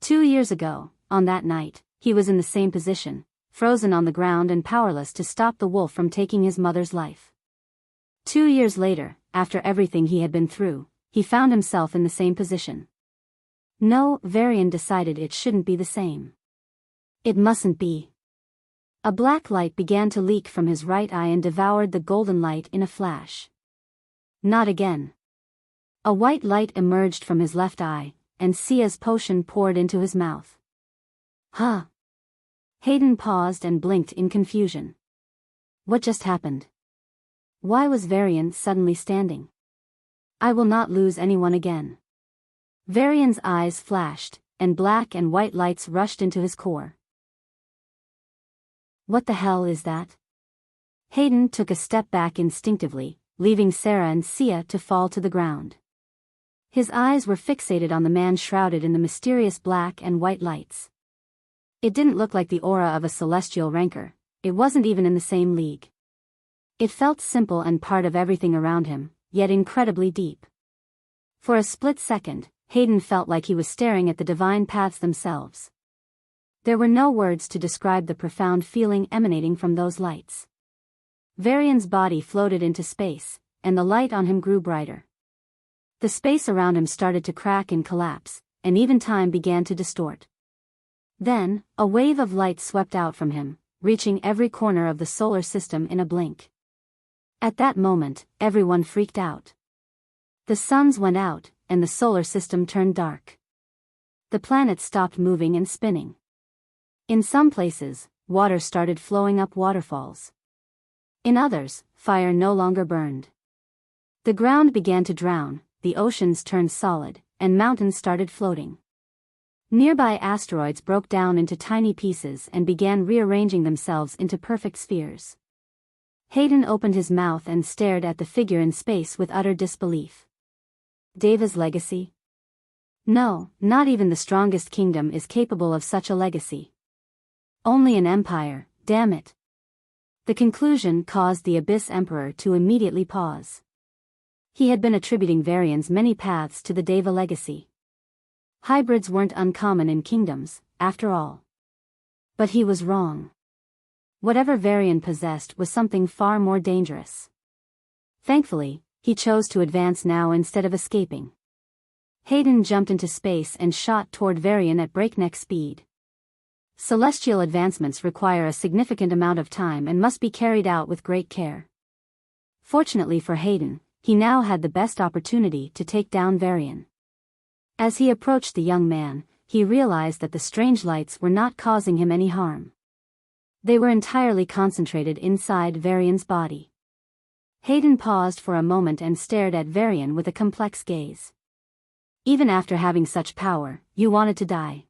2 years ago, on that night, he was in the same position, frozen on the ground and powerless to stop the wolf from taking his mother's life. 2 years later, after everything he had been through, he found himself in the same position. No, Varian decided it shouldn't be the same. It mustn't be. A black light began to leak from his right eye and devoured the golden light in a flash. Not again. A white light emerged from his left eye, and Sia's potion poured into his mouth. Huh? Hayden paused and blinked in confusion. What just happened? Why was Varian suddenly standing? I will not lose anyone again. Varian's eyes flashed, and black and white lights rushed into his core. What the hell is that? Hayden took a step back instinctively, leaving Sarah and Sia to fall to the ground. His eyes were fixated on the man shrouded in the mysterious black and white lights. It didn't look like the aura of a celestial rancor, it wasn't even in the same league. It felt simple and part of everything around him, yet incredibly deep. For a split second, Hayden felt like he was staring at the divine paths themselves. There were no words to describe the profound feeling emanating from those lights. Varian's body floated into space, and the light on him grew brighter. The space around him started to crack and collapse, and even time began to distort. Then, a wave of light swept out from him, reaching every corner of the solar system in a blink. At that moment, everyone freaked out. The suns went out, and the solar system turned dark. The planets stopped moving and spinning. In some places, water started flowing up waterfalls. In others, fire no longer burned. The ground began to drown, the oceans turned solid, and mountains started floating. Nearby asteroids broke down into tiny pieces and began rearranging themselves into perfect spheres. Hayden opened his mouth and stared at the figure in space with utter disbelief. Deva's legacy? No, not even the strongest kingdom is capable of such a legacy. Only an empire, damn it. The conclusion caused the Abyss Emperor to immediately pause. He had been attributing Varian's many paths to the Deva legacy. Hybrids weren't uncommon in kingdoms, after all. But he was wrong. Whatever Varian possessed was something far more dangerous. Thankfully, he chose to advance now instead of escaping. Hayden jumped into space and shot toward Varian at breakneck speed. Celestial advancements require a significant amount of time and must be carried out with great care. Fortunately for Hayden, he now had the best opportunity to take down Varian. As he approached the young man, he realized that the strange lights were not causing him any harm. They were entirely concentrated inside Varian's body. Hayden paused for a moment and stared at Varian with a complex gaze. Even after having such power, you wanted to die.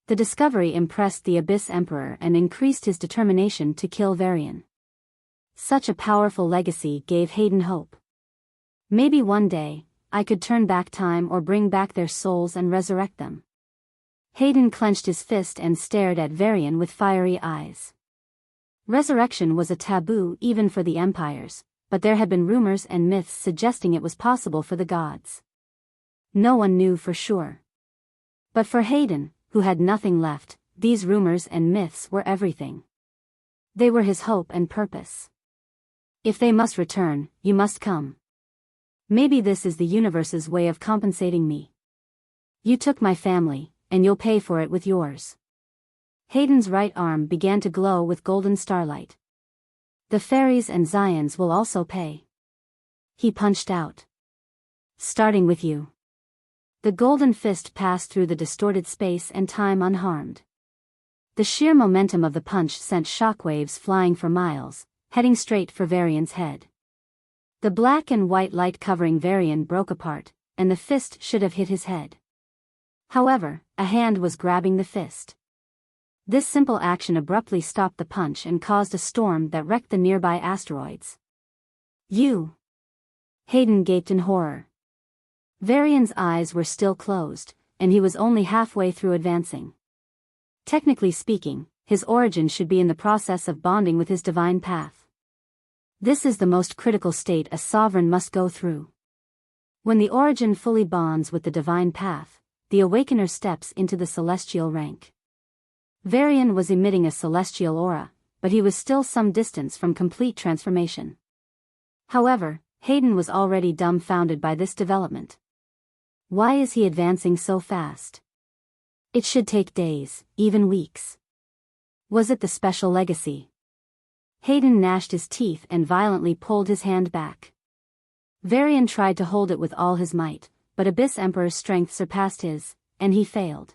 The discovery impressed the Abyss Emperor and increased his determination to kill Varian. Such a powerful legacy gave Hayden hope. Maybe one day, I could turn back time or bring back their souls and resurrect them. Hayden clenched his fist and stared at Varian with fiery eyes. Resurrection was a taboo even for the empires, but there had been rumors and myths suggesting it was possible for the gods. No one knew for sure. But for Hayden, who had nothing left, these rumors and myths were everything. They were his hope and purpose. If they must return, you must come. Maybe this is the universe's way of compensating me. You took my family, and you'll pay for it with yours. Hayden's right arm began to glow with golden starlight. The fairies and Zions will also pay. He punched out. Starting with you. The golden fist passed through the distorted space and time unharmed. The sheer momentum of the punch sent shockwaves flying for miles, heading straight for Varian's head. The black and white light covering Varian broke apart, and the fist should have hit his head. However, a hand was grabbing the fist. This simple action abruptly stopped the punch and caused a storm that wrecked the nearby asteroids. You! Hayden gaped in horror. Varian's eyes were still closed, and he was only halfway through advancing. Technically speaking, his origin should be in the process of bonding with his divine path. This is the most critical state a sovereign must go through. When the origin fully bonds with the divine path, the awakener steps into the celestial rank. Varian was emitting a celestial aura, but he was still some distance from complete transformation. However, Hayden was already dumbfounded by this development. Why is he advancing so fast? It should take days, even weeks. Was it the special legacy? Hayden gnashed his teeth and violently pulled his hand back. Varian tried to hold it with all his might, but Abyss Emperor's strength surpassed his, and he failed.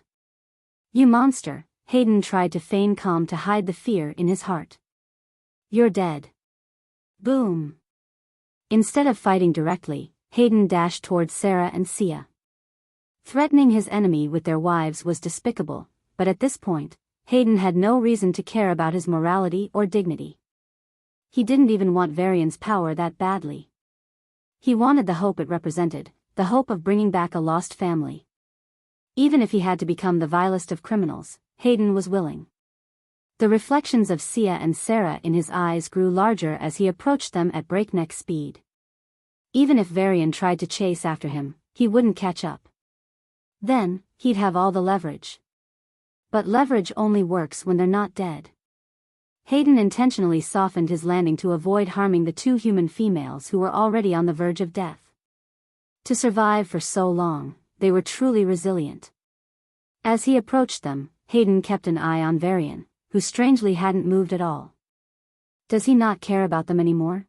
You monster, Hayden tried to feign calm to hide the fear in his heart. You're dead. Boom. Instead of fighting directly, Hayden dashed towards Sarah and Sia. Threatening his enemy with their wives was despicable, but at this point, Hayden had no reason to care about his morality or dignity. He didn't even want Varian's power that badly. He wanted the hope it represented, the hope of bringing back a lost family. Even if he had to become the vilest of criminals, Hayden was willing. The reflections of Sia and Sarah in his eyes grew larger as he approached them at breakneck speed. Even if Varian tried to chase after him, he wouldn't catch up. Then, he'd have all the leverage. But leverage only works when they're not dead. Hayden intentionally softened his landing to avoid harming the two human females who were already on the verge of death. To survive for so long, they were truly resilient. As he approached them, Hayden kept an eye on Varian, who strangely hadn't moved at all. Does he not care about them anymore?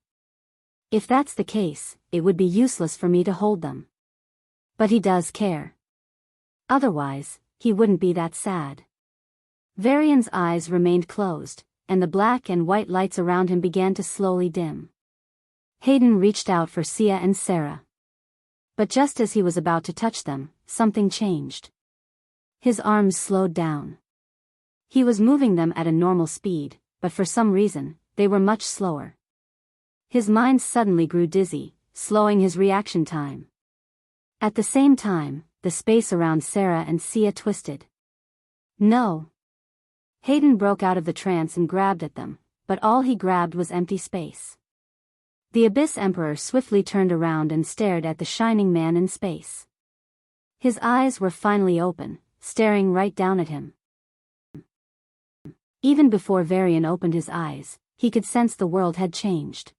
If that's the case, it would be useless for me to hold them. But he does care. Otherwise, he wouldn't be that sad. Varian's eyes remained closed, and the black and white lights around him began to slowly dim. Hayden reached out for Sia and Sarah. But just as he was about to touch them, something changed. His arms slowed down. He was moving them at a normal speed, but for some reason, they were much slower. His mind suddenly grew dizzy, slowing his reaction time. At the same time, the space around Sarah and Sia twisted. No. Hayden broke out of the trance and grabbed at them, but all he grabbed was empty space. The Abyss Emperor swiftly turned around and stared at the shining man in space. His eyes were finally open, staring right down at him. Even before Varian opened his eyes, he could sense the world had changed.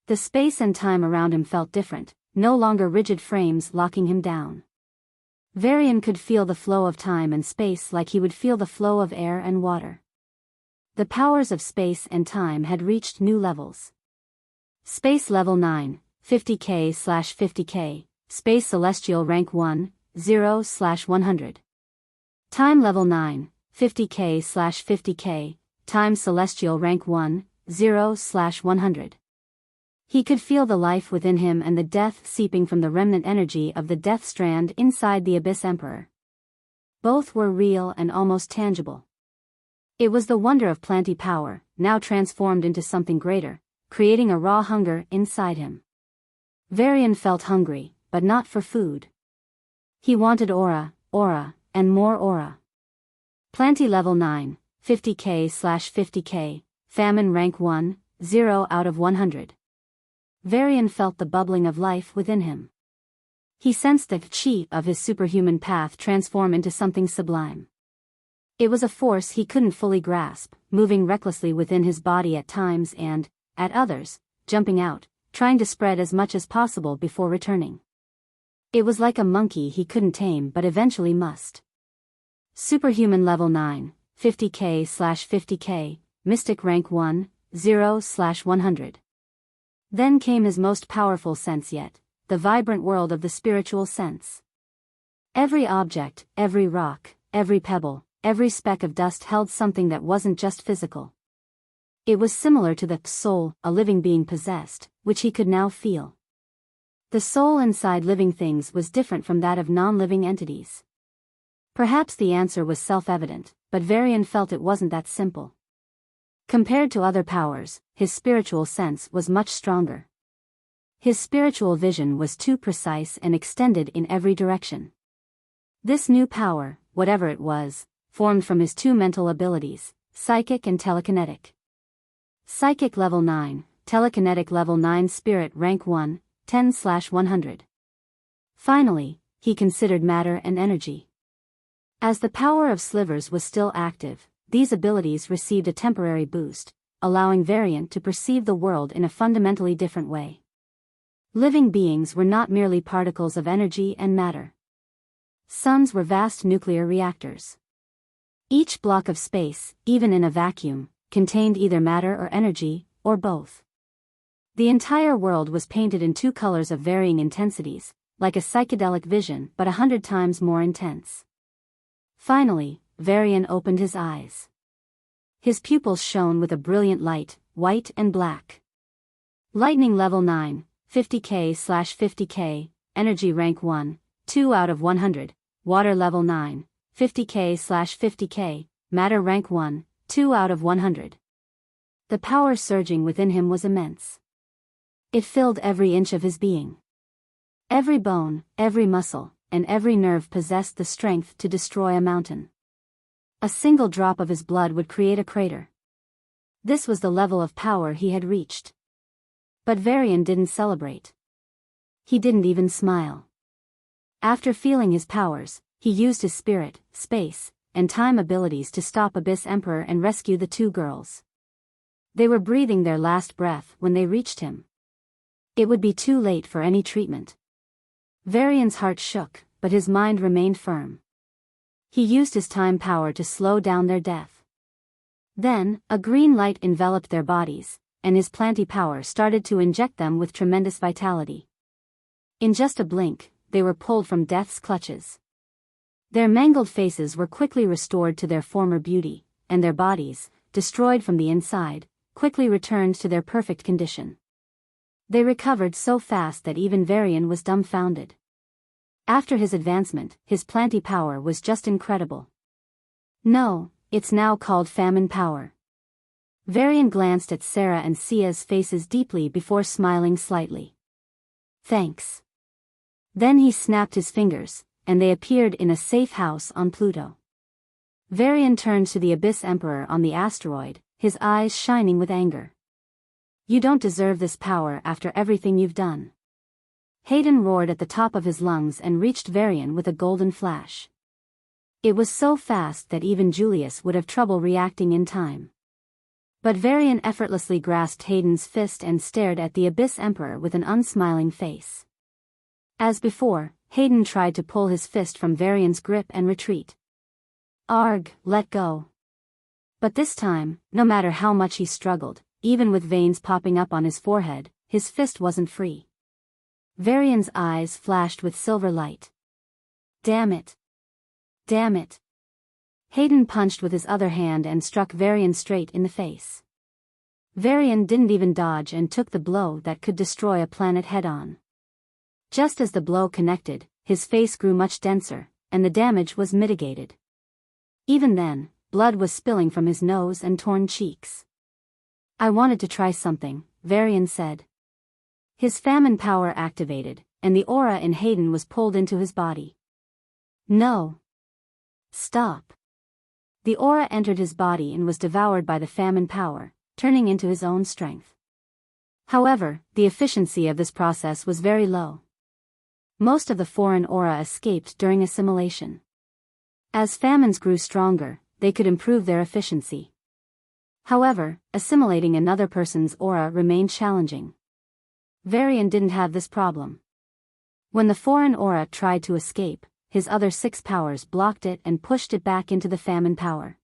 The space and time around him felt different, no longer rigid frames locking him down. Varian could feel the flow of time and space like he would feel the flow of air and water. The powers of space and time had reached new levels. Space Level 9, 50K/50K, Space Celestial Rank 1, 0/100. Time Level 9, 50K/50K, Time Celestial Rank 1, 0/100. He could feel the life within him and the death seeping from the remnant energy of the death strand inside the Abyss Emperor. Both were real and almost tangible. It was the wonder of Planty power, now transformed into something greater, creating a raw hunger inside him. Varian felt hungry, but not for food. He wanted aura, and more aura. Planty Level 9, 50K/50K, Famine Rank 1, 0/100. Varian felt the bubbling of life within him. He sensed the chi of his superhuman path transform into something sublime. It was a force he couldn't fully grasp, moving recklessly within his body at times and, at others, jumping out, trying to spread as much as possible before returning. It was like a monkey he couldn't tame but eventually must. Superhuman Level 9, 50K/50K, Mystic Rank 1, 0/100. Then came his most powerful sense yet, the vibrant world of the spiritual sense. Every object, every rock, every pebble, every speck of dust held something that wasn't just physical. It was similar to the soul, a living being possessed, which he could now feel. The soul inside living things was different from that of non-living entities. Perhaps the answer was self-evident, but Varian felt it wasn't that simple. Compared to other powers, his spiritual sense was much stronger. His spiritual vision was too precise and extended in every direction. This new power, whatever it was, formed from his two mental abilities, psychic and telekinetic. Psychic level 9, telekinetic level 9, spirit rank 1, 10/100. Finally, he considered matter and energy. As the power of slivers was still active, these abilities received a temporary boost, allowing Varian to perceive the world in a fundamentally different way. Living beings were not merely particles of energy and matter. Suns were vast nuclear reactors. Each block of space, even in a vacuum, contained either matter or energy, or both. The entire world was painted in two colors of varying intensities, like a psychedelic vision but 100 times more intense. Finally, Varian opened his eyes. His pupils shone with a brilliant light, white and black. Lightning level 9, 50K/50K, energy rank 1, 2 out of 100, water level 9, 50K/50K, matter rank 1, 2 out of 100. The power surging within him was immense. It filled every inch of his being. Every bone, every muscle, and every nerve possessed the strength to destroy a mountain. A single drop of his blood would create a crater. This was the level of power he had reached. But Varian didn't celebrate. He didn't even smile. After feeling his powers, he used his spirit, space, and time abilities to stop Abyss Emperor and rescue the two girls. They were breathing their last breath when they reached him. It would be too late for any treatment. Varian's heart shook, but his mind remained firm. He used his time power to slow down their death. Then, a green light enveloped their bodies, and his planty power started to inject them with tremendous vitality. In just a blink, they were pulled from death's clutches. Their mangled faces were quickly restored to their former beauty, and their bodies, destroyed from the inside, quickly returned to their perfect condition. They recovered so fast that even Varian was dumbfounded. After his advancement, his planty power was just incredible. No, it's now called famine power. Varian glanced at Sarah and Sia's faces deeply before smiling slightly. Thanks. Then he snapped his fingers, and they appeared in a safe house on Pluto. Varian turned to the Abyss Emperor on the asteroid, his eyes shining with anger. You don't deserve this power after everything you've done. Hayden roared at the top of his lungs and reached Varian with a golden flash. It was so fast that even Julius would have trouble reacting in time. But Varian effortlessly grasped Hayden's fist and stared at the Abyss Emperor with an unsmiling face. As before, Hayden tried to pull his fist from Varian's grip and retreat. Arg, let go. But this time, no matter how much he struggled, even with veins popping up on his forehead, his fist wasn't free. Varian's eyes flashed with silver light. Damn it. Damn it. Hayden punched with his other hand and struck Varian straight in the face. Varian didn't even dodge and took the blow that could destroy a planet head-on. Just as the blow connected, his face grew much denser, and the damage was mitigated. Even then, blood was spilling from his nose and torn cheeks. I wanted to try something, Varian said. His famine power activated, and the aura in Hayden was pulled into his body. No. Stop. The aura entered his body and was devoured by the famine power, turning into his own strength. However, the efficiency of this process was very low. Most of the foreign aura escaped during assimilation. As famines grew stronger, they could improve their efficiency. However, assimilating another person's aura remained challenging. Varian didn't have this problem. When the foreign aura tried to escape, his other 6 powers blocked it and pushed it back into the famine power.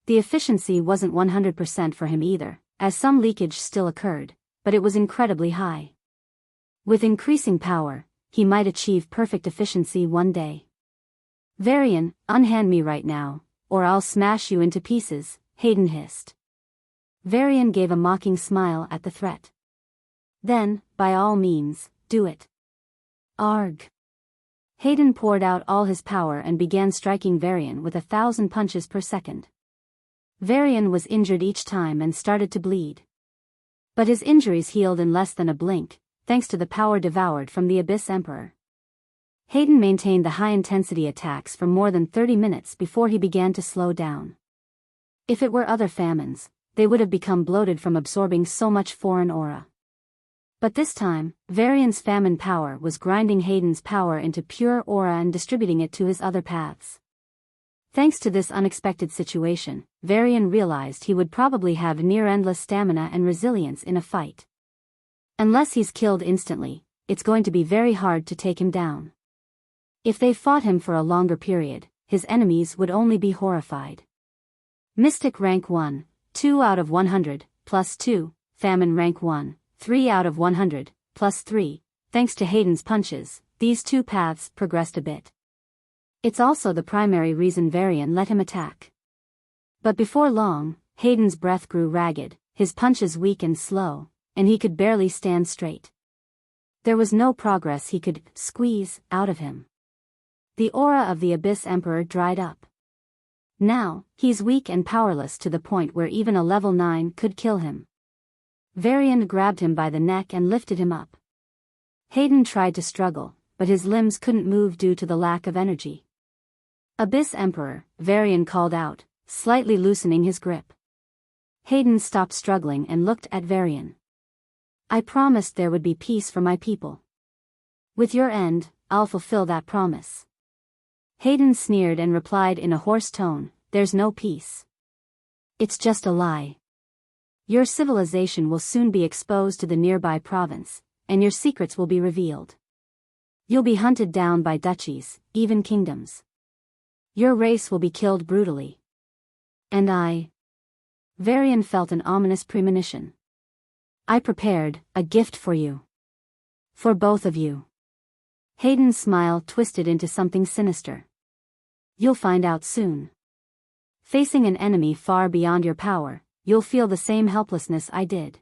The efficiency wasn't 100% for him either, as some leakage still occurred, but it was incredibly high. With increasing power, he might achieve perfect efficiency one day. Varian, unhand me right now, or I'll smash you into pieces, Hayden hissed. Varian gave a mocking smile at the threat. Then, by all means, do it. Arg. Hayden poured out all his power and began striking Varian with 1,000 punches per second. Varian was injured each time and started to bleed. But his injuries healed in less than a blink, thanks to the power devoured from the Abyss Emperor. Hayden maintained the high-intensity attacks for more than 30 minutes before he began to slow down. If it were other famines, they would have become bloated from absorbing so much foreign aura. But this time, Varian's famine power was grinding Hayden's power into pure aura and distributing it to his other paths. Thanks to this unexpected situation, Varian realized he would probably have near-endless stamina and resilience in a fight. Unless he's killed instantly, it's going to be very hard to take him down. If they fought him for a longer period, his enemies would only be horrified. Mystic rank 1, 2 out of 100, plus 2, Famine rank 1, 3 out of 100, plus 3, thanks to Hayden's punches, these two paths progressed a bit. It's also the primary reason Varian let him attack. But before long, Hayden's breath grew ragged, his punches weak and slow, and he could barely stand straight. There was no progress he could squeeze out of him. The aura of the Abyss Emperor dried up. Now, he's weak and powerless to the point where even a level 9 could kill him. Varian grabbed him by the neck and lifted him up. Hayden tried to struggle, but his limbs couldn't move due to the lack of energy. Abyss Emperor, Varian called out, slightly loosening his grip. Hayden stopped struggling and looked at Varian. I promised there would be peace for my people. With your end, I'll fulfill that promise. Hayden sneered and replied in a hoarse tone, there's no peace. It's just a lie. Your civilization will soon be exposed to the nearby province, and your secrets will be revealed. You'll be hunted down by duchies, even kingdoms. Your race will be killed brutally. And I... Varian felt an ominous premonition. I prepared a gift for you. For both of you. Hayden's smile twisted into something sinister. You'll find out soon. Facing an enemy far beyond your power, you'll feel the same helplessness I did.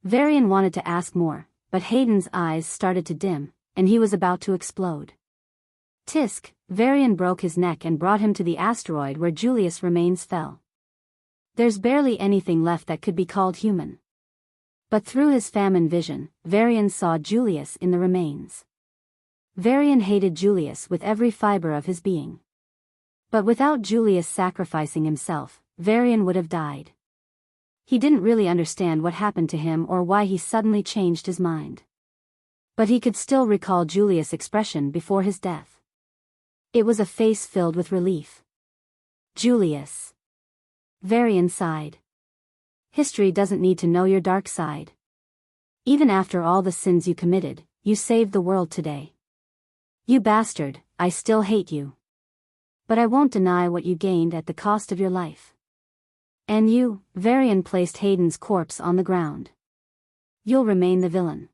Varian wanted to ask more, but Hayden's eyes started to dim, and he was about to explode. Tisk, Varian broke his neck and brought him to the asteroid where Julius' remains fell. There's barely anything left that could be called human. But through his famine vision, Varian saw Julius in the remains. Varian hated Julius with every fiber of his being. But without Julius sacrificing himself, Varian would have died. He didn't really understand what happened to him or why he suddenly changed his mind. But he could still recall Julius' expression before his death. It was a face filled with relief. Julius. Varian sighed. History doesn't need to know your dark side. Even after all the sins you committed, you saved the world today. You bastard, I still hate you. But I won't deny what you gained at the cost of your life. And you, Varian placed Hayden's corpse on the ground. You'll remain the villain.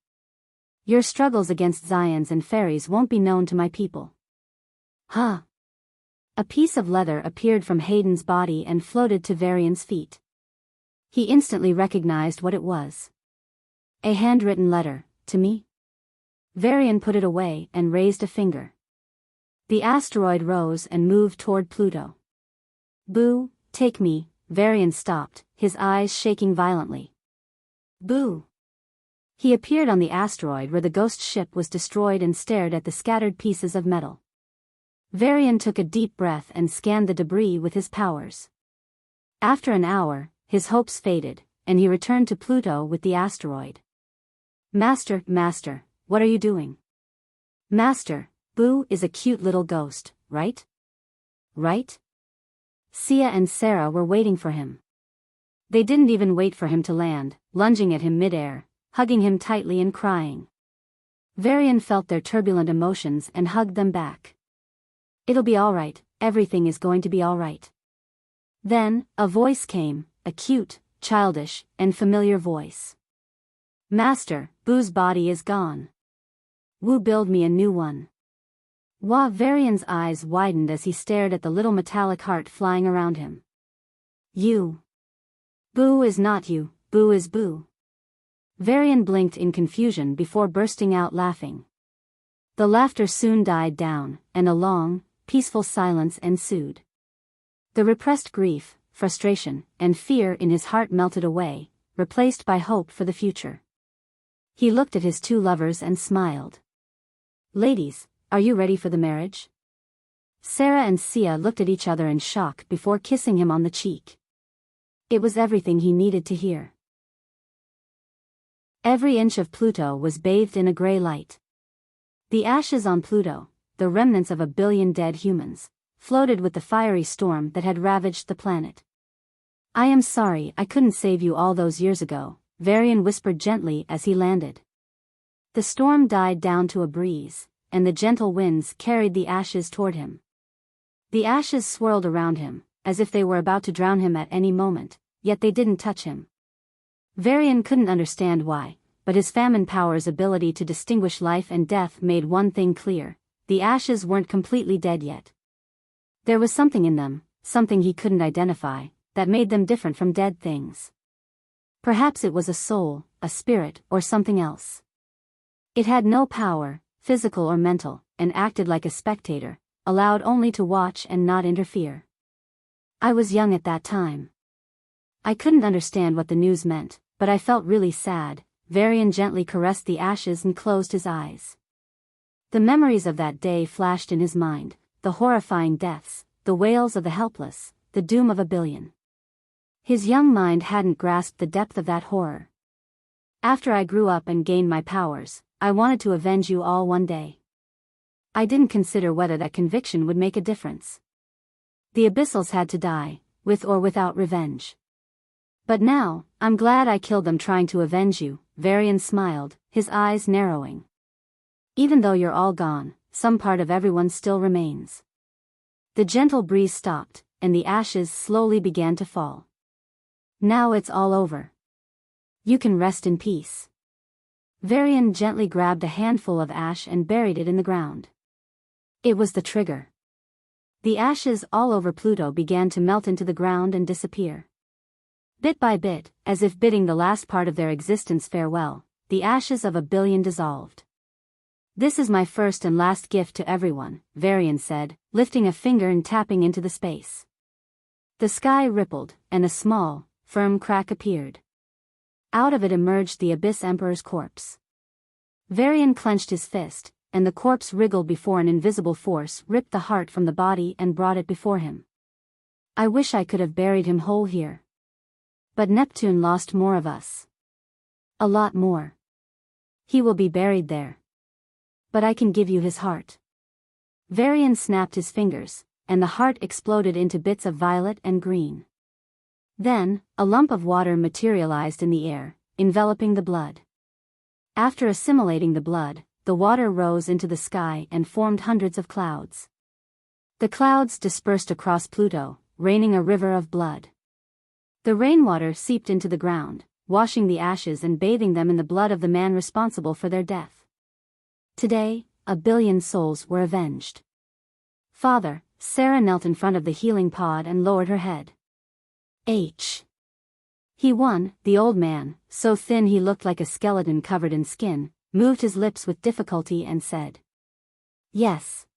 Your struggles against Zions and fairies won't be known to my people. Huh. A piece of leather appeared from Hayden's body and floated to Varian's feet. He instantly recognized what it was. A handwritten letter, to me? Varian put it away and raised a finger. The asteroid rose and moved toward Pluto. Boo, take me, Varian stopped, his eyes shaking violently. Boo. He appeared on the asteroid where the ghost ship was destroyed and stared at the scattered pieces of metal. Varian took a deep breath and scanned the debris with his powers. After an hour, his hopes faded, and he returned to Pluto with the asteroid. Master, what are you doing? Master, Boo is a cute little ghost, right? Right? Sia and Sarah were waiting for him. They didn't even wait for him to land, lunging at him midair, hugging him tightly and crying. Varian felt their turbulent emotions and hugged them back. It'll be alright, everything is going to be alright. Then, a voice came, a cute, childish, and familiar voice. Master, Boo's body is gone. Woo, build me a new one. Wah, Varian's eyes widened as he stared at the little metallic heart flying around him. You. Boo is not you, Boo is Boo. Varian blinked in confusion before bursting out laughing. The laughter soon died down, and a long, peaceful silence ensued. The repressed grief, frustration, and fear in his heart melted away, replaced by hope for the future. He looked at his two lovers and smiled. "Ladies, are you ready for the marriage?" Sarah and Sia looked at each other in shock before kissing him on the cheek. It was everything he needed to hear. Every inch of Pluto was bathed in a gray light. The ashes on Pluto, the remnants of 1 billion dead humans, floated with the fiery storm that had ravaged the planet. "I am sorry I couldn't save you all those years ago," Varian whispered gently as he landed. The storm died down to a breeze, and the gentle winds carried the ashes toward him. The ashes swirled around him, as if they were about to drown him at any moment, yet they didn't touch him. Varian couldn't understand why, but his famine power's ability to distinguish life and death made one thing clear: the ashes weren't completely dead yet. There was something in them, something he couldn't identify, that made them different from dead things. Perhaps it was a soul, a spirit, or something else. It had no power, physical or mental, and acted like a spectator, allowed only to watch and not interfere. "I was young at that time. I couldn't understand what the news meant, but I felt really sad." Varian gently caressed the ashes and closed his eyes. The memories of that day flashed in his mind, the horrifying deaths, the wails of the helpless, the doom of 1 billion. His young mind hadn't grasped the depth of that horror. "After I grew up and gained my powers, I wanted to avenge you all one day. I didn't consider whether that conviction would make a difference. The Abyssals had to die, with or without revenge. But now, I'm glad I killed them trying to avenge you." Varian smiled, his eyes narrowing. "Even though you're all gone, some part of everyone still remains." The gentle breeze stopped, and the ashes slowly began to fall. "Now it's all over. You can rest in peace." Varian gently grabbed a handful of ash and buried it in the ground. It was the trigger. The ashes all over Pluto began to melt into the ground and disappear. Bit by bit, as if bidding the last part of their existence farewell, the ashes of 1 billion dissolved. "This is my first and last gift to everyone," Varian said, lifting a finger and tapping into the space. The sky rippled, and a small, firm crack appeared. Out of it emerged the Abyss Emperor's corpse. Varian clenched his fist, and the corpse wriggled before an invisible force ripped the heart from the body and brought it before him. "I wish I could have buried him whole here. But Neptune lost more of us. A lot more. He will be buried there. But I can give you his heart." Varian snapped his fingers, and the heart exploded into bits of violet and green. Then, a lump of water materialized in the air, enveloping the blood. After assimilating the blood, the water rose into the sky and formed hundreds of clouds. The clouds dispersed across Pluto, raining a river of blood. The rainwater seeped into the ground, washing the ashes and bathing them in the blood of the man responsible for their death. Today, 1 billion souls were avenged. "Father," Sarah knelt in front of the healing pod and lowered her head. He won." The old man, so thin he looked like a skeleton covered in skin, moved his lips with difficulty and said, "Yes."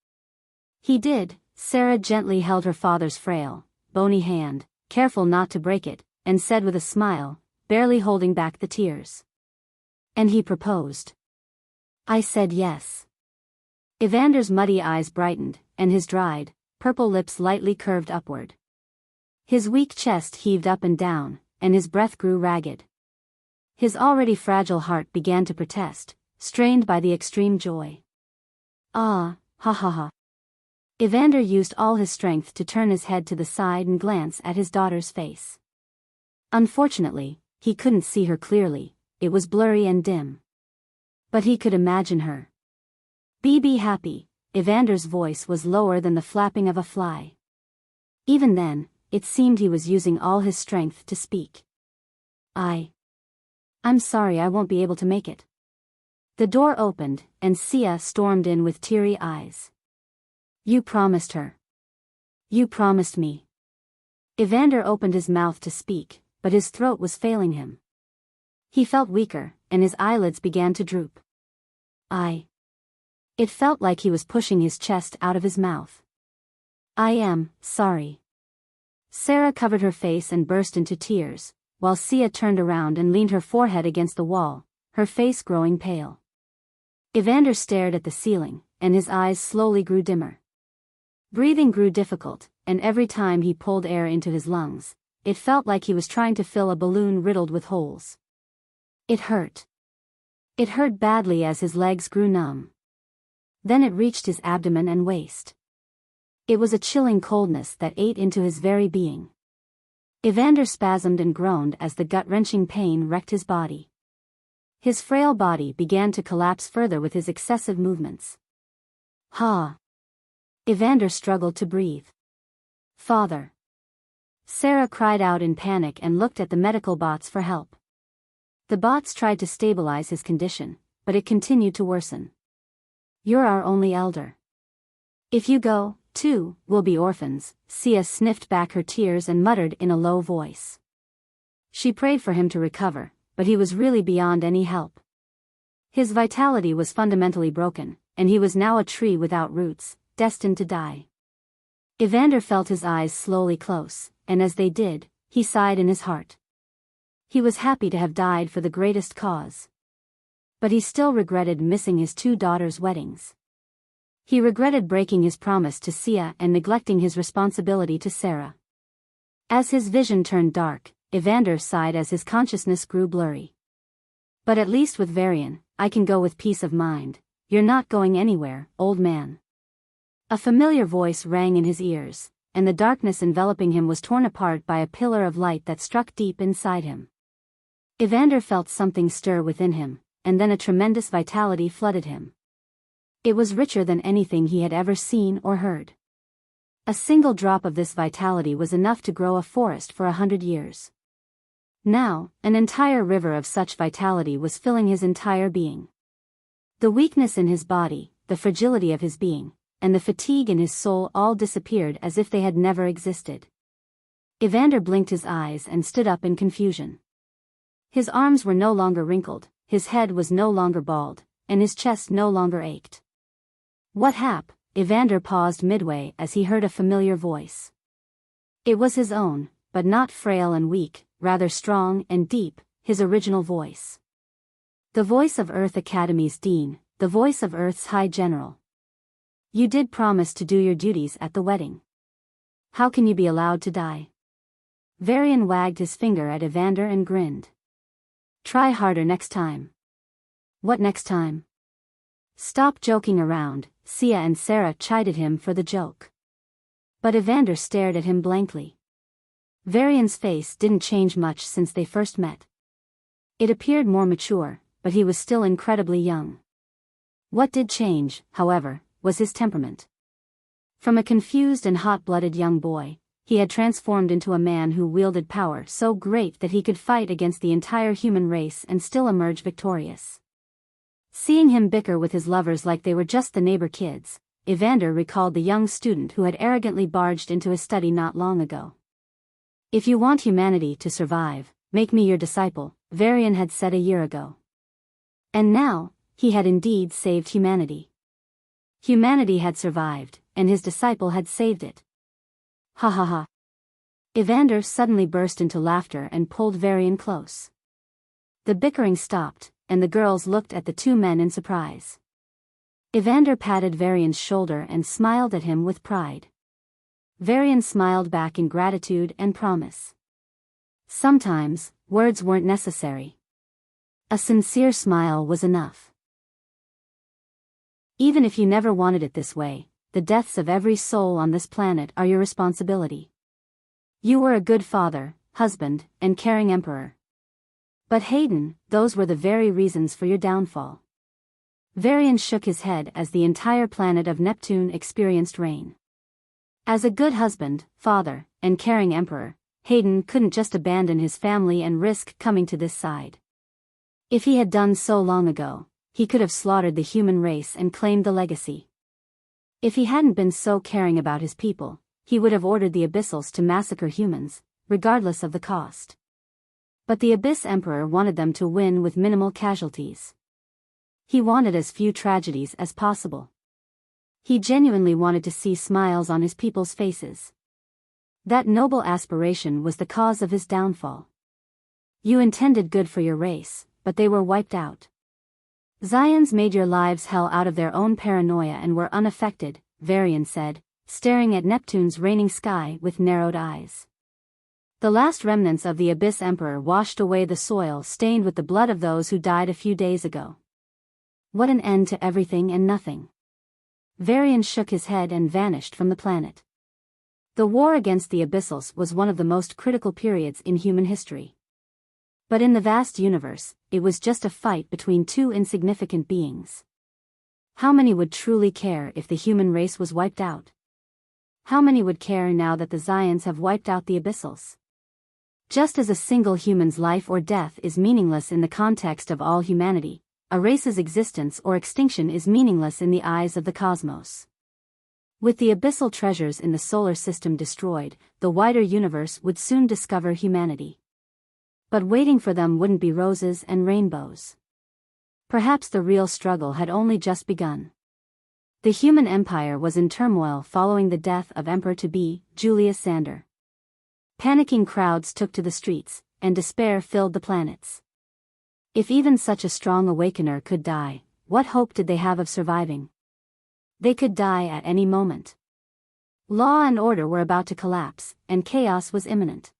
"He did." Sarah gently held her father's frail, bony hand, careful not to break it, and said with a smile, barely holding back the tears, "And he proposed." "I said yes." Evander's muddy eyes brightened, and his dried, purple lips lightly curved upward. His weak chest heaved up and down, and his breath grew ragged. His already fragile heart began to protest, strained by the extreme joy. "Ah, ha ha ha." Evander used all his strength to turn his head to the side and glance at his daughter's face. Unfortunately, he couldn't see her clearly, it was blurry and dim. But he could imagine her. Be happy." Evander's voice was lower than the flapping of a fly. Even then, it seemed he was using all his strength to speak. I'm sorry I won't be able to make it." The door opened, and Sia stormed in with teary eyes. "You promised her. You promised me." Evander opened his mouth to speak, but his throat was failing him. He felt weaker, and his eyelids began to droop. It felt like he was pushing his chest out of his mouth. I am sorry. Sarah covered her face and burst into tears, while Sia turned around and leaned her forehead against the wall, her face growing pale. Evander stared at the ceiling, and his eyes slowly grew dimmer. Breathing grew difficult, and every time he pulled air into his lungs, it felt like he was trying to fill a balloon riddled with holes. It hurt. It hurt badly as his legs grew numb. Then it reached his abdomen and waist. It was a chilling coldness that ate into his very being. Evander spasmed and groaned as the gut-wrenching pain wrecked his body. His frail body began to collapse further with his excessive movements. Ha! Evander struggled to breathe. Father! Sarah cried out in panic and looked at the medical bots for help. The bots tried to stabilize his condition, but it continued to worsen. You're our only elder. If you go, too, we'll be orphans. Sia sniffed back her tears and muttered in a low voice. She prayed for him to recover, but he was really beyond any help. His vitality was fundamentally broken, and he was now a tree without roots, destined to die. Evander felt his eyes slowly close, and as they did, he sighed in his heart. He was happy to have died for the greatest cause. But he still regretted missing his two daughters' weddings. He regretted breaking his promise to Sia and neglecting his responsibility to Sarah. As his vision turned dark, Evander sighed as his consciousness grew blurry. But at least with Varian, I can go with peace of mind. You're not going anywhere, old man. A familiar voice rang in his ears, and the darkness enveloping him was torn apart by a pillar of light that struck deep inside him. Evander felt something stir within him, and then a tremendous vitality flooded him. It was richer than anything he had ever seen or heard. A single drop of this vitality was enough to grow a forest for 100 years. Now, an entire river of such vitality was filling his entire being. The weakness in his body, the fragility of his being, and the fatigue in his soul all disappeared as if they had never existed. Evander blinked his eyes and stood up in confusion. His arms were no longer wrinkled, his head was no longer bald, and his chest no longer ached. What hap? Evander paused midway as he heard a familiar voice. It was his own, but not frail and weak, rather strong and deep, his original voice. The voice of Earth Academy's dean, the voice of Earth's High General. You did promise to do your duties at the wedding. How can you be allowed to die? Varian wagged his finger at Evander and grinned. Try harder next time. What next time? Stop joking around, Sia and Sarah chided him for the joke. But Evander stared at him blankly. Varian's face didn't change much since they first met. It appeared more mature, but he was still incredibly young. What did change, however, was his temperament. From a confused and hot-blooded young boy, he had transformed into a man who wielded power so great that he could fight against the entire human race and still emerge victorious. Seeing him bicker with his lovers like they were just the neighbor kids, Evander recalled the young student who had arrogantly barged into his study not long ago. If you want humanity to survive, make me your disciple, Varian had said a year ago. And now, he had indeed saved humanity. Humanity had survived, and his disciple had saved it. Ha ha ha. Evander suddenly burst into laughter and pulled Varian close. The bickering stopped, and the girls looked at the two men in surprise. Evander patted Varian's shoulder and smiled at him with pride. Varian smiled back in gratitude and promise. Sometimes, words weren't necessary. A sincere smile was enough. Even if you never wanted it this way, the deaths of every soul on this planet are your responsibility. You were a good father, husband, and caring emperor. But Hayden, those were the very reasons for your downfall. Varian shook his head as the entire planet of Neptune experienced rain. As a good husband, father, and caring emperor, Hayden couldn't just abandon his family and risk coming to this side. If he had done so long ago, he could have slaughtered the human race and claimed the legacy. If he hadn't been so caring about his people, he would have ordered the Abyssals to massacre humans, regardless of the cost. But the Abyss Emperor wanted them to win with minimal casualties. He wanted as few tragedies as possible. He genuinely wanted to see smiles on his people's faces. That noble aspiration was the cause of his downfall. You intended good for your race, but they were wiped out. Zions made your lives hell out of their own paranoia and were unaffected, Varian said, staring at Neptune's raining sky with narrowed eyes. The last remnants of the Abyss Emperor washed away the soil stained with the blood of those who died a few days ago. What an end to everything and nothing. Varian shook his head and vanished from the planet. The war against the Abyssals was one of the most critical periods in human history. But in the vast universe, it was just a fight between two insignificant beings. How many would truly care if the human race was wiped out? How many would care now that the Zions have wiped out the Abyssals? Just as a single human's life or death is meaningless in the context of all humanity, a race's existence or extinction is meaningless in the eyes of the cosmos. With the abyssal treasures in the solar system destroyed, the wider universe would soon discover humanity. But waiting for them wouldn't be roses and rainbows. Perhaps the real struggle had only just begun. The human empire was in turmoil following the death of Emperor-to-be, Julius Caesar. Panicking crowds took to the streets, and despair filled the planets. If even such a strong awakener could die, what hope did they have of surviving? They could die at any moment. Law and order were about to collapse, and chaos was imminent.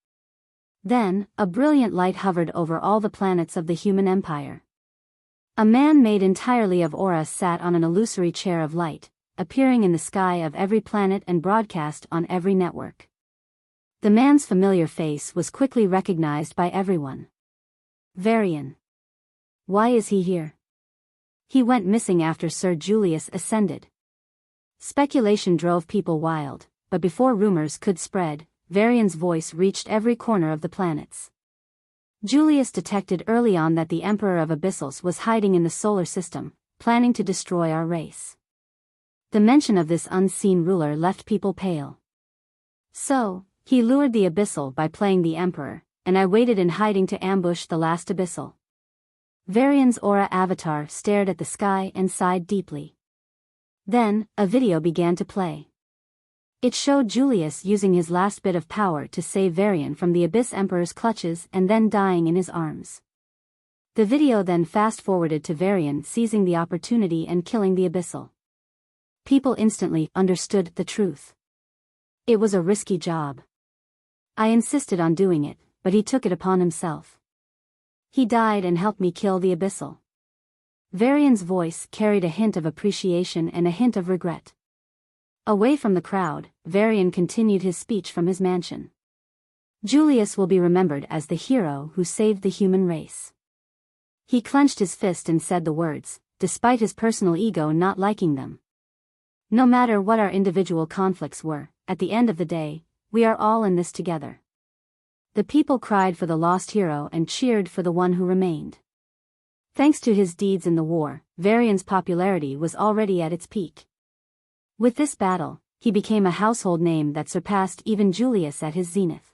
Then, a brilliant light hovered over all the planets of the human empire. A man made entirely of aura sat on an illusory chair of light, appearing in the sky of every planet and broadcast on every network. The man's familiar face was quickly recognized by everyone. Varian. Why is he here? He went missing after Sir Julius ascended. Speculation drove people wild, but before rumors could spread, Varian's voice reached every corner of the planets. Julius detected early on that the Emperor of Abyssals was hiding in the solar system, planning to destroy our race. The mention of this unseen ruler left people pale. So, he lured the Abyssal by playing the Emperor, and I waited in hiding to ambush the last Abyssal. Varian's aura avatar stared at the sky and sighed deeply. Then, a video began to play. It showed Julius using his last bit of power to save Varian from the Abyss Emperor's clutches and then dying in his arms. The video then fast-forwarded to Varian seizing the opportunity and killing the Abyssal. People instantly understood the truth. It was a risky job. I insisted on doing it, but he took it upon himself. He died and helped me kill the Abyssal. Varian's voice carried a hint of appreciation and a hint of regret. Away from the crowd, Varian continued his speech from his mansion. Julius will be remembered as the hero who saved the human race. He clenched his fist and said the words, despite his personal ego not liking them. No matter what our individual conflicts were, at the end of the day, we are all in this together. The people cried for the lost hero and cheered for the one who remained. Thanks to his deeds in the war, Varian's popularity was already at its peak. With this battle, he became a household name that surpassed even Julius at his zenith.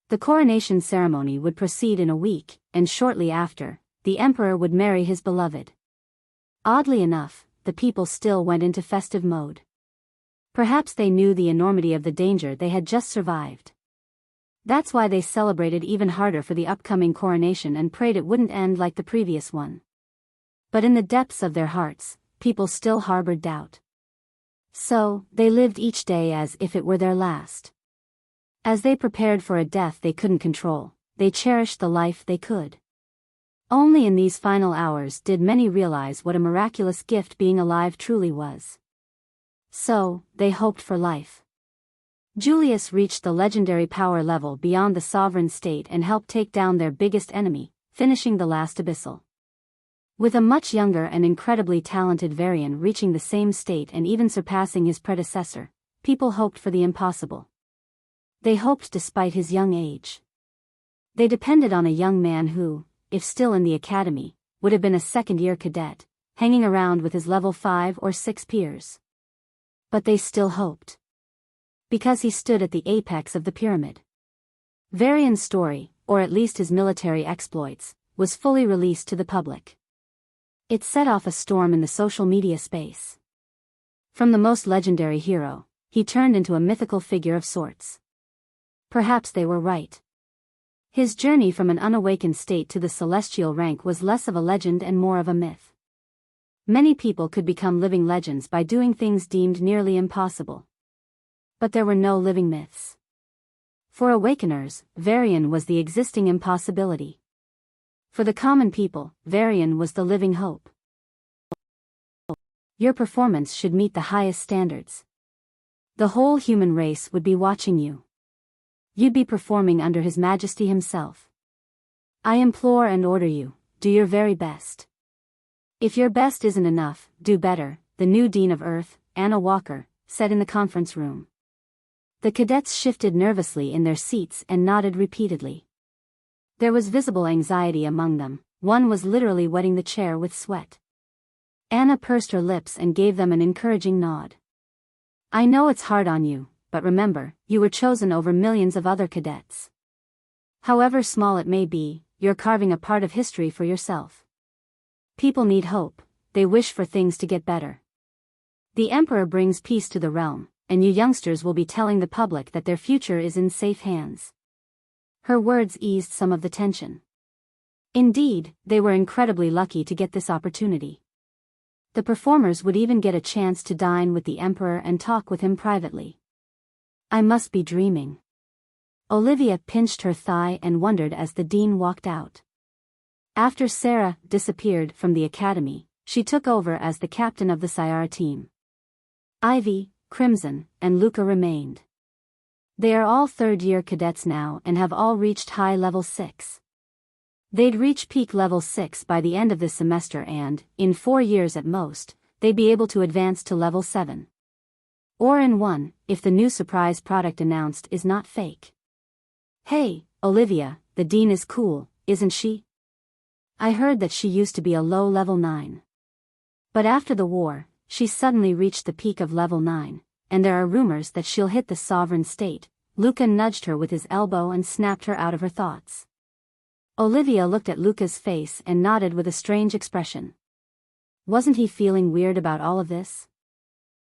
The coronation ceremony would proceed in a week, and shortly after, the emperor would marry his beloved. Oddly enough, the people still went into festive mode. Perhaps they knew the enormity of the danger they had just survived. That's why they celebrated even harder for the upcoming coronation and prayed it wouldn't end like the previous one. But in the depths of their hearts, people still harbored doubt. So, they lived each day as if it were their last. As they prepared for a death they couldn't control, they cherished the life they could. Only in these final hours did many realize what a miraculous gift being alive truly was. So, they hoped for life. Julius reached the legendary power level beyond the sovereign state and helped take down their biggest enemy, finishing the last Abyssal. With a much younger and incredibly talented Varian reaching the same state and even surpassing his predecessor, people hoped for the impossible. They hoped despite his young age. They depended on a young man who, if still in the academy, would have been a second-year cadet, hanging around with his level 5 or 6 peers. But they still hoped. Because he stood at the apex of the pyramid. Varian's story, or at least his military exploits, was fully released to the public. It set off a storm in the social media space. From the most legendary hero, he turned into a mythical figure of sorts. Perhaps they were right. His journey from an unawakened state to the celestial rank was less of a legend and more of a myth. Many people could become living legends by doing things deemed nearly impossible. But there were no living myths. For awakeners, Varian was the existing impossibility. For the common people, Varian was the living hope. Your performance should meet the highest standards. The whole human race would be watching you. You'd be performing under His Majesty himself. I implore and order you, do your very best. If your best isn't enough, do better, the new Dean of Earth, Anna Walker, said in the conference room. The cadets shifted nervously in their seats and nodded repeatedly. There was visible anxiety among them, one was literally wetting the chair with sweat. Anna pursed her lips and gave them an encouraging nod. I know it's hard on you, but remember, you were chosen over millions of other cadets. However small it may be, you're carving a part of history for yourself. People need hope, they wish for things to get better. The Emperor brings peace to the realm, and you youngsters will be telling the public that their future is in safe hands. Her words eased some of the tension. Indeed, they were incredibly lucky to get this opportunity. The performers would even get a chance to dine with the Emperor and talk with him privately. I must be dreaming. Olivia pinched her thigh and wondered as the dean walked out. After Sarah disappeared from the academy, she took over as the captain of the Sayara team. Ivy, Crimson, and Luca remained. They are all third-year cadets now and have all reached high level 6. They'd reach peak level 6 by the end of this semester and, in 4 years at most, they'd be able to advance to level 7. Or in 1, if the new surprise product announced is not fake. Hey, Olivia, the dean is cool, isn't she? I heard that she used to be a low level 9. But after the war, she suddenly reached the peak of level 9, and there are rumors that she'll hit the sovereign state. Luca nudged her with his elbow and snapped her out of her thoughts. Olivia looked at Luca's face and nodded with a strange expression. Wasn't he feeling weird about all of this?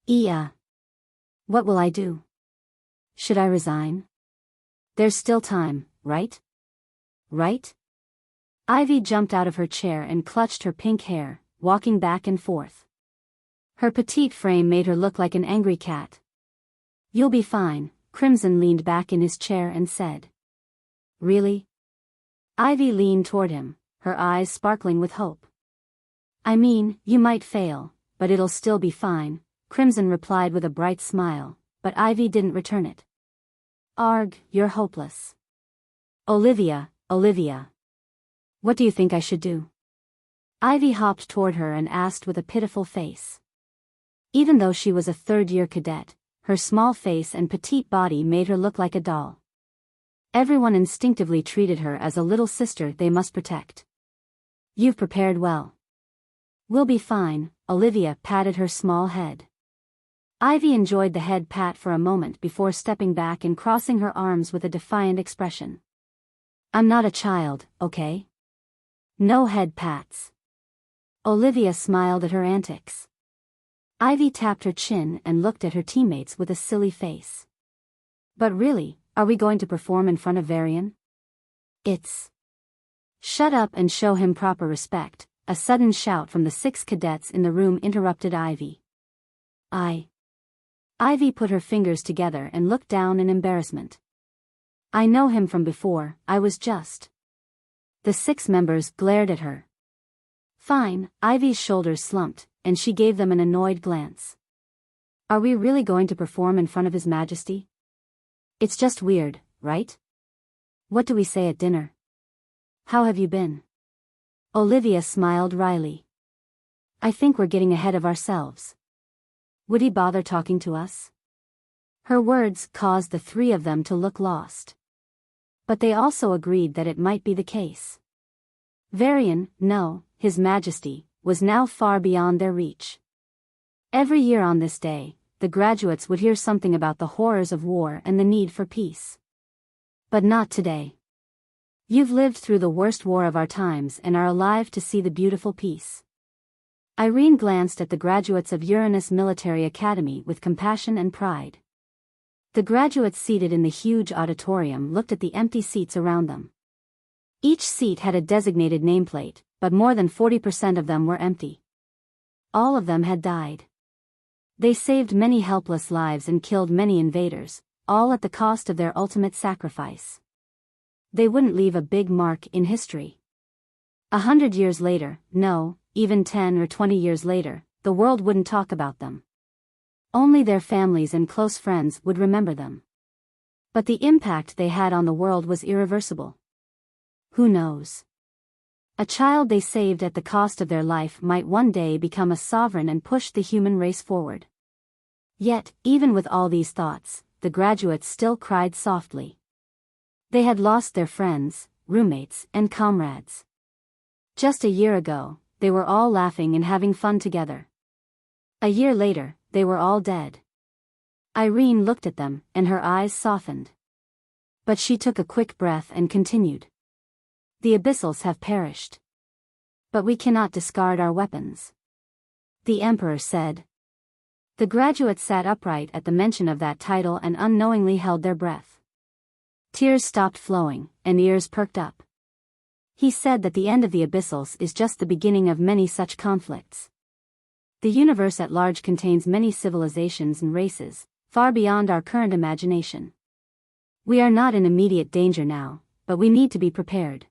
Yeah. What will I do? Should I resign? There's still time, right? Right? Ivy jumped out of her chair and clutched her pink hair, walking back and forth. Her petite frame made her look like an angry cat. You'll be fine, Crimson leaned back in his chair and said. Really? Ivy leaned toward him, her eyes sparkling with hope. I mean, you might fail, but it'll still be fine, Crimson replied with a bright smile, but Ivy didn't return it. Arg, you're hopeless. Olivia. What do you think I should do? Ivy hopped toward her and asked with a pitiful face. Even though she was a third-year cadet, her small face and petite body made her look like a doll. Everyone instinctively treated her as a little sister they must protect. You've prepared well. We'll be fine, Olivia patted her small head. Ivy enjoyed the head pat for a moment before stepping back and crossing her arms with a defiant expression. I'm not a child, okay? No head pats. Olivia smiled at her antics. Ivy tapped her chin and looked at her teammates with a silly face. But really, are we going to perform in front of Varian? It's... Shut up and show him proper respect, a sudden shout from the 6 cadets in the room interrupted Ivy. Ivy put her fingers together and looked down in embarrassment. I know him from before, I was just... The 6 members glared at her. Fine, Ivy's shoulders slumped, and she gave them an annoyed glance. Are we really going to perform in front of His Majesty? It's just weird, right? What do we say at dinner? How have you been? Olivia smiled wryly. I think we're getting ahead of ourselves. Would he bother talking to us? Her words caused the 3 of them to look lost. But they also agreed that it might be the case. Varian, no, His Majesty, was now far beyond their reach. Every year on this day, the graduates would hear something about the horrors of war and the need for peace. But not today. You've lived through the worst war of our times and are alive to see the beautiful peace. Irene glanced at the graduates of Uranus Military Academy with compassion and pride. The graduates seated in the huge auditorium looked at the empty seats around them. Each seat had a designated nameplate, but more than 40% of them were empty. All of them had died. They saved many helpless lives and killed many invaders, all at the cost of their ultimate sacrifice. They wouldn't leave a big mark in history. 100 years later, no, even 10 or 20 years later, the world wouldn't talk about them. Only their families and close friends would remember them. But the impact they had on the world was irreversible. Who knows? A child they saved at the cost of their life might one day become a sovereign and push the human race forward. Yet, even with all these thoughts, the graduates still cried softly. They had lost their friends, roommates, and comrades. Just a year ago, they were all laughing and having fun together. A year later, they were all dead. Irene looked at them, and her eyes softened. But she took a quick breath and continued. The Abyssals have perished. But we cannot discard our weapons. The Emperor said. The graduates sat upright at the mention of that title and unknowingly held their breath. Tears stopped flowing, and ears perked up. He said that the end of the Abyssals is just the beginning of many such conflicts. The universe at large contains many civilizations and races, far beyond our current imagination. We are not in immediate danger now, but we need to be prepared.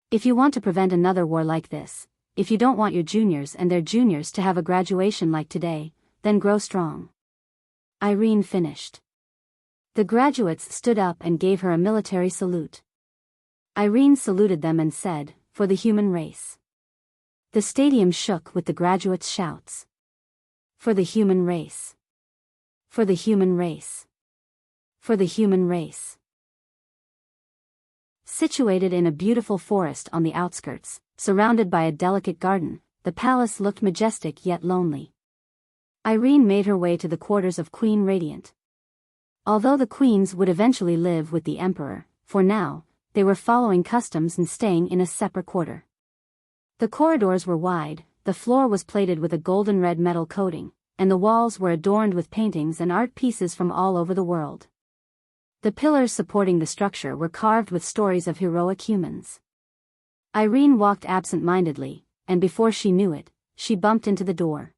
If you want to prevent another war like this, if you don't want your juniors and their juniors to have a graduation like today, then grow strong. Irene finished. The graduates stood up and gave her a military salute. Irene saluted them and said, "For the human race." The stadium shook with the graduates' shouts. For the human race. For the human race. For the human race. Situated in a beautiful forest on the outskirts, surrounded by a delicate garden, the palace looked majestic yet lonely. Irene made her way to the quarters of Queen Radiant. Although the queens would eventually live with the Emperor, for now, they were following customs and staying in a separate quarter. The corridors were wide, the floor was plated with a golden red metal coating, and the walls were adorned with paintings and art pieces from all over the world. The pillars supporting the structure were carved with stories of heroic humans. Irene walked absent-mindedly, and before she knew it, she bumped into the door.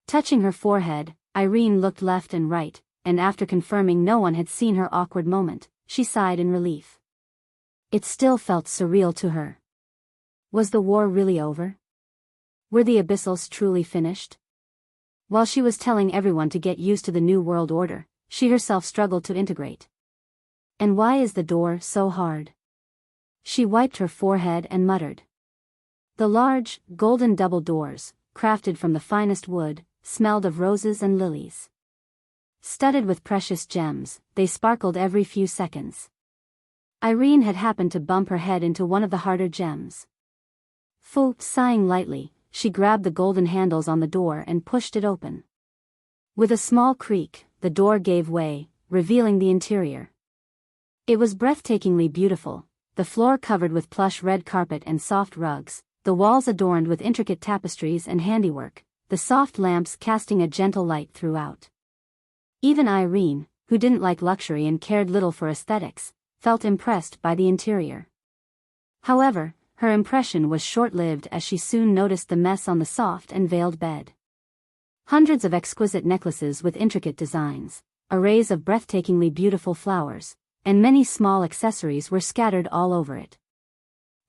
Touching her forehead, Irene looked left and right, and after confirming no one had seen her awkward moment, she sighed in relief. It still felt surreal to her. Was the war really over? Were the Abyssals truly finished? While she was telling everyone to get used to the new world order, she herself struggled to integrate. And why is the door so hard? She wiped her forehead and muttered. The large, golden double doors, crafted from the finest wood, smelled of roses and lilies. Studded with precious gems, they sparkled every few seconds. Irene had happened to bump her head into one of the harder gems. Sighing lightly, she grabbed the golden handles on the door and pushed it open. With a small creak, the door gave way, revealing the interior. It was breathtakingly beautiful, the floor covered with plush red carpet and soft rugs, the walls adorned with intricate tapestries and handiwork, the soft lamps casting a gentle light throughout. Even Irene, who didn't like luxury and cared little for aesthetics, felt impressed by the interior. However, her impression was short-lived as she soon noticed the mess on the soft and veiled bed. Hundreds of exquisite necklaces with intricate designs, arrays of breathtakingly beautiful flowers, and many small accessories were scattered all over it.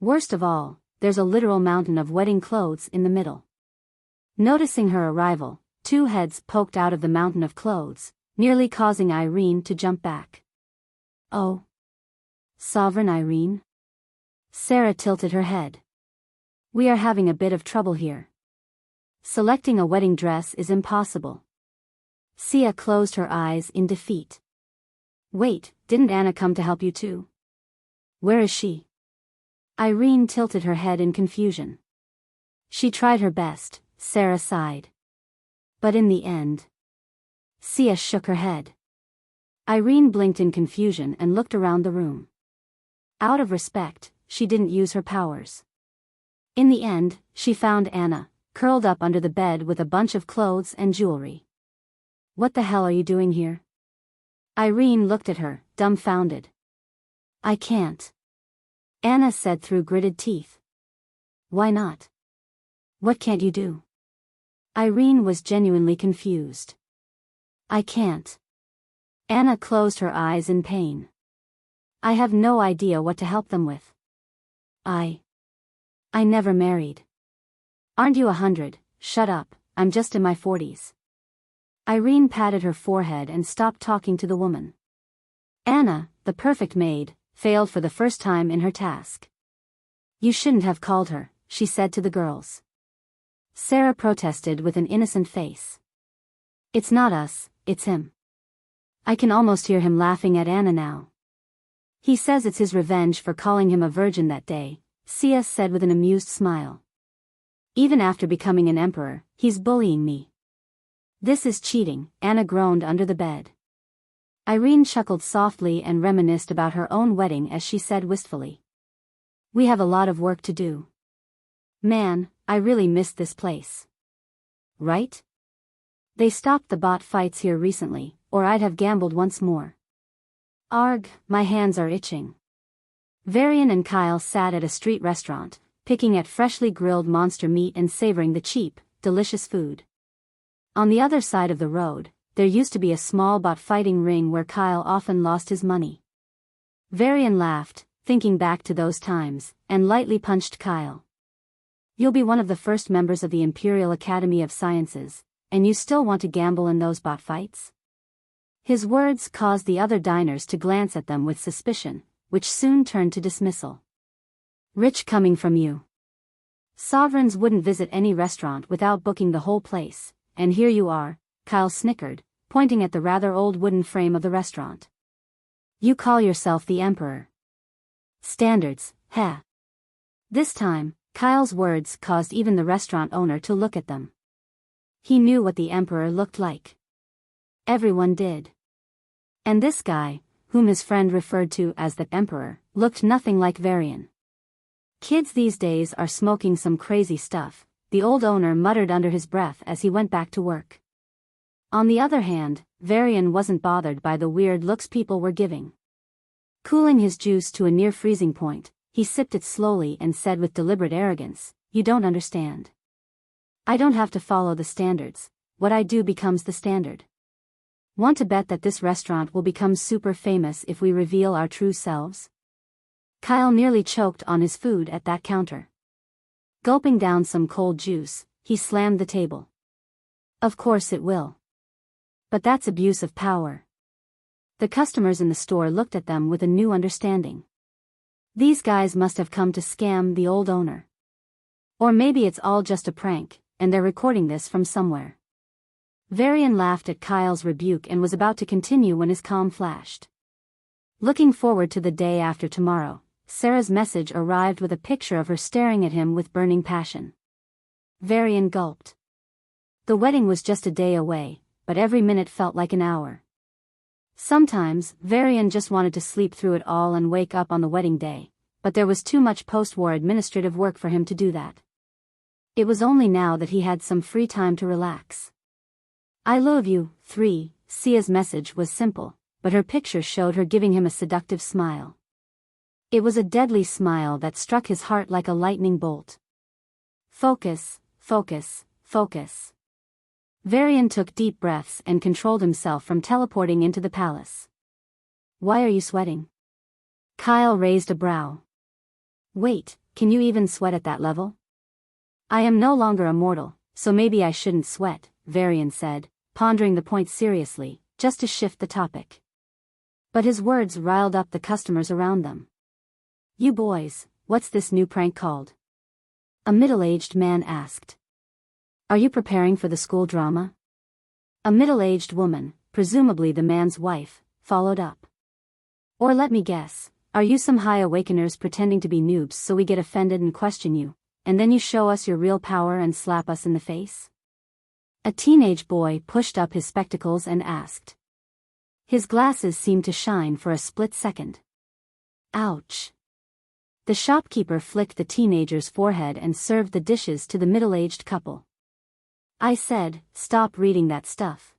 Worst of all, there's a literal mountain of wedding clothes in the middle. Noticing her arrival, two heads poked out of the mountain of clothes, nearly causing Irene to jump back. Oh. Sovereign Irene? Sarah tilted her head. We are having a bit of trouble here. Selecting a wedding dress is impossible. Sia closed her eyes in defeat. Wait, didn't Anna come to help you too? Where is she? Irene tilted her head in confusion. She tried her best, Sarah sighed. But in the end. Sia shook her head. Irene blinked in confusion and looked around the room. Out of respect, she didn't use her powers. In the end, she found Anna, curled up under the bed with a bunch of clothes and jewelry. "What the hell are you doing here?" Irene looked at her, dumbfounded. "I can't," Anna said through gritted teeth. "Why not? What can't you do?" Irene was genuinely confused. "I can't." Anna closed her eyes in pain. "I have no idea what to help them with. I never married." "Aren't you 100? Shut up, I'm just in my 40s. Irene patted her forehead and stopped talking to the woman. Anna, the perfect maid, failed for the first time in her task. "You shouldn't have called her," she said to the girls. Sarah protested with an innocent face. "It's not us, it's him." I can almost hear him laughing at Anna now. "He says it's his revenge for calling him a virgin that day," Sia said with an amused smile. "Even after becoming an emperor, he's bullying me." "This is cheating," Anna groaned under the bed. Irene chuckled softly and reminisced about her own wedding as she said wistfully, "We have a lot of work to do. Man, I really miss this place. Right? They stopped the bot fights here recently, or I'd have gambled once more. Arg, my hands are itching." Varian and Kyle sat at a street restaurant, picking at freshly grilled monster meat and savoring the cheap, delicious food. On the other side of the road, there used to be a small bot fighting ring where Kyle often lost his money. Varian laughed, thinking back to those times, and lightly punched Kyle. "You'll be one of the first members of the Imperial Academy of Sciences, and you still want to gamble in those bot fights?" His words caused the other diners to glance at them with suspicion, which soon turned to dismissal. "Rich coming from you. Sovereigns wouldn't visit any restaurant without booking the whole place, and here you are," Kyle snickered, pointing at the rather old wooden frame of the restaurant. "You call yourself the Emperor. Standards, heh." This time, Kyle's words caused even the restaurant owner to look at them. He knew what the Emperor looked like. Everyone did. And this guy, whom his friend referred to as the Emperor, looked nothing like Varian. "Kids these days are smoking some crazy stuff," the old owner muttered under his breath as he went back to work. On the other hand, Varian wasn't bothered by the weird looks people were giving. Cooling his juice to a near freezing point, he sipped it slowly and said with deliberate arrogance, "You don't understand. I don't have to follow the standards, what I do becomes the standard. Want to bet that this restaurant will become super famous if we reveal our true selves?" Kyle nearly choked on his food at that counter. Gulping down some cold juice, he slammed the table. "Of course it will. But that's abuse of power." The customers in the store looked at them with a new understanding. These guys must have come to scam the old owner. Or maybe it's all just a prank, and they're recording this from somewhere. Varian laughed at Kyle's rebuke and was about to continue when his calm flashed. Looking forward to the day after tomorrow, Sarah's message arrived with a picture of her staring at him with burning passion. Varian gulped. The wedding was just a day away, but every minute felt like an hour. Sometimes, Varian just wanted to sleep through it all and wake up on the wedding day, but there was too much post-war administrative work for him to do that. It was only now that he had some free time to relax. "I love you, 3, Sia's message was simple, but her picture showed her giving him a seductive smile. It was a deadly smile that struck his heart like a lightning bolt. Focus, focus, focus. Varian took deep breaths and controlled himself from teleporting into the palace. "Why are you sweating?" Kyle raised a brow. "Wait, can you even sweat at that level?" "I am no longer a mortal, so maybe I shouldn't sweat," Varian said, pondering the point seriously, just to shift the topic. But his words riled up the customers around them. "You boys, what's this new prank called?" a middle-aged man asked. "Are you preparing for the school drama?" A middle-aged woman, presumably the man's wife, followed up. "Or let me guess, are you some high awakeners pretending to be noobs so we get offended and question you, and then you show us your real power and slap us in the face?" A teenage boy pushed up his spectacles and asked. His glasses seemed to shine for a split second. "Ouch. The shopkeeper flicked the teenager's forehead and served the dishes to the middle-aged couple. I said, stop reading that stuff.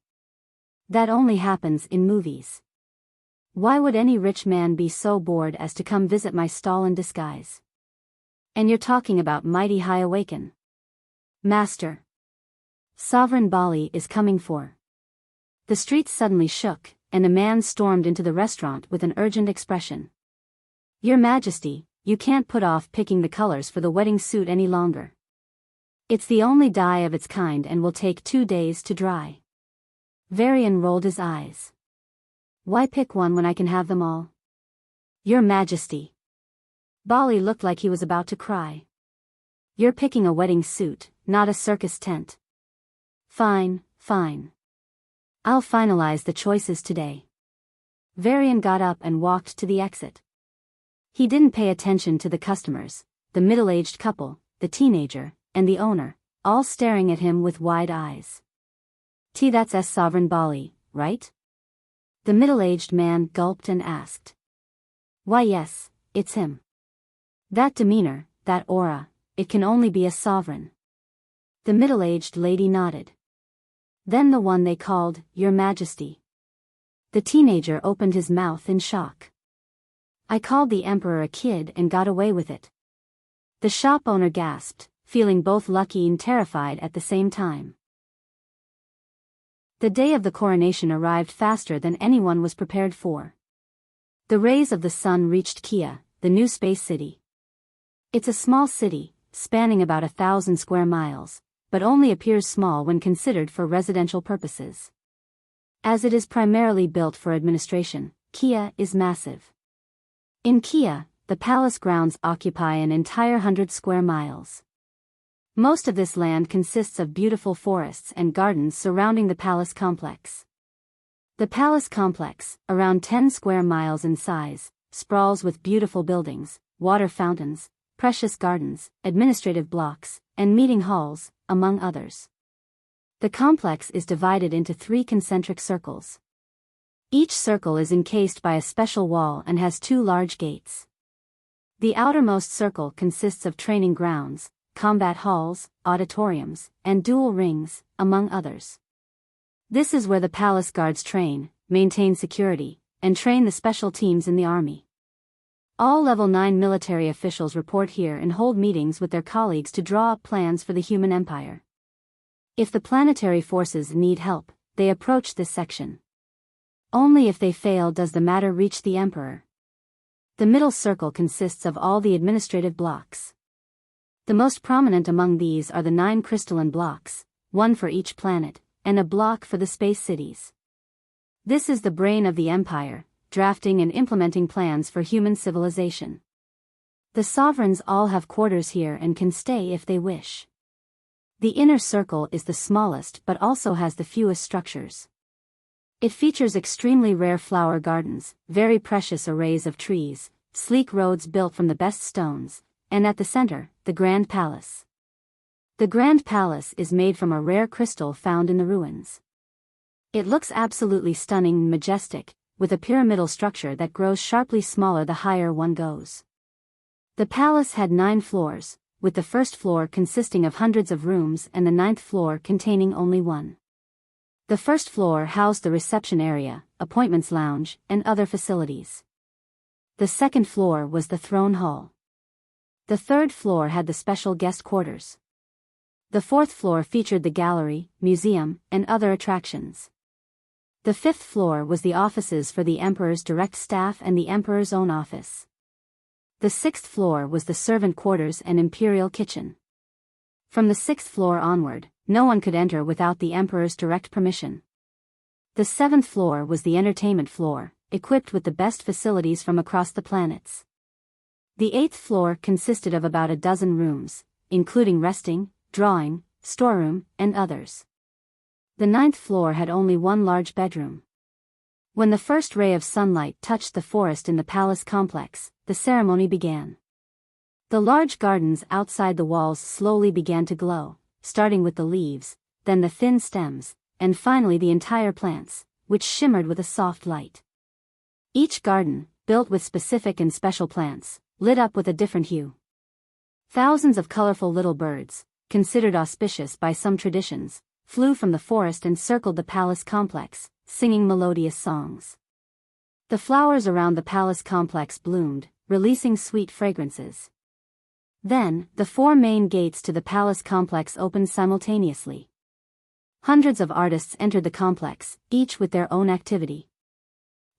That only happens in movies. Why would any rich man be so bored as to come visit my stall in disguise? And you're talking about mighty high awaken. Master. Sovereign Bali is coming for. The streets suddenly shook, and a man stormed into the restaurant with an urgent expression. Your Majesty, you can't put off picking the colors for the wedding suit any longer. It's the only dye of its kind and will take 2 days to dry. Varian rolled his eyes. Why pick one when I can have them all? Your Majesty. Bali looked like he was about to cry. You're picking a wedding suit, not a circus tent. Fine, fine. I'll finalize the choices today. Varian got up and walked to the exit. He didn't pay attention to the customers, the middle-aged couple, the teenager, and the owner, all staring at him with wide eyes. That's Sovereign Bali, right? The middle-aged man gulped and asked. Why yes, it's him. That demeanor, that aura, it can only be a sovereign. The middle-aged lady nodded. Then the one they called, Your Majesty. The teenager opened his mouth in shock. I called the emperor a kid and got away with it. The shop owner gasped, feeling both lucky and terrified at the same time. The day of the coronation arrived faster than anyone was prepared for. The rays of the sun reached Kia, the new space city. It's a small city, spanning about 1,000 square miles, but only appears small when considered for residential purposes. As it is primarily built for administration, Kia is massive. In Kia, the palace grounds occupy an entire 100 square miles. Most of this land consists of beautiful forests and gardens surrounding the palace complex. The palace complex, around 10 square miles in size, sprawls with beautiful buildings, water fountains, precious gardens, administrative blocks, and meeting halls, among others. The complex is divided into 3 concentric circles. Each circle is encased by a special wall and has 2 large gates. The outermost circle consists of training grounds, combat halls, auditoriums, and duel rings, among others. This is where the palace guards train, maintain security, and train the special teams in the army. All Level 9 military officials report here and hold meetings with their colleagues to draw up plans for the human empire. If the planetary forces need help, they approach this section. Only if they fail does the matter reach the emperor. The middle circle consists of all the administrative blocks. The most prominent among these are the 9 crystalline blocks, 1 for each planet, and a block for the space cities. This is the brain of the empire, drafting and implementing plans for human civilization. The sovereigns all have quarters here and can stay if they wish. The inner circle is the smallest but also has the fewest structures. It features extremely rare flower gardens, very precious arrays of trees, sleek roads built from the best stones, and at the center, the Grand Palace. The Grand Palace is made from a rare crystal found in the ruins. It looks absolutely stunning and majestic, with a pyramidal structure that grows sharply smaller the higher one goes. The palace had 9 floors, with the first floor consisting of hundreds of rooms and the 9th floor containing only 1. The first floor housed the reception area, appointments lounge, and other facilities. The second floor was the throne hall. The third floor had the special guest quarters. The fourth floor featured the gallery, museum, and other attractions. The fifth floor was the offices for the emperor's direct staff and the emperor's own office. The sixth floor was the servant quarters and imperial kitchen. From the 6th floor onward, no one could enter without the emperor's direct permission. The 7th floor was the entertainment floor, equipped with the best facilities from across the planets. The 8th floor consisted of about a dozen rooms, including resting, drawing, storeroom, and others. The 9th floor had only 1 large bedroom. When the first ray of sunlight touched the forest in the palace complex, the ceremony began. The large gardens outside the walls slowly began to glow, starting with the leaves, then the thin stems, and finally the entire plants, which shimmered with a soft light. Each garden, built with specific and special plants, lit up with a different hue. Thousands of colorful little birds, considered auspicious by some traditions, flew from the forest and circled the palace complex, singing melodious songs. The flowers around the palace complex bloomed, releasing sweet fragrances. Then, the four main gates to the palace complex opened simultaneously. Hundreds of artists entered the complex, each with their own activity.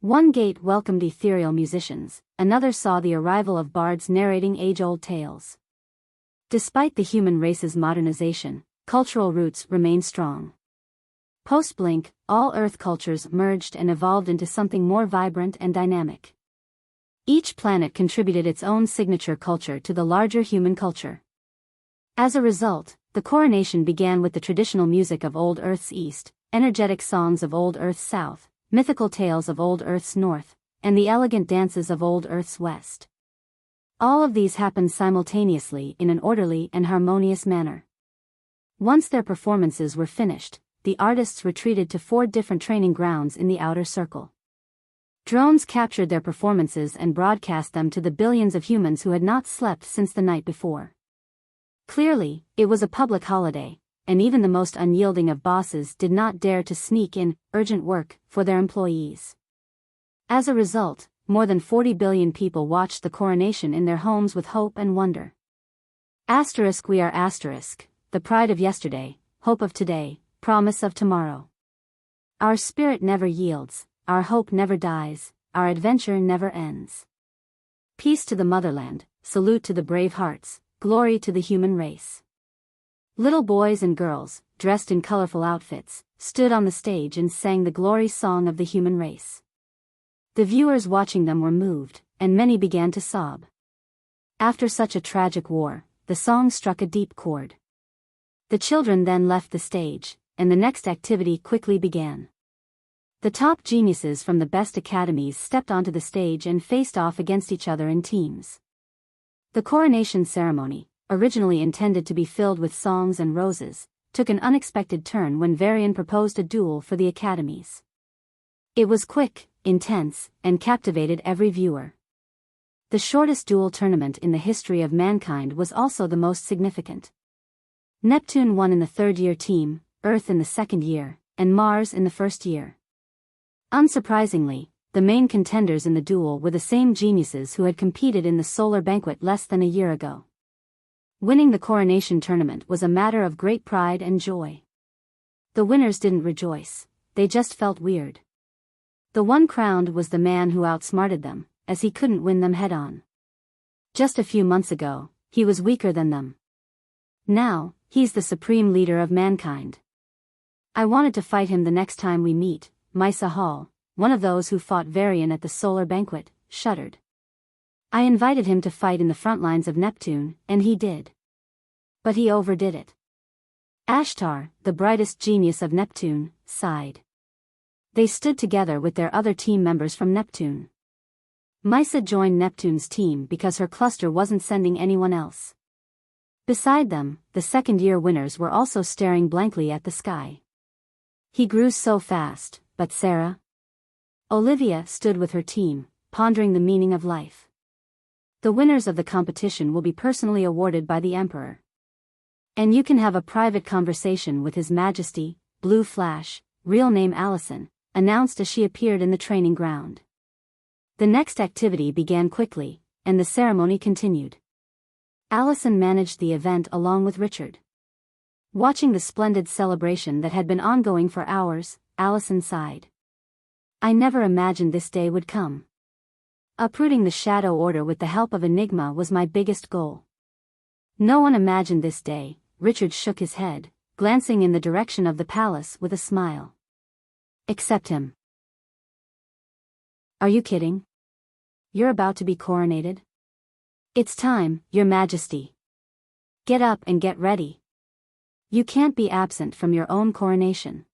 One gate welcomed ethereal musicians, another saw the arrival of bards narrating age-old tales. Despite the human race's modernization, cultural roots remain strong. Post-Blink, all Earth cultures merged and evolved into something more vibrant and dynamic. Each planet contributed its own signature culture to the larger human culture. As a result, the coronation began with the traditional music of Old Earth's East, energetic songs of Old Earth's South, mythical tales of Old Earth's North, and the elegant dances of Old Earth's West. All of these happened simultaneously in an orderly and harmonious manner. Once their performances were finished, the artists retreated to 4 different training grounds in the outer circle. Drones captured their performances and broadcast them to the billions of humans who had not slept since the night before. Clearly, it was a public holiday, and even the most unyielding of bosses did not dare to sneak in urgent work for their employees. As a result, more than 40 billion people watched the coronation in their homes with hope and wonder. We are the pride of yesterday, hope of today, promise of tomorrow. Our spirit never yields, our hope never dies, our adventure never ends. Peace to the motherland, salute to the brave hearts, glory to the human race. Little boys and girls, dressed in colorful outfits, stood on the stage and sang the glory song of the human race. The viewers watching them were moved, and many began to sob. After such a tragic war, the song struck a deep chord. The children then left the stage, and the next activity quickly began. The top geniuses from the best academies stepped onto the stage and faced off against each other in teams. The coronation ceremony, originally intended to be filled with songs and roses, took an unexpected turn when Varian proposed a duel for the academies. It was quick, intense, and captivated every viewer. The shortest duel tournament in the history of mankind was also the most significant. Neptune won in the third-year team, Earth in the second year, and Mars in the first year. Unsurprisingly, the main contenders in the duel were the same geniuses who had competed in the solar banquet less than a year ago. Winning the coronation tournament was a matter of great pride and joy. The winners didn't rejoice, they just felt weird. The one crowned was the man who outsmarted them, as he couldn't win them head-on. Just a few months ago, he was weaker than them. Now, he's the supreme leader of mankind. I wanted to fight him the next time we meet, Mysa Hall, one of those who fought Varian at the solar banquet, shuddered. I invited him to fight in the front lines of Neptune, and he did. But he overdid it. Ashtar, the brightest genius of Neptune, sighed. They stood together with their other team members from Neptune. Mysa joined Neptune's team because her cluster wasn't sending anyone else. Beside them, the second-year winners were also staring blankly at the sky. He grew so fast, but Sarah? Olivia stood with her team, pondering the meaning of life. The winners of the competition will be personally awarded by the Emperor. And you can have a private conversation with His Majesty, Blue Flash, real name Allison, announced as she appeared in the training ground. The next activity began quickly, and the ceremony continued. Allison managed the event along with Richard. Watching the splendid celebration that had been ongoing for hours, Allison sighed. I never imagined this day would come. Uprooting the Shadow Order with the help of Enigma was my biggest goal. No one imagined this day, Richard shook his head, glancing in the direction of the palace with a smile. Except him. Are you kidding? You're about to be coronated? It's time, Your Majesty. Get up and get ready. You can't be absent from your own coronation.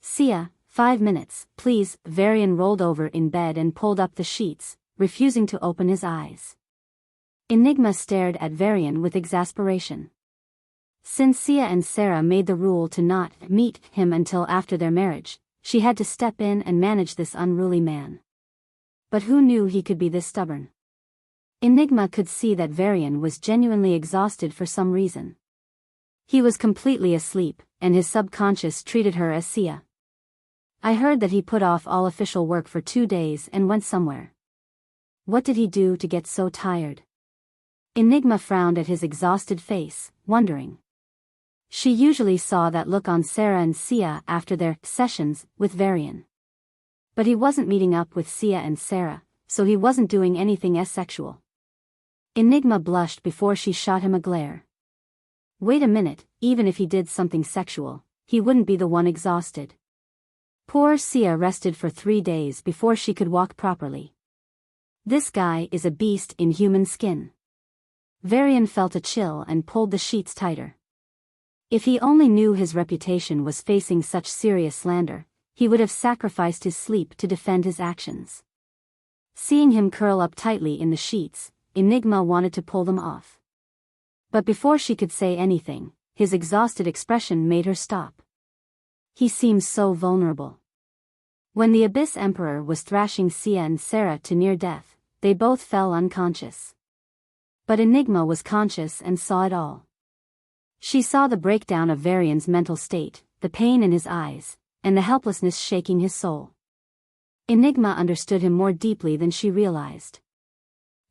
Sia, 5 minutes, please. Varian rolled over in bed and pulled up the sheets, refusing to open his eyes. Enigma stared at Varian with exasperation. Since Sia and Sarah made the rule to not meet him until after their marriage, she had to step in and manage this unruly man. But who knew he could be this stubborn? Enigma could see that Varian was genuinely exhausted for some reason. He was completely asleep, and his subconscious treated her as Sia. I heard that he put off all official work for 2 days and went somewhere. What did he do to get so tired? Enigma frowned at his exhausted face, wondering. She usually saw that look on Sarah and Sia after their sessions with Varian. But he wasn't meeting up with Sia and Sarah, so he wasn't doing anything as sexual. Enigma blushed before she shot him a glare. Wait a minute, even if he did something sexual, he wouldn't be the one exhausted. Poor Sia rested for 3 days before she could walk properly. This guy is a beast in human skin. Varian felt a chill and pulled the sheets tighter. If he only knew his reputation was facing such serious slander, he would have sacrificed his sleep to defend his actions. Seeing him curl up tightly in the sheets, Enigma wanted to pull them off. But before she could say anything, his exhausted expression made her stop. He seems so vulnerable. When the Abyss Emperor was thrashing Sia and Sarah to near death, they both fell unconscious. But Enigma was conscious and saw it all. She saw the breakdown of Varian's mental state, the pain in his eyes, and the helplessness shaking his soul. Enigma understood him more deeply than she realized.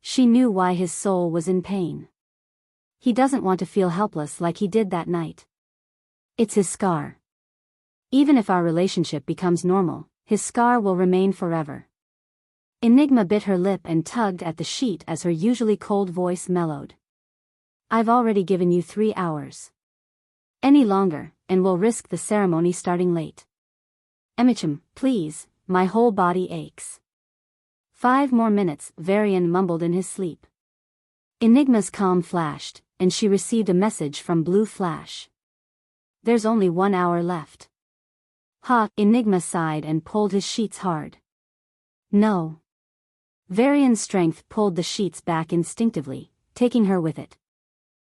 She knew why his soul was in pain. He doesn't want to feel helpless like he did that night. It's his scar. Even if our relationship becomes normal, his scar will remain forever. Enigma bit her lip and tugged at the sheet as her usually cold voice mellowed. I've already given you 3 hours. Any longer, and we'll risk the ceremony starting late. Emichim, please, my whole body aches. 5 more minutes, Varian mumbled in his sleep. Enigma's calm flashed, and she received a message from Blue Flash. There's only 1 hour left. Ha, Enigma sighed and pulled his sheets hard. No. Varian's strength pulled the sheets back instinctively, taking her with it.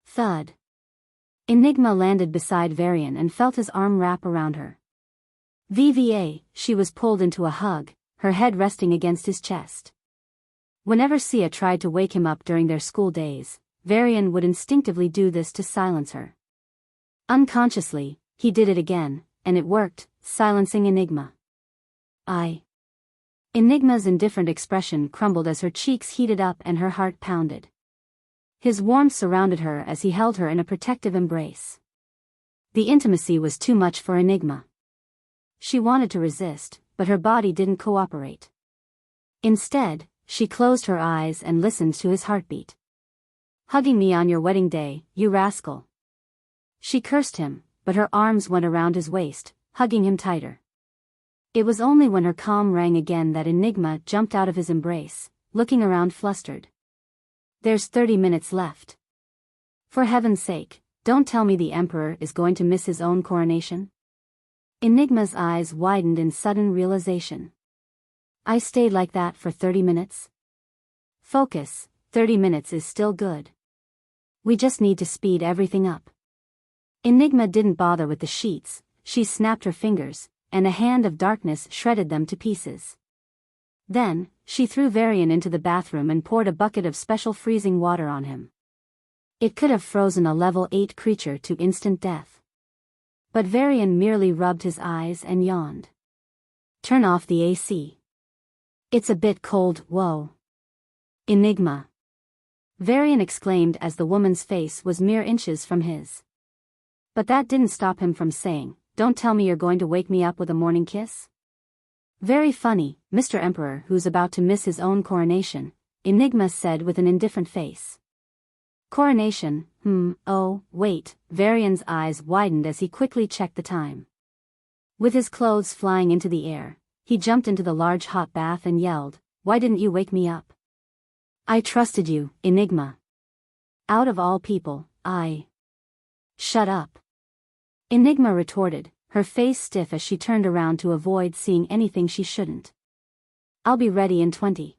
Thud. Enigma landed beside Varian and felt his arm wrap around her. VVA, she was pulled into a hug, her head resting against his chest. Whenever Sia tried to wake him up during their school days, Varian would instinctively do this to silence her. Unconsciously, he did it again, and it worked, silencing Enigma. Enigma's indifferent expression crumbled as her cheeks heated up and her heart pounded. His warmth surrounded her as he held her in a protective embrace. The intimacy was too much for Enigma. She wanted to resist, but her body didn't cooperate. Instead, she closed her eyes and listened to his heartbeat. Hugging me on your wedding day, you rascal. She cursed him, but her arms went around his waist, hugging him tighter. It was only when her calm rang again that Enigma jumped out of his embrace, looking around flustered. There's 30 minutes left. For heaven's sake, don't tell me the Emperor is going to miss his own coronation? Enigma's eyes widened in sudden realization. I stayed like that for 30 minutes? Focus, 30 minutes is still good. We just need to speed everything up. Enigma didn't bother with the sheets, she snapped her fingers, and a hand of darkness shredded them to pieces. Then, she threw Varian into the bathroom and poured a bucket of special freezing water on him. It could have frozen a level 8 creature to instant death. But Varian merely rubbed his eyes and yawned. Turn off the AC. It's a bit cold, whoa. Enigma. Varian exclaimed as the woman's face was mere inches from his. But that didn't stop him from saying, don't tell me you're going to wake me up with a morning kiss? Very funny, Mr. Emperor who's about to miss his own coronation, Enigma said with an indifferent face. Coronation, oh, wait, Varian's eyes widened as he quickly checked the time. With his clothes flying into the air, he jumped into the large hot bath and yelled, why didn't you wake me up? I trusted you, Enigma. Out of all people, Shut up. Enigma retorted, her face stiff as she turned around to avoid seeing anything she shouldn't. I'll be ready in 20.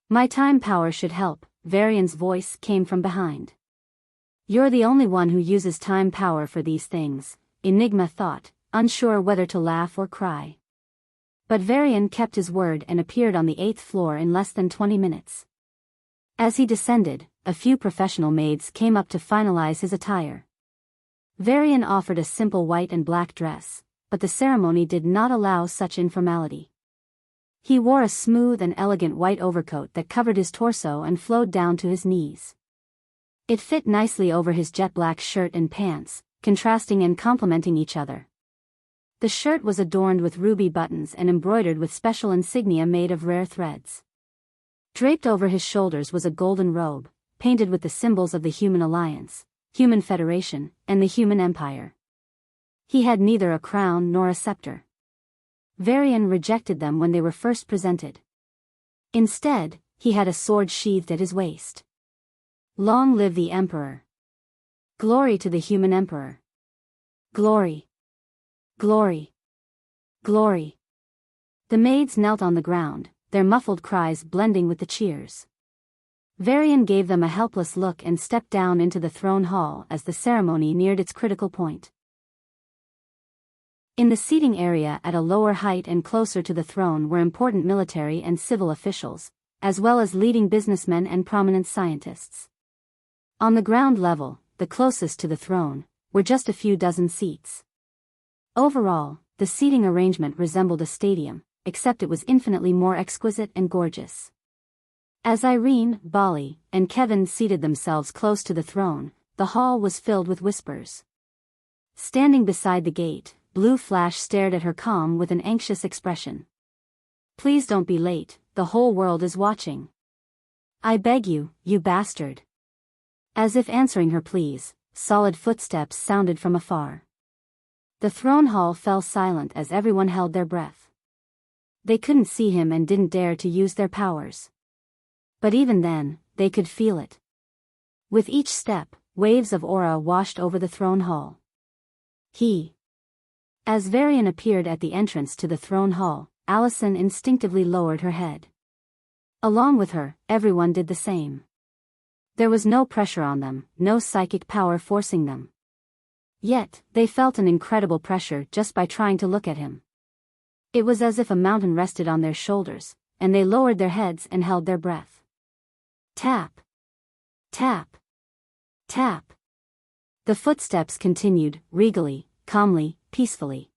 My time power should help, Varian's voice came from behind. You're the only one who uses time power for these things, Enigma thought, unsure whether to laugh or cry. But Varian kept his word and appeared on the 8th floor in less than 20 minutes. As he descended, a few professional maids came up to finalize his attire. Varian offered a simple white and black dress, but the ceremony did not allow such informality. He wore a smooth and elegant white overcoat that covered his torso and flowed down to his knees. It fit nicely over his jet black shirt and pants, contrasting and complementing each other. The shirt was adorned with ruby buttons and embroidered with special insignia made of rare threads. Draped over his shoulders was a golden robe, painted with the symbols of the Human Alliance, Human Federation, and the Human Empire. He had neither a crown nor a scepter. Varian rejected them when they were first presented. Instead, he had a sword sheathed at his waist. Long live the Emperor! Glory to the Human Emperor! Glory! Glory! Glory! The maids knelt on the ground, their muffled cries blending with the cheers. Varian gave them a helpless look and stepped down into the throne hall as the ceremony neared its critical point. In the seating area at a lower height and closer to the throne were important military and civil officials, as well as leading businessmen and prominent scientists. On the ground level, the closest to the throne, were just a few dozen seats. Overall, the seating arrangement resembled a stadium, except it was infinitely more exquisite and gorgeous. As Irene, Bali, and Kevin seated themselves close to the throne, the hall was filled with whispers. Standing beside the gate, Blue Flash stared at her calm with an anxious expression. "Please don't be late, the whole world is watching. I beg you, you bastard." As if answering her pleas, solid footsteps sounded from afar. The throne hall fell silent as everyone held their breath. They couldn't see him and didn't dare to use their powers. But even then, they could feel it. With each step, waves of aura washed over the throne hall. As Varian appeared at the entrance to the throne hall, Allison instinctively lowered her head. Along with her, everyone did the same. There was no pressure on them, no psychic power forcing them. Yet, they felt an incredible pressure just by trying to look at him. It was as if a mountain rested on their shoulders, and they lowered their heads and held their breath. Tap. Tap. Tap. The footsteps continued, regally, calmly, peacefully.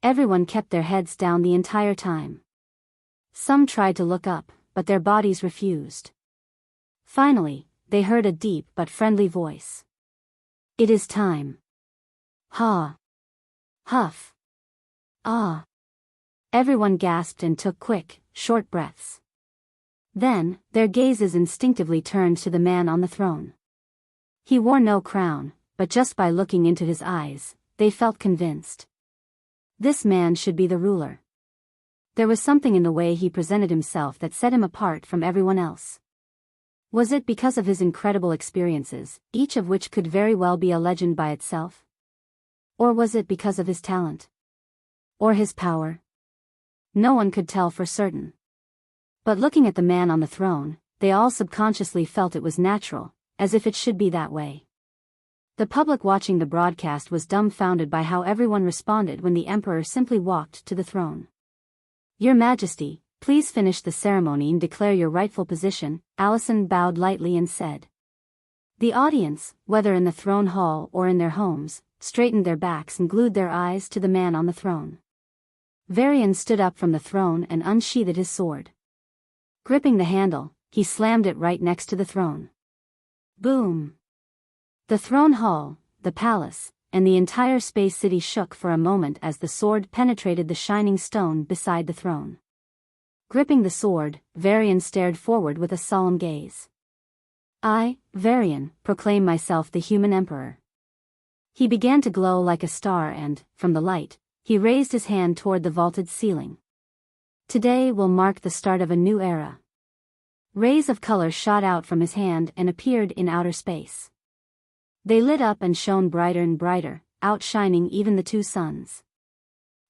Everyone kept their heads down the entire time. Some tried to look up, but their bodies refused. Finally, they heard a deep but friendly voice. "It is time." Ha. Huff. Ah. Everyone gasped and took quick, short breaths. Then, their gazes instinctively turned to the man on the throne. He wore no crown, but just by looking into his eyes, they felt convinced. This man should be the ruler. There was something in the way he presented himself that set him apart from everyone else. Was it because of his incredible experiences, each of which could very well be a legend by itself? Or was it because of his talent? Or his power? No one could tell for certain. But looking at the man on the throne, they all subconsciously felt it was natural, as if it should be that way. The public watching the broadcast was dumbfounded by how everyone responded when the Emperor simply walked to the throne. "Your Majesty, please finish the ceremony and declare your rightful position," Allison bowed lightly and said. The audience, whether in the throne hall or in their homes, straightened their backs and glued their eyes to the man on the throne. Varian stood up from the throne and unsheathed his sword. Gripping the handle, he slammed it right next to the throne. Boom! The throne hall, the palace, and the entire space city shook for a moment as the sword penetrated the shining stone beside the throne. Gripping the sword, Varian stared forward with a solemn gaze. "I, Varian, proclaim myself the Human Emperor." He began to glow like a star and, from the light, he raised his hand toward the vaulted ceiling. "Today will mark the start of a new era." Rays of color shot out from his hand and appeared in outer space. They lit up and shone brighter and brighter, outshining even the two suns.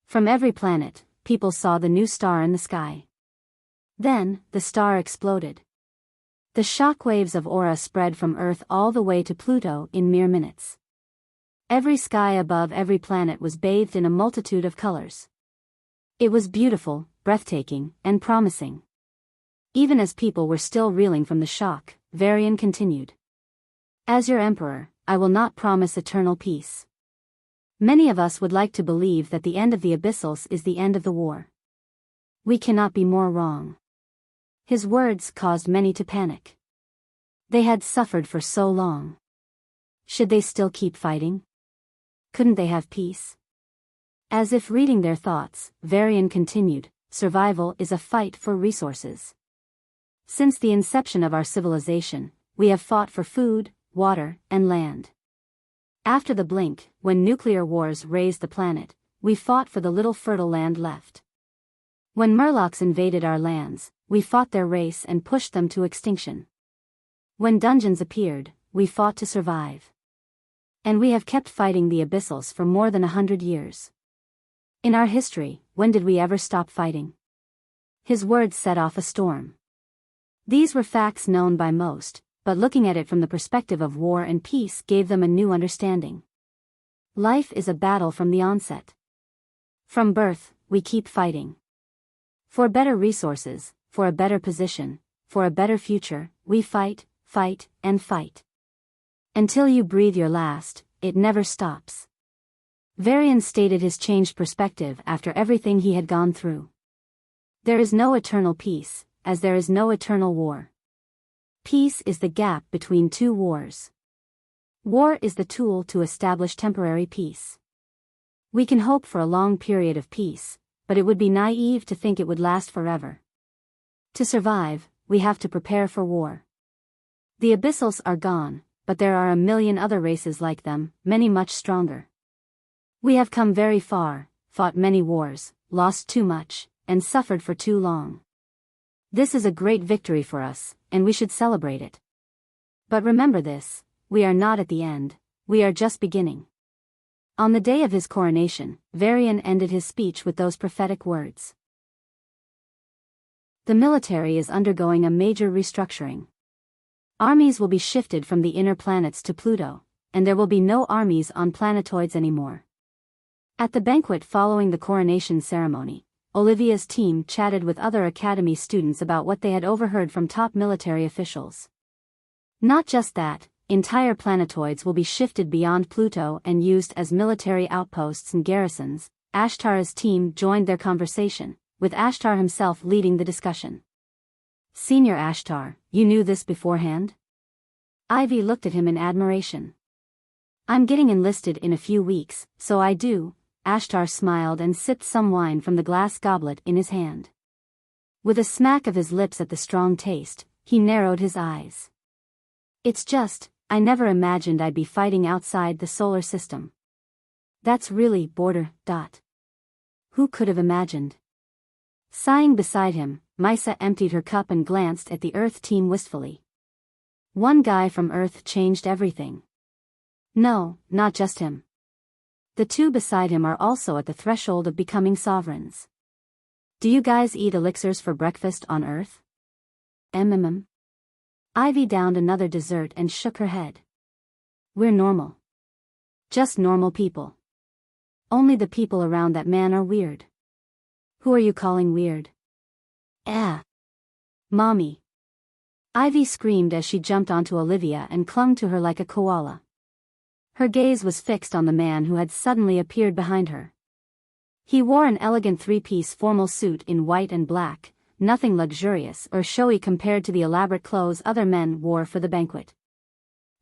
From every planet, people saw the new star in the sky. Then, the star exploded. The shock waves of aura spread from Earth all the way to Pluto in mere minutes. Every sky above every planet was bathed in a multitude of colors. It was beautiful, breathtaking, and promising. Even as people were still reeling from the shock, Varian continued. As your emperor, I will not promise eternal peace. Many of us would like to believe that the end of the Abyssals is the end of the war. We cannot be more wrong. His words caused many to panic. They had suffered for so long. Should they still keep fighting? Couldn't they have peace? As if reading their thoughts, Varian continued, survival is a fight for resources. Since the inception of our civilization, we have fought for food, water, and land. After the blink, when nuclear wars razed the planet, we fought for the little fertile land left. When Murlocs invaded our lands, we fought their race and pushed them to extinction. When dungeons appeared, we fought to survive. And we have kept fighting the Abyssals for more than 100 years. In our history, when did we ever stop fighting? His words set off a storm. These were facts known by most, but looking at it from the perspective of war and peace gave them a new understanding. Life is a battle from the onset. From birth, we keep fighting. For better resources, for a better position, for a better future, we fight, fight, and fight. Until you breathe your last, it never stops. Varian stated his changed perspective after everything he had gone through. There is no eternal peace, as there is no eternal war. Peace is the gap between two wars. War is the tool to establish temporary peace. We can hope for a long period of peace, but it would be naive to think it would last forever. To survive, we have to prepare for war. The Abyssals are gone, but there are a million other races like them, many much stronger. We have come very far, fought many wars, lost too much, and suffered for too long. This is a great victory for us, and we should celebrate it. But remember this, we are not at the end, we are just beginning. On the day of his coronation, Varian ended his speech with those prophetic words. The military is undergoing a major restructuring. Armies will be shifted from the inner planets to Pluto, and there will be no armies on planetoids anymore. At the banquet following the coronation ceremony, Olivia's team chatted with other academy students about what they had overheard from top military officials. Not just that, entire planetoids will be shifted beyond Pluto and used as military outposts and garrisons. Ashtara's team joined their conversation, with Ashtar himself leading the discussion. Senior Ashtar, you knew this beforehand? Ivy looked at him in admiration. I'm getting enlisted in a few weeks, so I do. Ashtar smiled and sipped some wine from the glass goblet in his hand. With a smack of his lips at the strong taste, he narrowed his eyes. It's just, I never imagined I'd be fighting outside the solar system. That's really border. Who could have imagined? Sighing beside him, Misa emptied her cup and glanced at the Earth team wistfully. One guy from Earth changed everything. No, not just him. The two beside him are also at the threshold of becoming sovereigns. Do you guys eat elixirs for breakfast on Earth? Ivy downed another dessert and shook her head. We're normal. Just normal people. Only the people around that man are weird. Who are you calling weird? Mommy. Ivy screamed as she jumped onto Olivia and clung to her like a koala. Her gaze was fixed on the man who had suddenly appeared behind her. He wore an elegant three-piece formal suit in white and black, nothing luxurious or showy compared to the elaborate clothes other men wore for the banquet.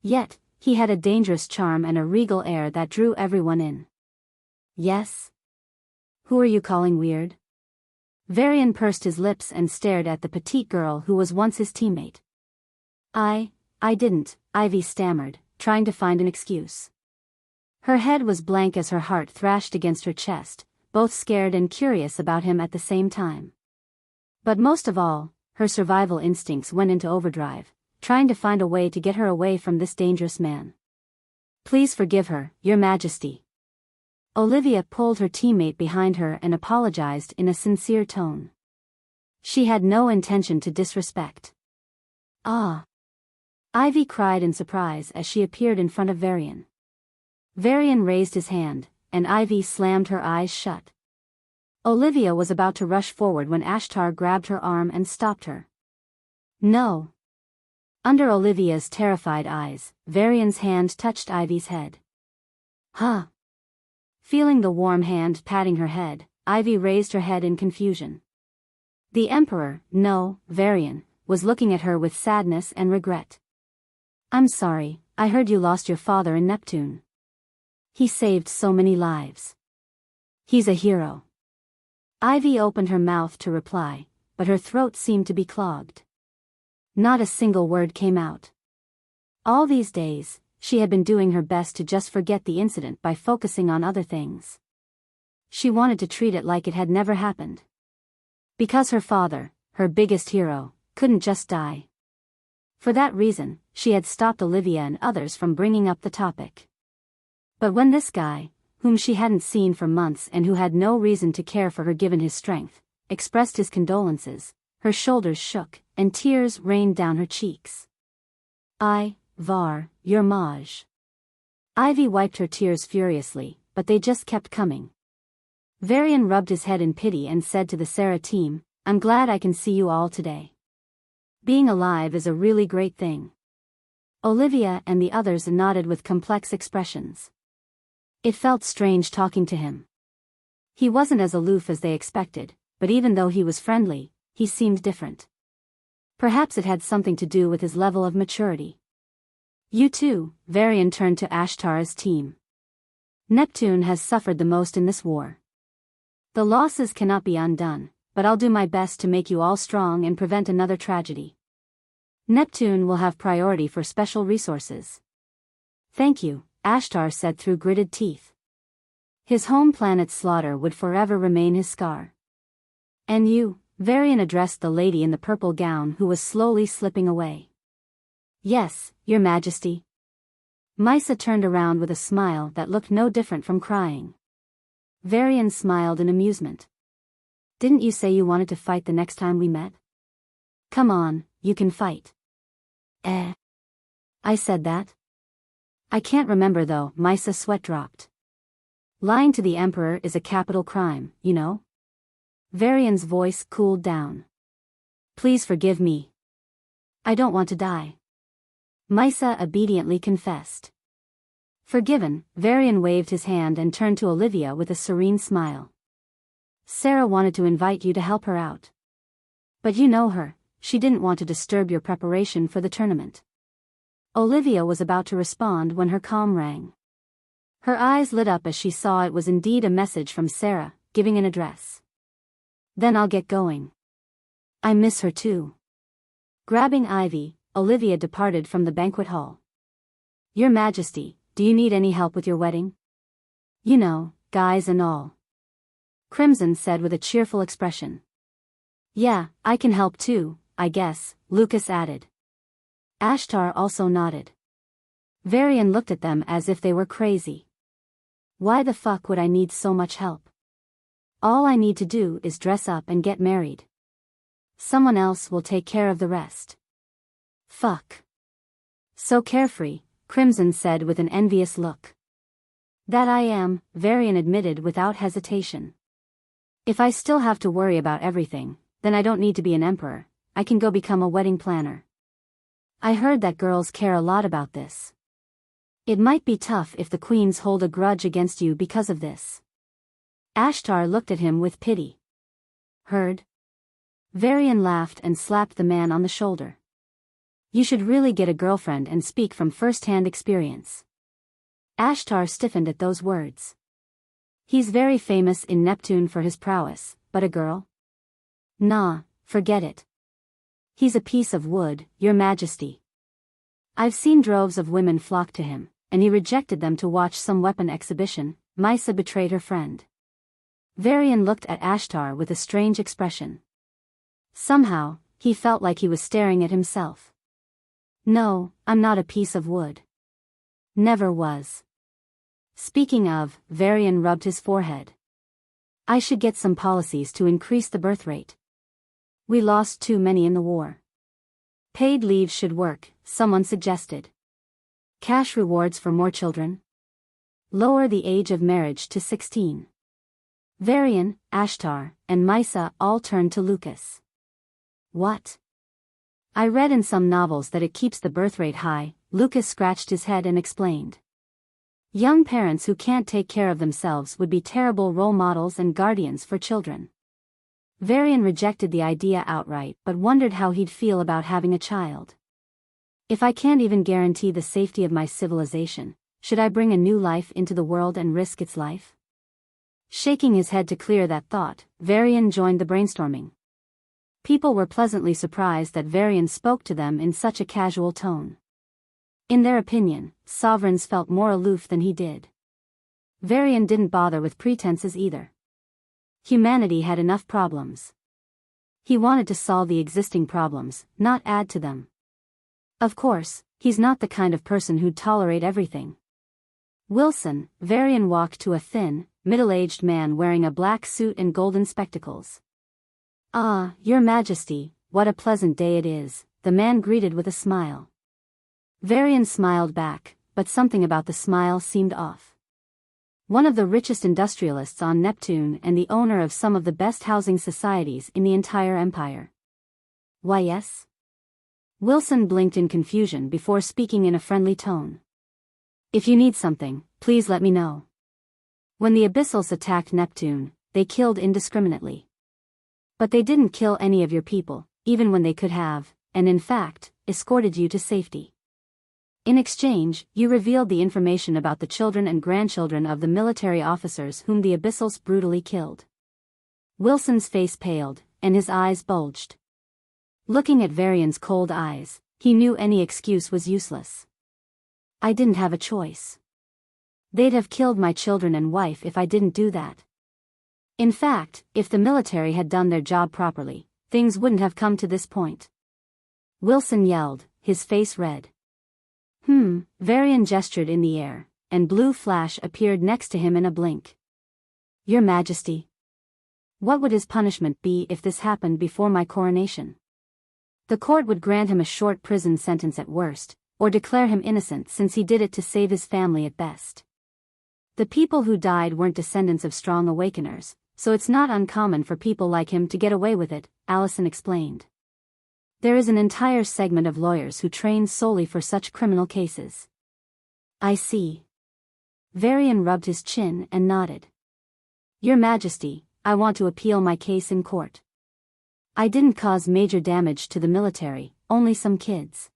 Yet, he had a dangerous charm and a regal air that drew everyone in. Yes? Who are you calling weird? Varian pursed his lips and stared at the petite girl who was once his teammate. I didn't, Ivy stammered, trying to find an excuse. Her head was blank as her heart thrashed against her chest, both scared and curious about him at the same time. But most of all, her survival instincts went into overdrive, trying to find a way to get her away from this dangerous man. Please forgive her, Your Majesty. Olivia pulled her teammate behind her and apologized in a sincere tone. She had no intention to disrespect. Ivy cried in surprise as she appeared in front of Varian. Varian raised his hand, and Ivy slammed her eyes shut. Olivia was about to rush forward when Ashtar grabbed her arm and stopped her. No. Under Olivia's terrified eyes, Varian's hand touched Ivy's head. Huh? Feeling the warm hand patting her head, Ivy raised her head in confusion. The Emperor, no, Varian, was looking at her with sadness and regret. I'm sorry, I heard you lost your father in Neptune. He saved so many lives. He's a hero. Ivy opened her mouth to reply, but her throat seemed to be clogged. Not a single word came out. All these days, she had been doing her best to just forget the incident by focusing on other things. She wanted to treat it like it had never happened. Because her father, her biggest hero, couldn't just die. For that reason, she had stopped Olivia and others from bringing up the topic. But when this guy, whom she hadn't seen for months and who had no reason to care for her given his strength, expressed his condolences, her shoulders shook, and tears rained down her cheeks. Your Maj. Ivy wiped her tears furiously, but they just kept coming. Varian rubbed his head in pity and said to the Sarah team, I'm glad I can see you all today. Being alive is a really great thing. Olivia and the others nodded with complex expressions. It felt strange talking to him. He wasn't as aloof as they expected, but even though he was friendly, he seemed different. Perhaps it had something to do with his level of maturity. You too, Varian turned to Ashtar's team. Neptune has suffered the most in this war. The losses cannot be undone, but I'll do my best to make you all strong and prevent another tragedy. Neptune will have priority for special resources. Thank you, Ashtar said through gritted teeth. His home planet's slaughter would forever remain his scar. And you, Varian addressed the lady in the purple gown who was slowly slipping away. Yes, Your Majesty. Mysa turned around with a smile that looked no different from crying. Varian smiled in amusement. Didn't you say you wanted to fight the next time we met? Come on, you can fight. I said that? I can't remember though, Mysa's sweat dropped. Lying to the Emperor is a capital crime, you know? Varian's voice cooled down. Please forgive me. I don't want to die. Mysa obediently confessed. Forgiven, Varian waved his hand and turned to Olivia with a serene smile. Sarah wanted to invite you to help her out. But you know her, she didn't want to disturb your preparation for the tournament. Olivia was about to respond when her comm rang. Her eyes lit up as she saw it was indeed a message from Sarah, giving an address. Then I'll get going. I miss her too. Grabbing Ivy, Olivia departed from the banquet hall. Your Majesty, do you need any help with your wedding? You know, guys and all. Crimson said with a cheerful expression. Yeah, I can help too, I guess, Lucas added. Ashtar also nodded. Varian looked at them as if they were crazy. Why the fuck would I need so much help? All I need to do is dress up and get married. Someone else will take care of the rest. Fuck. So carefree, Crimson said with an envious look. That I am, Varian admitted without hesitation. If I still have to worry about everything, then I don't need to be an emperor, I can go become a wedding planner. I heard that girls care a lot about this. It might be tough if the queens hold a grudge against you because of this. Ashtar looked at him with pity. Heard? Varian laughed and slapped the man on the shoulder. You should really get a girlfriend and speak from first-hand experience. Ashtar stiffened at those words. He's very famous in Neptune for his prowess, but a girl? Nah, forget it. He's a piece of wood, Your Majesty. I've seen droves of women flock to him, and he rejected them to watch some weapon exhibition. Mysa betrayed her friend. Varian looked at Ashtar with a strange expression. Somehow, he felt like he was staring at himself. No, I'm not a piece of wood. Never was. Speaking of, Varian rubbed his forehead. I should get some policies to increase the birth rate. We lost too many in the war. Paid leave should work, someone suggested. Cash rewards for more children. Lower the age of marriage to 16. Varian, Ashtar, and Mysa all turned to Lucas. What? I read in some novels that it keeps the birth rate high. Lucas scratched his head and explained. Young parents who can't take care of themselves would be terrible role models and guardians for children. Varian rejected the idea outright but wondered how he'd feel about having a child. If I can't even guarantee the safety of my civilization, should I bring a new life into the world and risk its life? Shaking his head to clear that thought, Varian joined the brainstorming. People were pleasantly surprised that Varian spoke to them in such a casual tone. In their opinion, sovereigns felt more aloof than he did. Varian didn't bother with pretenses either. Humanity had enough problems. He wanted to solve the existing problems, not add to them. Of course, he's not the kind of person who'd tolerate everything. Wilson, Varian walked to a thin, middle-aged man wearing a black suit and golden spectacles. Ah, Your Majesty, what a pleasant day it is, the man greeted with a smile. Varian smiled back, but something about the smile seemed off. One of the richest industrialists on Neptune and the owner of some of the best housing societies in the entire empire. Why yes? Wilson blinked in confusion before speaking in a friendly tone. If you need something, please let me know. When the Abyssals attacked Neptune, they killed indiscriminately. But they didn't kill any of your people, even when they could have, and in fact, escorted you to safety. In exchange, you revealed the information about the children and grandchildren of the military officers whom the Abyssals brutally killed. Wilson's face paled, and his eyes bulged. Looking at Varian's cold eyes, he knew any excuse was useless. I didn't have a choice. They'd have killed my children and wife if I didn't do that. In fact, if the military had done their job properly, things wouldn't have come to this point. Wilson yelled, his face red. Varian gestured in the air, and blue flash appeared next to him in a blink. Your Majesty. What would his punishment be if this happened before my coronation? The court would grant him a short prison sentence at worst, or declare him innocent since he did it to save his family at best. The people who died weren't descendants of strong awakeners, so it's not uncommon for people like him to get away with it, Allison explained. There is an entire segment of lawyers who train solely for such criminal cases. I see. Varian rubbed his chin and nodded. Your Majesty, I want to appeal my case in court. I didn't cause major damage to the military, only some kids.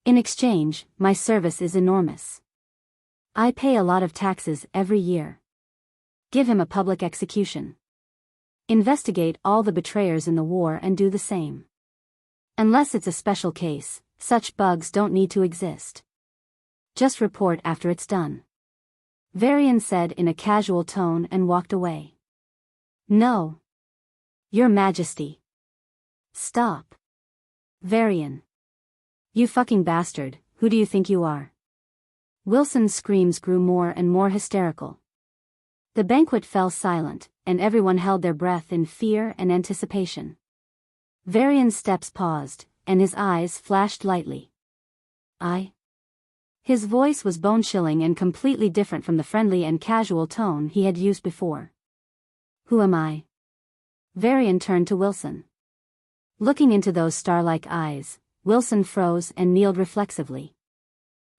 In exchange, my service is enormous. I pay a lot of taxes every year. Give him a public execution. Investigate all the betrayers in the war and do the same. Unless it's a special case, such bugs don't need to exist. Just report after it's done. Varian said in a casual tone and walked away. No. Your Majesty. Stop. Varian. You fucking bastard, who do you think you are? Wilson's screams grew more and more hysterical. The banquet fell silent, and everyone held their breath in fear and anticipation. Varian's steps paused, and his eyes flashed lightly. His voice was bone-chilling and completely different from the friendly and casual tone he had used before. Who am I? Varian turned to Wilson. Looking into those star-like eyes, Wilson froze and kneeled reflexively.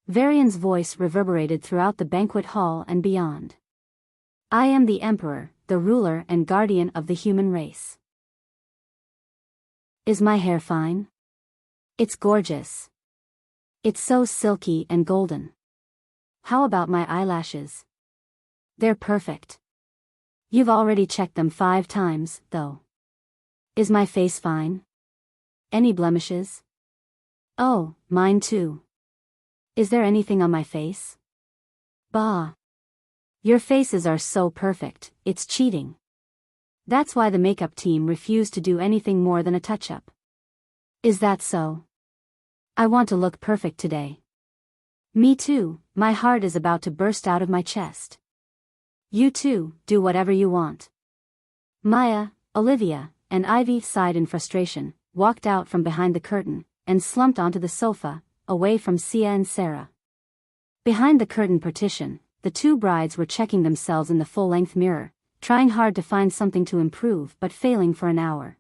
Varian's voice reverberated throughout the banquet hall and beyond. I am the Emperor, the ruler and guardian of the human race. Is my hair fine? It's gorgeous. It's so silky and golden. How about my eyelashes? They're perfect. You've already checked them 5 times, though. Is my face fine? Any blemishes? Oh, mine too. Is there anything on my face? Bah. Your faces are so perfect, it's cheating. That's why the makeup team refused to do anything more than a touch-up. Is that so? I want to look perfect today. Me too, my heart is about to burst out of my chest. You too, do whatever you want. Maya, Olivia, and Ivy sighed in frustration, walked out from behind the curtain, and slumped onto the sofa, away from Sia and Sarah. Behind the curtain partition, the 2 brides were checking themselves in the full-length mirror, trying hard to find something to improve but failing for an hour.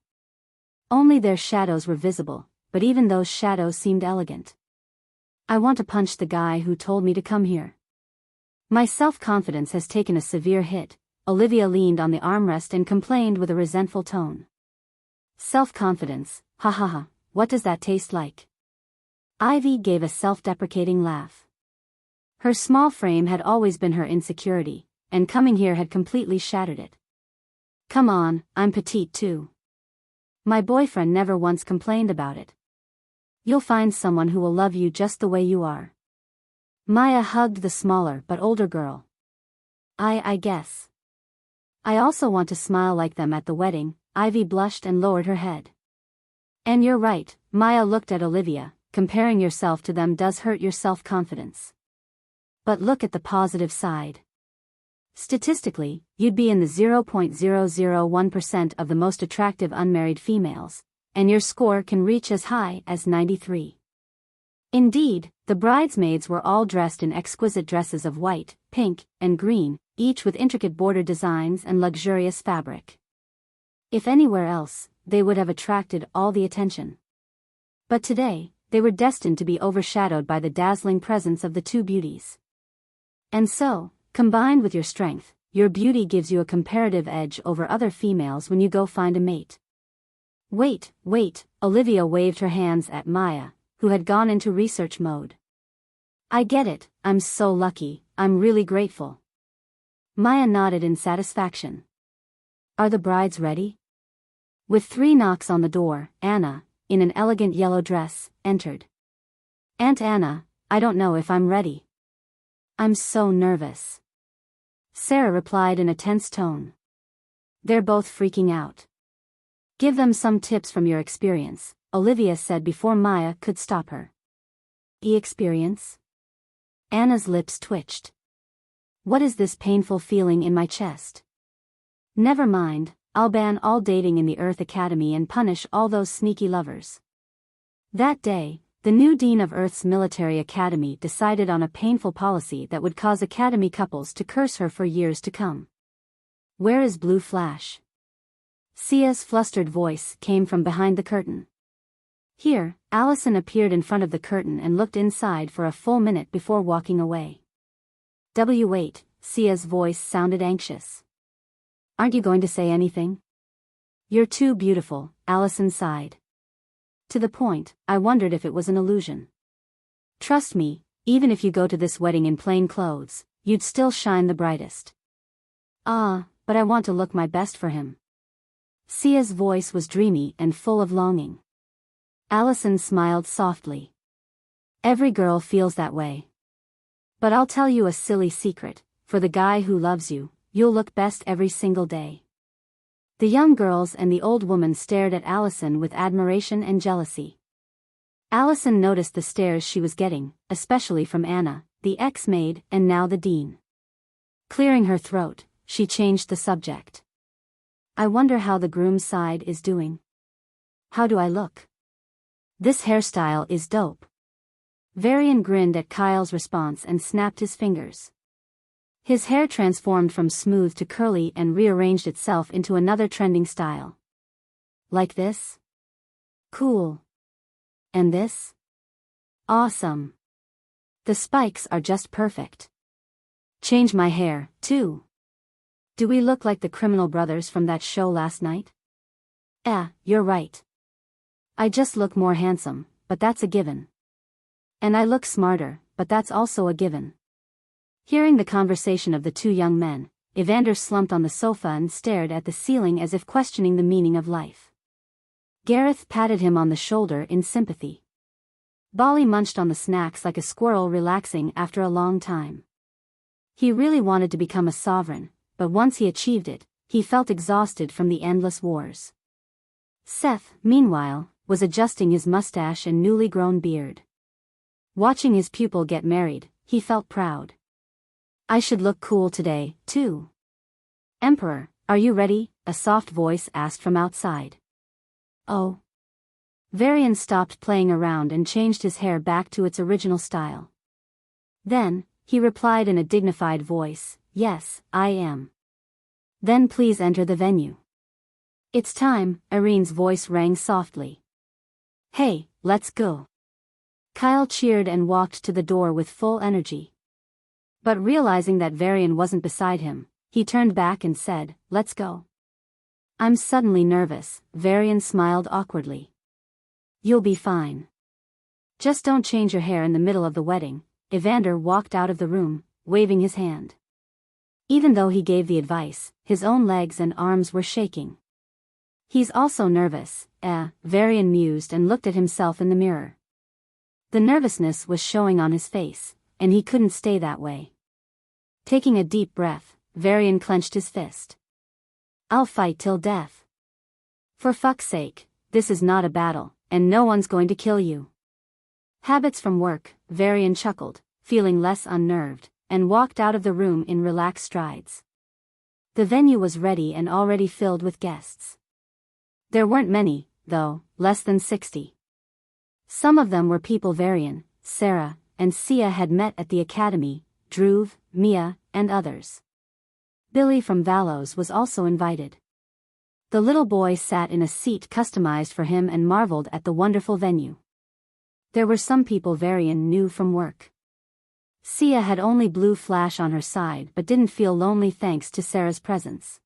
Only their shadows were visible, but even those shadows seemed elegant. I want to punch the guy who told me to come here. My self-confidence has taken a severe hit. Olivia leaned on the armrest and complained with a resentful tone. Self-confidence, ha ha ha, what does that taste like? Ivy gave a self-deprecating laugh. Her small frame had always been her insecurity, and coming here had completely shattered it. Come on, I'm petite too. My boyfriend never once complained about it. You'll find someone who will love you just the way you are. Maya hugged the smaller but older girl. I guess. I also want to smile like them at the wedding. Ivy blushed and lowered her head. And you're right, Maya looked at Olivia, comparing yourself to them does hurt your self-confidence. But look at the positive side. Statistically, you'd be in the 0.001% of the most attractive unmarried females, and your score can reach as high as 93. Indeed, the bridesmaids were all dressed in exquisite dresses of white, pink, and green, each with intricate border designs and luxurious fabric. If anywhere else, they would have attracted all the attention. But today, they were destined to be overshadowed by the dazzling presence of the two beauties. And so, combined with your strength, your beauty gives you a comparative edge over other females when you go find a mate. Wait, Olivia waved her hands at Maya, who had gone into research mode. I get it, I'm so lucky, I'm really grateful. Maya nodded in satisfaction. Are the brides ready? With 3 knocks on the door, Anna, in an elegant yellow dress, entered. Aunt Anna, I don't know if I'm ready. I'm so nervous. Sarah replied in a tense tone. They're both freaking out. Give them some tips from your experience, Olivia said before Maya could stop her. Experience? Anna's lips twitched. What is this painful feeling in my chest? Never mind, I'll ban all dating in the Earth Academy and punish all those sneaky lovers. That day, the new dean of Earth's military academy decided on a painful policy that would cause academy couples to curse her for years to come. Where is Blue Flash? Sia's flustered voice came from behind the curtain. Here, Allison appeared in front of the curtain and looked inside for a full minute before walking away. Wait, Sia's voice sounded anxious. Aren't you going to say anything? You're too beautiful, Allison sighed. To the point, I wondered if it was an illusion. Trust me, even if you go to this wedding in plain clothes, you'd still shine the brightest. But I want to look my best for him. Sia's voice was dreamy and full of longing. Allison smiled softly. Every girl feels that way. But I'll tell you a silly secret, for the guy who loves you, you'll look best every single day. The young girls and the old woman stared at Allison with admiration and jealousy. Allison noticed the stares she was getting, especially from Anna, the ex-maid, and now the dean. Clearing her throat, she changed the subject. I wonder how the groom's side is doing. How do I look? This hairstyle is dope. Varian grinned at Kyle's response and snapped his fingers. His hair transformed from smooth to curly and rearranged itself into another trending style. Like this? Cool. And this? Awesome. The spikes are just perfect. Change my hair, too. Do we look like the criminal brothers from that show last night? You're right. I just look more handsome, but that's a given. And I look smarter, but that's also a given. Hearing the conversation of the two young men, Evander slumped on the sofa and stared at the ceiling as if questioning the meaning of life. Gareth patted him on the shoulder in sympathy. Bolly munched on the snacks like a squirrel relaxing after a long time. He really wanted to become a sovereign, but once he achieved it, he felt exhausted from the endless wars. Seth, meanwhile, was adjusting his mustache and newly grown beard. Watching his pupil get married, he felt proud. I should look cool today, too. Emperor, are you ready? A soft voice asked from outside. Oh. Varian stopped playing around and changed his hair back to its original style. Then, he replied in a dignified voice, Yes, I am. Then please enter the venue. It's time, Irene's voice rang softly. Hey, let's go. Kyle cheered and walked to the door with full energy. But realizing that Varian wasn't beside him, he turned back and said, "Let's go." "I'm suddenly nervous," Varian smiled awkwardly. "You'll be fine. Just don't change your hair in the middle of the wedding." Evander walked out of the room, waving his hand. Even though he gave the advice, his own legs and arms were shaking. "He's also nervous," Varian mused and looked at himself in the mirror. The nervousness was showing on his face, and he couldn't stay that way. Taking a deep breath, Varian clenched his fist. "I'll fight till death. For fuck's sake, this is not a battle, and no one's going to kill you." "Habits from work," Varian chuckled, feeling less unnerved, and walked out of the room in relaxed strides. The venue was ready and already filled with guests. There weren't many, though, less than 60. Some of them were people Varian, Sarah, and Sia had met at the academy, Dhruv, Mia, and others. Billy from Valos was also invited. The little boy sat in a seat customized for him and marveled at the wonderful venue. There were some people Varian knew from work. Sia had only blue flash on her side but didn't feel lonely thanks to Sarah's presence.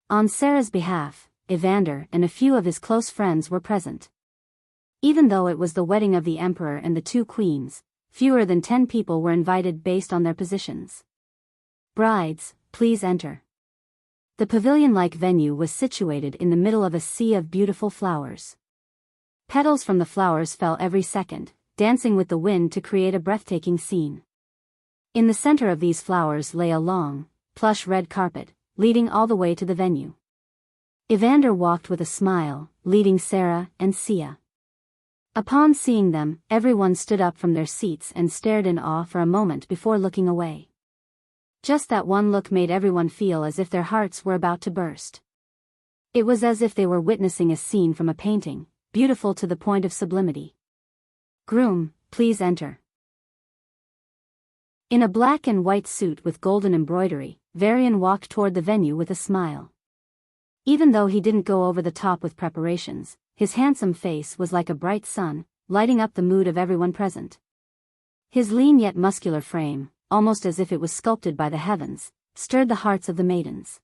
On Sarah's behalf, Evander and a few of his close friends were present. Even though it was the wedding of the emperor and the two queens, fewer than 10 people were invited based on their positions. "Brides, please enter." The pavilion-like venue was situated in the middle of a sea of beautiful flowers. Petals from the flowers fell every second, dancing with the wind to create a breathtaking scene. In the center of these flowers lay a long, plush red carpet, leading all the way to the venue. Evander walked with a smile, leading Sarah and Sia. Upon seeing them, everyone stood up from their seats and stared in awe for a moment before looking away. Just that one look made everyone feel as if their hearts were about to burst. It was as if they were witnessing a scene from a painting, beautiful to the point of sublimity. "Groom, please enter." In a black and white suit with golden embroidery, Varian walked toward the venue with a smile. Even though he didn't go over the top with preparations, his handsome face was like a bright sun, lighting up the mood of everyone present. His lean yet muscular frame, almost as if it was sculpted by the heavens, stirred the hearts of the maidens.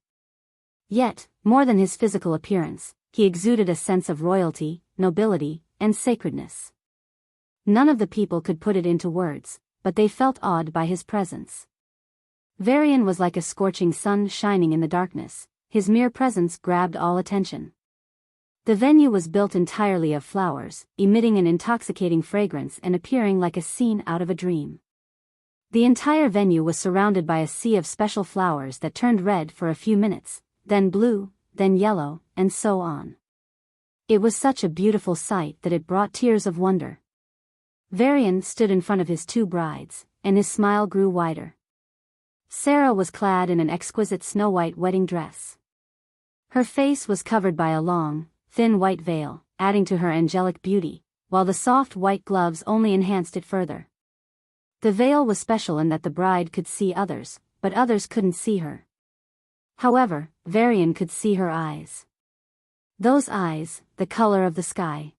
Yet, more than his physical appearance, he exuded a sense of royalty, nobility, and sacredness. None of the people could put it into words, but they felt awed by his presence. Varian was like a scorching sun shining in the darkness, his mere presence grabbed all attention. The venue was built entirely of flowers, emitting an intoxicating fragrance and appearing like a scene out of a dream. The entire venue was surrounded by a sea of special flowers that turned red for a few minutes, then blue, then yellow, and so on. It was such a beautiful sight that it brought tears of wonder. Varian stood in front of his two brides, and his smile grew wider. Sarah was clad in an exquisite snow-white wedding dress. Her face was covered by a long, thin white veil, adding to her angelic beauty, while the soft white gloves only enhanced it further. The veil was special in that the bride could see others, but others couldn't see her. However, Varian could see her eyes. Those eyes, the color of the sky.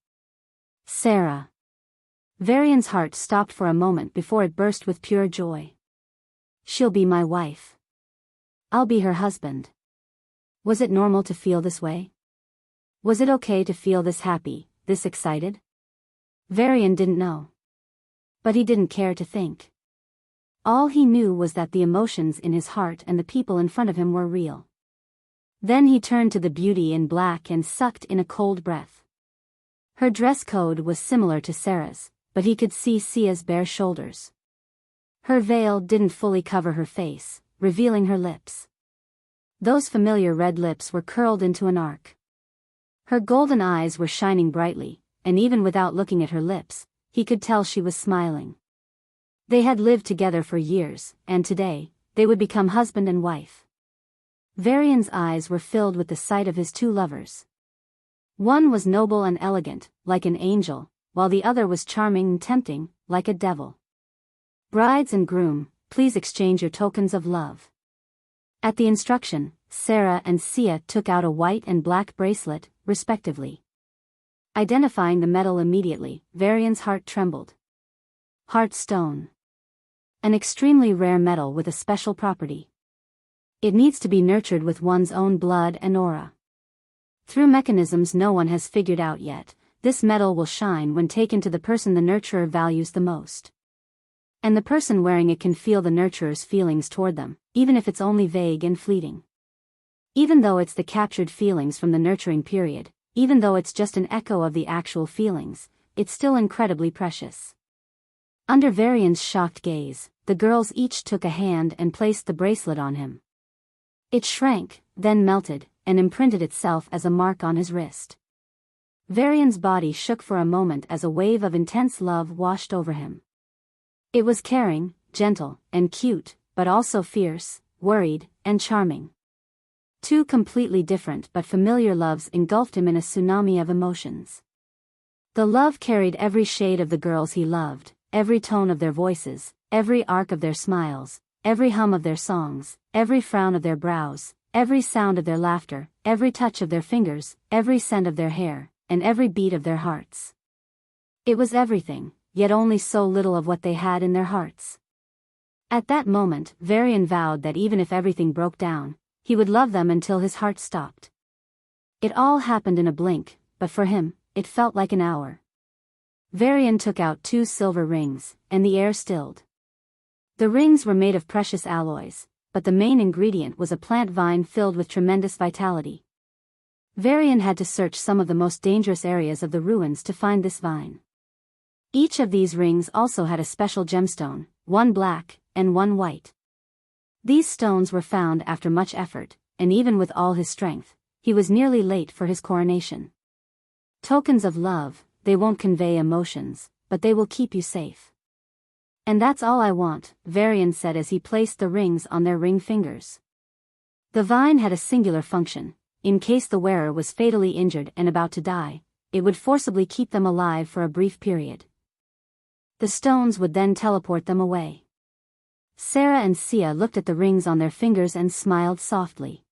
Sarah. Varian's heart stopped for a moment before it burst with pure joy. She'll be my wife. I'll be her husband. Was it normal to feel this way? Was it okay to feel this happy, this excited? Varian didn't know. But he didn't care to think. All he knew was that the emotions in his heart and the people in front of him were real. Then he turned to the beauty in black and sucked in a cold breath. Her dress code was similar to Sarah's, but he could see Sia's bare shoulders. Her veil didn't fully cover her face, revealing her lips. Those familiar red lips were curled into an arc. Her golden eyes were shining brightly, and even without looking at her lips, he could tell she was smiling. They had lived together for years, and today, they would become husband and wife. Varian's eyes were filled with the sight of his two lovers. One was noble and elegant, like an angel, while the other was charming and tempting, like a devil. Brides and groom, please exchange your tokens of love. At the instruction, Sarah and Sia took out a white and black bracelet, respectively. Identifying the metal immediately, Varian's heart trembled. Heart stone. An extremely rare metal with a special property. It needs to be nurtured with one's own blood and aura. Through mechanisms no one has figured out yet, this metal will shine when taken to the person the nurturer values the most. And the person wearing it can feel the nurturer's feelings toward them, even if it's only vague and fleeting. Even though it's the captured feelings from the nurturing period, even though it's just an echo of the actual feelings, it's still incredibly precious. Under Varian's shocked gaze, the girls each took a hand and placed the bracelet on him. It shrank, then melted, and imprinted itself as a mark on his wrist. Varian's body shook for a moment as a wave of intense love washed over him. It was caring, gentle, and cute, but also fierce, worried, and charming. Two completely different but familiar loves engulfed him in a tsunami of emotions. The love carried every shade of the girls he loved, every tone of their voices, every arc of their smiles, every hum of their songs, every frown of their brows, every sound of their laughter, every touch of their fingers, every scent of their hair, and every beat of their hearts. It was everything, yet only so little of what they had in their hearts. At that moment, Varian vowed that even if everything broke down, he would love them until his heart stopped. It all happened in a blink, but for him, it felt like an hour. Varian took out 2 silver rings, and the air stilled. The rings were made of precious alloys, but the main ingredient was a plant vine filled with tremendous vitality. Varian had to search some of the most dangerous areas of the ruins to find this vine. Each of these rings also had a special gemstone, one black, and one white. These stones were found after much effort, and even with all his strength, he was nearly late for his coronation. Tokens of love, they won't convey emotions, but they will keep you safe. And that's all I want, Varian said as he placed the rings on their ring fingers. The vine had a singular function. In case the wearer was fatally injured and about to die, it would forcibly keep them alive for a brief period. The stones would then teleport them away. Sarah and Sia looked at the rings on their fingers and smiled softly.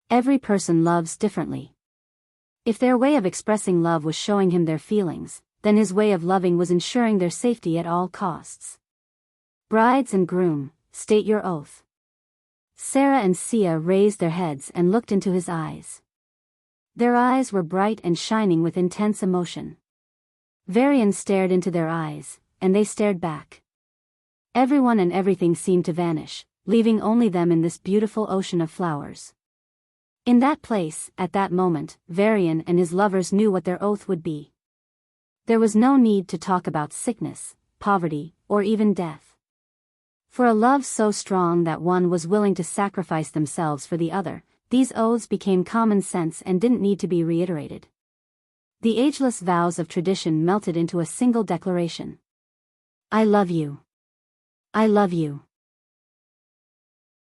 Every person loves differently. If their way of expressing love was showing him their feelings, then his way of loving was ensuring their safety at all costs. Brides and groom, state your oath. Sarah and Sia raised their heads and looked into his eyes. Their eyes were bright and shining with intense emotion. Varian stared into their eyes, and they stared back. Everyone and everything seemed to vanish, leaving only them in this beautiful ocean of flowers. In that place, at that moment, Varian and his lovers knew what their oath would be. There was no need to talk about sickness, poverty, or even death. For a love so strong that one was willing to sacrifice themselves for the other, these oaths became common sense and didn't need to be reiterated. The ageless vows of tradition melted into a single declaration. I love you. I love you.